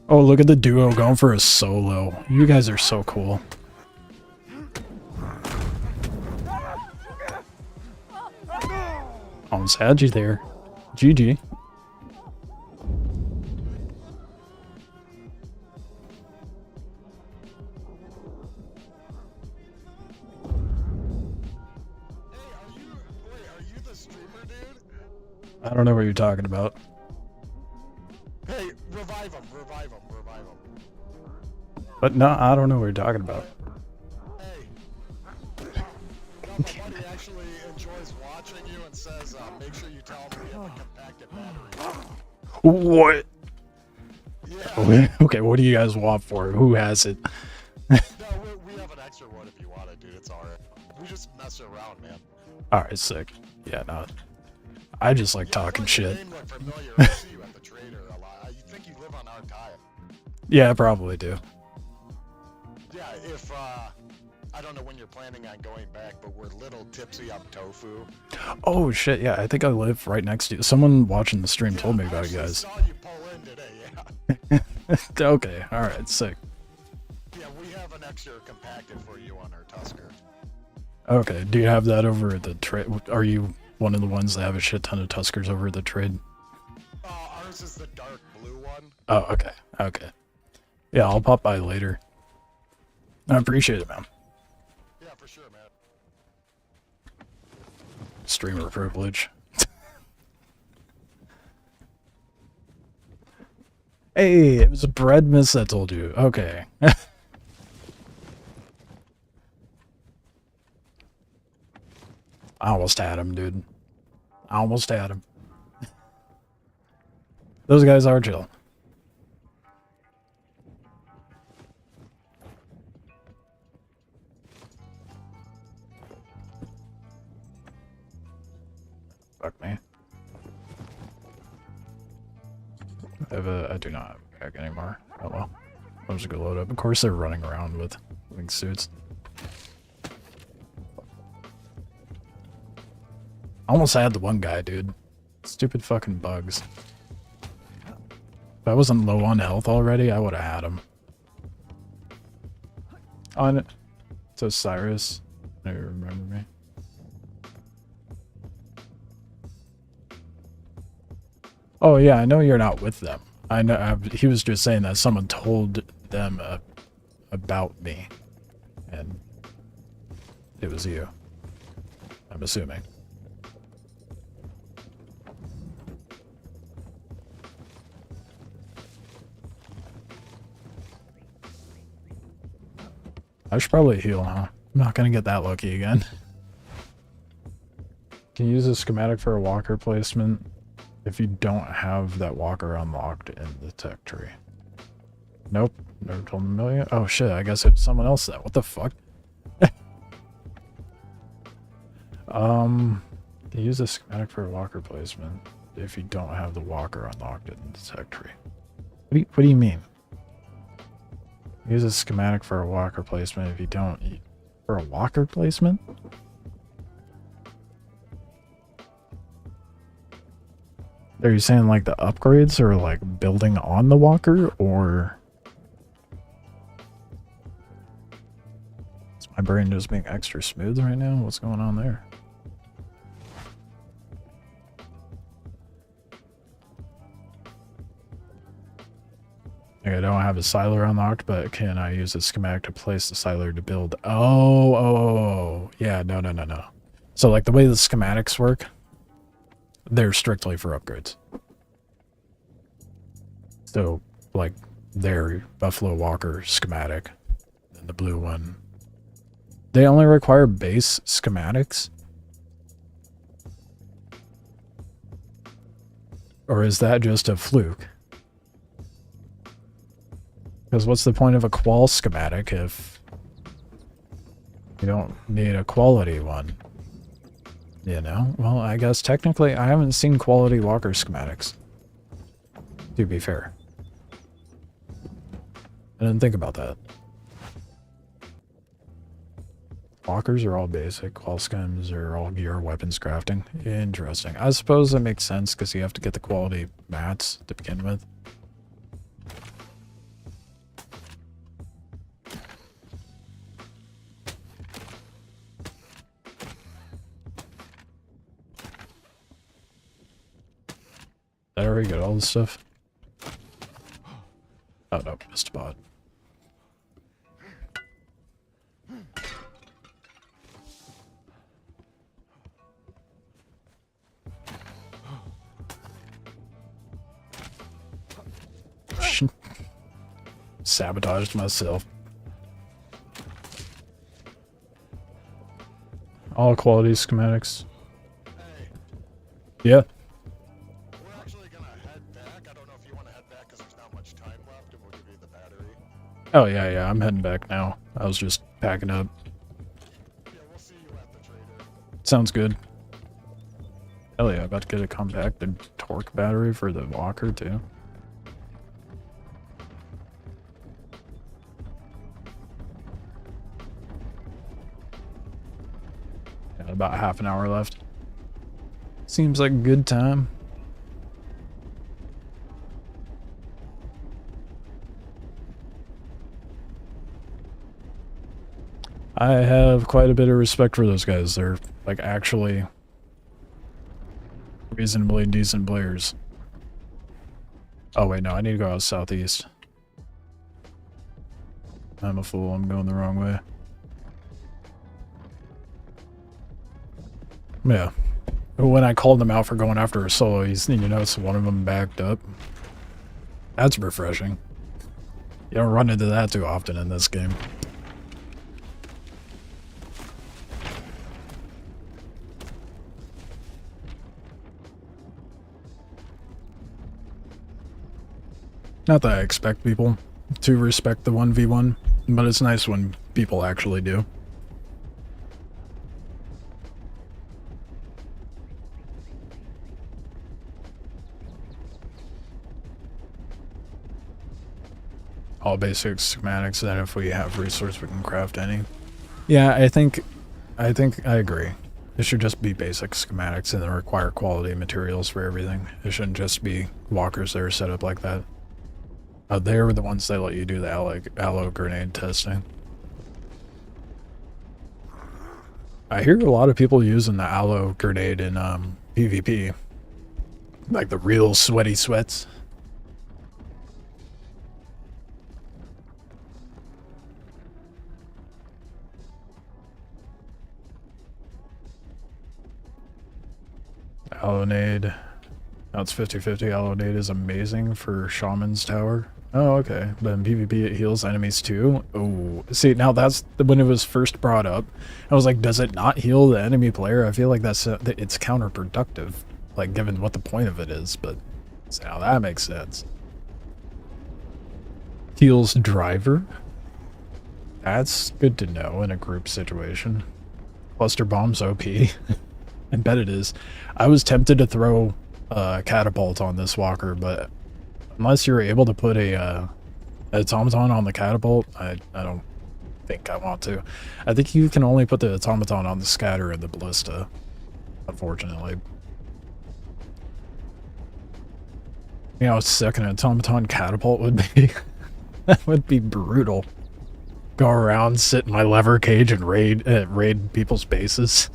Oh, look at the duo going for a solo. You guys are so cool. Almost had you there. GG. I don't know what you're talking about. Hey, revive him, revive him, revive him. But no, I don't know what you're talking about. Hey. No, my buddy actually enjoys watching you and says, make sure you tell him we have a compacted battery. What? Yeah. Okay, what do you guys want for it? Who has it? No, we have an extra wood if you want it, dude. It's alright. We just mess around, man. Alright, sick. Yeah, no. I just like talking I shit. Your name looked familiar. I see you at the trader a lot. You think you live on our time? Yeah, I probably do. Yeah, if I don't know when you're planning on going back, but we're little tipsy on tofu. Oh shit, yeah, I think I live right next to you. Someone watching the stream told me about you I guys. saw you pull in today, yeah. Okay, alright, sick. Yeah, we have an extra compacted for you on our Tusker. Okay, do you have that over at the trade? Are you one of the ones that have a shit ton of Tuskers over at the trade? Ours is the dark blue one. Oh, okay, okay. Yeah, I'll pop by later. I appreciate it, man. Yeah, for sure, man. Streamer privilege. Hey, it was a bread miss that told you. Okay. I almost had him, dude. I almost had him. Those guys are chill. Fuck me. I do not have a bag anymore. Oh well. I'll just go load up. Of course they're running around with wingsuits. I almost had the one guy, dude. Stupid fucking bugs. If I wasn't low on health already, I would have had him. On it. So Cyrus. I don't remember me. Oh yeah, I know you're not with them. I know he was just saying that someone told them about me, and it was you. I'm assuming. I should probably heal, huh? I'm not gonna get that lucky again. Can you use a schematic for a walker placement if you don't have that walker unlocked in the tech tree? Nope. Never told him a million. Oh shit, I guess it was someone else that. What the fuck? Can you use a schematic for a walker placement if you don't have the walker unlocked in the tech tree? What do you mean? Use a schematic for a walker placement if you don't... For a walker placement? Are you saying like the upgrades or like building on the walker, or... Is my brain just being extra smooth right now? What's going on there? I don't have a siler unlocked, but can I use a schematic to place the siler to build? Oh. Yeah, no. So like the way the schematics work, they're strictly for upgrades. So like their Buffalo Walker schematic and the blue one, they only require base schematics? Or is that just a fluke? Because what's the point of a qual schematic if you don't need a quality one? You know? Well, I guess technically I haven't seen quality walker schematics. To be fair. I didn't think about that. Walkers are all basic. Qual schems are all gear weapons crafting. Interesting. I suppose that makes sense because you have to get the quality mats to begin with. Did I already get all this stuff? Oh no, missed a bot. Sabotaged myself. All quality schematics. Hey, Yeah. we're actually gonna head back. I don't know if you want to head back because there's not much time left, and we'll give you the battery. Oh yeah, I'm heading back now. I was just packing up. Yeah, we'll see you at the trader. Sounds good. Hell yeah, about to get a compacted torque battery for the walker too. Yeah, about half an hour left. Seems like a good time. I have quite a bit of respect for those guys. They're like actually reasonably decent players. Oh wait, no, I need to go out southeast. I'm a fool, I'm going the wrong way. Yeah. When I called them out for going after a solo, you notice one of them backed up. That's refreshing. You don't run into that too often in this game. Not that I expect people to respect the 1v1, but it's nice when people actually do. All basic schematics, then if we have resource we can craft any. Yeah, I think I agree. It should just be basic schematics and then require quality materials for everything. It shouldn't just be walkers that are set up like that. They were the ones that let you do the aloe grenade testing. I hear a lot of people using the aloe grenade in PvP. Like the real sweaty sweats. Aloe nade. Now it's 50-50. Aloe nade is amazing for Shaman's Tower. Oh, okay. But in PvP it heals enemies too? Oh, see, now that's when it was first brought up. I was like, does it not heal the enemy player? I feel like it's counterproductive, like given what the point of it is, but so now that makes sense. Heals driver? That's good to know in a group situation. Cluster bombs OP. I bet it is. I was tempted to throw a catapult on this walker, but unless you're able to put a automaton on the catapult, I don't think I want to. I think you can only put the automaton on the scatter and the ballista, unfortunately. You know how sick an automaton catapult would be? That would be brutal. Go around, sit in my lever cage, and raid people's bases.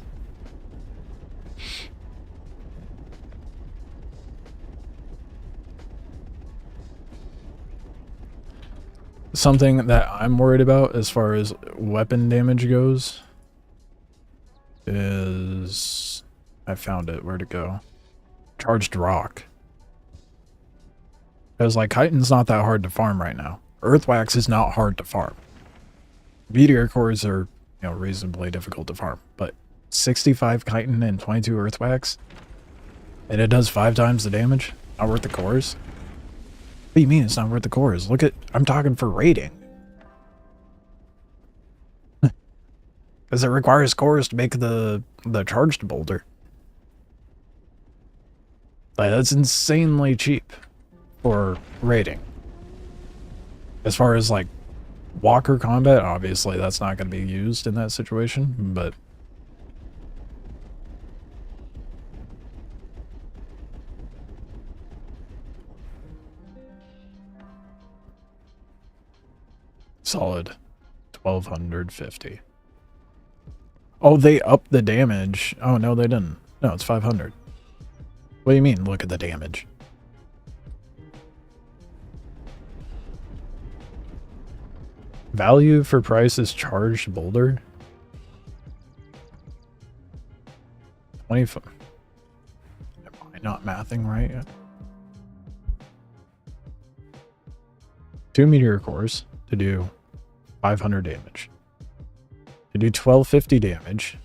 Something that I'm worried about as far as weapon damage goes is... I found it. Where'd it go? Charged rock. Because, like, chitin's not that hard to farm right now. Earthwax is not hard to farm. Meteor cores are, you know, reasonably difficult to farm. But 65 chitin and 22 earthwax? And it does 5 times the damage? Not worth the cores? What do you mean it's not worth the cores? Look at... I'm talking for raiding. Because it requires cores to make the charged boulder. Like, that's insanely cheap for raiding. As far as, like, walker combat, obviously that's not going to be used in that situation, but... Solid 1250. Oh, they upped the damage. Oh, no, they didn't. No, it's 500. What do you mean, look at the damage? Value for price is charged boulder? 25. Am I not mathing right yet? 2 meteor cores to do 500 damage. To do 1250 damage,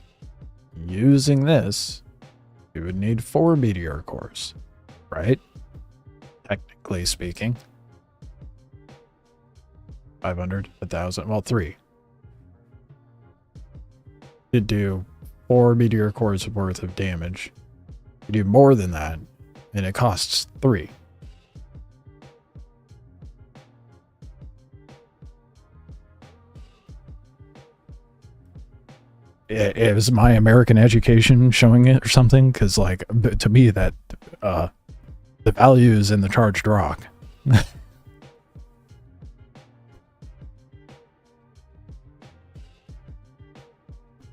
using this, you would need 4 meteor cores, right? Technically speaking. 500, 1,000, well, 3. to do 4 meteor cores worth of damage. You do more than that, and it costs 3. It was my American education showing it or something, because like to me that the value is in the charged rock.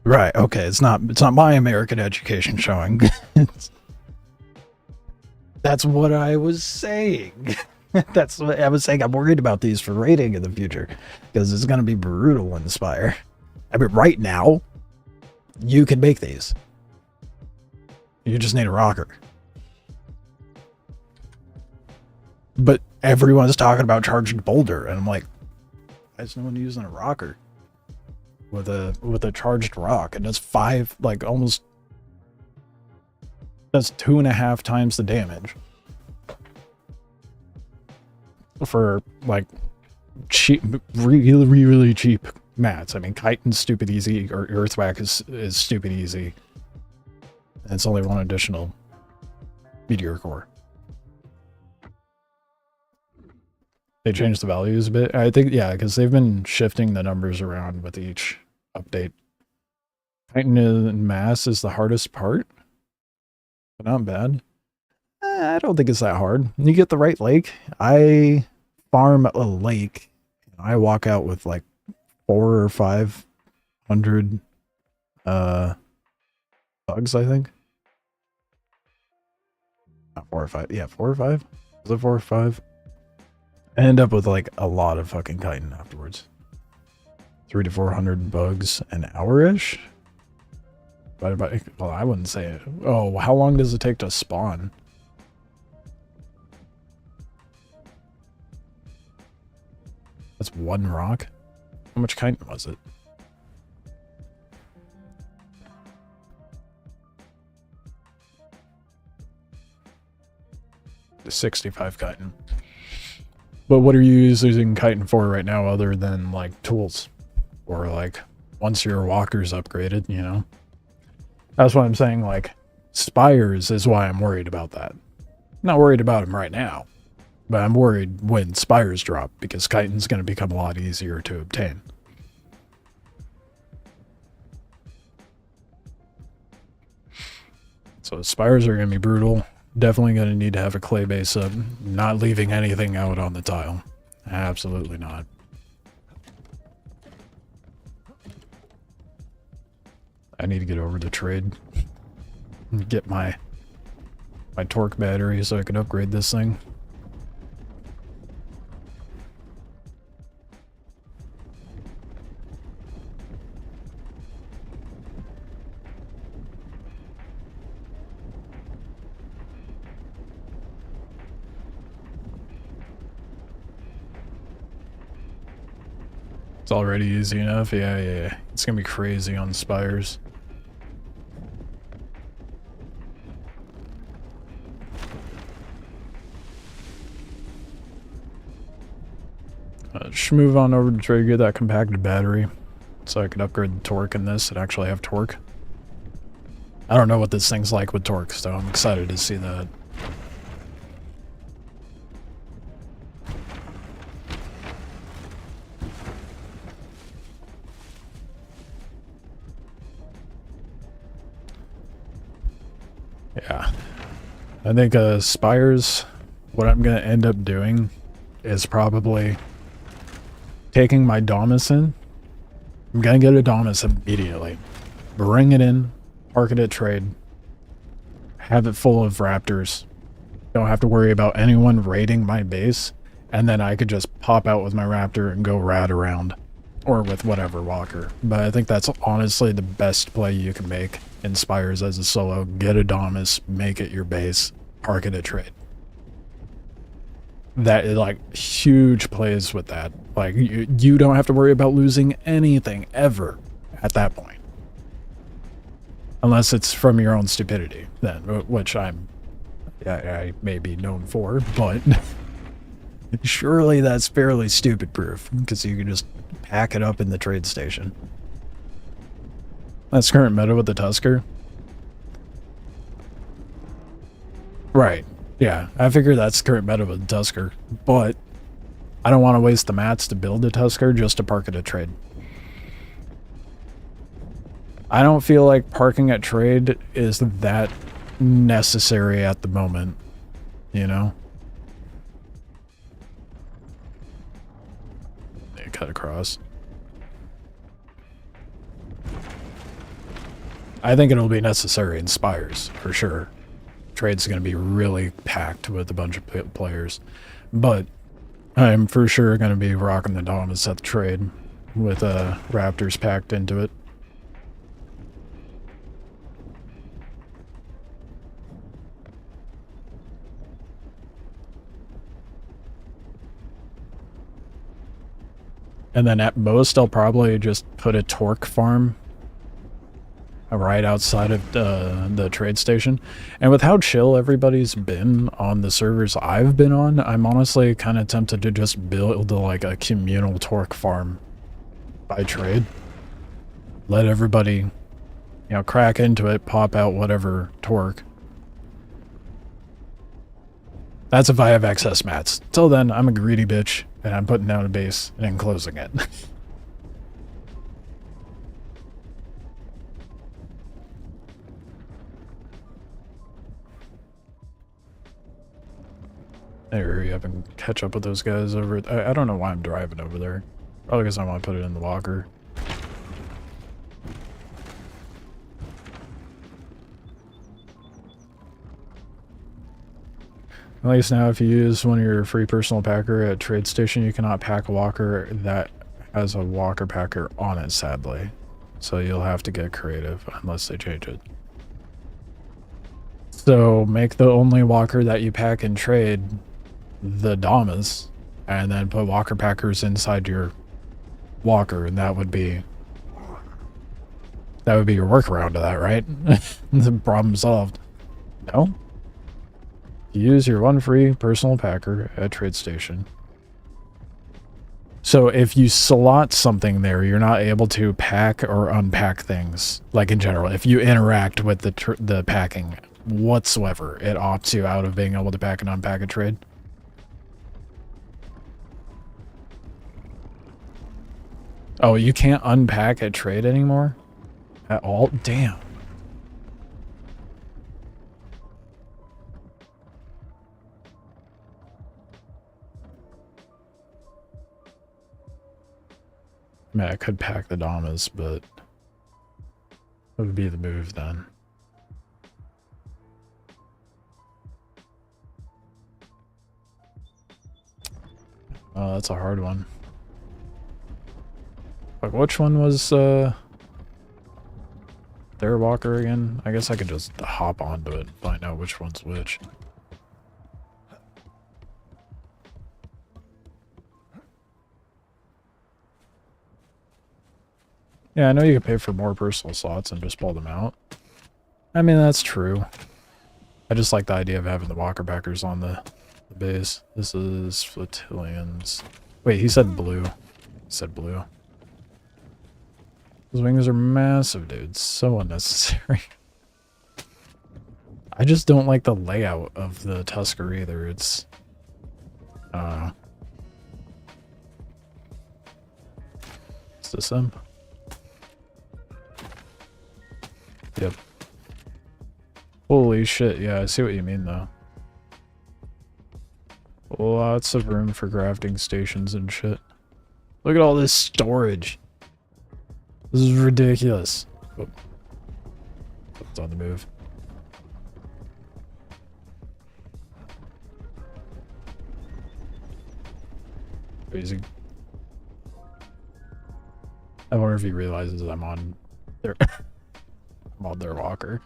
Right, okay, it's not my American education showing. That's what I was saying. That's what I was saying. I'm worried about these for rating in the future, because it's gonna be brutal in Spire. I mean, right now, you can make these. You just need a rocker. But everyone's talking about charged boulder, and I'm like, why is no one using a rocker with a charged rock? And that's 5, like almost, that's 2.5 times the damage for like cheap, really cheap mats. I mean, chitin's stupid easy, or earthwack is stupid easy. And it's only 1 additional meteor core. They changed the values a bit. I think, yeah, because they've been shifting the numbers around with each update. Chitin and mass is the hardest part, but not bad. I don't think it's that hard. You get the right lake. I farm a lake. I walk out with like 400 or 500 bugs, I think. Not 4 or 5. Yeah, 4 or 5. Was it 4 or 5? I end up with like a lot of fucking chitin afterwards. 300 to 400 bugs an hour-ish. But well, I wouldn't say it. Oh, how long does it take to spawn? That's 1 rock. How much chitin was it? The 65 chitin. But what are you using chitin for right now other than like tools? Or like once your walker's upgraded, you know? That's what I'm saying, like Spires is why I'm worried about that. Not worried about them right now, but I'm worried when Spires drop, because chitin's going to become a lot easier to obtain. So Spires are going to be brutal. Definitely going to need to have a clay base up. Not leaving anything out on the tile. Absolutely not. I need to get over to trade. Get my torque battery so I can upgrade this thing. It's already easy enough. Yeah. It's gonna be crazy on Spires. Just move on over to try to get that compacted battery so I can upgrade the torque in this and actually have torque. I don't know what this thing's like with torque, so I'm excited to see that. Yeah. I think Spires, what I'm going to end up doing is probably taking my Domison. I'm going to get a Domison immediately. Bring it in, park it at trade, have it full of raptors. Don't have to worry about anyone raiding my base, and then I could just pop out with my raptor and go rad around. Or with whatever walker. But I think that's honestly the best play you can make in Spires as a solo. Get a Domus, make it your base, park it at trade. That is like huge plays with that. Like you don't have to worry about losing anything ever at that point. Unless it's from your own stupidity, then, which I may be known for, but surely that's fairly stupid proof, because you can just pack it up in the trade station. That's current meta with the Tusker. Right. Yeah, I figure that's current meta with the Tusker. But I don't want to waste the mats to build a Tusker just to park at a trade. I don't feel like parking at trade is that necessary at the moment, you know? Yeah, cut across. I think it'll be necessary in Spires, for sure. Trade's going to be really packed with a bunch of players. But I'm for sure going to be rocking the Dominus at the trade with Raptors packed into it. And then at most, I'll probably just put a torque farm right outside of the trade station. And with how chill everybody's been on the servers I've been on, I'm honestly kind of tempted to just build like a communal torque farm by trade. Let everybody, you know, crack into it, pop out whatever torque. That's if I have excess mats. Till then, I'm a greedy bitch, and I'm putting down a base and enclosing it. I hurry up and catch up with those guys over. I don't know why I'm driving over there. Probably because I want to put it in the locker. At least now, if you use one of your free personal packer at trade station, you cannot pack a walker that has a walker packer on it, sadly. So you'll have to get creative unless they change it. So make the only walker that you pack in trade the Damas, and then put walker packers inside your walker, and that would be your workaround to that, right? The problem solved. No? Use your one free personal packer at trade station. So if you slot something there, you're not able to pack or unpack things, like in general. If you interact with the packing whatsoever, it opts you out of being able to pack and unpack a trade. Oh, you can't unpack a trade anymore? At all? Damn. I mean, I could pack the Damas, but what would be the move then? Oh, that's a hard one. Like, which one was their walker again? I guess I could just hop onto it and find out which one's which. Yeah, I know you can pay for more personal slots and just pull them out. I mean, that's true. I just like the idea of having the walker backers on the base. This is Flotillions. Wait, he said blue. He said blue. Those wings are massive, dude. So unnecessary. I just don't like the layout of the Tusker either. It's... Is this him? Yep. Holy shit, yeah, I see what you mean though. Lots of room for crafting stations and shit. Look at all this storage. This is ridiculous. Oh. It's on the move. Crazy. I wonder if he realizes I'm on their I'm on their walker.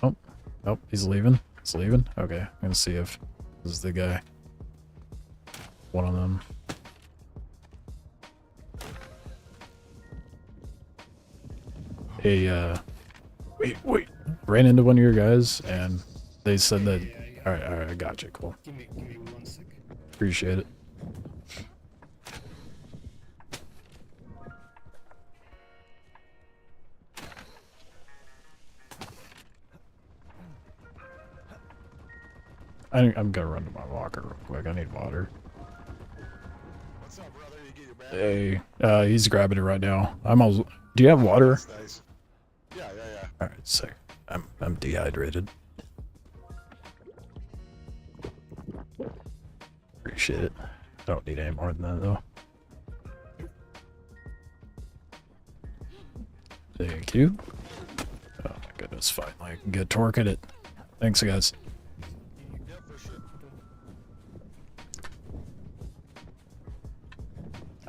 Oh, nope, he's leaving. He's leaving. Okay, I'm gonna see if this is the guy. One of them. Hey, wait. Ran into one of your guys, and they said that... Alright, I got you. Cool. Give me 1 second. Appreciate it. I'm gonna run to my locker real quick. I need water. What's up, brother? You get your bag? Hey, he's grabbing it right now. I'm also. Do you have water? That's nice. Yeah. All right, sick. I'm dehydrated. Appreciate it. Don't need any more than that though. Thank you. Oh my goodness, finally I can get torque at it. Thanks, guys. Yeah, for sure.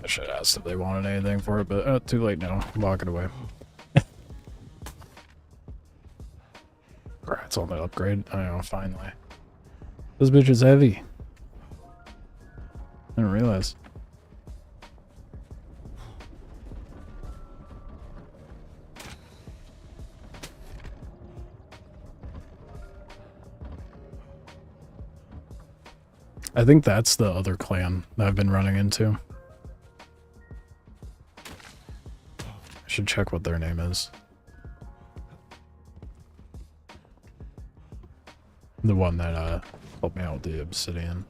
I should have asked if they wanted anything for it, but too late now. Lock it away. Congrats on the upgrade. I know, finally. This bitch is heavy. I didn't realize. I think that's the other clan that I've been running into. I should check what their name is. The one that helped me out with the obsidian.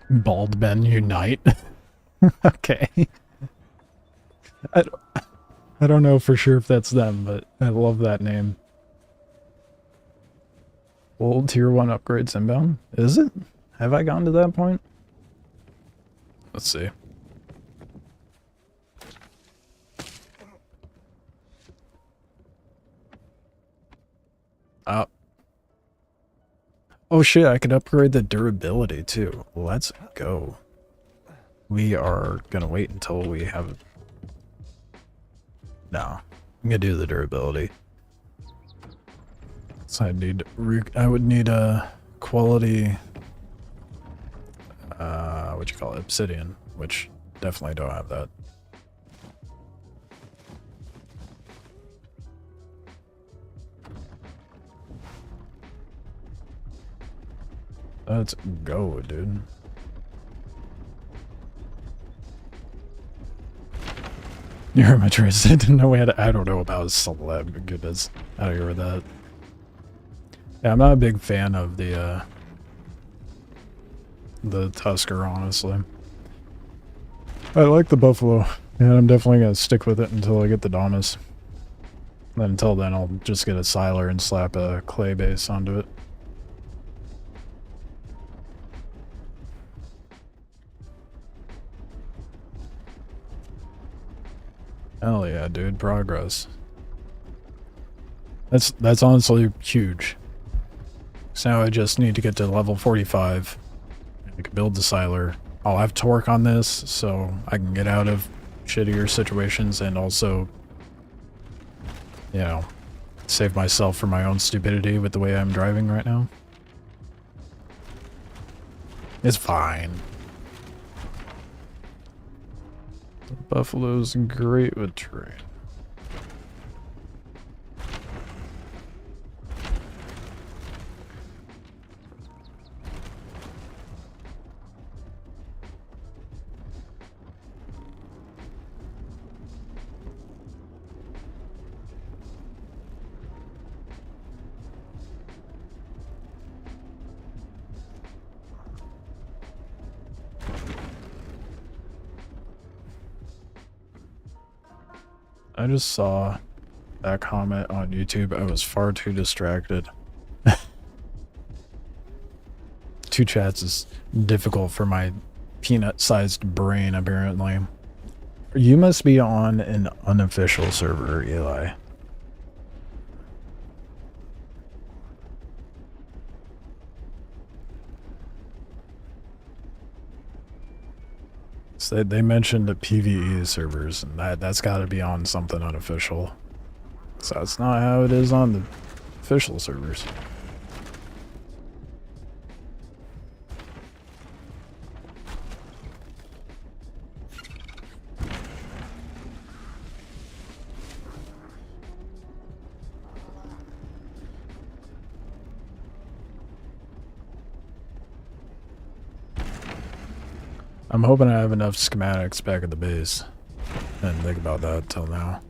Bald men unite. Okay. I don't know for sure if that's them, but I love that name. Old tier 1 upgrades inbound? Is it? Have I gotten to that point? Let's see. Oh shit, I could upgrade the durability too. Let's go. We are gonna wait until we have... No, I'm gonna do the durability. So I would need a quality, what you call it, obsidian, which definitely don't have that. Let's go, dude. You're my trace. I didn't know we had. I don't know about celeb. Goodness, I don't hear that. Yeah, I'm not a big fan of the Tusker, honestly. I like the Buffalo, and I'm definitely gonna stick with it until I get the Damas. Then until then, I'll just get a Siler and slap a clay base onto it. Hell yeah, dude, progress. That's honestly huge. So now I just need to get to level 45. I can build the Siler. I'll have torque on this, so I can get out of shittier situations and also, you know, save myself from my own stupidity with the way I'm driving right now. It's fine. Buffalo's great with terrain. I just saw that comment on YouTube. I was far too distracted. 2 chats is difficult for my peanut-sized brain, apparently. You must be on an unofficial server, Eli. So they mentioned the PvE servers, and that's got to be on something unofficial. So that's not how it is on the official servers. I'm hoping I have enough schematics back at the base. Didn't think about that till now.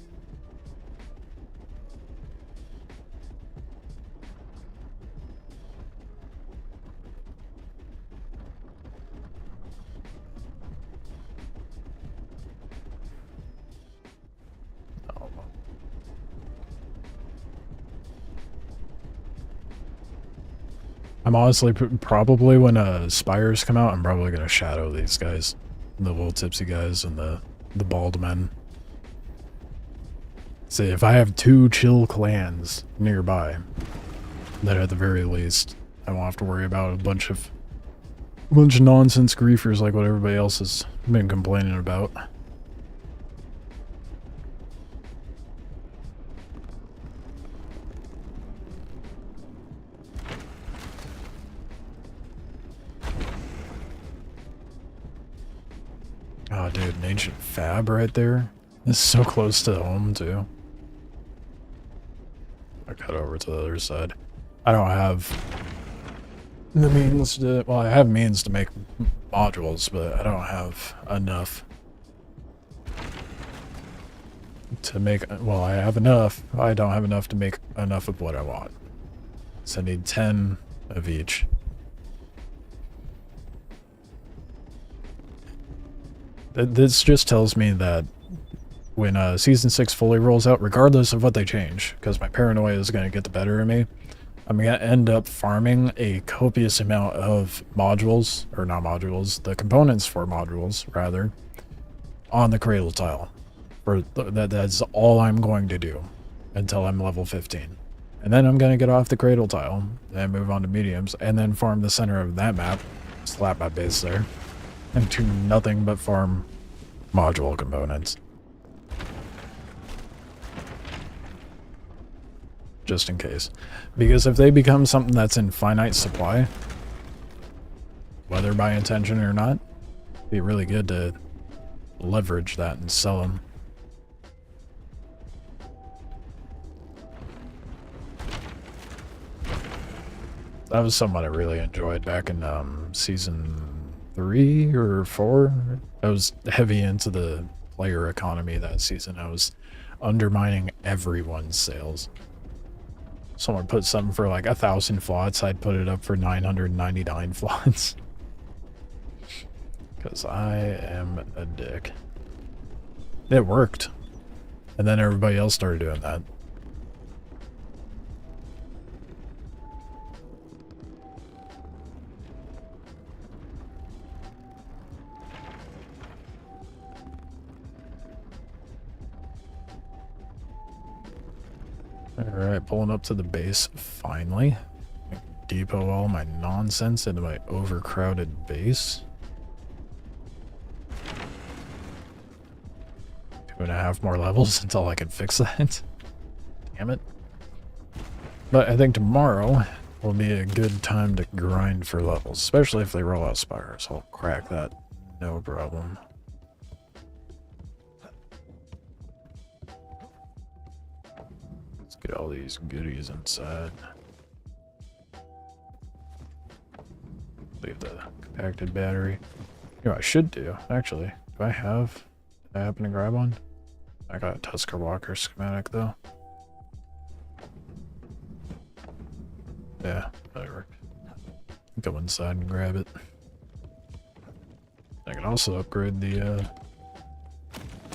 I'm honestly probably when Spires come out, I'm probably gonna shadow these guys, the little tipsy guys and the bald men. See, if I have 2 chill clans nearby, then at the very least, I won't have to worry about a bunch of nonsense griefers like what everybody else has been complaining about. Oh, dude, an ancient fab right there. This is so close to home, too. I cut over to the other side. I don't have the means to... Well, I have means to make modules, but I don't have enough to make... Well, I have enough. I don't have enough to make enough of what I want. So I need 10 of each. This just tells me that when Season 6 fully rolls out, regardless of what they change, because my paranoia is going to get the better of me, I'm going to end up farming a copious amount of modules, or not modules, the components for modules, rather, on the cradle tile. That's all I'm going to do until I'm level 15. And then I'm going to get off the cradle tile, and move on to mediums, and then farm the center of that map, slap my base there, and do nothing but farm module components. Just in case. Because if they become something that's in finite supply, whether by intention or not, it'd be really good to leverage that and sell them. That was something I really enjoyed back in season 3 or 4. I was heavy into the player economy that season. I was undermining everyone's sales. Someone put something for like 1,000 flots, I'd put it up for 999 flots. Because I am a dick. It worked. And then everybody else started doing that. Alright, pulling up to the base, finally. Depot all my nonsense into my overcrowded base. 2.5 more levels until I can fix that. Damn it. But I think tomorrow will be a good time to grind for levels, especially if they roll out Spires. I'll crack that, no problem. Get all these goodies inside. Leave the compacted battery. You know what I should do, actually. Do I have... Did I happen to grab one? I got a Tusker Walker schematic, though. Yeah, that worked. Go inside and grab it. I can also upgrade the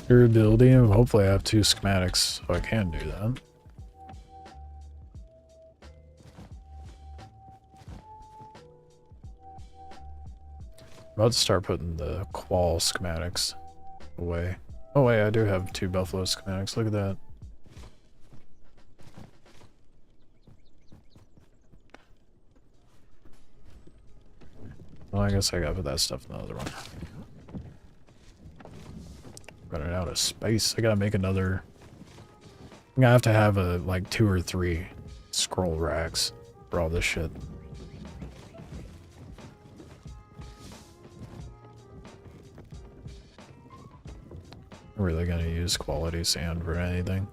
durability, and hopefully I have 2 schematics so I can do that. I'm about to start putting the qual schematics away. Oh wait, I do have 2 buffalo schematics. Look at that. Well, I guess I gotta put that stuff in the other one. Running out of space. I gotta make another. I'm gonna have to have like 2 or 3 scroll racks for all this shit. Really gonna use quality sand for anything.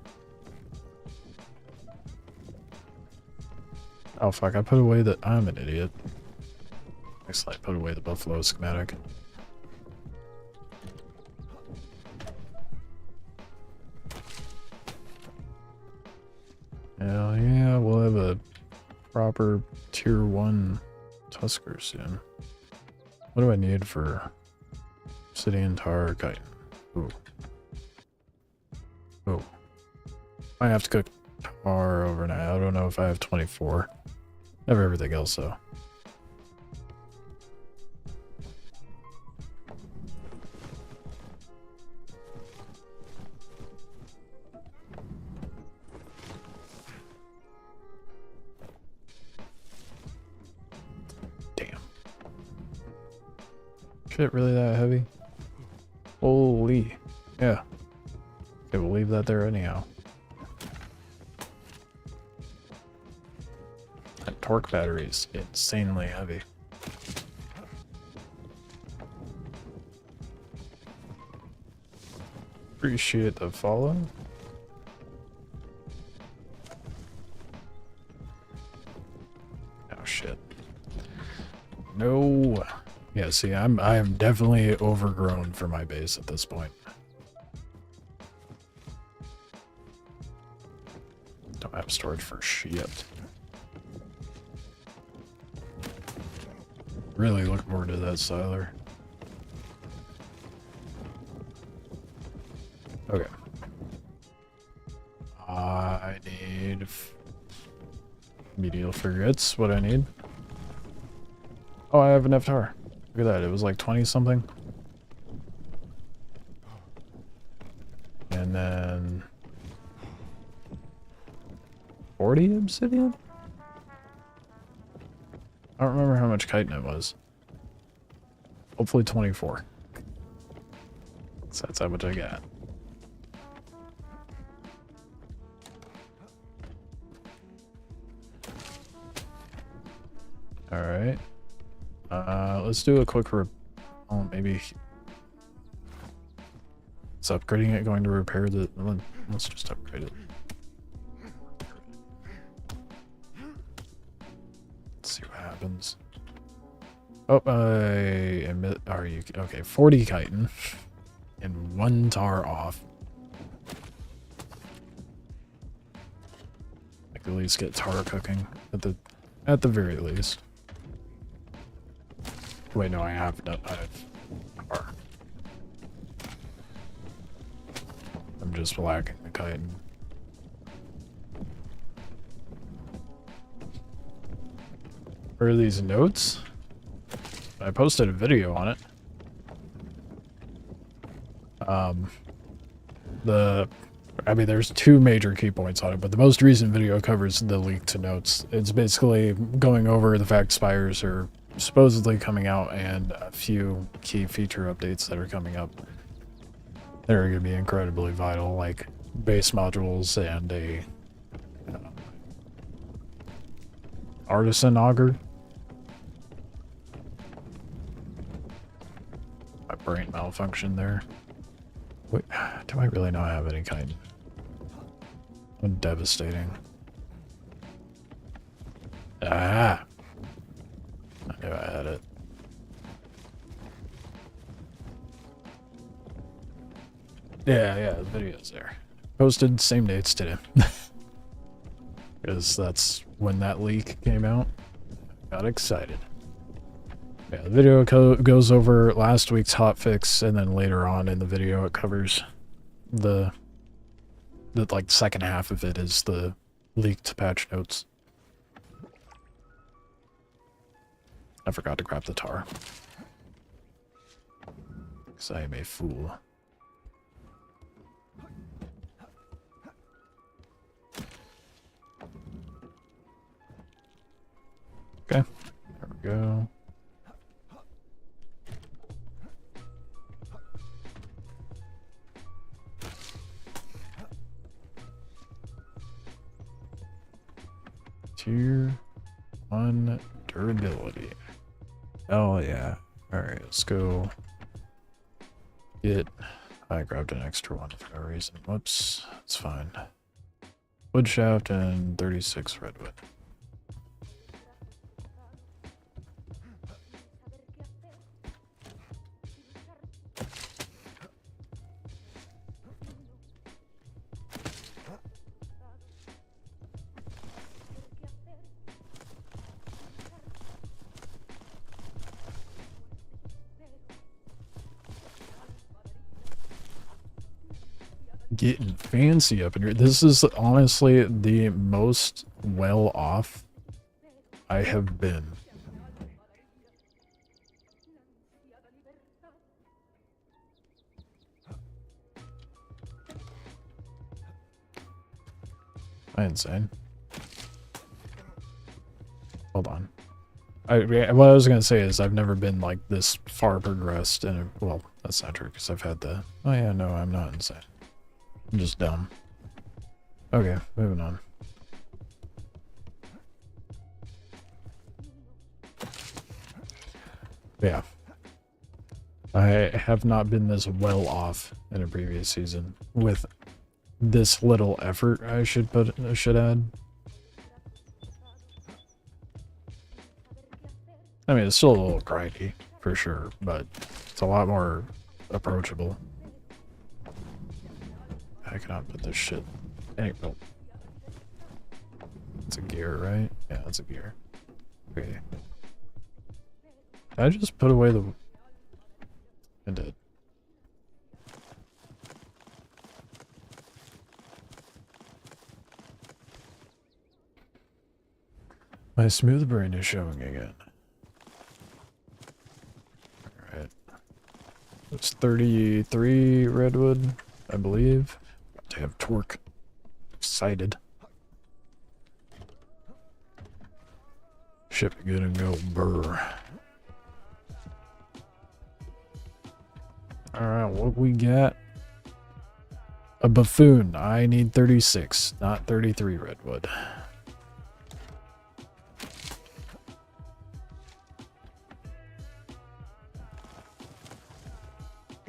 Oh fuck, I put away the... I'm an idiot. Next slide, put away the buffalo schematic. Hell yeah, we'll have a proper tier 1 Tusker soon. What do I need for obsidian, tar, chitin? Ooh. Oh. I have to cook tar overnight. I don't know if I have 24. I have everything else though. Damn. Shit, really that heavy? Holy. Yeah. Okay, we'll leave that there anyhow. That torque battery is insanely heavy. Appreciate the follow. Oh shit. No. Yeah, see, I am definitely overgrown for my base at this point. Don't have storage for shit. Really look forward to that Siler. Okay. I need medial frigates. What I need? Oh, I have enough tar. Look at that. It was like 20 something. And then 40 obsidian? I don't remember how much chitin it was. Hopefully 24. So that's how much I got. Alright. Let's do a quick oh, maybe... Is upgrading it going to repair the... Let's just upgrade it. Let's see what happens. Oh, I emit... Are you... Okay, 40 chitin. And 1 tar off. I could at least get tar cooking. At the very least. Wait, no, I have tar. I'm just lacking the chitin. Where are these notes? I posted a video on it. I mean, there's 2 major key points on it, but the most recent video covers the leaked notes. It's basically going over the fact Spires are supposedly coming out and a few key feature updates that are coming up. They're going to be incredibly vital, like base modules and a artisan auger. My brain malfunction there. Wait, do I really not have any kind? Devastating. Ah! I knew I had it. Yeah, the video's there. Posted same dates today. Because that's when that leak came out. Got excited. Yeah, the video goes over last week's hotfix, and then later on in the video it covers the like second half of it is the leaked patch notes. I forgot to grab the tar. Because I am a fool. Okay, there we go. Tier 1 durability. Oh yeah. Alright, let's go get... I grabbed an extra one for no reason. Whoops, it's fine. Wood shaft and 36 redwood. Getting fancy up in here. This is honestly the most well off I have been. Am I insane? Hold on. What I was gonna say is I've never been like this far progressed in a, well, that's not true because I've had the, oh yeah, no, I'm not insane. I'm just dumb. Okay, moving on. Yeah. I have not been this well off in a previous season with this little effort I should add. I mean, it's still a little grindy, for sure, but it's a lot more approachable. I cannot put this shit anywhere. It's a gear, right? Yeah, it's a gear. Okay. Did I just put away the... I did. My smooth brain is showing again. Alright. It's 33 redwood, I believe. About to have torque. Excited. Ship it good and go burr. Alright, what we got? A buffoon. I need 36, not 33 redwood.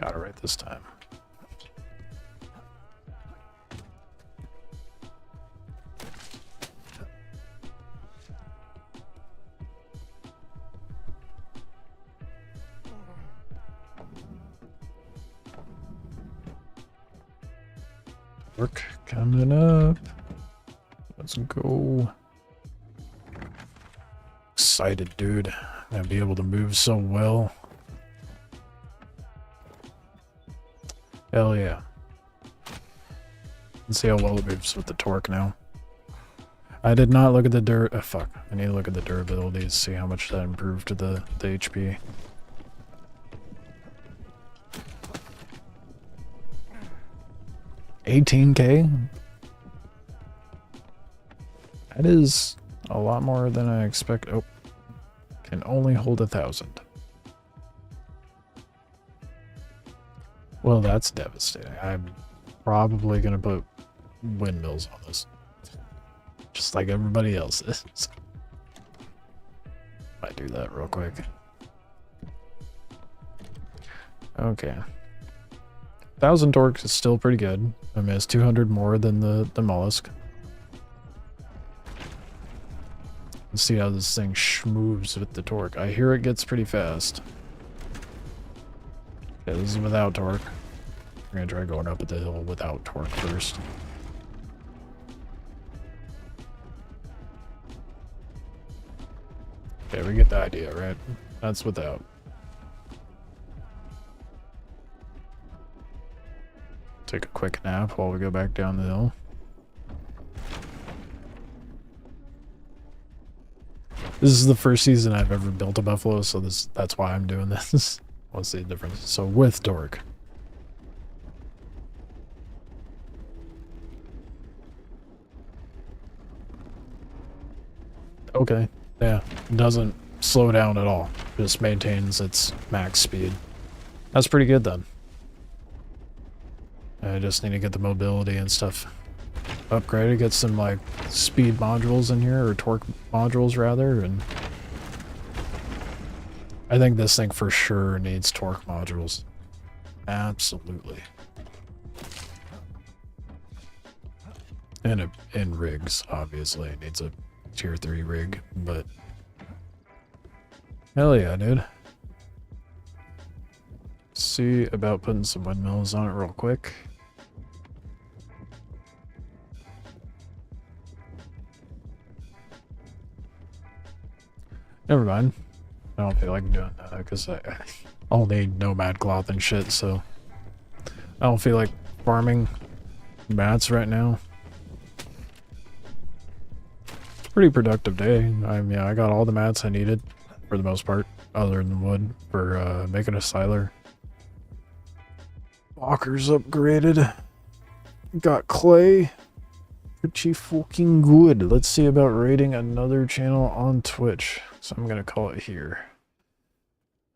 Got it right this time. Work coming up. Let's go. Excited, dude. I'll be able to move so well. Hell yeah. Let's see how well it moves with the torque now. I did not look at the fuck. I need to look at the durability to see how much that improved to the HP. $18K? That is a lot more than I expect. Oh, can only hold 1,000. Well, that's devastating. I'm probably gonna put windmills on this. Just like everybody else is. Might do that real quick. Okay. 1,000 torque is still pretty good. I mean, it's 200 more than the mollusk. Let's see how this thing moves with the torque. I hear it gets pretty fast. Okay, this is without torque. We're gonna try going up at the hill without torque first. Okay, we get the idea, right? That's without. Take a quick nap while we go back down the hill. This is the first season I've ever built a buffalo, so that's why I'm doing this. What's the difference? So with torque. Okay, yeah, doesn't slow down at all. Just maintains its max speed. That's pretty good then. I just need to get the mobility and stuff upgraded, get some like speed modules in here, or torque modules rather, and I think this thing for sure needs torque modules. Absolutely. And rigs, obviously. It needs a tier 3 rig, but hell yeah, dude. See about putting some windmills on it real quick. Never mind. I don't feel like doing that because I'll need nomad cloth and shit, so I don't feel like farming mats right now. It's a pretty productive day. I got all the mats I needed for the most part, other than wood, for making a siler. Walker's upgraded. Got clay. Pretty fucking good. Let's see about raiding another channel on Twitch. So I'm gonna call it here.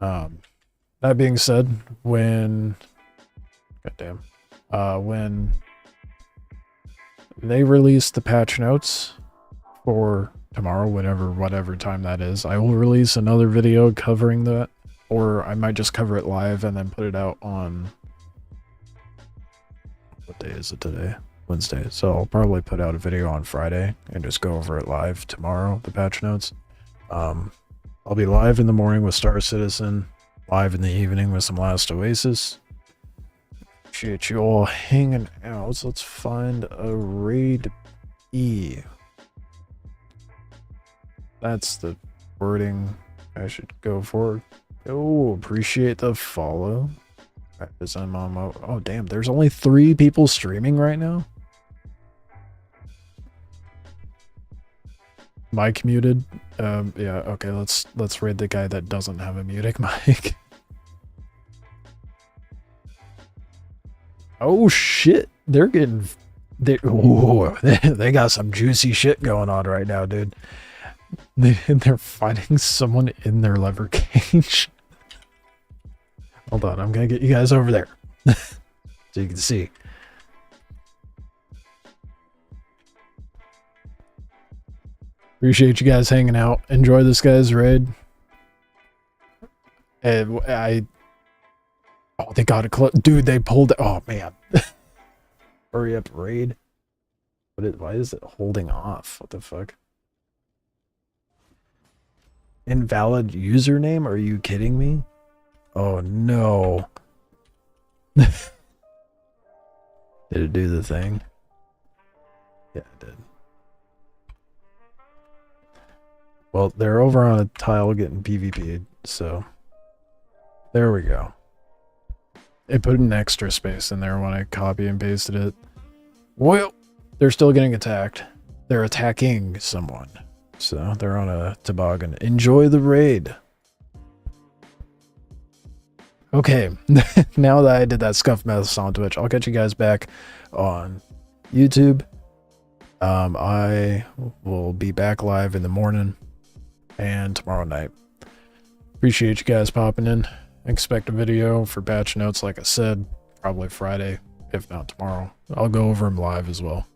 That being said, when they release the patch notes for tomorrow, whatever time that is, I will release another video covering that, or I might just cover it live and then put it out on, what day is it today? Wednesday. So I'll probably put out a video on Friday and just go over it live tomorrow, the patch notes. I'll be live in the morning with Star Citizen, live in the evening with some Last Oasis. Appreciate you all hanging out. So let's find a raid E. That's the wording I should go for. Oh, appreciate the follow. As I'm on my, oh damn, there's only 3 people streaming right now. Mic muted. Yeah, okay, let's raid the guy that doesn't have a muted mic. Oh shit, they got some juicy shit going on right now, dude. They're fighting someone in their lever cage. Hold on, I'm gonna get you guys over there so you can see. Appreciate you guys hanging out. Enjoy this guy's raid. And oh, they got it. Dude, they pulled it. Oh man. Hurry up, raid. Why is it holding off? What the fuck? Invalid username? Are you kidding me? Oh no. Did it do the thing? Yeah, it did. Well, they're over on a tile getting PvP'd, so there we go. It put an extra space in there when I copy and pasted it. Well, they're still getting attacked. They're attacking someone. So they're on a toboggan. Enjoy the raid. Okay, now that I did that scuff mess on Twitch, I'll get you guys back on YouTube. I will be back live in the morning and tomorrow night. Appreciate you guys popping in. Expect a video for patch notes, like I said, probably Friday, if not tomorrow. I'll go over them live as well.